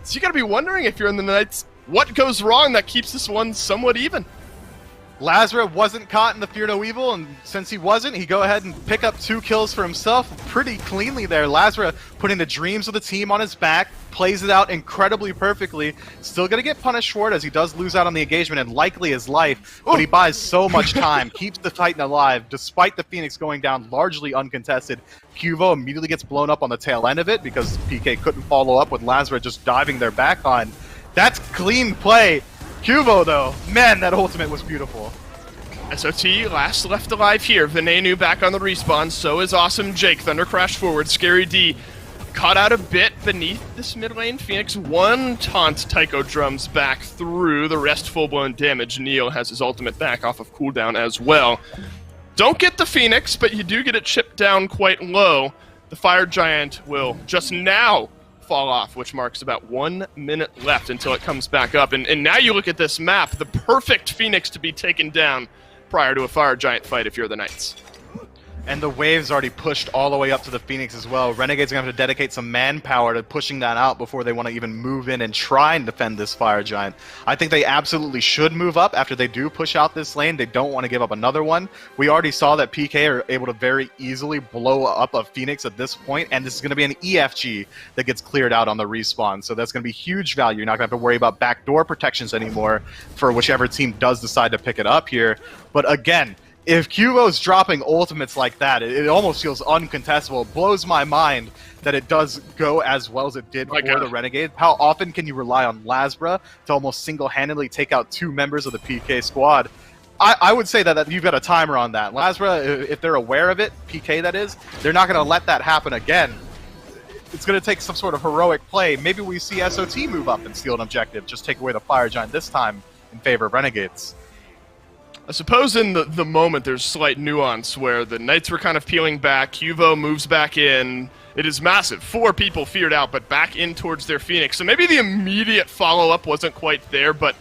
Speaker 1: So you got to be wondering, if you're in the Knights, what goes wrong that keeps this one somewhat even.
Speaker 2: Lazarus wasn't caught in the Fear No Evil, and since he wasn't, he go ahead and pick up 2 kills for himself pretty cleanly there. Lazarus putting the dreams of the team on his back, plays it out incredibly perfectly. Still going to get punished for it, as he does lose out on the engagement and likely his life, but he buys so much time, keeps the Titan alive, despite the Phoenix going down largely uncontested. Cuvo immediately gets blown up on the tail end of it, because PK couldn't follow up with Lazarus just diving their back on. That's clean play. Cuvo, though, man, that ultimate was beautiful.
Speaker 1: SOT last left alive here. Venenu back on the respawn. So is Awesome Jake. Thunder Crash forward. Scary D caught out a bit beneath this mid lane. Phoenix one taunt Taiko drums back through. The rest full-blown damage. Neil has his ultimate back off of cooldown as well. Don't get the Phoenix, but you do get it chipped down quite low. The Fire Giant will just now fall off, which marks about 1 minute left until it comes back up. And now you look at this map, the perfect Phoenix to be taken down prior to a Fire Giant fight if you're the Knights.
Speaker 2: And the wave's already pushed all the way up to the Phoenix as well. Renegades are going to have to dedicate some manpower to pushing that out before they want to even move in and try and defend this Fire Giant. I think they absolutely should move up after they do push out this lane. They don't want to give up another one. We already saw that PK are able to very easily blow up a Phoenix at this point, and this is going to be an EFG that gets cleared out on the respawn. So that's going to be huge value. You're not going to have to worry about backdoor protections anymore for whichever team does decide to pick it up here. But again, if Cuvo's dropping ultimates like that, it almost feels uncontestable. It blows my mind that it does go as well as it did for the Renegade. How often can you rely on Lasbra to almost single-handedly take out 2 members of the PK squad? I would say that you've got a timer on that. Lasbra, if they're aware of it, PK that is, they're not going to let that happen again. It's going to take some sort of heroic play. Maybe we see SOT move up and steal an objective, just take away the Fire Giant this time in favor of Renegades.
Speaker 1: I suppose in the moment there's slight nuance where the Knights were kind of peeling back, Cuvo moves back in. It is massive. 4 people feared out, but back in towards their Phoenix. So maybe the immediate follow-up wasn't quite there, but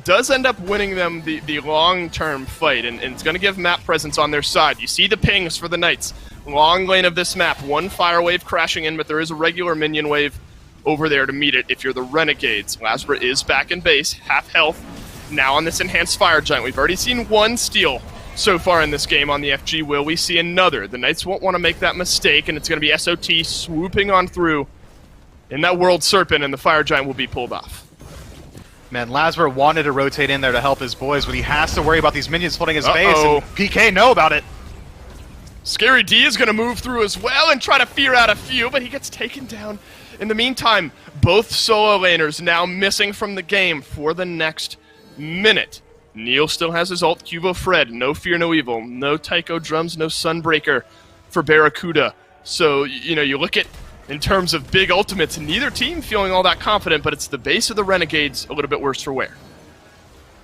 Speaker 1: does end up winning them the long-term fight, and it's going to give map presence on their side. You see the pings for the Knights. Long lane of this map, 1 fire wave crashing in, but there is a regular minion wave over there to meet it if you're the Renegades. Lasbra is back in base, half health. Now on this enhanced Fire Giant, we've already seen 1 steal so far in this game on the FG. Will we see another? The Knights won't want to make that mistake, and it's going to be SOT swooping on through in that World Serpent, and the Fire Giant will be pulled off.
Speaker 2: Man, Lasbra wanted to rotate in there to help his boys, but he has to worry about these minions flooding his base, and PK know about it.
Speaker 1: Scary D is going to move through as well and try to fear out a few, but he gets taken down. In the meantime, both solo laners now missing from the game for the next minute. Neil still has his ult, Cuvo Fred, no Fear No Evil, no Taiko drums, no Sunbreaker for Barracuda. So, you know, you look at, in terms of big ultimates, neither team feeling all that confident, but it's the base of the Renegades a little bit worse for wear.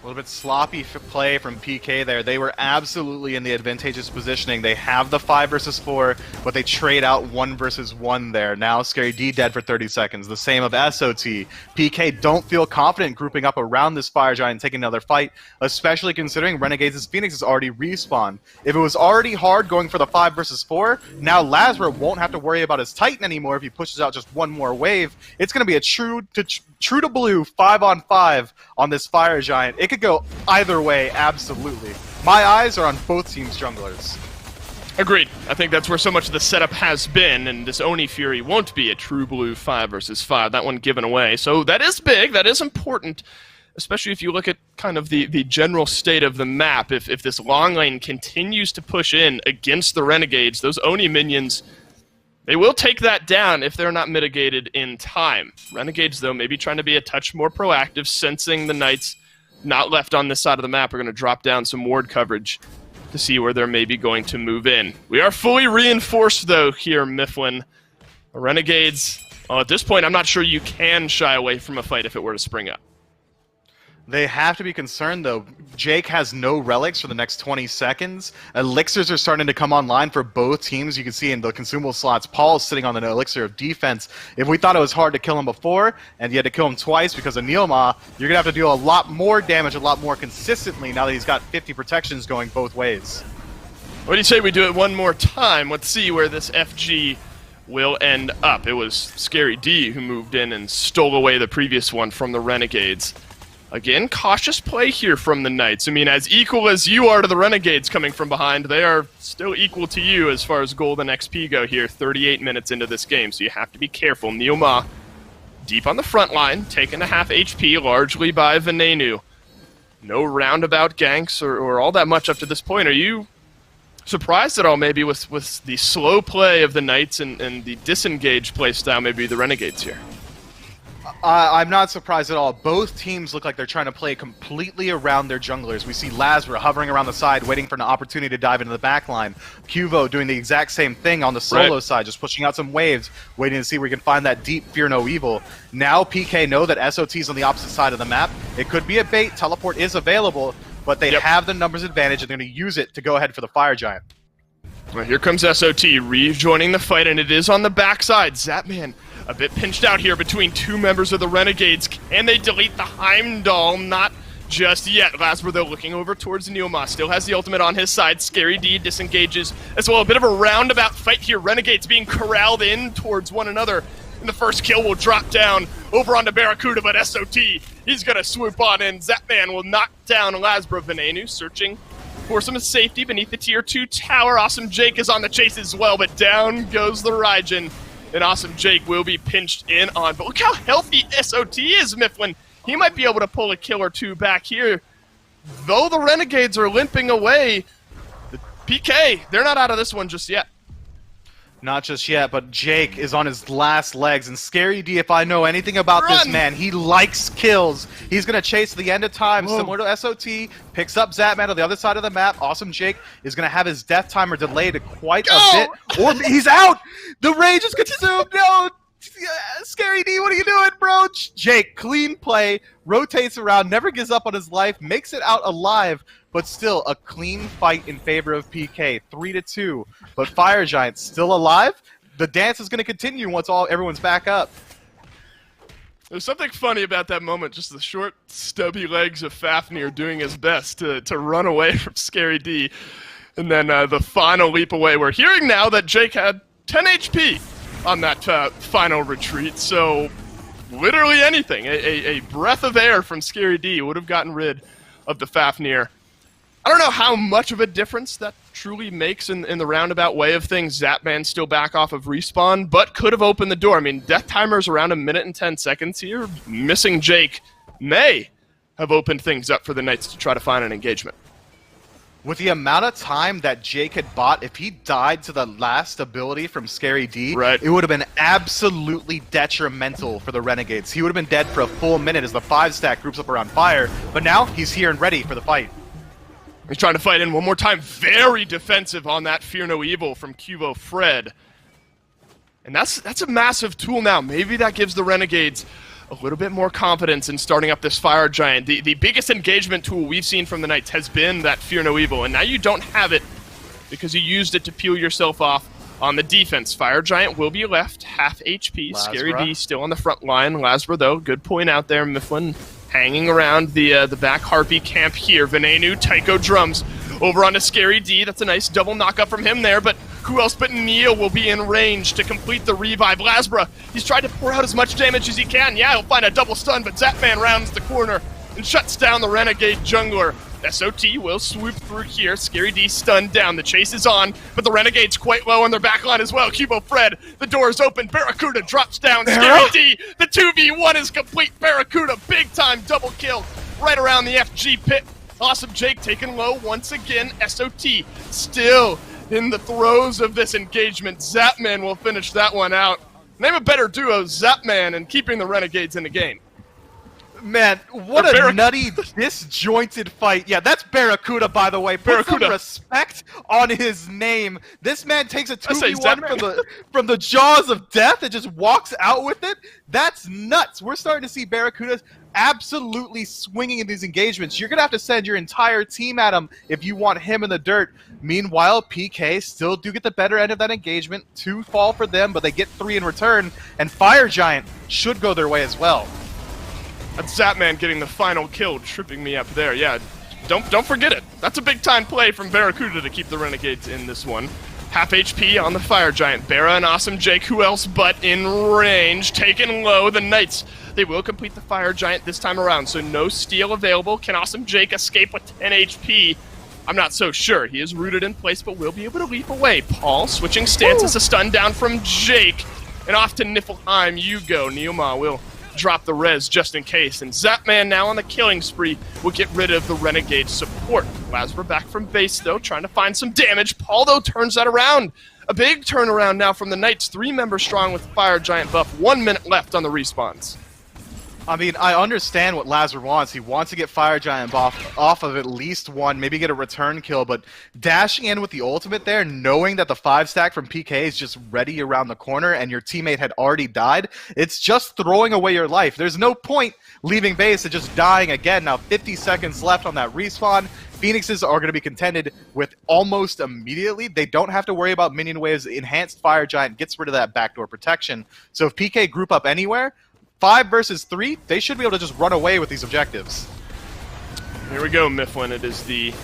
Speaker 2: A little bit sloppy play from PK there. They were absolutely in the advantageous positioning. They have the 5 versus 4, but they trade out 1 versus 1 there. Now Scary D dead for 30 seconds. The same of SOT. PK don't feel confident grouping up around this Fire Giant and taking another fight, especially considering Renegades' Phoenix is already respawned. If it was already hard going for the 5 versus 4, now Lasbra won't have to worry about his Titan anymore if he pushes out just 1 more wave. It's going to be a true to blue 5-on-5 on this Fire Giant. It could go either way, absolutely. My eyes are on both teams' junglers.
Speaker 1: Agreed. I think that's where so much of the setup has been, and this Oni Fury won't be a true blue 5 versus 5. That one given away. So that is big, that is important, especially if you look at kind of the general state of the map. If this long lane continues to push in against the Renegades, those Oni minions, they will take that down if they're not mitigated in time. Renegades, though, maybe trying to be a touch more proactive, sensing the Knights not left on this side of the map are going to drop down some ward coverage. to see where they're maybe going to move in. We are fully reinforced, though, here, Mifflin. The Renegades, at this point, I'm not sure you can shy away from a fight if it were to spring up.
Speaker 2: They have to be concerned, though. Jake has no relics for the next 20 seconds. Elixirs are starting to come online for both teams. You can see in the consumable slots, Paul's sitting on an elixir of defense. If we thought it was hard to kill him before, and you had to kill him twice because of Neilma, you're going to have to deal a lot more damage, a lot more consistently now that he's got 50 protections going both ways.
Speaker 1: What do you say we do it one more time? Let's see where this FG will end up. It was Scary D who moved in and stole away the previous one from the Renegades. Again, cautious play here from the Knights. I mean, as equal as you are to the Renegades coming from behind, they are still equal to you as far as gold and XP go here, 38 minutes into this game, so you have to be careful. Neilma, deep on the front line, taken a half HP, largely by Venenu. No roundabout ganks or all that much up to this point. Are you surprised at all, maybe, with the slow play of the Knights and the disengaged play style, maybe the Renegades here?
Speaker 2: I'm not surprised at all. Both teams look like they're trying to play completely around their junglers. We see Lazra hovering around the side, waiting for an opportunity to dive into the backline. Cuvo doing the exact same thing on the solo side, just pushing out some waves, waiting to see where we can find that deep Fear No Evil. Now PK know that SOT's on the opposite side of the map. It could be a bait. Teleport is available, but they have the numbers advantage, and they're going to use it to go ahead for the Fire Giant.
Speaker 1: Well, here comes SOT rejoining the fight, and it is on the backside. Zapman a bit pinched out here between two members of the Renegades. Can they delete the Heimdall? Not just yet. Lasper, though, looking over towards Neilma. Still has the ultimate on his side. Scary D disengages as well. A bit of a roundabout fight here. Renegades being corralled in towards one another. And the first kill will drop down over onto Barracuda, but SOT, he's going to swoop on in. Zapman will knock down Lasbro. Venenu searching for some safety beneath the tier 2 tower. Awesome Jake is on the chase as well, but down goes the Raijin. And Awesome Jake will be pinched in on. But look how healthy SOT is, Mifflin. He might be able to pull a kill or two back here. Though the Renegades are limping away, the PK, they're not out of this one just yet.
Speaker 2: Not just yet, but Jake is on his last legs, and Scary D, if I know anything about this man, he likes kills. He's going to chase the end of time, similar to SOT, picks up Zapman on the other side of the map. Awesome Jake is going to have his death timer delayed quite a bit. Or he's out! The rage is consumed! No! Scary D, what are you doing, bro? Jake, clean play, rotates around, never gives up on his life, makes it out alive, but still a clean fight in favor of PK, 3-2. But Fire Giant still alive. The dance is going to continue once everyone's back up.
Speaker 1: There's something funny about that moment, just the short, stubby legs of Fafnir doing his best to run away from Scary D. And then the final leap away. We're hearing now that Jake had 10 HP on that final retreat, so literally anything. A breath of air from Scary D would have gotten rid of the Fafnir. I don't know how much of a difference that truly makes in the roundabout way of things. Zapman still back off of respawn, but could have opened the door. I mean, death timer's around 1 minute and 10 seconds here. Missing Jake may have opened things up for the Knights to try to find an engagement.
Speaker 2: With the amount of time that Jake had bought, if he died to the last ability from Scary D, it would have been absolutely detrimental for the Renegades. He would have been dead for a full minute as the 5-stack groups up around fire, but now he's here and ready for the fight.
Speaker 1: He's trying to fight in one more time. Very defensive on that Fear No Evil from Cuvo Fred. And that's a massive tool now. Maybe that gives the Renegades a little bit more confidence in starting up this Fire Giant. The biggest engagement tool we've seen from the Knights has been that Fear No Evil, and now you don't have it because you used it to peel yourself off on the defense. Fire Giant will be left, half HP.
Speaker 2: Lasra.
Speaker 1: Scary D still on the front line. Lasra, though, good point out there. Mifflin hanging around the back Harpy camp here. Venenu, Tycho drums over onto Scary D. That's a nice double knockup from him there, but who else but Neil will be in range to complete the revive? Lasbra, he's tried to pour out as much damage as he can. Yeah, he'll find a double stun, but Zapman rounds the corner and shuts down the Renegade jungler. SOT will swoop through here. Scary D stunned down. The chase is on, but the Renegade's quite low on their backline as well. Cubo Fred, the door is open. Barracuda drops down. Scary D, the 2v1 is complete. Barracuda, big time double kill right around the FG pit. Awesome Jake taken low once again. SOT still in the throes of this engagement. Zapman will finish that one out. Name a better duo, Zapman, and keeping the Renegades in the game.
Speaker 2: Man, what a nutty, disjointed fight. Yeah, that's Barracuda, by the way. Put some respect on his name. This man takes a 2v1 from the jaws of death and just walks out with it. That's nuts. We're starting to see Barracuda absolutely swinging in these engagements. You're going to have to send your entire team at him if you want him in the dirt. Meanwhile, PK still do get the better end of that engagement. 2 fall for them, but they get 3 in return. And Fire Giant should go their way as well.
Speaker 1: That's Zapman getting the final kill, tripping me up there. Yeah, don't forget it. That's a big-time play from Barracuda to keep the Renegades in this one. Half HP on the Fire Giant. Barra and Awesome Jake, who else but in range. Taken low, the Knights. They will complete the Fire Giant this time around, so no steal available. Can Awesome Jake escape with 10 HP? I'm not so sure. He is rooted in place, but will be able to leap away. Paul switching stances, a stun down from Jake. And off to Niflheim you go. Neoma will drop the res just in case, and Zapman now on the killing spree will get rid of the Renegade support. Lazar back from base though, trying to find some damage. Paul though turns that around. A big turnaround now from the Knights, 3 members strong with Fire Giant buff, 1 minute left on the respawns.
Speaker 2: I mean, I understand what Lazar wants. He wants to get Fire Giant off of at least 1, maybe get a return kill, but dashing in with the ultimate there, knowing that the 5-stack from PK is just ready around the corner and your teammate had already died, it's just throwing away your life. There's no point leaving base and just dying again. Now 50 seconds left on that respawn. Phoenixes are going to be contended with almost immediately. They don't have to worry about minion waves. Enhanced Fire Giant gets rid of that backdoor protection. So if PK group up anywhere, 5 versus 3, they should be able to just run away with these objectives.
Speaker 1: Here we go, Mifflin. It is the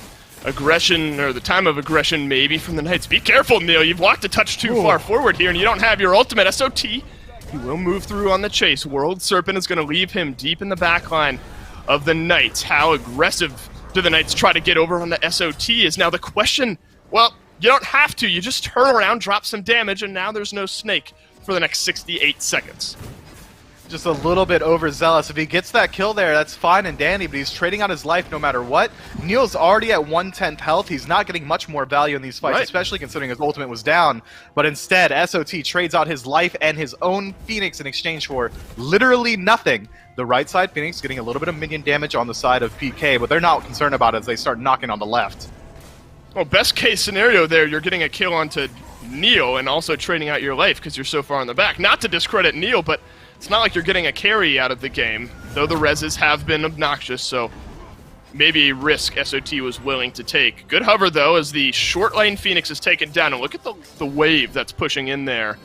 Speaker 1: aggression, or the time of aggression maybe from the Knights. Be careful, Neil. You've walked a touch too far forward here, and you don't have your ultimate. SOT, he will move through on the chase. World Serpent is going to leave him deep in the backline of the Knights. How aggressive do the Knights try to get over on the SOT is now the question. Well, you don't have to. You just turn around, drop some damage, and now there's no snake for the next 68 seconds.
Speaker 2: Just a little bit overzealous. If he gets that kill there, that's fine and dandy, but he's trading on his life no matter what. Neil's already at 1/10 health. He's not getting much more value in these fights, especially considering his ultimate was down. But instead, SOT trades out his life and his own Phoenix in exchange for literally nothing. The right side, Phoenix, getting a little bit of minion damage on the side of PK, but they're not concerned about it as they start knocking on the left.
Speaker 1: Well, best case scenario there, you're getting a kill onto Neil and also trading out your life because you're so far in the back. Not to discredit Neil, but it's not like you're getting a carry out of the game, though the reses have been obnoxious, so maybe a risk SOT was willing to take. Good hover, though, as the short lane Phoenix is taken down, and look at the wave that's pushing in there.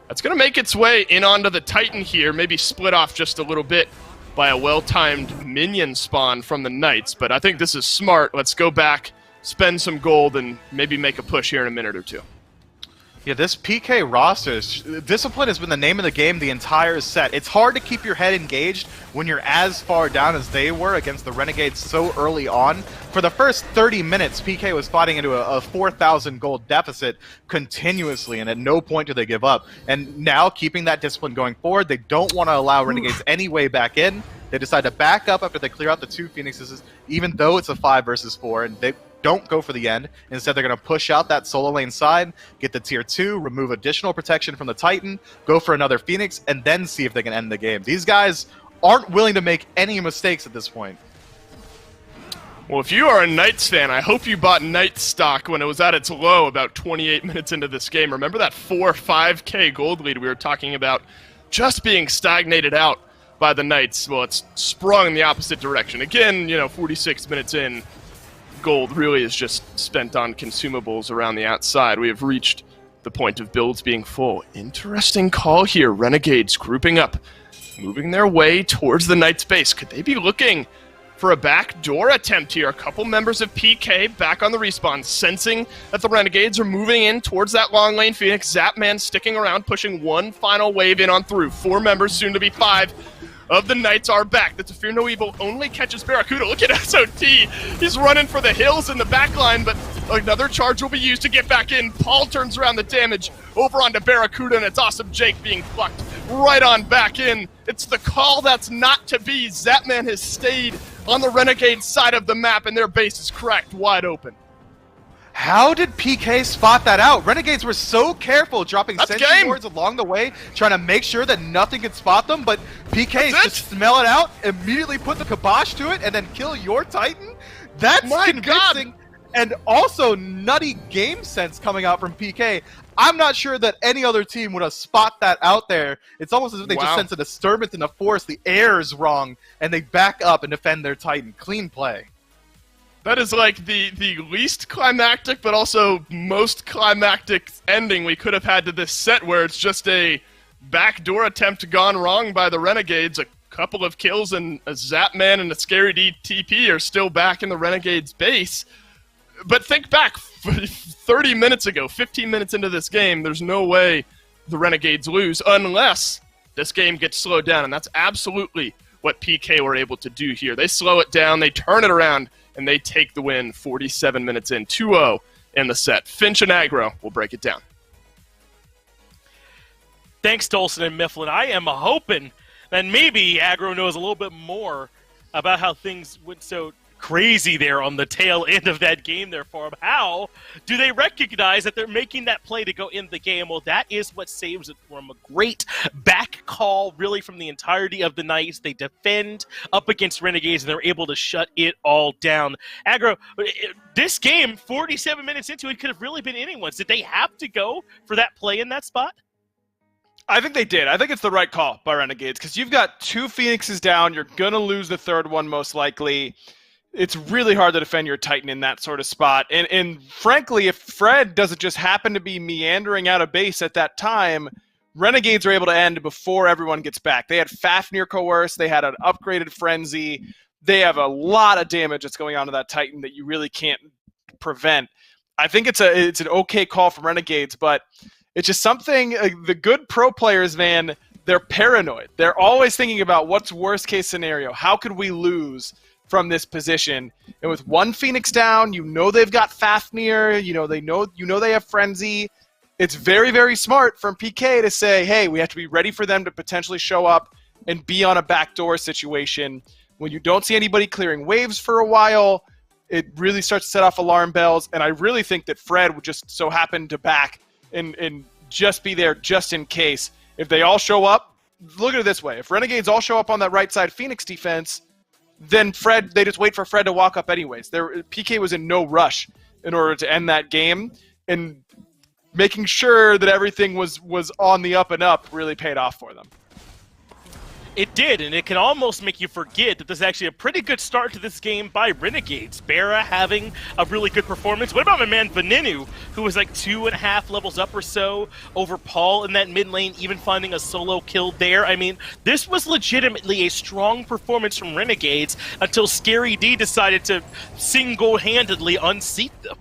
Speaker 1: That's going to make its way in onto the Titan here, maybe split off just a little bit by a well-timed minion spawn from the Knights, but I think this is smart. Let's go back, spend some gold, and maybe make a push here in a minute or two.
Speaker 2: Yeah, this PK roster, discipline has been the name of the game the entire set. It's hard to keep your head engaged when you're as far down as they were against the Renegades so early on. For the first 30 minutes, PK was fighting into a 4,000 gold deficit continuously, and at no point do they give up. And now, keeping that discipline going forward, they don't want to allow Renegades any way back in. They decide to back up after they clear out the 2 Phoenixes, even though it's a 5 versus 4, and they don't go for the end. Instead, they're going to push out that solo lane side, get the tier 2, remove additional protection from the Titan, go for another Phoenix, and then see if they can end the game. These guys aren't willing to make any mistakes at this point.
Speaker 1: Well, if you are a Knights fan, I hope you bought Knights stock when it was at its low about 28 minutes into this game. Remember that 4-5K gold lead we were talking about just being stagnated out by the Knights? Well, it's sprung in the opposite direction. Again, 46 minutes in, gold really is just spent on consumables around the outside. We have reached the point of builds being full. Interesting call here. Renegades grouping up, moving their way towards the Knights base. Could they be looking for a backdoor attempt here? A couple members of PK back on the respawn, sensing that the Renegades are moving in towards that long lane Phoenix. Zapman sticking around, pushing one final wave in on through. 4 members, soon to be 5. Of the Knights are back. That's a Fear No Evil only catches Barracuda. Look at SOT. He's running for the hills in the backline, but another charge will be used to get back in. Paul turns around the damage over onto Barracuda, and it's Awesome Jake being plucked right on back in. It's the call that's not to be. Zapman has stayed on the Renegade side of the map, and their base is cracked wide open.
Speaker 2: How did PK spot that out? Renegades were so careful dropping
Speaker 1: That's
Speaker 2: sentry
Speaker 1: game.
Speaker 2: boards along the way, trying to make sure that nothing could spot them, but PK
Speaker 1: That's
Speaker 2: just
Speaker 1: it.
Speaker 2: smell it out, immediately put the kibosh to it, and then kill your Titan? That's
Speaker 1: My
Speaker 2: convincing, and also nutty game sense coming out from PK. I'm not sure that any other team would have spot that out there. It's almost as if they just
Speaker 1: Wow.
Speaker 2: sense a disturbance in the force, the air is wrong, and they back up and defend their Titan. Clean play.
Speaker 1: That is like the least climactic, but also most climactic ending we could have had to this set, where it's just a backdoor attempt gone wrong by the Renegades. A couple of kills and a Zapman and a Scary D TP are still back in the Renegades' base. But think back, 30 minutes ago, 15 minutes into this game, there's no way the Renegades lose unless this game gets slowed down, and that's absolutely what PK were able to do here. They slow it down, they turn it around, and they take the win 47 minutes in, 2-0 in the set. Finch and Aggro will break it down.
Speaker 5: Thanks, Dolson and Mifflin. I am hoping that maybe Aggro knows a little bit more about how things went so crazy there on the tail end of that game there for them. How do they recognize that they're making that play to go in the game? Well, that is what saves it for them. A great back call, really, from the entirety of the night. They defend up against Renegades, and they're able to shut it all down. Aggro, this game, 47 minutes into it, could have really been anyone's. Did they have to go for that play in that spot?
Speaker 4: I think they did. I think it's the right call by Renegades, because you've got 2 Phoenixes down. You're going to lose the third one most likely. It's really hard to defend your Titan in that sort of spot. And frankly, if Fred doesn't just happen to be meandering out of base at that time, Renegades are able to end before everyone gets back. They had Fafnir coerce. They had an upgraded Frenzy. They have a lot of damage that's going on to that Titan that you really can't prevent. I think it's an okay call from Renegades, but it's just something, the good pro players, man, they're paranoid. They're always thinking about what's worst case scenario. How could we lose from this position? And with 1 Phoenix down, you know they've got Fafnir, you know they have Frenzy. It's very, very smart from PK to say, hey, we have to be ready for them to potentially show up and be on a backdoor situation. When you don't see anybody clearing waves for a while, it really starts to set off alarm bells. And I really think that Fred would just so happen to back and just be there just in case. If they all show up, look at it this way. If Renegades all show up on that right side Phoenix defense, then they just wait for Fred to walk up anyways. PK was in no rush in order to end that game, and making sure that everything was on the up and up really paid off for them.
Speaker 5: It did, and it can almost make you forget that this is actually a pretty good start to this game by Renegades. Barra having a really good performance. What about my man Venenu, who was like 2.5 levels up or so over Paul in that mid lane, even finding a solo kill there? I mean, this was legitimately a strong performance from Renegades until Scary D decided to single-handedly unseat them.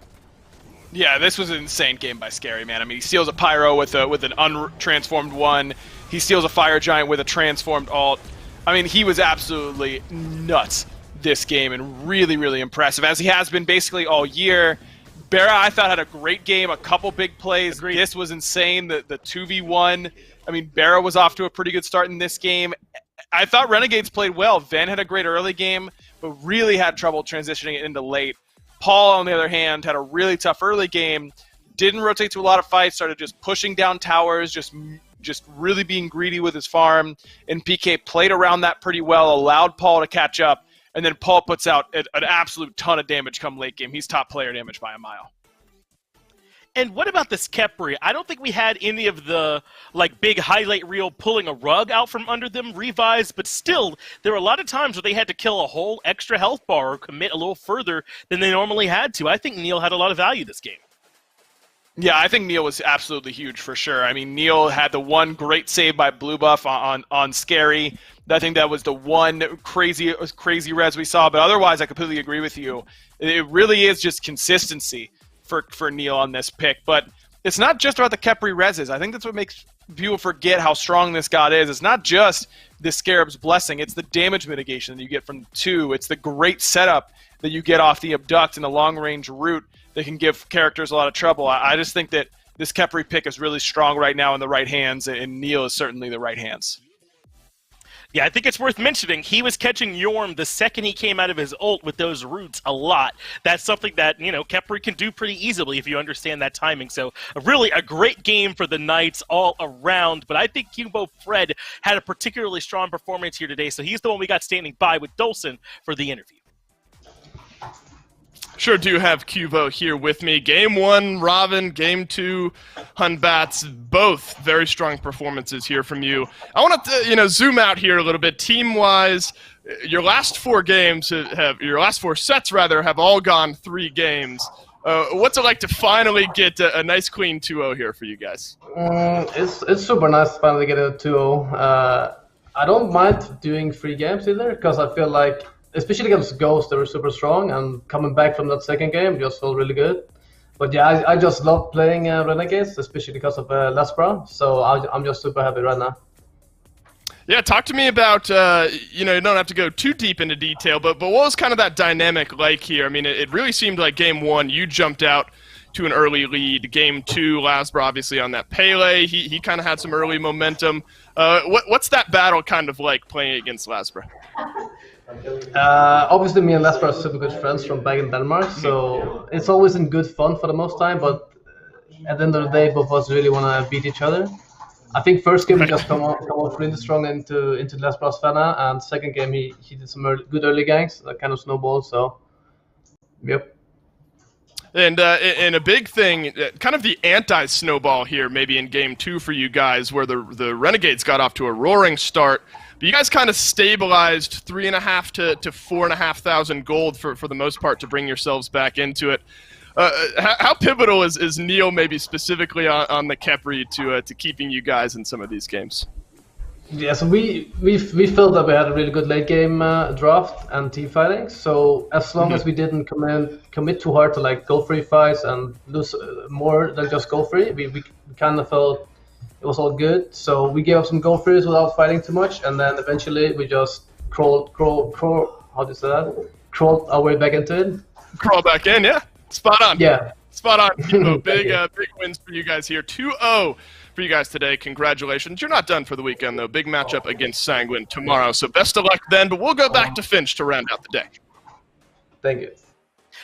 Speaker 4: Yeah, this was an insane game by Scary, man. I mean, he steals a Pyro with an untransformed 1. He steals a Fire Giant with a transformed ult. I mean, he was absolutely nuts this game and really, really impressive, as he has been basically all year. Barra, I thought, had a great game, a couple big plays.
Speaker 5: Agreed.
Speaker 4: This was insane, the 2v1. I mean, Barra was off to a pretty good start in this game. I thought Renegades played well. Ven had a great early game, but really had trouble transitioning it into late. Paul, on the other hand, had a really tough early game, didn't rotate to a lot of fights, started just pushing down towers, just really being greedy with his farm, and PK played around that pretty well, allowed Paul to catch up, and then Paul puts out an absolute ton of damage come late game. He's top player damage by a mile.
Speaker 5: And what about this Khepri? I don't think we had any of the big highlight reel pulling a rug out from under them revives, but still, there were a lot of times where they had to kill a whole extra health bar or commit a little further than they normally had to. I think Neil had a lot of value this game.
Speaker 4: Yeah, I think Neil was absolutely huge for sure. I mean, Neil had the one great save by Blue Buff on Scary. I think that was the one crazy res we saw, but otherwise I completely agree with you. It really is just consistency for Neil on this pick, but it's not just about the Khepri reses. I think that's what makes people forget how strong this god is. It's not just the Scarab's Blessing, it's the damage mitigation that you get from the 2. It's the great setup that you get off the Abduct and the long-range route that can give characters a lot of trouble. I just think that this Khepri pick is really strong right now in the right hands, and Neil is certainly the right hands.
Speaker 5: Yeah, I think it's worth mentioning. He was catching Yorm the second he came out of his ult with those roots a lot. That's something that, Khepri can do pretty easily if you understand that timing. So really a great game for the Knights all around. But I think Cubo Fred had a particularly strong performance here today. So he's the one we got standing by with Dolson for the interview.
Speaker 1: Sure do have Cubo here with me. Game 1, Robin. Game 2, Hunbats. Both very strong performances here from you. I want to, zoom out here a little bit. Team-wise, your last 4 games your last 4 sets have all gone 3 games. What's it like to finally get a nice clean 2-0 here for you guys?
Speaker 12: It's super nice to finally get a 2-0. I don't mind doing 3 games either because I feel like, especially against Ghost, they were super strong, and coming back from that second game just felt really good. But yeah, I just love playing Renegades, especially because of Lespra, so I'm just super happy right now.
Speaker 1: Yeah, talk to me about, you don't have to go too deep into detail, but what was kind of that dynamic like here? I mean, it really seemed like Game 1, you jumped out to an early lead. Game 2, Lasbra obviously on that Pele, he kind of had some early momentum. What's that battle kind of like playing against Lasbra?
Speaker 12: Obviously, me and Lasper are super good friends from back in Denmark, so it's always in good fun for the most time, but at the end of the day, both of us really want to beat each other. I think first game we just come off really strong into Lasper's Fana, and second game he did some good early ganks that kind of snowballed, so yep.
Speaker 1: And a big thing, kind of the anti-snowball here maybe in Game 2 for you guys, where the Renegades got off to a roaring start. But you guys kind of stabilized 3,500 to 4,500 gold for the most part to bring yourselves back into it. How pivotal is Neil maybe specifically on the Khepri to keeping you guys in some of these games?
Speaker 12: Yeah, so we felt that we had a really good late game draft and team fighting. So as long as we didn't commit too hard to like go free fights and lose more than just go free, we kind of felt it was all good. So we gave up some go frees without fighting too much, and then eventually we just crawled our way back into it. Crawl
Speaker 1: back in, yeah. Spot on.
Speaker 12: Yeah.
Speaker 1: Spot on. Big wins for you guys here. 2-0 for you guys today. Congratulations. You're not done for the weekend, though. Big matchup against Sanguine tomorrow. So best of luck then, but we'll go back to Finch to round out the day.
Speaker 12: Thank you.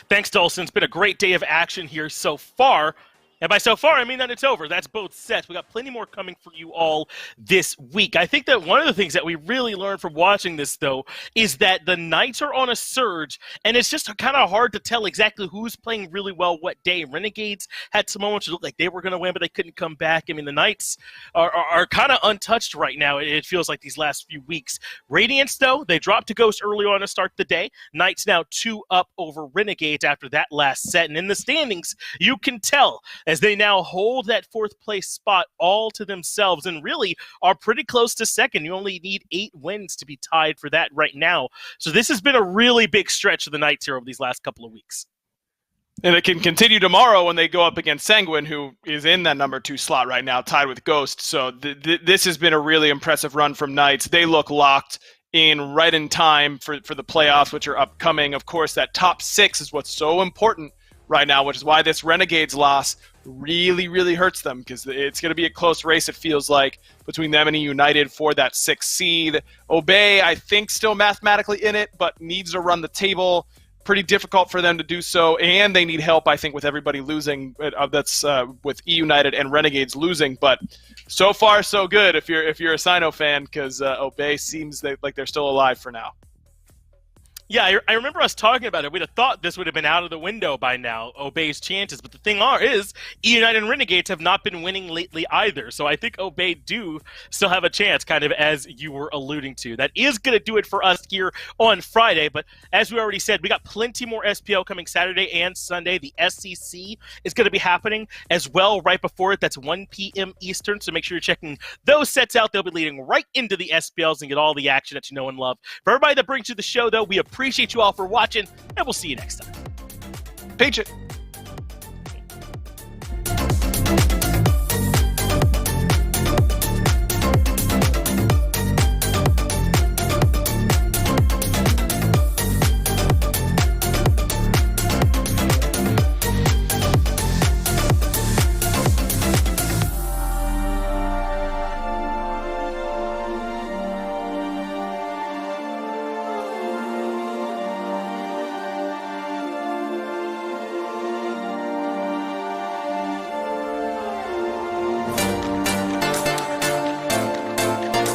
Speaker 5: Thanks, Dolson. It's been a great day of action here so far. And by so far, I mean that it's over. That's both sets. We got plenty more coming for you all this week. I think that one of the things that we really learned from watching this, though, is that the Knights are on a surge, and it's just kind of hard to tell exactly who's playing really well what day. Renegades had some moments that looked like they were going to win, but they couldn't come back. I mean, the Knights are kind of untouched right now, it feels like, these last few weeks. Radiance, though, they dropped to Ghost early on to start the day. Knights now 2 up over Renegades after that last set. And in the standings, you can tell as they now hold that 4th place spot all to themselves and really are pretty close to second. You only need 8 wins to be tied for that right now. So this has been a really big stretch of the Knights here over these last couple of weeks.
Speaker 4: And it can continue tomorrow when they go up against Sanguine, who is in that number 2 slot right now, tied with Ghost. So this has been a really impressive run from Knights. They look locked in right in time for the playoffs, which are upcoming. Of course, that top 6 is what's so important right now, which is why this Renegades loss really, really hurts them, because it's going to be a close race, it feels like, between them and United for that 6th seed. Obey, I think, still mathematically in it, but needs to run the table. Pretty difficult for them to do so, and they need help, I think, with everybody losing. That's with United and Renegades losing, but so far so good if you're a Sino fan, because Obey seems like they're still alive for now.
Speaker 5: Yeah, I remember us talking about it. We'd have thought this would have been out of the window by now, Obey's chances. But the thing is, United and Renegades have not been winning lately either. So I think Obey do still have a chance, kind of as you were alluding to. That is going to do it for us here on Friday. But as we already said, we got plenty more SPL coming Saturday and Sunday. The SEC is going to be happening as well right before it. That's 1 p.m. Eastern. So make sure you're checking those sets out. They'll be leading right into the SPLs and get all the action that you know and love. For everybody that brings you the show, though, we appreciate you all for watching, and we'll see you next time.
Speaker 4: Peach it.